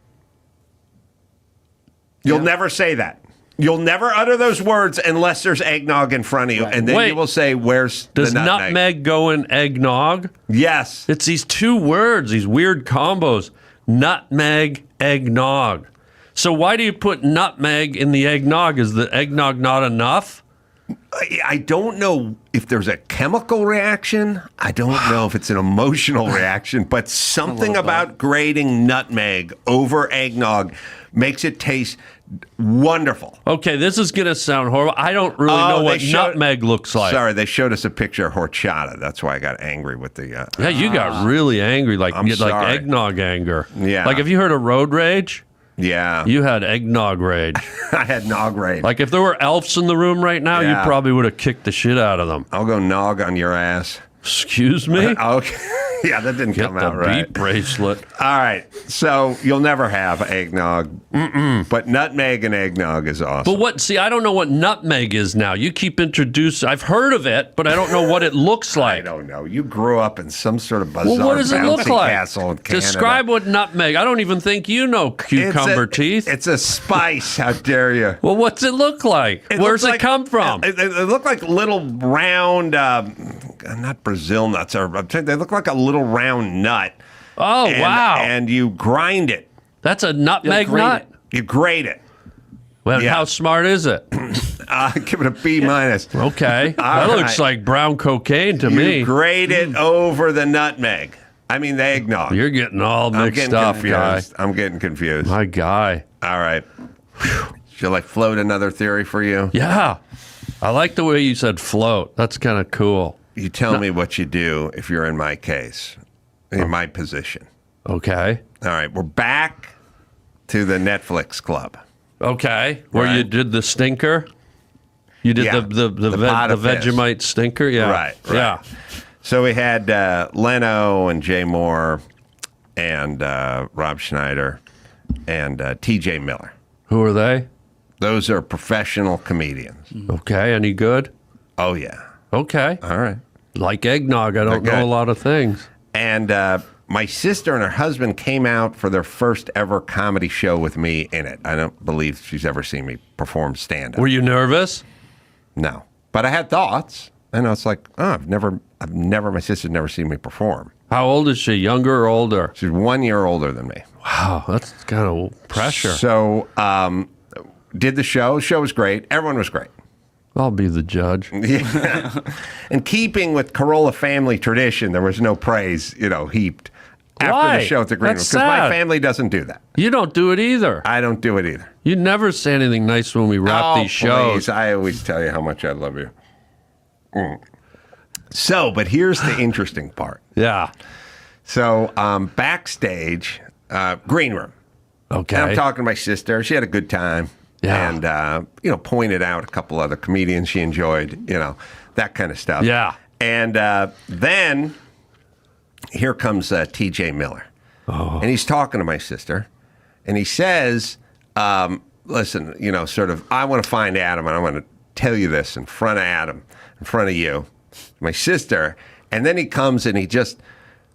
You'll never say that. You'll never utter those words unless there's eggnog in front of you. And then Wait. you will say, where's Does the nutmeg? nutmeg go in eggnog? Yes. It's these two words, these weird combos. Nutmeg, eggnog. So why do you put nutmeg in the eggnog? Is the eggnog not enough? I don't know if there's a chemical reaction. I don't know if it's an emotional reaction, but something about grating nutmeg over eggnog makes it taste wonderful. Okay, this is going to sound horrible. I don't really know they what showed- nutmeg looks like. Sorry, they showed us a picture of horchata. That's why I got angry with the. Yeah, you got really angry, like I'm sorry. eggnog anger. Yeah. Like, have you heard of road rage? Yeah, You had eggnog rage. I had nog rage. Like, if there were elves in the room right now, Yeah. you probably would have kicked the shit out of them. I'll go nog on your ass. Excuse me? Okay. Yeah, that didn't Get come the out right. beep bracelet. All right. So you'll never have eggnog. But nutmeg and eggnog is awesome. But what? See, I don't know what nutmeg is now. You keep introducing. I've heard of it, but I don't know what it looks I like. don't know. You grew up in some sort of bizarre Well, what does it look bouncy like? castle in Canada. Describe what nutmeg. I don't even think you know cucumber teeth. It's a spice. How dare you? Well, what's it look like? Where's looks it come from? They look like little round, not Brazil nuts. They look like a little round nut. Oh, And- wow. And you grind it. That's a nutmeg grate nut? it. You grate it. Well, Yeah. how smart is it? Give it a B minus. Okay. That All looks right. like brown cocaine to You me. grate it over the nutmeg. I mean, the eggnog. You're getting all I'm mixed getting up, guy. confused. I'm getting confused. My guy. All right. Shall I float another theory for you? Yeah. I like the way you said float. That's kind of cool. You tell me what you do if you're in my case, in my position. Okay. All right. We're back to the Netflix club. Okay. Where Right. you did the stinker? You did Yeah. the Bada fist. Vegemite stinker? Yeah. Right. Yeah. So we had Leno and Jay Moore and Rob Schneider and TJ Miller. Who are they? Those are professional comedians. Okay. Any good? Oh, yeah. Okay. All right. Like eggnog. I don't They're know a good. lot of things. And my sister and her husband came out for their first ever comedy show with me in it. I don't believe she's ever seen me perform stand-up. Were you nervous? No. But I had thoughts. And I was like, oh, my sister's never seen me perform. How old is she? Younger or older? She's 1 year older than me. Wow, that's kind of pressure. So did the show. Show was great. Everyone was great. I'll be the judge. Yeah. In keeping with Carolla family tradition, there was no praise, heaped after Why? the show at the Green Room. That's Because my sad. family doesn't do that. You don't do it either. I don't do it either. You never say anything nice when we wrap these shows. Please. I always tell you how much I love you. So, but here's the interesting part. Yeah. So, backstage, Green Room. Okay. And I'm talking to my sister. She had a good time. Yeah. And, pointed out a couple other comedians she enjoyed, that kind of stuff. Yeah. And then here comes TJ Miller. Oh. And he's talking to my sister. And he says, listen, sort of, I want to find Adam, and I want to tell you this in front of Adam, in front of you, my sister. And then he comes and he just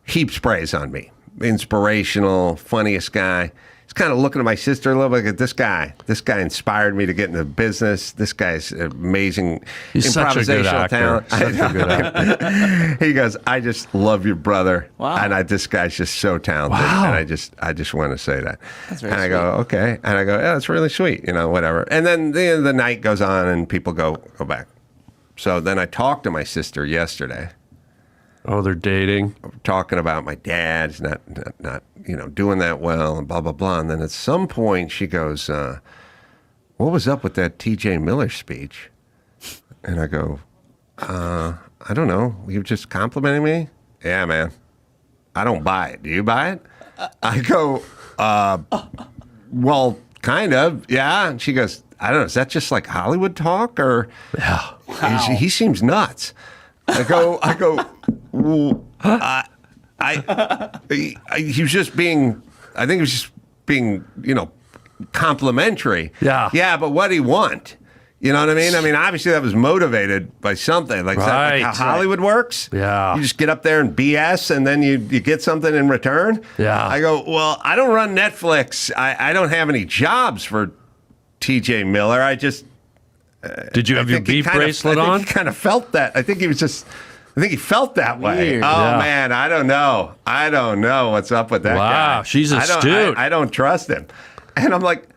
heaps praise on me. Inspirational, funniest guy. He's kind of looking at my sister a little bit like, this guy. This guy inspired me to get into business. This guy's amazing He's such a good improvisational actor. talent. Such a good actor. He goes, I just love your brother. Wow. And this guy's just so talented. Wow. And I just want to say that. That's very and I go, okay. And I go, yeah, that's really sweet, whatever. And then the night goes on and people go back. So then I talked to my sister yesterday, Oh, they're dating. talking about my dad's not doing that well and blah, blah, blah. And then at some point she goes, what was up with that TJ Miller speech? And I go, I don't know. You were just complimenting me? Yeah, man. I don't buy it. Do you buy it? I go, well, kind of, yeah. And she goes, I don't know. Is that just like Hollywood talk or? Yeah. He seems nuts. I go. Well, he was just being. I think he was just being, complimentary. Yeah. Yeah, but what did he want? You know what I mean? I mean, obviously that was motivated by something. Like, is that like how Right. Hollywood works? Yeah. You just get up there and BS, and then you get something in return. Yeah. I go, well, I don't run Netflix. I don't have any jobs for TJ Miller. I just. Did you have your think he beef kind of- bracelet I think on? He kind of felt that. I think he felt that way. Weird. Oh Yeah. man, I don't know. I don't know what's up with that guy. Wow, she's I don't- astute. I don't trust him. And I'm like,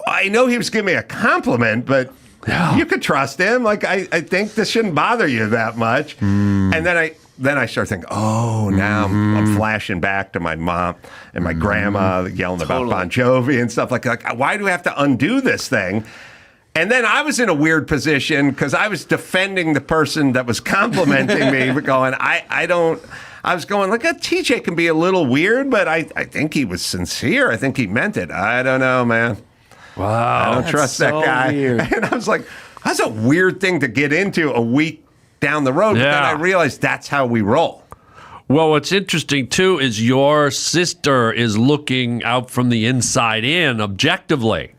I know he was giving me a compliment, but Yeah. you could trust him. Like I think this shouldn't bother you that much. Hmm. And then I start thinking, oh, now Mm-hmm. I'm flashing back to my mom and my grandma yelling about Bon Jovi and stuff like why do we have to undo this thing? And then I was in a weird position because I was defending the person that was complimenting me, but going, I was going, look, TJ can be a little weird, but I think he was sincere. I think he meant it. I don't know, man. I Wow. don't trust that so guy. weird. And I was like, that's a weird thing to get into a week down the road. But then Yeah. I realized that's how we roll. Well, what's interesting too is your sister is looking out from the inside in objectively.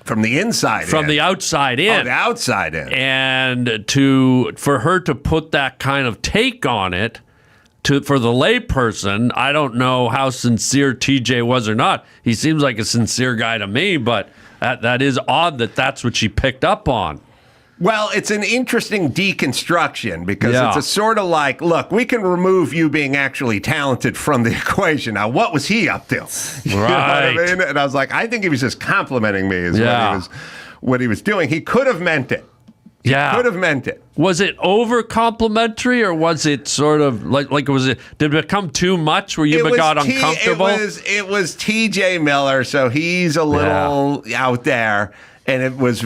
From the inside From in. the outside in. Oh, the outside in. And for her to put that kind of take on it for the layperson, I don't know how sincere TJ was or not. He seems like a sincere guy to me, but that is odd that that's what she picked up on. Well, it's an interesting deconstruction because Yeah. it's a sort of like, look, we can remove you being actually talented from the equation. Now, what was he up to? You know what I Right. mean? And I was like, I think he was just complimenting me is Yeah. what he was doing. He could have meant it. Yeah. Could have meant it. Was it over complimentary, or was it sort of like did it become too much where you got uncomfortable? It was TJ Miller, so he's a little out there, and it was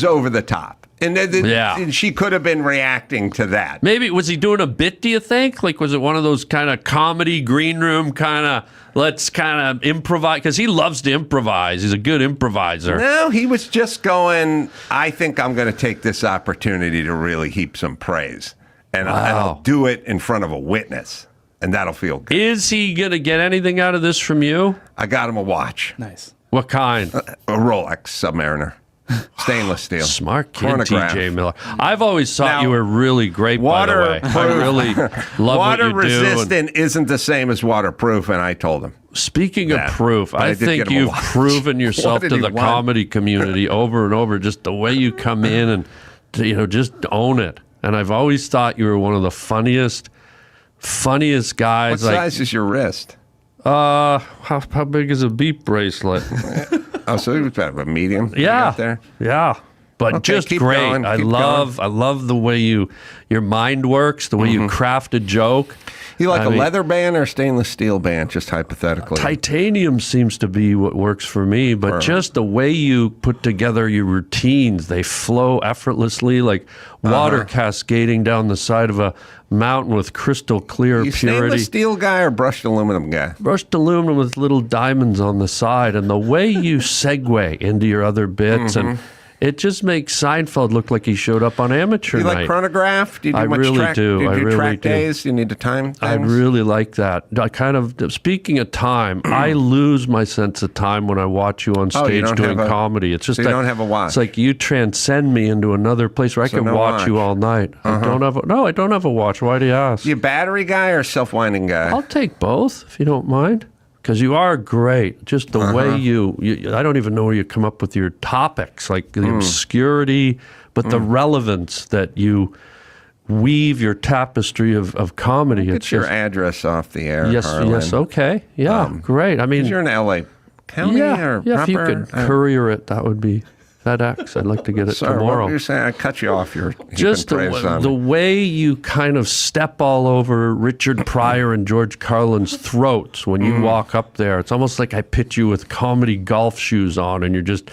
over the top. And she could have been reacting to that. Maybe, was he doing a bit, do you think? Like, was it one of those kind of comedy green room kind of, let's kind of improvise? Because he loves to improvise. He's a good improviser. No, he was just going, I think I'm going to take this opportunity to really heap some praise. And I'll do it in front of a witness. And that'll feel good. Is he going to get anything out of this from you? I got him a watch. Nice. What kind? A Rolex Submariner. Stainless steel. Smart kid, Chronograph. TJ Miller. I've always thought Now, you were really great, by the way. I really love what you do. Water resistant isn't the same as waterproof, and I told him. Speaking of proof, I think you've proven yourself to the comedy community over and over, just the way you come in and, just own it. And I've always thought you were one of the funniest guys. What size is your wrist? How big is a beep bracelet? Oh, so you have a medium? Yeah. There? Yeah. But Okay, just keep great. going, I keep love the way your mind works, the way you craft a joke. You like a leather band or a stainless steel band, just hypothetically? Titanium seems to be what works for me, but just the way you put together your routines, they flow effortlessly like water cascading down the side of a mountain with crystal clear You purity. stainless steel guy or brushed aluminum guy? Brushed aluminum with little diamonds on the side, and the way you segue into your other bits, and it just makes Seinfeld look like he showed up on Amateur You Night. like chronograph? Do you do I much really track? do. Do you I do really track do. days? Do you need to time things? I really like that. I kind of, speaking of time, I lose my sense of time when I watch you on Oh, you stage don't doing have a- comedy. It's just so you don't have a watch. It's like you transcend me into another place where I So can no watch you watch. all night. I don't have I don't have a watch. Why do you ask? You a battery guy or self-winding guy? I'll take both if you don't mind. Because you are great. Just the way you, I don't even know where you come up with your topics, like the obscurity, but the relevance that you weave your tapestry of comedy. Get your address off the air, Harlan. Yes, okay. Yeah, great. I mean, 'Cause you're in L.A. County or yeah, if you proper? could courier it, that would be FedEx. I'd like to get it Sorry, what tomorrow. were you saying? I cut you off. You're Just the way you kind of step all over Richard Pryor and George Carlin's throats when you walk up there. It's almost like I pitch you with comedy golf shoes on, and you're just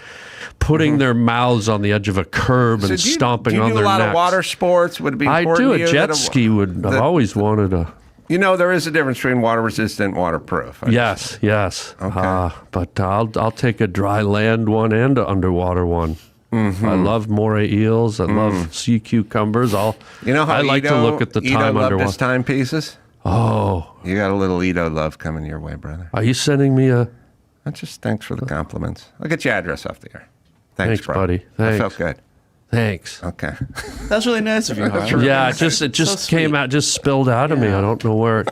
putting their mouths on the edge of a curb and stomping on do their a lot necks. of water sports? Would it be I important do. to A you jet that ski would. I've always wanted a. You know, there is a difference between water resistant and waterproof. Yes. Okay. But I'll take a dry land one and an underwater one. I love moray eels. I love sea cucumbers. You know how I like to look at the Ito time loved underwater. his timepieces? Oh, You got a little Ito love coming your way, brother. are you sending me a? Thanks for the compliments. I'll get your address off the air. Thanks, bro. buddy. I Thanks. felt good. Thanks. Okay. That's really nice of you, Harlan. Yeah, it just came out, just spilled out of me. I don't know where.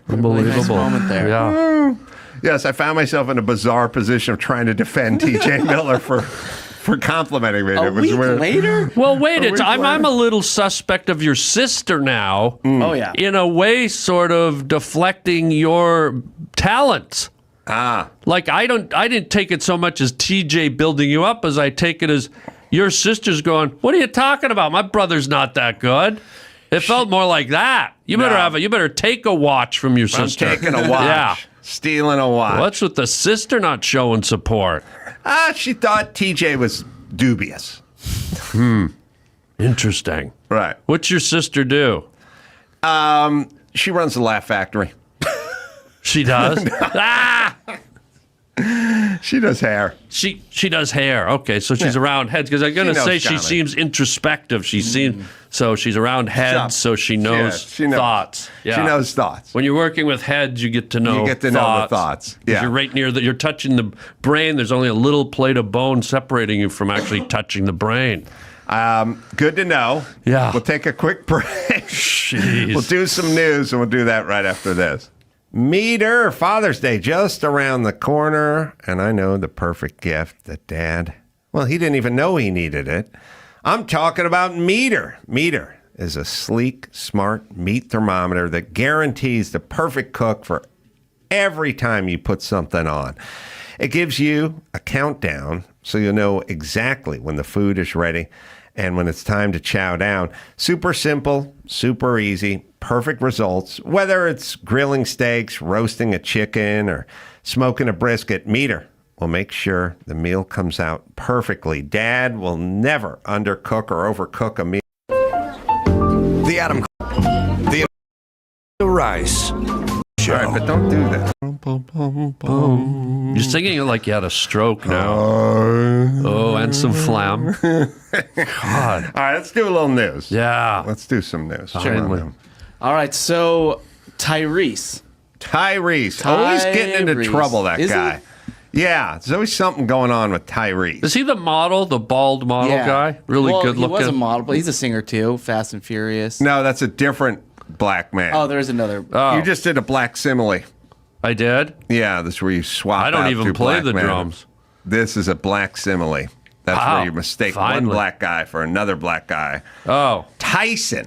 Unbelievable. nice moment there. Yeah. Yes, I found myself in a bizarre position of trying to defend TJ Miller for complimenting me. A It was week weird. later? Well, wait. I'm a little suspect of your sister now. Oh, yeah. In a way, sort of deflecting your talents. Like I didn't take it so much as TJ building you up as I take it as your sister's going, "What are you talking about? My brother's not that good." It felt more like that. You better take a watch from your I'm sister. taking a watch. Yeah. Stealing a watch. What's with the sister not showing support? She thought TJ was dubious. Interesting. Right. What's your sister do? She runs the Laugh Factory. She does. She does hair. She does hair. Okay, so she's around heads because I'm going to knows say she comedy. seems introspective. She seems so she's around heads, so she knows she knows. thoughts. Yeah. She knows thoughts. When you're working with heads, you get to know. You get to know the thoughts. 'Cause Yeah. you're right near you're touching the brain. There's only a little plate of bone separating you from actually touching the brain. Good to know. Yeah. We'll take a quick break. Jeez. We'll do some news, and we'll do that right after this. Meter, Father's Day just around the corner, and I know the perfect gift that Dad, well, he didn't even know he needed it. I'm talking about Meter. Meter is a sleek, smart meat thermometer that guarantees the perfect cook for every time you put something on. It gives you a countdown so you'll know exactly when the food is ready. And when it's time to chow down, super simple, super easy, perfect results. Whether it's grilling steaks, roasting a chicken, or smoking a brisket, Meter will make sure the meal comes out perfectly. Dad will never undercook or overcook a meal. The Adam the Rice Show. All right, but don't do that. You're singing it like you had a stroke now. And some phlegm. God. All right, let's do a little news. Yeah. Let's do some news. Finally. All right, so Tyrese. Always getting into trouble, that Is guy. Yeah, there's always something going on with Tyrese. Is he the model, the bald model guy? Really good looking? He was a model, but he's a singer too. Fast and Furious. No, that's a different black man. Oh, there's another. You just did a black simile. I did? Yeah, this is where you swap I don't out even two play black the men. drums. This is a black simile. That's Wow, where you mistake finally. one black guy for another black guy. Oh. Tyson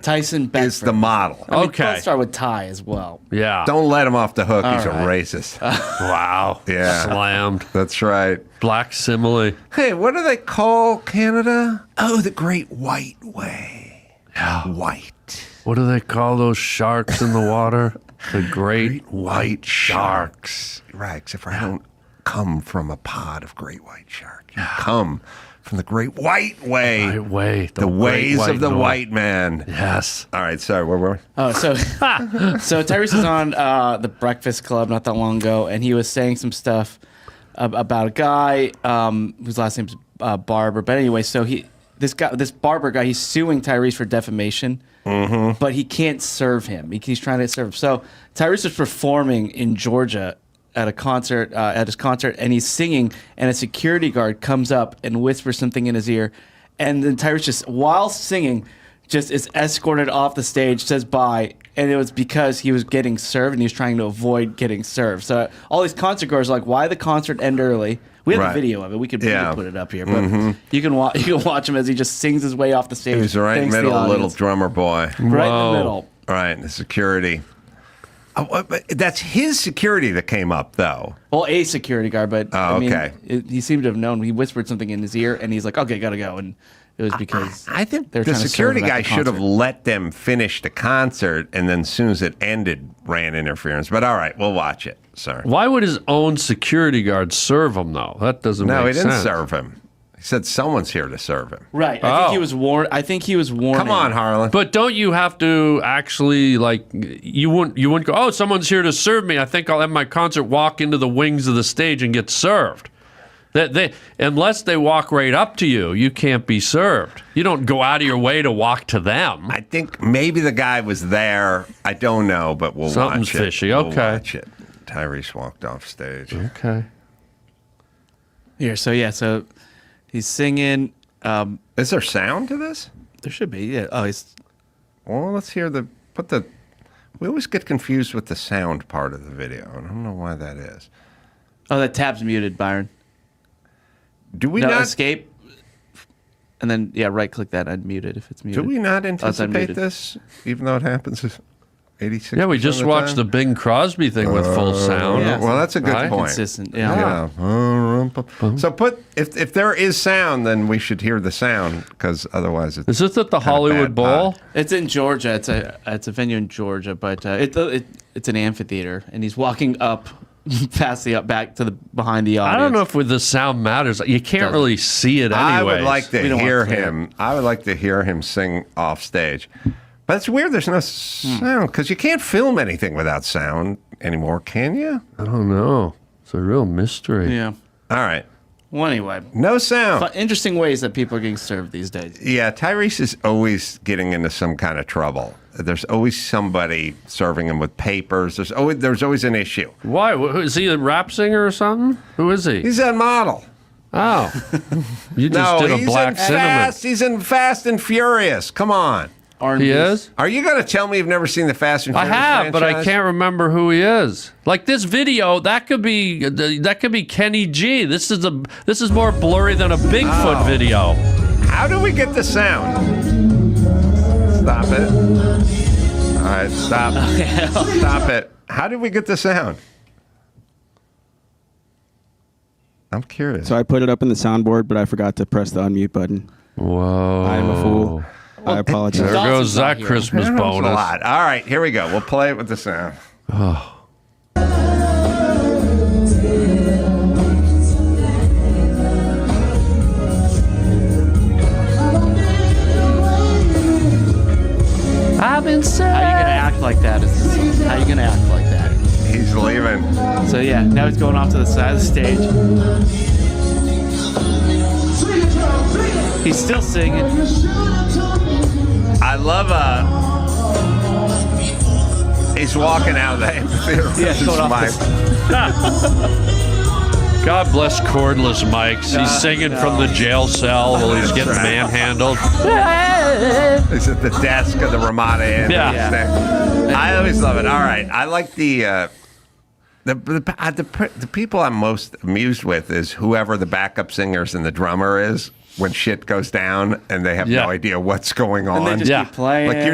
Beckford is the model. I mean, Okay. Both start with Ty as well. Yeah. Don't let him off the hook. He's All a right. racist. Wow. Yeah. Slammed. That's right. Black simile. Hey, what do they call Canada? Oh, the Great White Way. Yeah. White. What do they call those sharks in the water? The great white sharks. Right, except for I don't come from a pod of great white shark. You come from the Great White Way. Right way. The ways great of the north. white man. Yes. All right, sorry, where were we? Oh, so Tyrese was on the Breakfast Club not that long ago, and he was saying some stuff about a guy whose last name's Barber. But anyway, so this Barber guy, he's suing Tyrese for defamation, but he can't serve him. He's trying to serve. So Tyrese is performing in Georgia at a concert, at his concert, and he's singing, and a security guard comes up and whispers something in his ear, and then Tyrese just, while singing, just is escorted off the stage, says bye, and it was because he was getting served and he was trying to avoid getting served. So all these concert goers are like, why the concert end early? We have Right. a video of it. We could put it up here, but Mm-hmm. you can watch him as he just sings his way off the stage. He was right in thanks the to the middle, little audience. drummer boy. Right in Whoa. the middle. Right, the security. But that's his security that came up, though. Well, a security guard, but I mean, okay. he seemed to have known. He whispered something in his ear, and he's like, "Okay, gotta go." And it was because I think they were the trying to security serve him guy at the should have concert. let them finish the concert, and then as soon as it ended, ran interference. But all right, we'll watch it. Sorry. Why would his own security guard serve him, though? That doesn't No, make he didn't sense. serve him. He said someone's here to serve him. Right. I think Oh. he was warned. I think he was warned. Come on, Harlan. But don't you have to actually, like, you wouldn't go, oh, someone's here to serve me. I think I'll have my concert walk into the wings of the stage and get served. Unless they walk right up to you, you can't be served. You don't go out of your way to walk to them. I think maybe the guy was there. I don't know, but we'll Something's watch it. fishy. We'll Okay. watch it. Tyrese walked off stage. Okay. Here, so he's singing. Is there sound to this? There should be. Yeah. Oh, he's. Well, let's hear we always get confused with the sound part of the video. I don't know why that is. Oh, that tab's muted, Byron. Do we No, not escape, and then right click that, unmute it if it's muted. Do we not Oh, it's anticipate unmuted. this, even though it happens 86%? Yeah, we just watched the Bing Crosby thing with full sound. Yeah. Well, that's a good Right? point. Consistent. Yeah. Yeah. So if there is sound, then we should hear the sound, because otherwise it's Is this at the Hollywood bad Bowl? pod. It's in Georgia. It's a venue in Georgia, but it's an amphitheater, and he's walking up past back to the behind the audience. I don't know if with the sound matters. You can't Doesn't. really see it I anyway. would like to We don't hear want to hear him. I would like to hear him sing off stage. But it's weird. There's no sound because you can't film anything without sound anymore, can you? I don't know. It's a real mystery. Yeah. All right, Well, anyway, no sound. interesting ways that people are getting served these days. Yeah, Tyrese is always getting into some kind of trouble. There's always somebody serving him with papers. There's always an issue. Why? Is he a rap singer or something? Who is he? He's a model. Oh. You just did a he's black in cinnamon. Fast. He's in Fast and Furious. Come on. He is? Are you going to tell me you've never seen the Fast and I Furious have, but I franchise? can't remember who he is. Like this video, that could be Kenny G. This is more blurry than a Bigfoot video. How do we get the sound? Stop it. All right, stop. Stop it. How did we get the sound? I'm curious. So I put it up in the soundboard, but I forgot to press the unmute button. Whoa. I'm a fool. I apologize. There goes that Christmas That helps bonus. a lot. All right, here we go. We'll play it with the sound. Oh. How you gonna act like that? How you gonna act like that? He's leaving. So yeah, now he's going off to the side of the stage. He's still singing. I love he's walking out of the amphitheater. Yeah, with going his off mic. God bless cordless mics. He's singing from the jail cell while he's getting manhandled. He's at the desk of the Ramada Inn. Yeah. I always love it. All right, I like the people I'm most amused with is whoever the backup singers and the drummer is when shit goes down and they have no idea what's going on. And they just keep playing. Like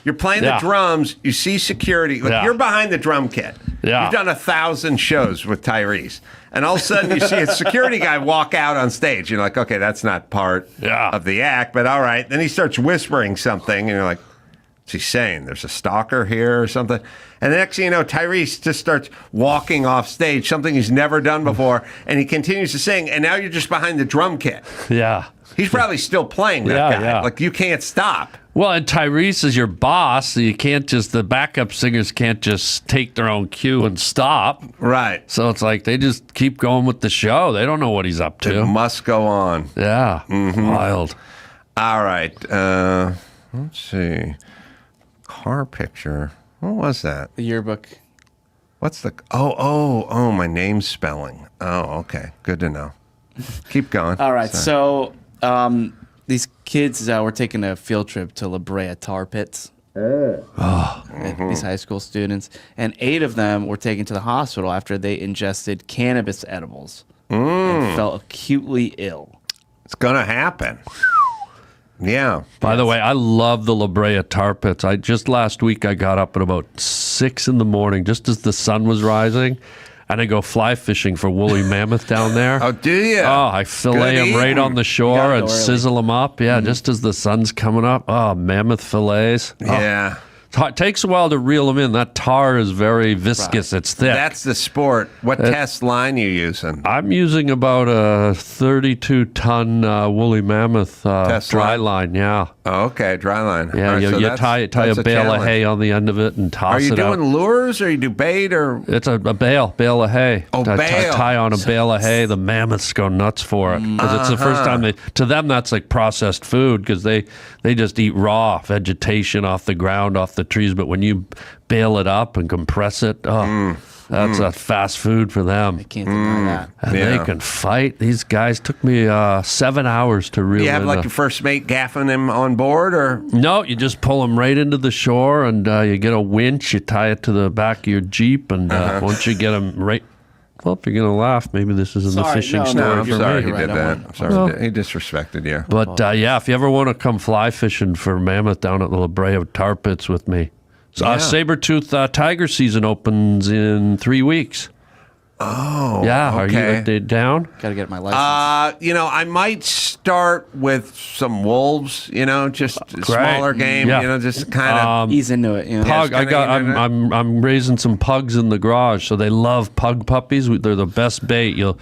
you're playing the drums, you see security, like you're behind the drum kit. Yeah. You've done 1,000 shows with Tyrese. And all of a sudden you see a security guy walk out on stage. You're like, okay, that's not part of the act, but all right. Then he starts whispering something and you're like, what's he saying? There's a stalker here or something. And the next thing you know, Tyrese just starts walking off stage, something he's never done before, and he continues to sing, and now you're just behind the drum kit. Yeah. He's probably still playing that guy. Yeah. Like, you can't stop. Well, and Tyrese is your boss, so you can't the backup singers can't just take their own cue and stop. Right. So it's like they just keep going with the show. They don't know what he's up to. It must go on. Yeah. Wild. All right. Let's see. Car picture. What was that? The yearbook. What's the... Oh, my name's spelling. Oh, okay. Good to know. Keep going. All right, so these kids were taking a field trip to La Brea tar pits. These high school students. And 8 of them were taken to the hospital after they ingested cannabis edibles and felt acutely ill. It's going to happen. Yeah. By the way, I love the La Brea tar pits. Just last week I got up at about 6 in the morning, just as the sun was rising, and I go fly fishing for woolly mammoth down there. Oh, do you? Oh, I fillet them right on the shore and sizzle them up. Yeah, just as the sun's coming up. Oh, mammoth fillets. Yeah. It takes a while to reel them in. That tar is very viscous. It's thick. That's the sport. What test line you using? I'm using about a 32-ton woolly mammoth dry line. Yeah. Oh, okay, dry line. Yeah, Right, so you that's- tie a that's bale challenge. of hay on the end of it and toss Are you it out. doing lures or you do bait or? It's a bale of hay. Oh, bale. Tie on a bale of hay. The mammoths go nuts for it because it's the first time to them that's like processed food because they just eat raw vegetation off the ground, off the trees. But when you bale it up and compress it, that's a fast food for them. I can't deny that. And they can fight. These guys took me 7 hours to reel You have in like a- your first mate gaffing him on board or? No, you just pull them right into the shore, and you get a winch. You tie it to the back of your Jeep, and once you get them right. Well, if you're gonna laugh, maybe this isn't the fishing story No, I'm for sorry me. he did that. I'm sorry he disrespected you. But yeah, if you ever want to come fly fishing for mammoth down at the La Brea tar pits with me, so, Yeah. saber-tooth tiger season opens in 3 weeks. Oh, Yeah, okay. are you down? Got to get my license. I might start with some wolves. Just smaller game. Yeah. Just kind of Ease into it. You know? Pug. I'm raising some pugs in the garage, so they love pug puppies. They're the best bait. You'll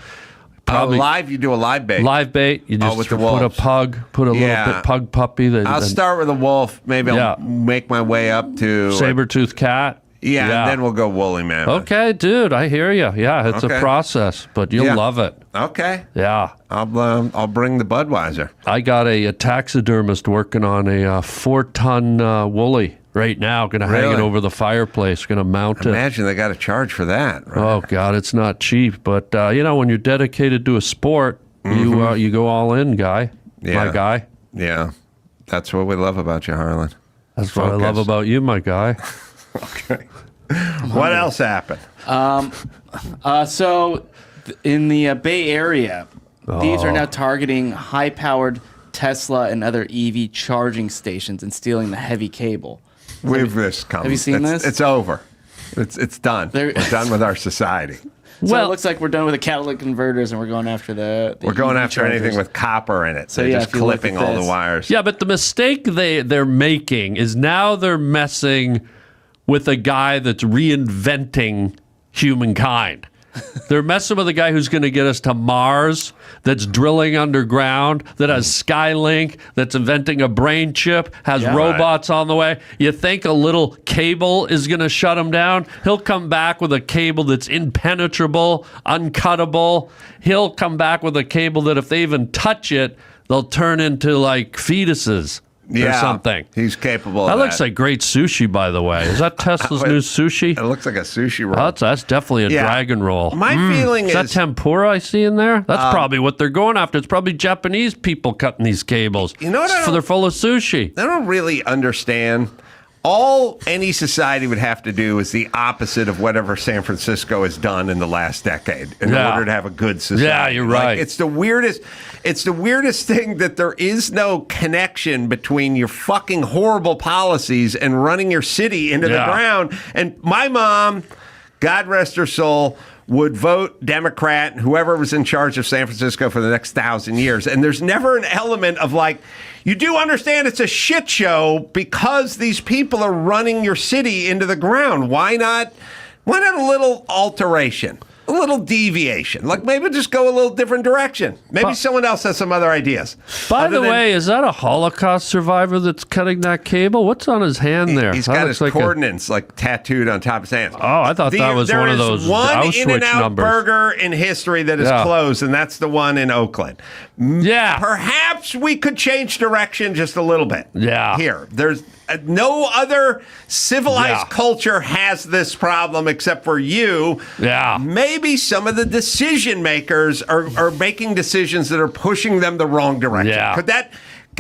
probably live. You do a live bait. live bait. You just with the put a wolves. pug, put a little bit pug puppy. I'll start with a wolf. Maybe I'll make my way up to saber-tooth cat. Yeah, and then we'll go woolly mammoth. Okay, dude, I hear you. Yeah, it's Okay. a process, but you'll Yeah. love it. Okay. Yeah. I'll bring the Budweiser. I got a taxidermist working on a 4-ton woolly right now. Going to hang it Really? over the fireplace. Going to mount it. Imagine they got to charge for that. Right? Oh God, it's not cheap. But when you're dedicated to a sport, you go all in, guy. Yeah. My guy. Yeah. That's what we love about you, Harlan. That's what I love about you, my guy. Okay. What else happened? So in the Bay Area, thieves are now targeting high-powered Tesla and other EV charging stations and stealing the heavy cable. We've this come. Have you seen this? It's over. It's done. We're done with our society. So Well- it looks like we're done with the catalytic converters, and we're going after the We're going EV after chargers. anything with copper in it. So yeah, just if you look clipping at all the this- wires. Yeah, but the mistake they're making is now they're messing with a guy that's reinventing humankind. They're messing with a guy who's going to get us to Mars, that's drilling underground, that has Skylink, that's inventing a brain chip, has robots on the way. You think a little cable is going to shut him down? He'll come back with a cable that's impenetrable, uncuttable. He'll come back with a cable that if they even touch it, they'll turn into like fetuses or something. He's capable That of looks like great sushi, by the way. Is that Tesla's new sushi? It looks like a sushi roll. That's definitely a dragon roll. My feeling is that is- tempura I see in there? That's probably what they're going after. It's probably Japanese people cutting these cables. You know what? They're full of sushi. I don't really understand. All any society would have to do is the opposite of whatever San Francisco has done in the last decade in order to have a good society. Yeah, you're Like, right. it's the weirdest thing that there is no connection between your fucking horrible policies and running your city into the ground. And my mom, God rest her soul, would vote Democrat, whoever was in charge of San Francisco for the next 1,000 years. And there's never an element of like, you do understand it's a shit show because these people are running your city into the ground. Why not a little alteration? A little deviation. Like maybe just go a little different direction. Maybe someone else has some other ideas. By the way, is that a Holocaust survivor that's cutting that cable? What's on his hand there? He's That got looks his like coordinates like tattooed on top of his hands. Oh, I thought that was one of those There is one Auschwitz In-N-Out numbers. burger in history that is closed, and that's the one in Oakland. Yeah. Perhaps we could change direction just a little bit. Yeah. Here. There's no other civilized culture has this problem except for you. Yeah. Maybe some of the decision makers are making decisions that are pushing them the wrong direction. Yeah. Could that...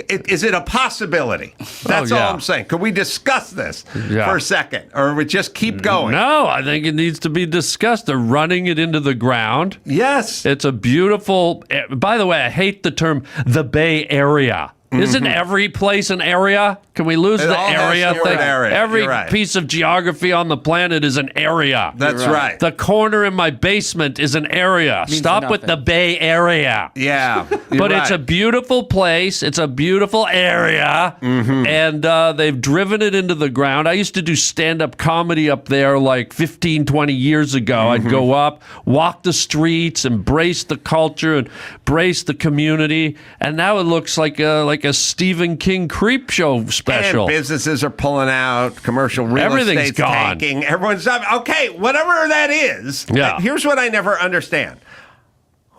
Is it a possibility? That's all I'm saying. Could we discuss this for a second? Or we just keep going? No, I think it needs to be discussed. They're running it into the ground. Yes. It's a beautiful... By the way, I hate the term the Bay Area. Isn't every place an area? Can we lose It the all has area the word thing? area. Every You're right. piece of geography on the planet is an area. That's right. The corner in my basement is an area. Means Stop with the nothing. Bay Area. Yeah. But it's a beautiful place. It's a beautiful area. And they've driven it into the ground. I used to do stand-up comedy up there like 15, 20 years ago. I'd go up, walk the streets, embrace the culture, and embrace the community. And now it looks like a Stephen King creep show special. And businesses are pulling out. Commercial real Everything's estate's gone. tanking. Everyone's okay. Whatever that is. Yeah. Here's what I never understand.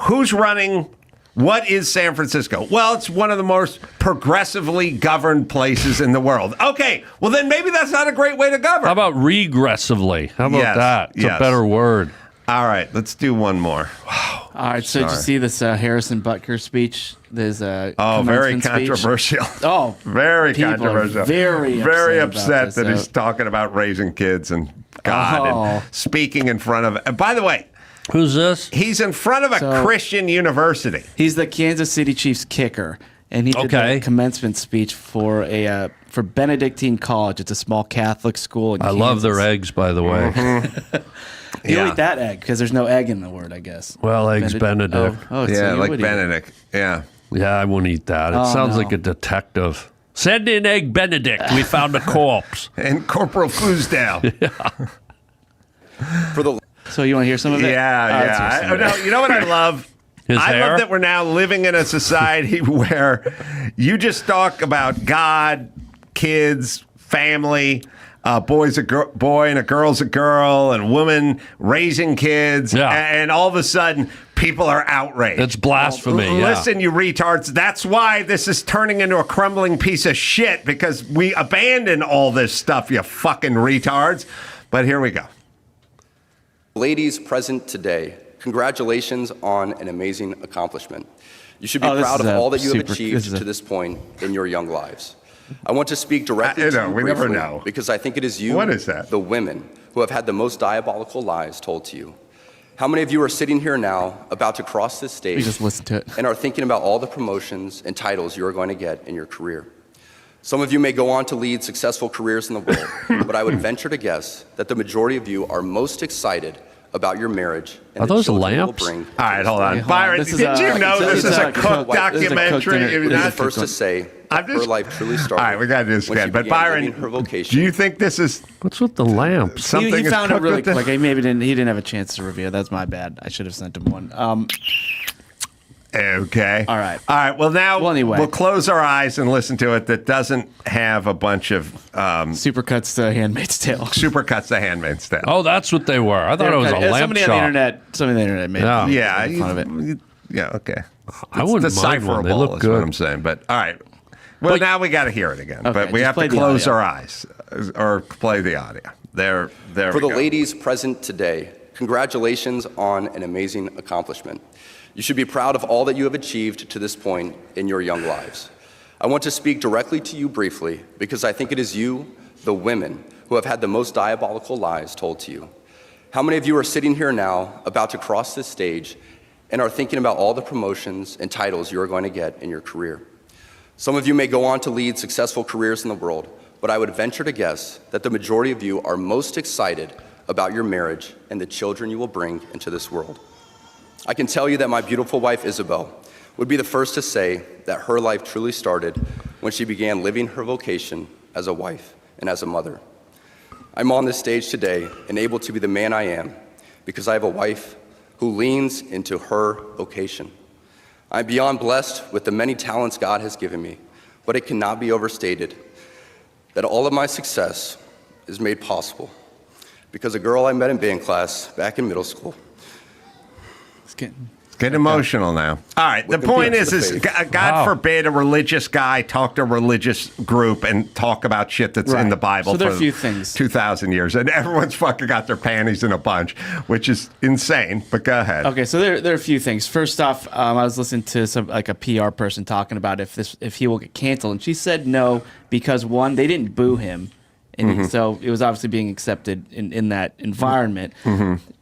Who's running? What is San Francisco? Well, it's one of the most progressively governed places in the world. Okay. Well, then maybe that's not a great way to govern. How about regressively? How about Yes, that? It's yes. a better word. All right. Let's do one more. All right, so did you see this Harrison Butker speech? There's very commencement speech? controversial. Oh, Very people are controversial. very upset about that this, he's talking about raising kids and God Oh. and speaking in front of. And by the way, Who's this? he's in front of a So- Christian university. He's the Kansas City Chiefs kicker, and he did Okay. the commencement speech for for Benedictine College. It's a small Catholic school in I Kansas. love their eggs, by the way. You'll Yeah. eat that egg because there's no egg in the word, I guess. Well, eggs Benedict. Oh, so Yeah, you like would eat it. Benedict. Yeah. Yeah, I won't eat that. It Oh, sounds no. like a detective. Send in Egg Benedict. We found a corpse. And Corporal Foosdale. For the So you want to hear some of it? Yeah, Oh, let's hear yeah. some of it. You know what I love? His I hair? love that we're now living in a society where you just talk about God, kids, family, boy's a boy and a girl's a girl, and woman raising kids, Yeah. and all of a sudden people are outraged. It's blasphemy. Yeah. Listen, you retards, that's why this is turning into a crumbling piece of shit, because we abandon all this stuff, you fucking retards. But here we go. Ladies present today, congratulations on an amazing accomplishment. You should be Oh, this proud is of a all that you have super- achieved this is a- to this point in your young lives. I want to speak directly You to know, you we never briefly know. because I think it is you, What is that? the women, who have had the most diabolical lies told to you. How many of you are sitting here now, about to cross this We stage, just listen to it. and are thinking about all the promotions and titles you are going to get in your career? Some of you may go on to lead successful careers in the world, but I would venture to guess that the majority of you are most excited about your marriage and Are the those children you will lamps? bring. All right, hold on. Hold on. Byron, This is did you know this is a Cook documentary? dinner. If Be the not- first to say that her life truly started. All right, we got to do this when she again. But began Byron, living her vocation. do you think this is What's with the lamps? something He is found it cooked really with this? quick. He maybe didn't. He didn't have a chance to review. That's my bad. I should have sent him one. Okay. All right. All right. Well, now anyway. we'll close our eyes and listen to it. That doesn't have a bunch of Supercuts to Handmaid's Tale. supercuts to Handmaid's Tale. Oh, that's what they were. I thought it was a lamp somebody shop. on the internet made Yeah. made fun of it. Yeah. Okay. I wouldn't mind one. They look is good. what I'm saying. But all right. Well, But- now we got to hear it again. Okay, but we just have to play the close audio. our eyes or play the audio. There For we the go. ladies present today, congratulations on an amazing accomplishment. You should be proud of all that you have achieved to this point in your young lives. I want to speak directly to you briefly because I think it is you, the women, who have had the most diabolical lies told to you. How many of you are sitting here now, about to cross this stage, and are thinking about all the promotions and titles you are going to get in your career? Some of you may go on to lead successful careers in the world, but I would venture to guess that the majority of you are most excited about your marriage and the children you will bring into this world. I can tell you that my beautiful wife, Isabel, would be the first to say that her life truly started when she began living her vocation as a wife and as a mother. I'm on this stage today and able to be the man I am because I have a wife who leans into her vocation. I'm beyond blessed with the many talents God has given me, but it cannot be overstated that all of my success is made possible because a girl I met in band class back in middle school. Get emotional now. All right. The With point the is faith. God forbid a religious guy talk to a religious group and talk about shit that's in Right. the Bible So there are for a few things. 2,000 years. And everyone's fucking got their panties in a bunch, which is insane. But go ahead. Okay, so there are a few things. First off, I was listening to a PR person talking about if he will get canceled, and she said no because one, they didn't boo him, and so it was obviously being accepted in that environment.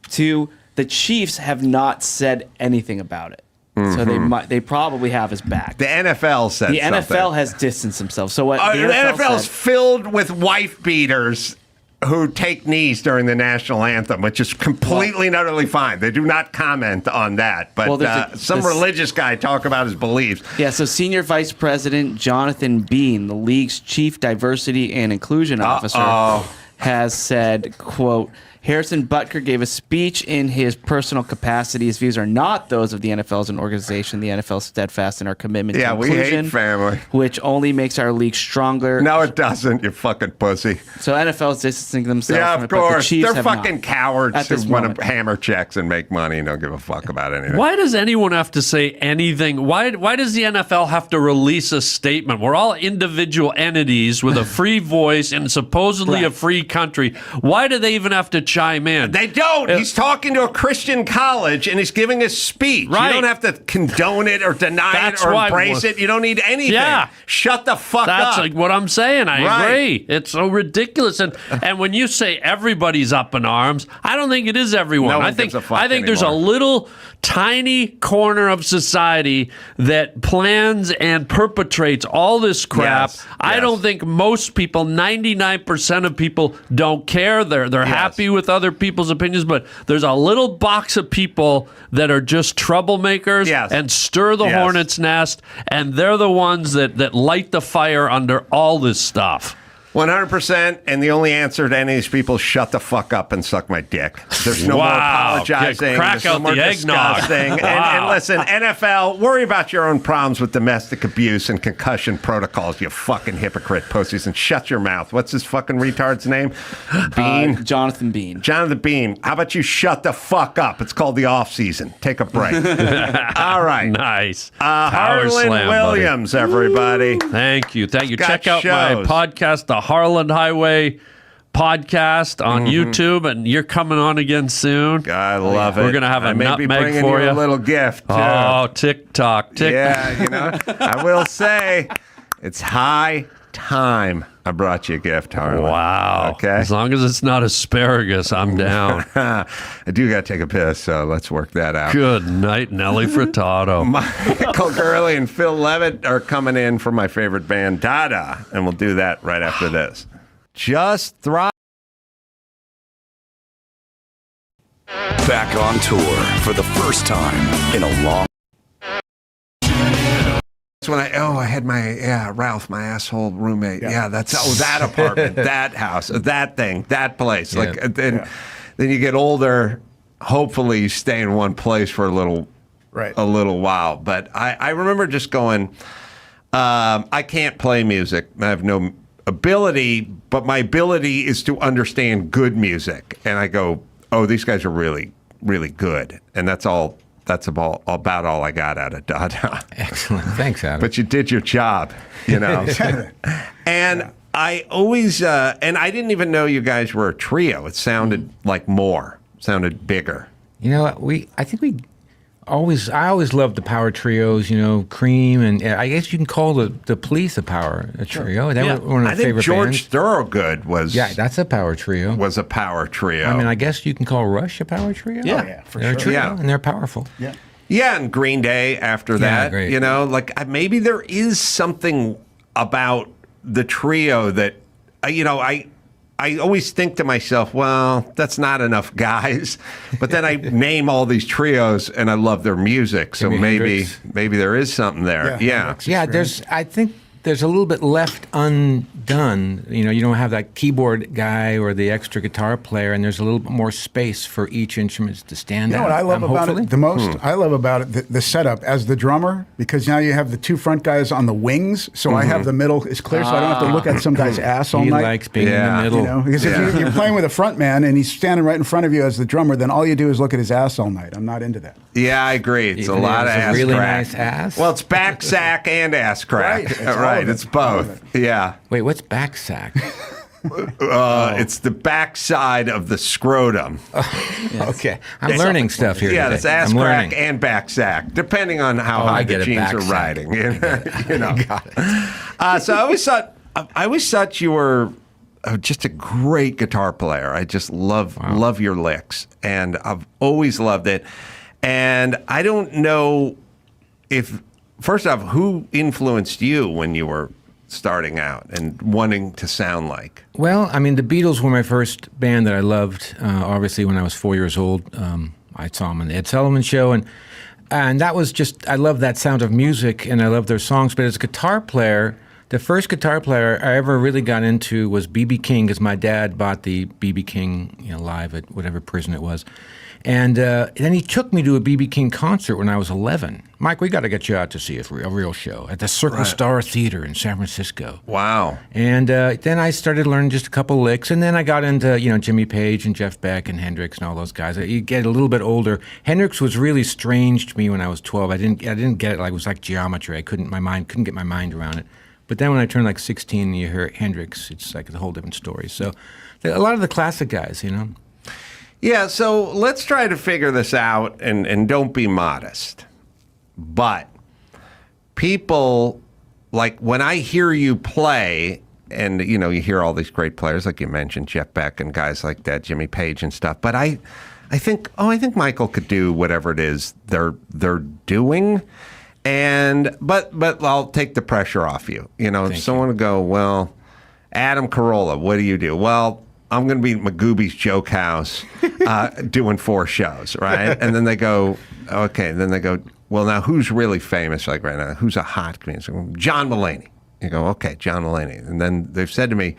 Two, the Chiefs have not said anything about it, so they probably have his back. The NFL said The something. NFL has distanced themselves. So what The the NFL is said, filled with wife beaters who take knees during the national anthem, which is completely and utterly fine. They do not comment on that. But Well, there's some religious guy talk about his beliefs. Yeah, so Senior Vice President Jonathan Bean, the league's chief diversity and inclusion officer, has said, quote, Harrison Butker gave a speech in his personal capacity. His views are not those of the NFL as an organization. The NFL is steadfast in our commitment to We inclusion, hate family. which only makes our league stronger. No, it doesn't, you fucking pussy. So NFL is distancing themselves Yeah, from of it, but the course. Chiefs They're have fucking not. cowards At this who want moment. to hammer checks and make money and don't give a fuck about anything. Why does anyone have to say anything? Why does the NFL have to release a statement? We're all individual entities with a free voice and supposedly a free country. Why do they even have to chime in? They don't. He's talking to a Christian college and he's giving a speech. Right. You don't have to condone it or deny That's it or why- embrace it. You don't need anything. Yeah. Shut the fuck That's up. like what I'm saying. I Right. agree. It's so ridiculous. And when you say everybody's up in arms, I don't think it is everyone. No one I think gives a fuck there's a anymore. little tiny corner of society that plans and perpetrates all this crap. Yes, I yes. don't think most people, 99% of people don't care. They're happy with other people's opinions, but there's a little box of people that are just troublemakers Yes. and stir the Yes. hornet's nest, and they're the ones that light the fire under all this stuff. 100%, and the only answer to any of these people is shut the fuck up and suck my dick. There's no more Wow. apologizing. Yeah, crack There's no out more the eggnog. discussing. And Wow. listen, NFL, worry about your own problems with domestic abuse and concussion protocols, you fucking hypocrite pussies, and shut your mouth. What's this fucking retard's name? Bean? Jonathan Bean. Jonathan Bean. How about you shut the fuck up? It's called the off season. Take a break. All right. Nice. Harlan slam, buddy. Williams, everybody. Thank you. Thank you. Got Check out shows. my podcast, the Harlan Highway podcast on YouTube, and you're coming on again soon. I love it. We're going to have I a may be nutmeg bringing for you you. a little gift, too. Oh, TikTok. Yeah, you know, I will say it's high time I brought you a gift, Harlan. Wow. Okay. As long as it's not asparagus, I'm down. I do got to take a piss, so let's work that out. Good night, Nelly Furtado. Michael Gurley and Phil Levitt are coming in from my favorite band, Dada, and we'll do that right after this. Just thrive. Back on tour for the first time in a long. That's when I had my Ralph, my asshole roommate. Yeah, that's that apartment, that house, that thing, that place. Yeah. Like then you get older. Hopefully, you stay in one place for a little while. But I remember just going. I can't play music. I have no ability, but my ability is to understand good music. And I go, oh, these guys are really, really good, and that's all. That's about all I got out of Dada. Excellent. Thanks, Adam. But you did your job, you know. And I always, and I didn't even know you guys were a trio. It sounded like sounded bigger. You know, I always loved the power trios, you know, Cream, and I guess you can call the Police a trio. They were one of I the think favorite George bands. Thorogood was. Yeah, that's a power trio. Was a power trio. I mean, I guess you can call Rush a power trio. Yeah, for sure. A trio, and they're powerful. Yeah. Yeah, and Green Day after that. great. You know, like maybe there is something about the trio that, you know, I always think to myself, well, that's not enough guys. But then I name all these trios and I love their music. So Jimi maybe Hendrix. there is something there. Yeah. I think there's a little bit left undone. You know, you don't have that keyboard guy or the extra guitar player, and there's a little bit more space for each instrument to stand out. You know what I love about it the most? I love about it the setup as the drummer, because now you have the two front guys on the wings, so I have the middle is clear, so I don't have to look at some guy's ass all He night. likes being in the middle. You know, because if you're playing with a front man and he's standing right in front of you as the drummer, then all you do is look at his ass all night. I'm not into that. Yeah, I agree. It's a Even lot if of it's a ass really crack. nice ass? Well, it's back sack and ass crack. Right, it's all Right, of it. it's both. Yeah. Wait, what's back sack? It's the backside of the scrotum. Okay, I'm learning stuff here. Yeah, today. it's ass I'm crack learning. and back sack, depending on how Oh, high I the get it, jeans back are sack. riding. You know. Got it. So I always thought you were just a great guitar player. I just love your licks, and I've always loved it. And I don't know if, first off, who influenced you when you were starting out and wanting to sound like? Well, I mean, the Beatles were my first band that I loved. Obviously, when I was 4 years old, I saw them on the Ed Sullivan Show, and that was just, I love that sound of music, and I love their songs. But as a guitar player, the first guitar player I ever really got into was B.B. King, because my dad bought the B.B. King, live at whatever prison it was. And then he took me to a B.B. King concert when I was 11. Mike, we got to get you out to see a real show at the Circle Star Theater in San Francisco. Wow. And then I started learning just a couple licks, and then I got into Jimmy Page and Jeff Beck and Hendrix and all those guys. You get a little bit older. Hendrix was really strange to me when I was 12. I didn't get it. Like, it was like geometry. Couldn't get my mind around it. But then when I turned like 16 and you hear Hendrix, it's like a whole different story. So a lot of the classic guys, Yeah, so let's try to figure this out, and don't be modest. But people, like when I hear you play, and you hear all these great players, like you mentioned, Jeff Beck and guys like that, Jimmy Page and stuff. But I think Michael could do whatever it is they're doing. But I'll take the pressure off you. If someone would go, well, Adam Carolla, what do you do? Well, I'm going to be at Magooby's Joke House doing 4 shows, right? And then they go, okay. And then they go, well, now who's really famous like right now? Who's a hot comedian? John Mulaney. You go, okay, John Mulaney. And then they've said to me,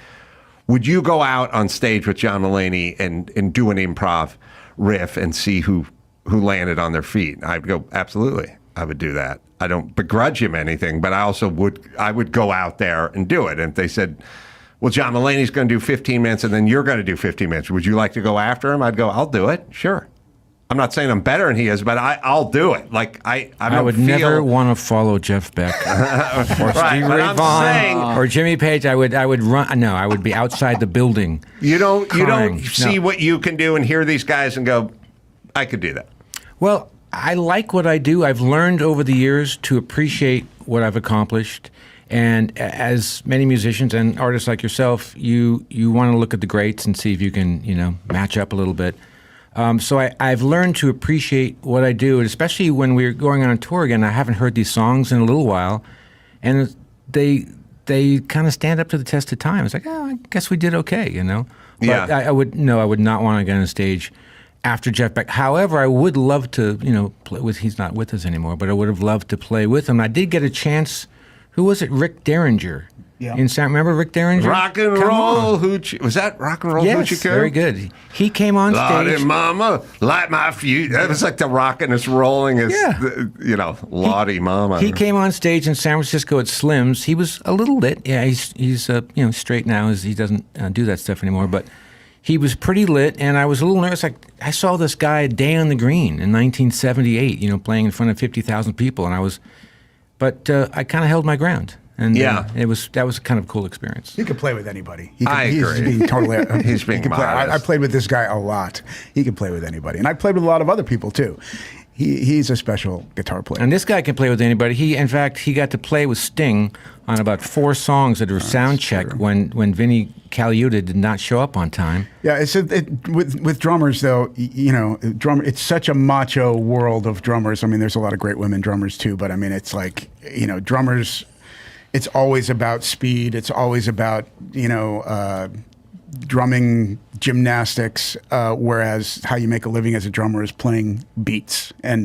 would you go out on stage with John Mulaney and do an improv riff and see who landed on their feet? And I'd go, absolutely, I would do that. I don't begrudge him anything, but I would go out there and do it. And if they said, well, John Mulaney's going to do 15 minutes and then you're going to do 15 minutes. Would you like to go after him? I'd go, I'll do it. Sure. I'm not saying I'm better than he is, but I'll do it. Like I would never want to follow Jeff Beck or Stevie Ray Vaughan or Jimmy Page. I would run. No, I would be outside the building. You don't crying. see what you can do and hear these guys and go, I could do that. Well, I like what I do. I've learned over the years to appreciate what I've accomplished. And as many musicians and artists like yourself, you want to look at the greats and see if you can, match up a little bit. So I've learned to appreciate what I do, and especially when we're going on a tour again. I haven't heard these songs in a little while, and they kind of stand up to the test of time. It's like, I guess we did okay, But Yeah. I would not want to get on a stage after Jeff Beck. However, I would love to, play with. He's not with us anymore, but I would have loved to play with him. I did get a chance. Who was it? Rick Derringer. Yeah. Remember Rick Derringer? Rock and roll hoochie. Was that rock and roll yes, hoochie? Very good. He came on Lottie stage. Mama, light my fuse. That was like the rockin' is rolling. As Lottie Mama. He came on stage in San Francisco at Slim's. He was a little lit. Yeah, he's straight now. As he doesn't do that stuff anymore. But he was pretty lit, and I was a little nervous. Like I saw this guy Day on the Green in 1978. Playing in front of 50,000 people, and I was, but I kind of held my ground. And that was kind of a cool experience. He could play with anybody. I agree. He's being totally. He's being modest. I played with this guy a lot. He can play with anybody, and I played with a lot of other people too. He's a special guitar player. And this guy can play with anybody. In fact, he got to play with Sting on about 4 songs that were sound check when Vinnie Colaiuta did not show up on time. Yeah, with drummers though, it's such a macho world of drummers. I mean, there's a lot of great women drummers too, but I mean, it's like drummers. It's always about speed. It's always about, drumming gymnastics, whereas how you make a living as a drummer is playing beats and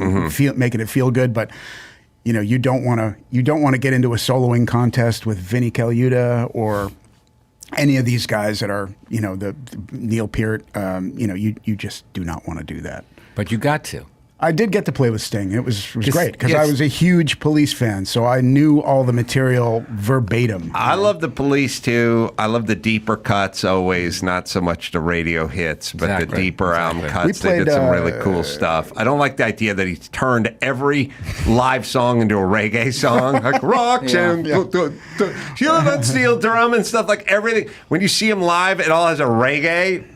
making it feel good. But, you don't want to get into a soloing contest with Vinnie Colaiuta or any of these guys that are, the Neil Peart. You just do not want to do that. But you got to. I did get to play with Sting. It was great because I was a huge Police fan, so I knew all the material verbatim. I love the Police too. I love the deeper cuts always, not so much the radio hits, but the deeper album cuts. They did some really cool stuff. I don't like the idea that he turned every live song into a reggae song, like Roxanne, steel drum and stuff, like everything. When you see him live, it all has a reggae.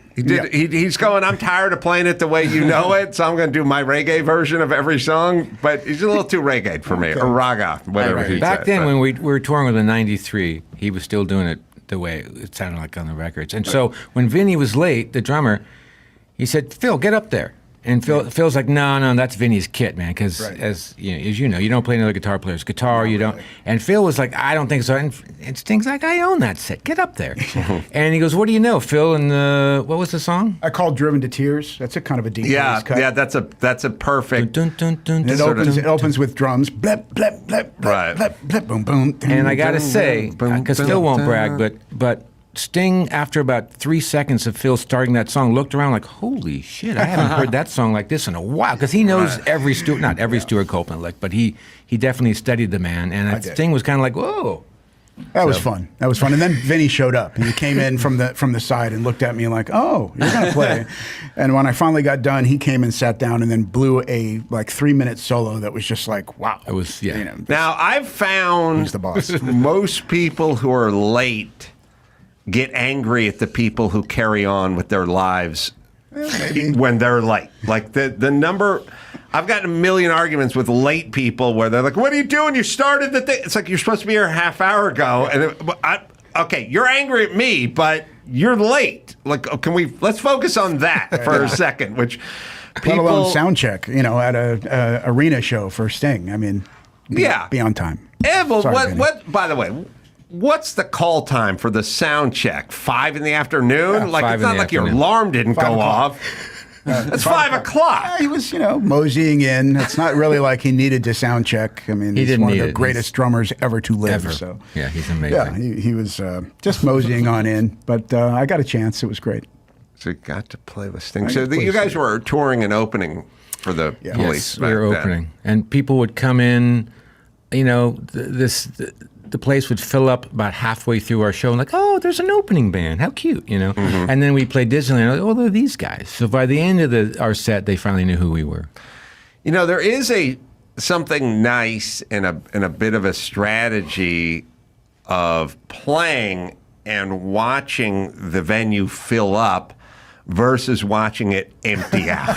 He's going, I'm tired of playing it the way you know it, so I'm going to do my reggae version of every song. But he's a little too reggae for me, or raga, whatever he said. Back then, when we were touring with the 93, he was still doing it the way it sounded like on the records. And so when Vinny was late, the drummer, he said, Phil, get up there. And Phil's like, no, that's Vinny's kit, man. Because as you know, you don't play another guitar player's guitar. You don't. And Phil was like, I don't think so. And Sting's like, I own that set. Get up there. And he goes, what do you know, Phil? And what was the song? I called "Driven to Tears." That's a kind of a deep cut. Yeah, that's a perfect. It opens with drums. Blep blep blep. Right. Blep blep boom boom. And I gotta say, because Phil won't brag, but Sting, after about 3 seconds of Phil starting that song, looked around like, holy shit, I haven't heard that song like this in a while. Because he knows every not every Stuart Copeland lick, but he definitely studied the man. And Sting was kind of like, whoa. That was fun. And then Vinny showed up. And he came in from the side and looked at me like, oh, you're going to play. And when I finally got done, he came and sat down and then blew a 3-minute solo that was just like, wow. It was, Now, I've found the boss. most people who are late get angry at the people who carry on with their lives when they're late. Like the number, I've gotten a million arguments with late people where they're like, what are you doing? You started the thing. It's like, you're supposed to be here a half hour ago. And okay, you're angry at me, but you're late. Like, let's focus on that for a second, which people. Let alone sound check, at a arena show for Sting. I mean, be on time. Yeah, well, Sorry, what, by the way, what's the call time for the sound check? 5 in the afternoon? Yeah, it's not like your alarm didn't go off. It's 5 o'clock. He was, moseying in. It's not really like he needed to sound check. I mean, he's one of the greatest drummers ever to live. Ever. So yeah, he's amazing. Yeah, he was just moseying on in. But I got a chance. It was great. So you got to play with Sting. So you guys were touring and opening for the Police. Yes, we were opening. And people would come in, the place would fill up about halfway through our show and like, oh, there's an opening band. How cute, And then we played Disneyland. Oh, they're these guys. So by the end of our set, they finally knew who we were. There is something nice and a bit of a strategy of playing and watching the venue fill up versus watching it empty out.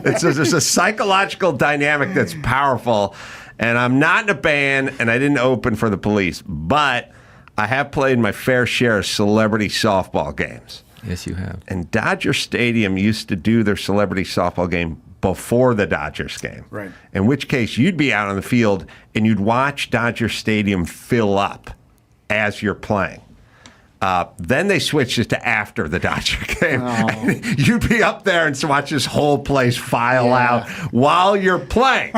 There's a psychological dynamic that's powerful. And I'm not in a band, and I didn't open for the Police, but I have played my fair share of celebrity softball games. Yes, you have. And Dodger Stadium used to do their celebrity softball game before the Dodgers game. Right. In which case, you'd be out on the field, and you'd watch Dodger Stadium fill up as you're playing. Then they switched it to after the Dodger game. And you'd be up there and watch this whole place file out while you're playing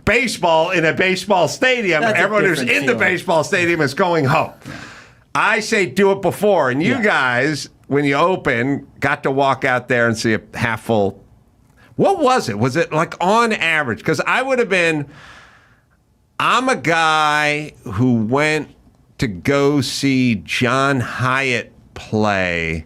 baseball in a baseball stadium. That's a Everyone who's in different the feeling. baseball stadium is going home. I say do it before. And you guys, when you open, got to walk out there and see a half full. What was it? Was it like on average? Because I would have been, I'm a guy who went to go see John Hyatt play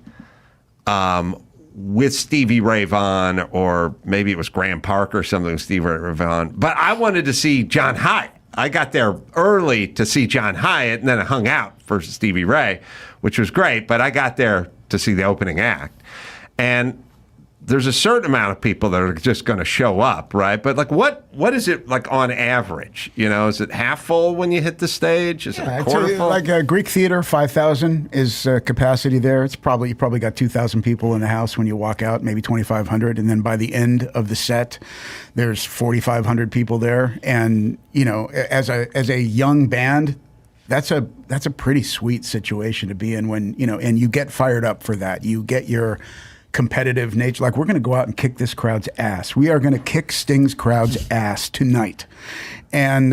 with Stevie Ray Vaughan, or maybe it was Graham Parker or something with Stevie Ray Vaughan. But I wanted to see John Hyatt. I got there early to see John Hyatt, and then I hung out for Stevie Ray, which was great. But I got there to see the opening act. And there's a certain amount of people that are just going to show up, right? But like, what is it like on average? You know, is it half full when you hit the stage? Is it a I'd quarter say, full? like Greek Theater, 5,000 is capacity there. It's you probably got 2,000 people in the house when you walk out, maybe 2,500, and then by the end of the set, there's 4,500 people there. And you know, as a young band, that's a pretty sweet situation to be in when and you get fired up for that. You get your competitive nature. Like, we're going to go out and kick this crowd's ass. We are going to kick Sting's crowd's ass tonight. And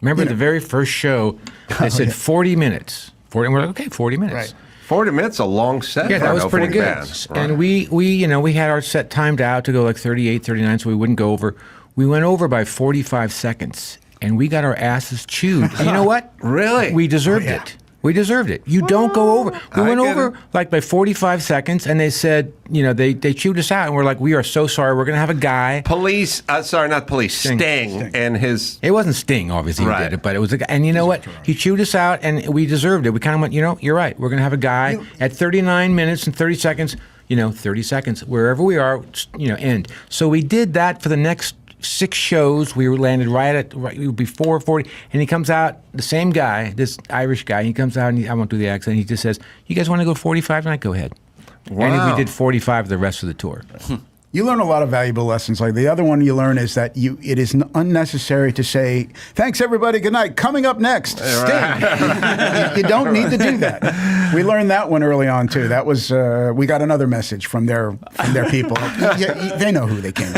remember the very first show, they said 40 minutes. 40, and we're like, okay, 40 minutes. Right. 40 minutes, a long set. Yeah, for that an was pretty opening good. band. Right. And we had our set timed out to go like 38, 39, so we wouldn't go over. We went over by 45 seconds, and we got our asses chewed. You know what? Really? We deserved it. We deserved it. You don't go over. We went over like by 45 seconds, and they said, they chewed us out, and we're like, we are so sorry. We're going to have a guy. Police, sorry, not police, Sting. And his... It wasn't Sting, obviously, who did it, but it was a guy. And you know what? He chewed us out, and we deserved it. We kind of went, you're right. We're going to have a guy at 39 minutes and 30 seconds, 30 seconds, wherever we are, end. So we did that for the next 6 shows. We landed right before 40, and he comes out, the same guy, this Irish guy. He comes out, and I won't do the accent. He just says, "You guys want to go 45 tonight? Go ahead." Wow. And we did 45 the rest of the tour. You learn a lot of valuable lessons. Like the other one you learn is that it is unnecessary to say, "Thanks everybody, good night. Coming up next, Sting." You don't need to do that. We learned that one early on too. That was we got another message from their people. They know who they came.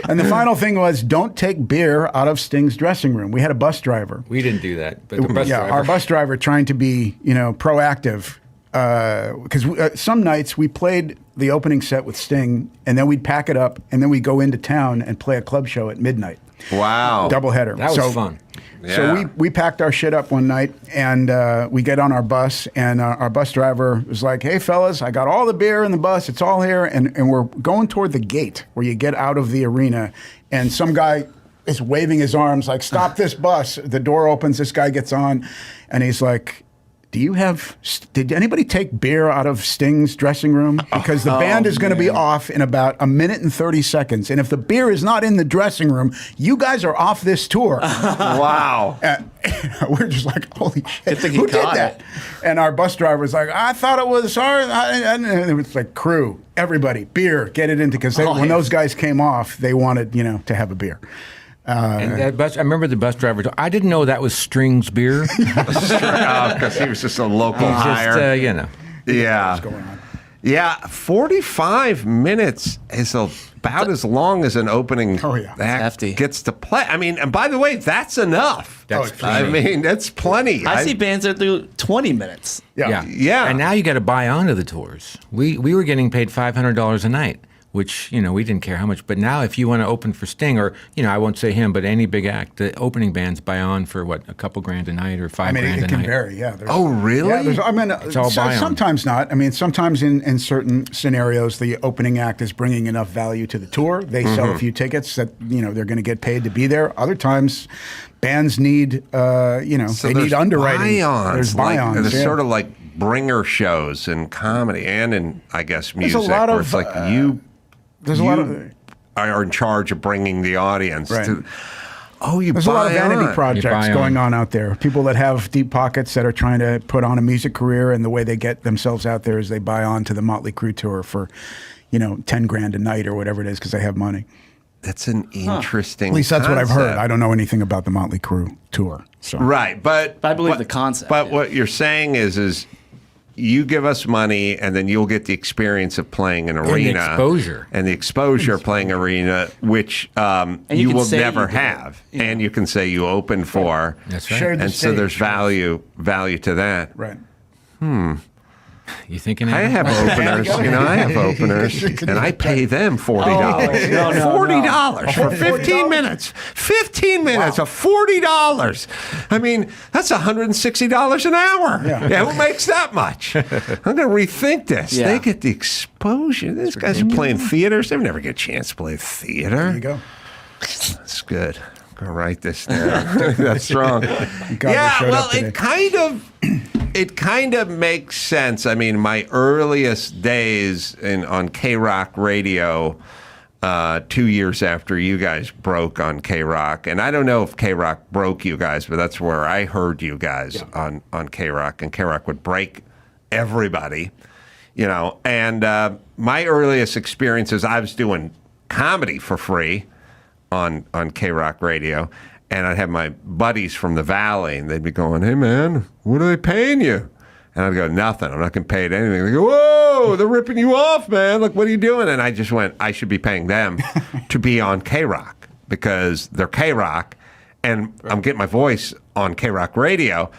And the final thing was, don't take beer out of Sting's dressing room. We had a bus driver. We didn't do that, but the bus driver. Our bus driver trying to be proactive. Because some nights we played the opening set with Sting, and then we'd pack it up, and then we'd go into town and play a club show at midnight. Wow. Doubleheader. That was fun. So we packed our shit up one night, and we get on our bus, and our bus driver was like, "Hey, fellas, I got all the beer in the bus. It's all here." And we're going toward the gate where you get out of the arena, and some guy is waving his arms like, "Stop this bus." The door opens, this guy gets on, and he's like, did anybody take beer out of Sting's dressing room? Because the band is going to be off in about a minute and 30 seconds. And if the beer is not in the dressing room, you guys are off this tour. Wow. We're just like, holy shit, who did that? And our bus driver was like, I thought it was our, and it was like crew, everybody, beer, get it into, because when those guys came off, they wanted, to have a beer. And that bus, I remember the bus driver. I didn't know that was Strings beer. Because he was just a local hire. Yeah. What's going on? Yeah, 45 minutes is about as long as an opening act gets to play. I mean, and by the way, that's enough. That's plenty. I see bands that do 20 minutes. Yeah. And now you got to buy onto the tours. We were getting paid $500 a night, which, we didn't care how much. But now if you want to open for Sting, or, I won't say him, but any big act, the opening bands buy on for, a couple grand a night or $5 grand a night. It can vary, yeah. Oh, really? Yeah, it's all buy on. Sometimes not. I mean, sometimes in certain scenarios, the opening act is bringing enough value to the tour. They sell a few tickets that, they're going to get paid to be there. Other times, bands need, they need underwriting. There's buy-ons. There's sort of like bringer shows in comedy and in, I guess, music. There's a lot where of... it's like you are in charge of bringing the audience to. There's a lot of vanity projects going on out there. People that have deep pockets that are trying to put on a music career, and the way they get themselves out there is they buy on to the Motley Crue tour for, $10 grand a night or whatever it is because they have money. That's an interesting. At least that's what I've heard. concept. I don't know anything about the Motley Crue tour. So Right, but I believe the concept. But what you're saying is you give us money, and then you'll get the experience of playing an arena, exposure. and the exposure of playing arena, which you you can will say never you did it. have, and you can say you opened for. That's right. Shared the And so there's stage. value to that. Right. You thinking? I have openers, I have openers, and I pay them $40. no, $40 for 15 minutes. 15 minutes of $40. I mean, that's $160 an hour. Yeah, who makes that much? I'm going to rethink this. Yeah. They get the exposure. These guys are playing theaters. They never get a chance to play theater. There you go. That's good. I'm going to write this down. That's strong. God, showed up today. It kind of makes sense. I mean, my earliest days on K-Rock radio, 2 years after you guys broke on K-Rock, and I don't know if K-Rock broke you guys, but that's where I heard you guys on K-Rock, and K-Rock would break everybody, And my earliest experiences, I was doing comedy for free on K-Rock radio. And I'd have my buddies from the Valley, and they'd be going, "Hey, man, what are they paying you?" And I'd go, "Nothing. I'm not getting paid anything." They go, "Whoa, they're ripping you off, man. Like, what are you doing?" And I just went, I should be paying them to be on K-Rock because they're K-Rock, and I'm getting my voice on K-Rock radio.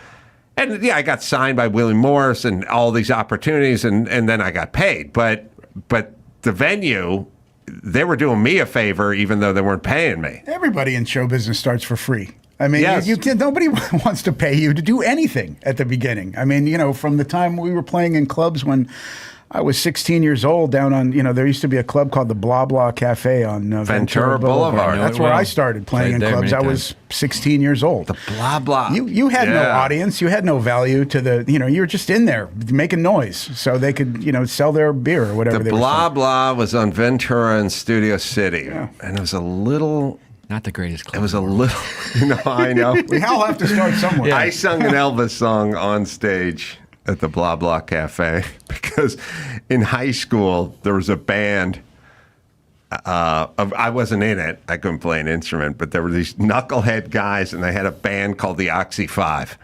And, yeah, I got signed by Willie Morris and all these opportunities, and then I got paid. But the venue, they were doing me a favor even though they weren't paying me. Everybody in show business starts for free. I mean, Yes. you can't, nobody wants to pay you to do anything at the beginning. I mean, from the time we were playing in clubs when I was 16 years old down on, there used to be a club called the Blah Blah Cafe on Ventura Boulevard. That's where I started playing Played in there clubs. I many was 16 years old. The Blah Blah. You had no audience. You had no value to the, you were just in there making noise so they could, sell their beer or whatever The they were Blah selling. Blah was on Ventura and Studio City. And it was a little... Not the greatest club. It was a little... I know. We all have to start somewhere. I sung an Elvis song on stage at the Blah Blah Cafe because in high school there was a band. I wasn't in it. I couldn't play an instrument, but there were these knucklehead guys, and they had a band called the Oxy 5,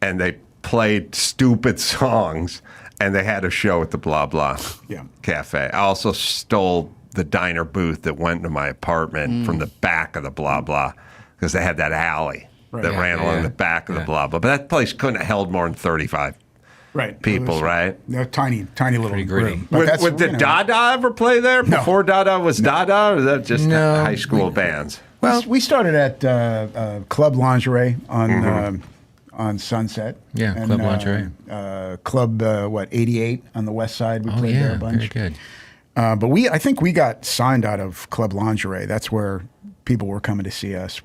and they played stupid songs, and they had a show at the Blah Blah Cafe. I also stole the diner booth that went into my apartment from the back of the Blah Blah because they had that alley that ran along the back of the Blah Blah. But that place couldn't have held more than 35 people, right? They're tiny little gritty. room. But Did Dada ever play there before Dada was Dada, or is that just high school bands? Well, we started at Club Lingerie on Sunset. Yeah, and, Club Lingerie. Club 88 on the west side. We Oh, played there yeah, a bunch. very good. But I think we got signed out of Club Lingerie. That's where people were coming to see us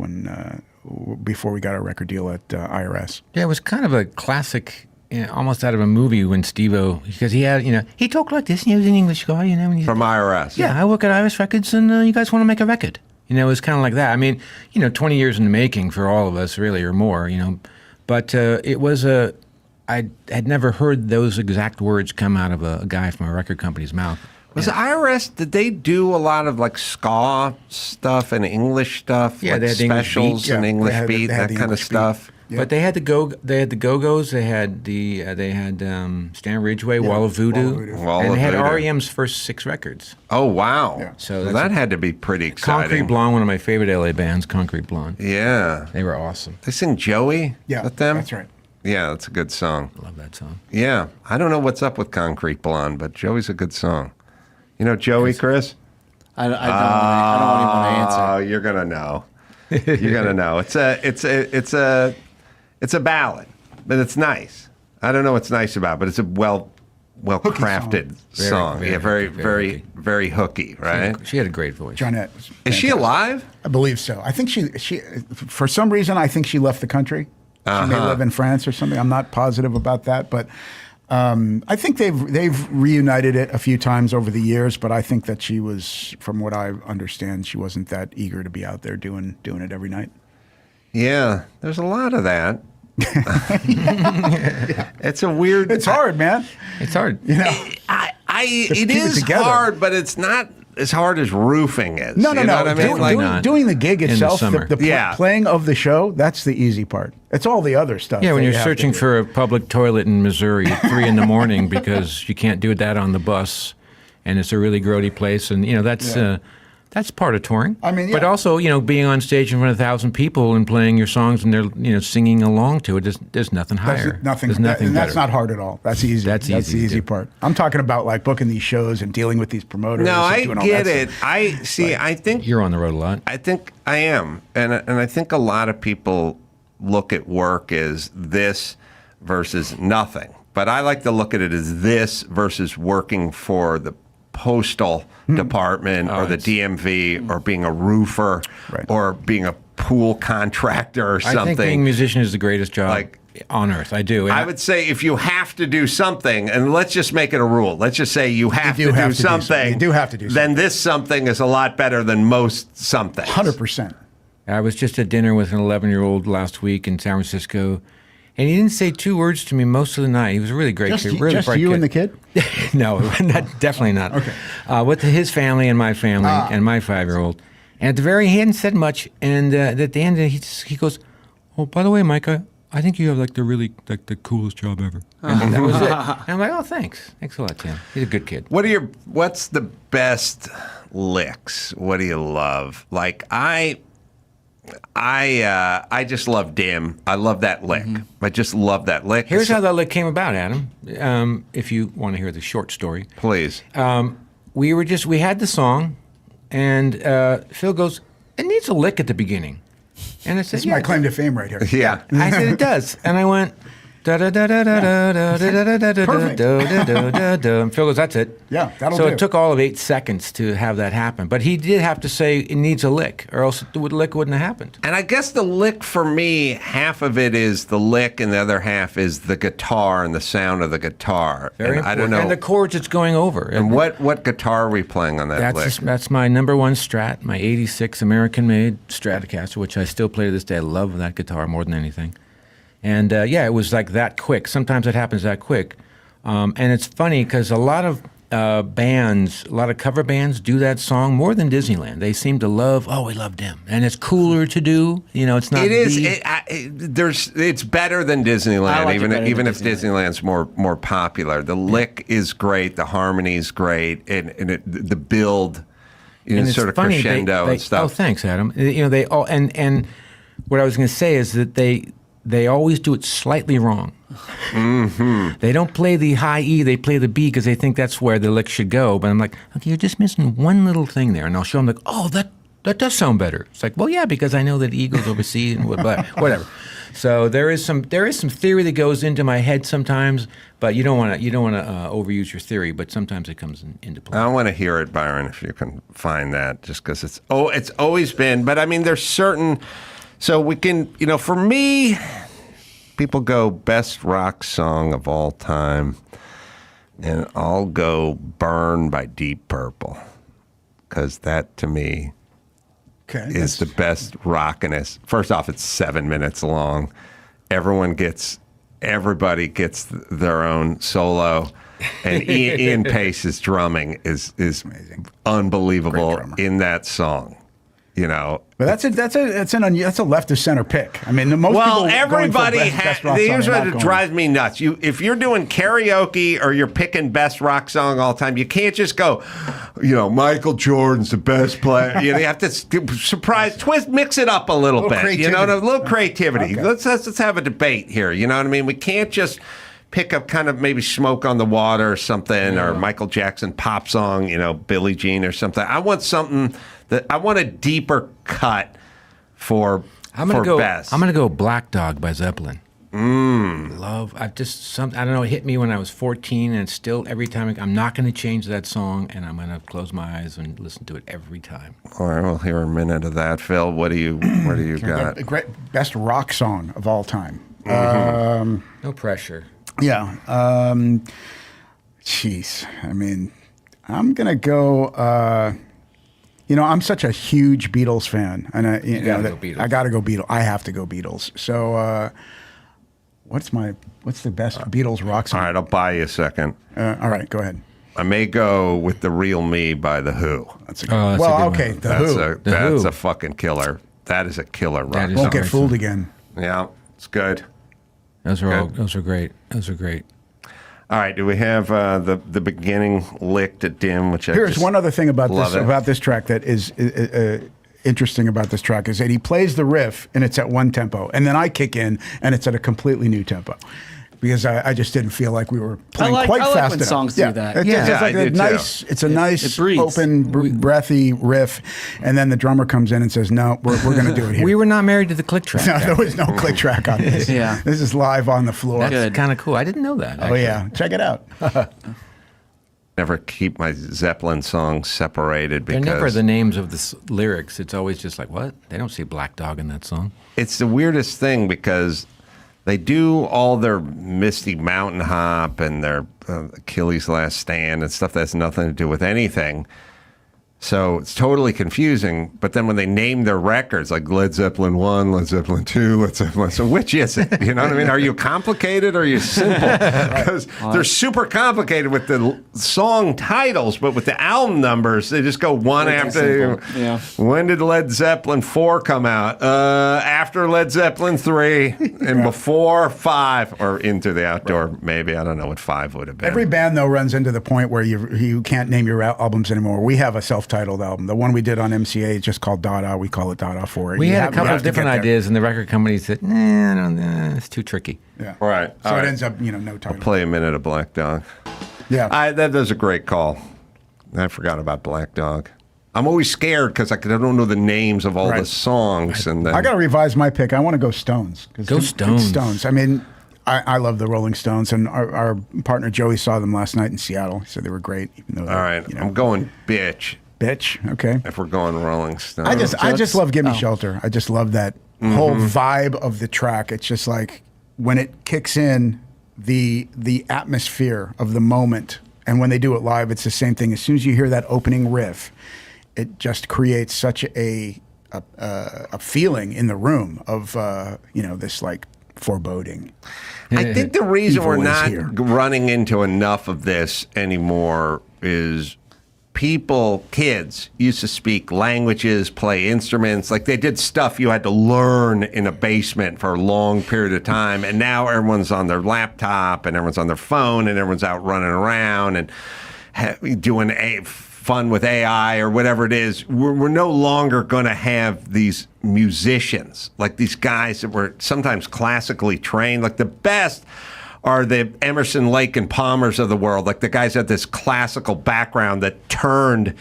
before we got our record deal at IRS. Yeah, it was kind of a classic, almost out of a movie when Steve-O, because he had, he talked like this, and he was an English guy, when he, From IRS. yeah, I work at IRS Records, and you guys want to make a record. It was kind of like that. I mean, 20 years in the making for all of us, really, or more, But it was I had never heard those exact words come out of a guy from a record company's mouth. Was IRS, did they do a lot of like ska stuff and English stuff? Yeah, like they had the English specials beat. and Yeah, English they had beat, the that kind of English beat. stuff. Yeah. But they had the Go-Go's, they had Stan Ridgway, Wall of Voodoo, Wall and of they had Voodoo. REM's first 6 records. Oh, wow. Yeah. So Well, that's that had to be pretty exciting. Concrete Blonde, one of my favorite LA bands, Concrete Blonde. Yeah. They were awesome. They sing Joey? Yeah, With them? that's right. Yeah, that's a good song. Love that song. Yeah. I don't know what's up with Concrete Blonde, but Joey's a good song. You know Joey, Chris? I don't even want to answer. Oh, you're gonna know. You're gonna know. It's a ballad, but it's nice. I don't know what's nice about it, but it's a well crafted song. Very hooky, right? She had a great voice. Johnette. Is she alive? I believe so. I think she for some reason, I think she left the country. She may live in France or something. I'm not positive about that, but I think they've reunited it a few times over the years. But I think that she was, from what I understand, she wasn't that eager to be out there doing it every night. Yeah, there's a lot of that. It's a weird. It's hard, man. It's hard. It keep it is together. hard, but it's not. as hard as roofing is. No. You know what I mean? Doing the gig the itself, summer. playing of the show, that's the easy part. It's all the other stuff. Yeah, when that you're you have to searching do. for a public toilet in Missouri at 3 in the morning because you can't do that on the bus, and it's a really grody place, and that's part of touring. I mean, but yeah. also being on stage in front of 1,000 people and playing your songs and they're singing along to it. There's nothing higher. Nothing. There's nothing and that's better. not hard at all. That's easy. That's the easy to easy do. part. I'm talking about like booking these shows and dealing with these promoters. No, and I doing all get that it. stuff. I see. I think You're on the road a lot. I think I am, and I think a lot of people look at work as this versus nothing. But I like to look at it as this versus working for the postal department or the DMV or being a roofer or being a pool contractor or something. I think being a musician is the greatest job on earth. I do. And I would say if you have to do something, and let's just make it a rule. Let's just say you have to do something. You do have to do something. Then this something is a lot better than most something. 100%. I was just at dinner with an 11-year-old last week in San Francisco, and he didn't say 2 words to me most of the night. He was a really great kid. Really Just bright you kid. and the kid? No, definitely not. Okay. With his family and my family and my 5-year-old. And at the very, he hadn't said much. And at the end, he goes, "Oh, by the way, Mike, I think you have the coolest job ever." And that was it. And I'm like, "Oh, thanks. Thanks a lot, Tim. He's a good kid." What's the best licks? What do you love? Like I just love Dim. I love that lick. I just love that lick. Here's how that lick came about, Adam. If you want to hear the short story, please. We had the song, and Phil goes, "It needs a lick at the beginning," and I said, This is my claim to fame right here. Yeah. I said it does, and I went. Da da da da da da da da da da da da da. And Phil goes, "That's it." Yeah, that'll So do. it took all of 8 seconds to have that happen, but he did have to say it needs a lick, or else the lick wouldn't have happened. And I guess the lick for me, half of it is the lick, and the other half is the guitar and the sound of the guitar. Very and important. I don't know. And the chords it's going over. And what guitar are we playing on that lick? That's my number one Strat, my '86 American-made Stratocaster, which I still play to this day. I love that guitar more than anything. And it was like that quick. Sometimes it happens that quick. And it's funny because a lot of bands, a lot of cover bands do that song more than Disneyland. They seem to love, we loved him. And it's cooler to do. It's not It is. It's better than Disneyland, I like it better even than if Disneyland's more popular. The lick is great. The harmony's great, and the build, And it's sort of funny, crescendo they, and stuff. Oh, thanks, Adam. They all and what I was going to say is that they always do it slightly wrong. Mm-hmm. They don't play the high E, they play the B because they think that's where the lick should go. But I'm like, okay, you're just missing one little thing there. And I'll show them like, oh, that does sound better. It's like, well, yeah, because I know that E goes over C and whatever. So there is some theory that goes into my head sometimes, but you don't want to overuse your theory. But sometimes it comes into play. I want to hear it, Byron, if you can find that, just because it's always been. But I mean, there's certain. So we can, for me, people go best rock song of all time, and I'll go Burn by Deep Purple, because that to me is the best rockiness. First off, it's 7 minutes long. Everybody gets their own solo, and Ian Pace's drumming is unbelievable in that song. But that's a left of center pick. I mean, most people everybody best rock song here's are what not going. drives me nuts. If you're doing karaoke or you're picking best rock song all time, you can't just go, Michael Jordan's the best player. You have to mix it up a little bit. Creativity. A little creativity. Okay. Let's have a debate here. You know what I mean? We can't just pick up kind of maybe Smoke on the Water or something, or Michael Jackson pop song, Billie Jean or something. I want something I want a deeper cut for best. I'm gonna go Black Dog by Zeppelin. Love. I don't know. It hit me when I was 14, and still every time I'm not going to change that song, and I'm going to close my eyes and listen to it every time. All right, we'll hear a minute of that, Phil. What do you got? The great best rock song of all time. No pressure. Yeah. Jeez. I mean, I'm gonna go. I'm such a huge Beatles fan, and I gotta go Beatles. I gotta go Beatles. I have to go Beatles. So, what's the best Beatles rock song? All right, I'll buy you a second. All right, go ahead. I may go with The Real Me by The Who. That's a good one. Well, okay, The Who. That's a fucking killer. That is a killer rock. Won't get fooled again. Yeah, it's good. Those are great. Those are great. All right, do we have the beginning licked at dim? Which Here's one other thing about love this track that is interesting about this track is that he plays the riff and it's at one tempo, and then I kick in and it's at a completely new tempo. Because I just didn't feel like we were playing quite fast enough. When songs do that. It's like a nice, it's a nice, open, breathy riff, and then the drummer comes in and says, "No, we're going to do it here." We were not married to the click track. No, there was no click track on this. Yeah, this is live on the floor. That's kind of cool. I didn't know that. Oh yeah, check it out. Never keep my Zeppelin songs separated because they're never the names of the lyrics. It's always just like, what? They don't say Black Dog in that song. It's the weirdest thing because they do all their Misty Mountain Hop and their Achilles' Last Stand and stuff that has nothing to do with anything. So it's totally confusing. But then when they name their records, like Led Zeppelin 1, Led Zeppelin 2, Led Zeppelin, so which is it? You know what I mean? Are you complicated or are you simple? Because they're super complicated with the song titles, but with the album numbers, they just go one after. Yeah. When did Led Zeppelin 4 come out? After Led Zeppelin 3 and before 5, or Into the Outdoor, maybe. I don't know what 5 would have been. Every band, though, runs into the point where you can't name your albums anymore. We have a self-titled album. The one we did on MCA is just called Dada. We call it Dada 4. We had a couple of different ideas, and the record company said, nah, it's too tricky. Yeah. Right. So it ends up, no title. I'll play a minute of Black Dog. Yeah. That was a great call. I forgot about Black Dog. I'm always scared because I don't know the names of all the songs. And then I got to revise my pick. I want to go Stones. Go Stones. Stones. I mean, I love the Rolling Stones, and our partner Joey saw them last night in Seattle. He said they were great. Even though all right. I'm going Bitch. Bitch. Okay. If we're going Rolling Stones. I just love Gimme Shelter. I just love that whole vibe of the track. It's just like when it kicks in, the atmosphere of the moment, and when they do it live, it's the same thing. As soon as you hear that opening riff, it just creates such a feeling in the room of this like foreboding. I think the reason we're Evil is not here. running into enough of this anymore is kids used to speak languages, play instruments. Like they did stuff you had to learn in a basement for a long period of time. And now everyone's on their laptop and everyone's on their phone and everyone's out running around and doing fun with AI or whatever it is. We're no longer going to have these musicians, like these guys that were sometimes classically trained. Like the best are the Emerson, Lake, and Palmers of the world. Like the guys had this classical background that turned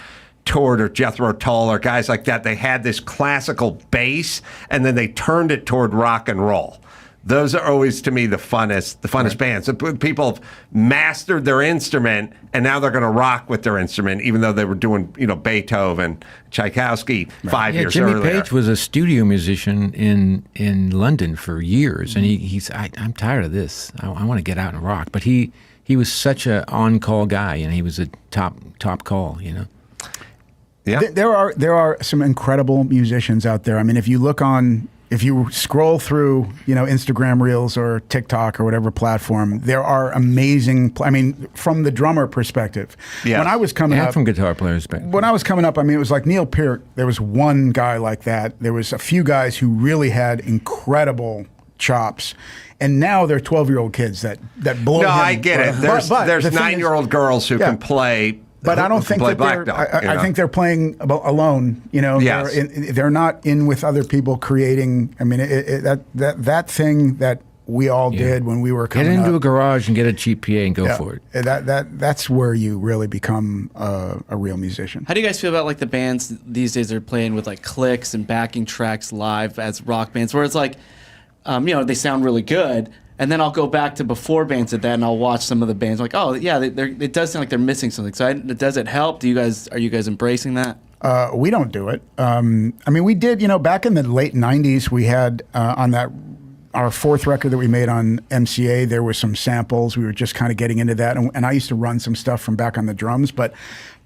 toward, or Jethro Tull, or guys like that. They had this classical base, and then they turned it toward rock and roll. Those are always, to me, the funnest bands. So people have mastered their instrument, and now they're going to rock with their instrument, even though they were doing, Beethoven, Tchaikovsky 5 years Jimmy earlier. Page was a studio musician in London for years, and he's I'm tired of this. I want to get out and rock. But he was such a on-call guy, and he was a top call, Yeah. There are some incredible musicians out there. I mean, if you scroll through, Instagram Reels or TikTok or whatever platform, there are amazing. From the drummer perspective, when I was coming up, from guitar players perspective. When I was coming up, it was like Neil Peart. There was one guy like that. There was a few guys who really had incredible chops. And now they're 12-year-old kids that blow. No, him. I get it. There's the thing 9-year-old girls who can play. But I don't think that Black Dog, I think they're playing alone. Yes. They're not in with other people creating. I mean, that thing that we all did when we were coming Get into up, a garage and get a cheap PA and go for it. That's where you really become a real musician. How do you guys feel about like the bands these days are playing with like clicks and backing tracks live as rock bands, where it's like, they sound really good. And then I'll go back to before bands did that, and I'll watch some of the bands. Like, oh yeah, it does sound like they're missing something. So does it help? Are you guys embracing that? We don't do it. We did. Back in the late '90s, we had on our fourth record that we made on MCA, there were some samples. We were just kind of getting into that, and I used to run some stuff from back on the drums. But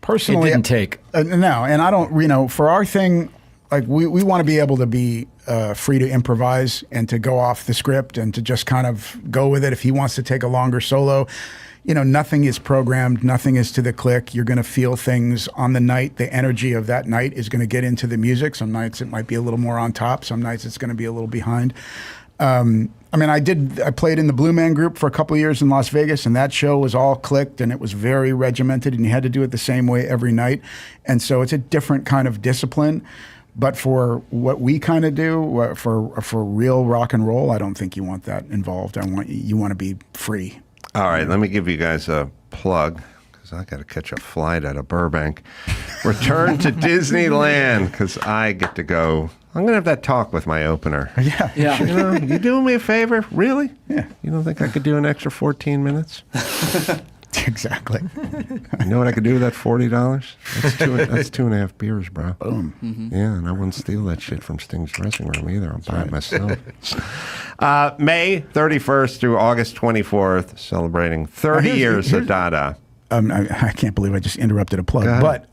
personally, it didn't take. No, and I don't. For our thing, like we want to be able to be free to improvise and to go off the script and to just kind of go with it. If he wants to take a longer solo, nothing is programmed, nothing is to the click. You're going to feel things on the night. The energy of that night is going to get into the music. Some nights it might be a little more on top. Some nights it's going to be a little behind. I played in the Blue Man Group for a couple of years in Las Vegas, and that show was all clicked, and it was very regimented, and you had to do it the same way every night. And so it's a different kind of discipline. But for what we kind of do, for real rock and roll, I don't think you want that involved. You want to be free. All right, let me give you guys a plug, because I got to catch a flight out of Burbank. Return to Disneyland, because I get to go. I'm going to have that talk with my opener. Yeah. You doing me a favor? Really? Yeah. You don't think I could do an extra 14 minutes? Exactly. You know what I could do with that $40? That's 2.5 beers, bro. Boom. Mm-hmm. Yeah, and I wouldn't steal that shit from Sting's dressing room either. I'll buy it myself. May 31st through August 24th, celebrating 30 years of Dada. I can't believe I just interrupted a plug. But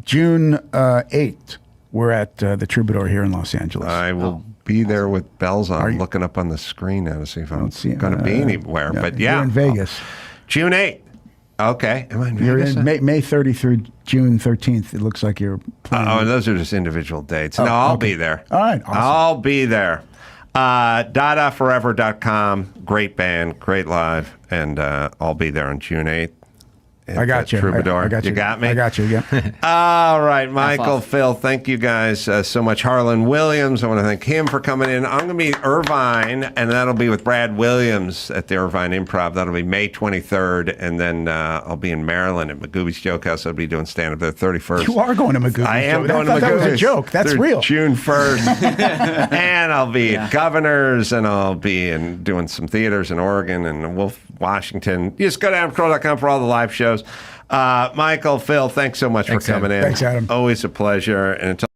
June 8th, we're at the Troubadour here in Los Angeles. I will be there with bells on, looking up on the screen now to see if I'm going to be anywhere. But You're in Vegas. June 8th. Okay. Am I in You're Vegas? in May 30 through June 13th. It looks like you're playing. Oh, those are just individual dates. No, I'll be there. All right. Awesome. I'll be there. DadaForever.com. Great band, great live. And I'll be there on June 8th. I got you. Troubadour. I got you. You got me? I got you, yeah. All right, Michael, Phil, thank you guys so much. Harlan Williams, I want to thank him for coming in. I'm going to be Irvine, and that'll be with Brad Williams at the Irvine Improv. That'll be May 23rd, and then I'll be in Maryland at Magooby's Joke House. I'll be doing stand-up there 31st. You are going to Magooby's. I am going to Magooby's. That was a joke. That's real. June 1st. And I'll be at Governor's, and I'll be doing some theaters in Oregon and Wolf, Washington. You just go to AdamCarolla.com for all the live shows. Michael, Phil, thanks so much for coming in. Thanks, Adam. Always a pleasure. And until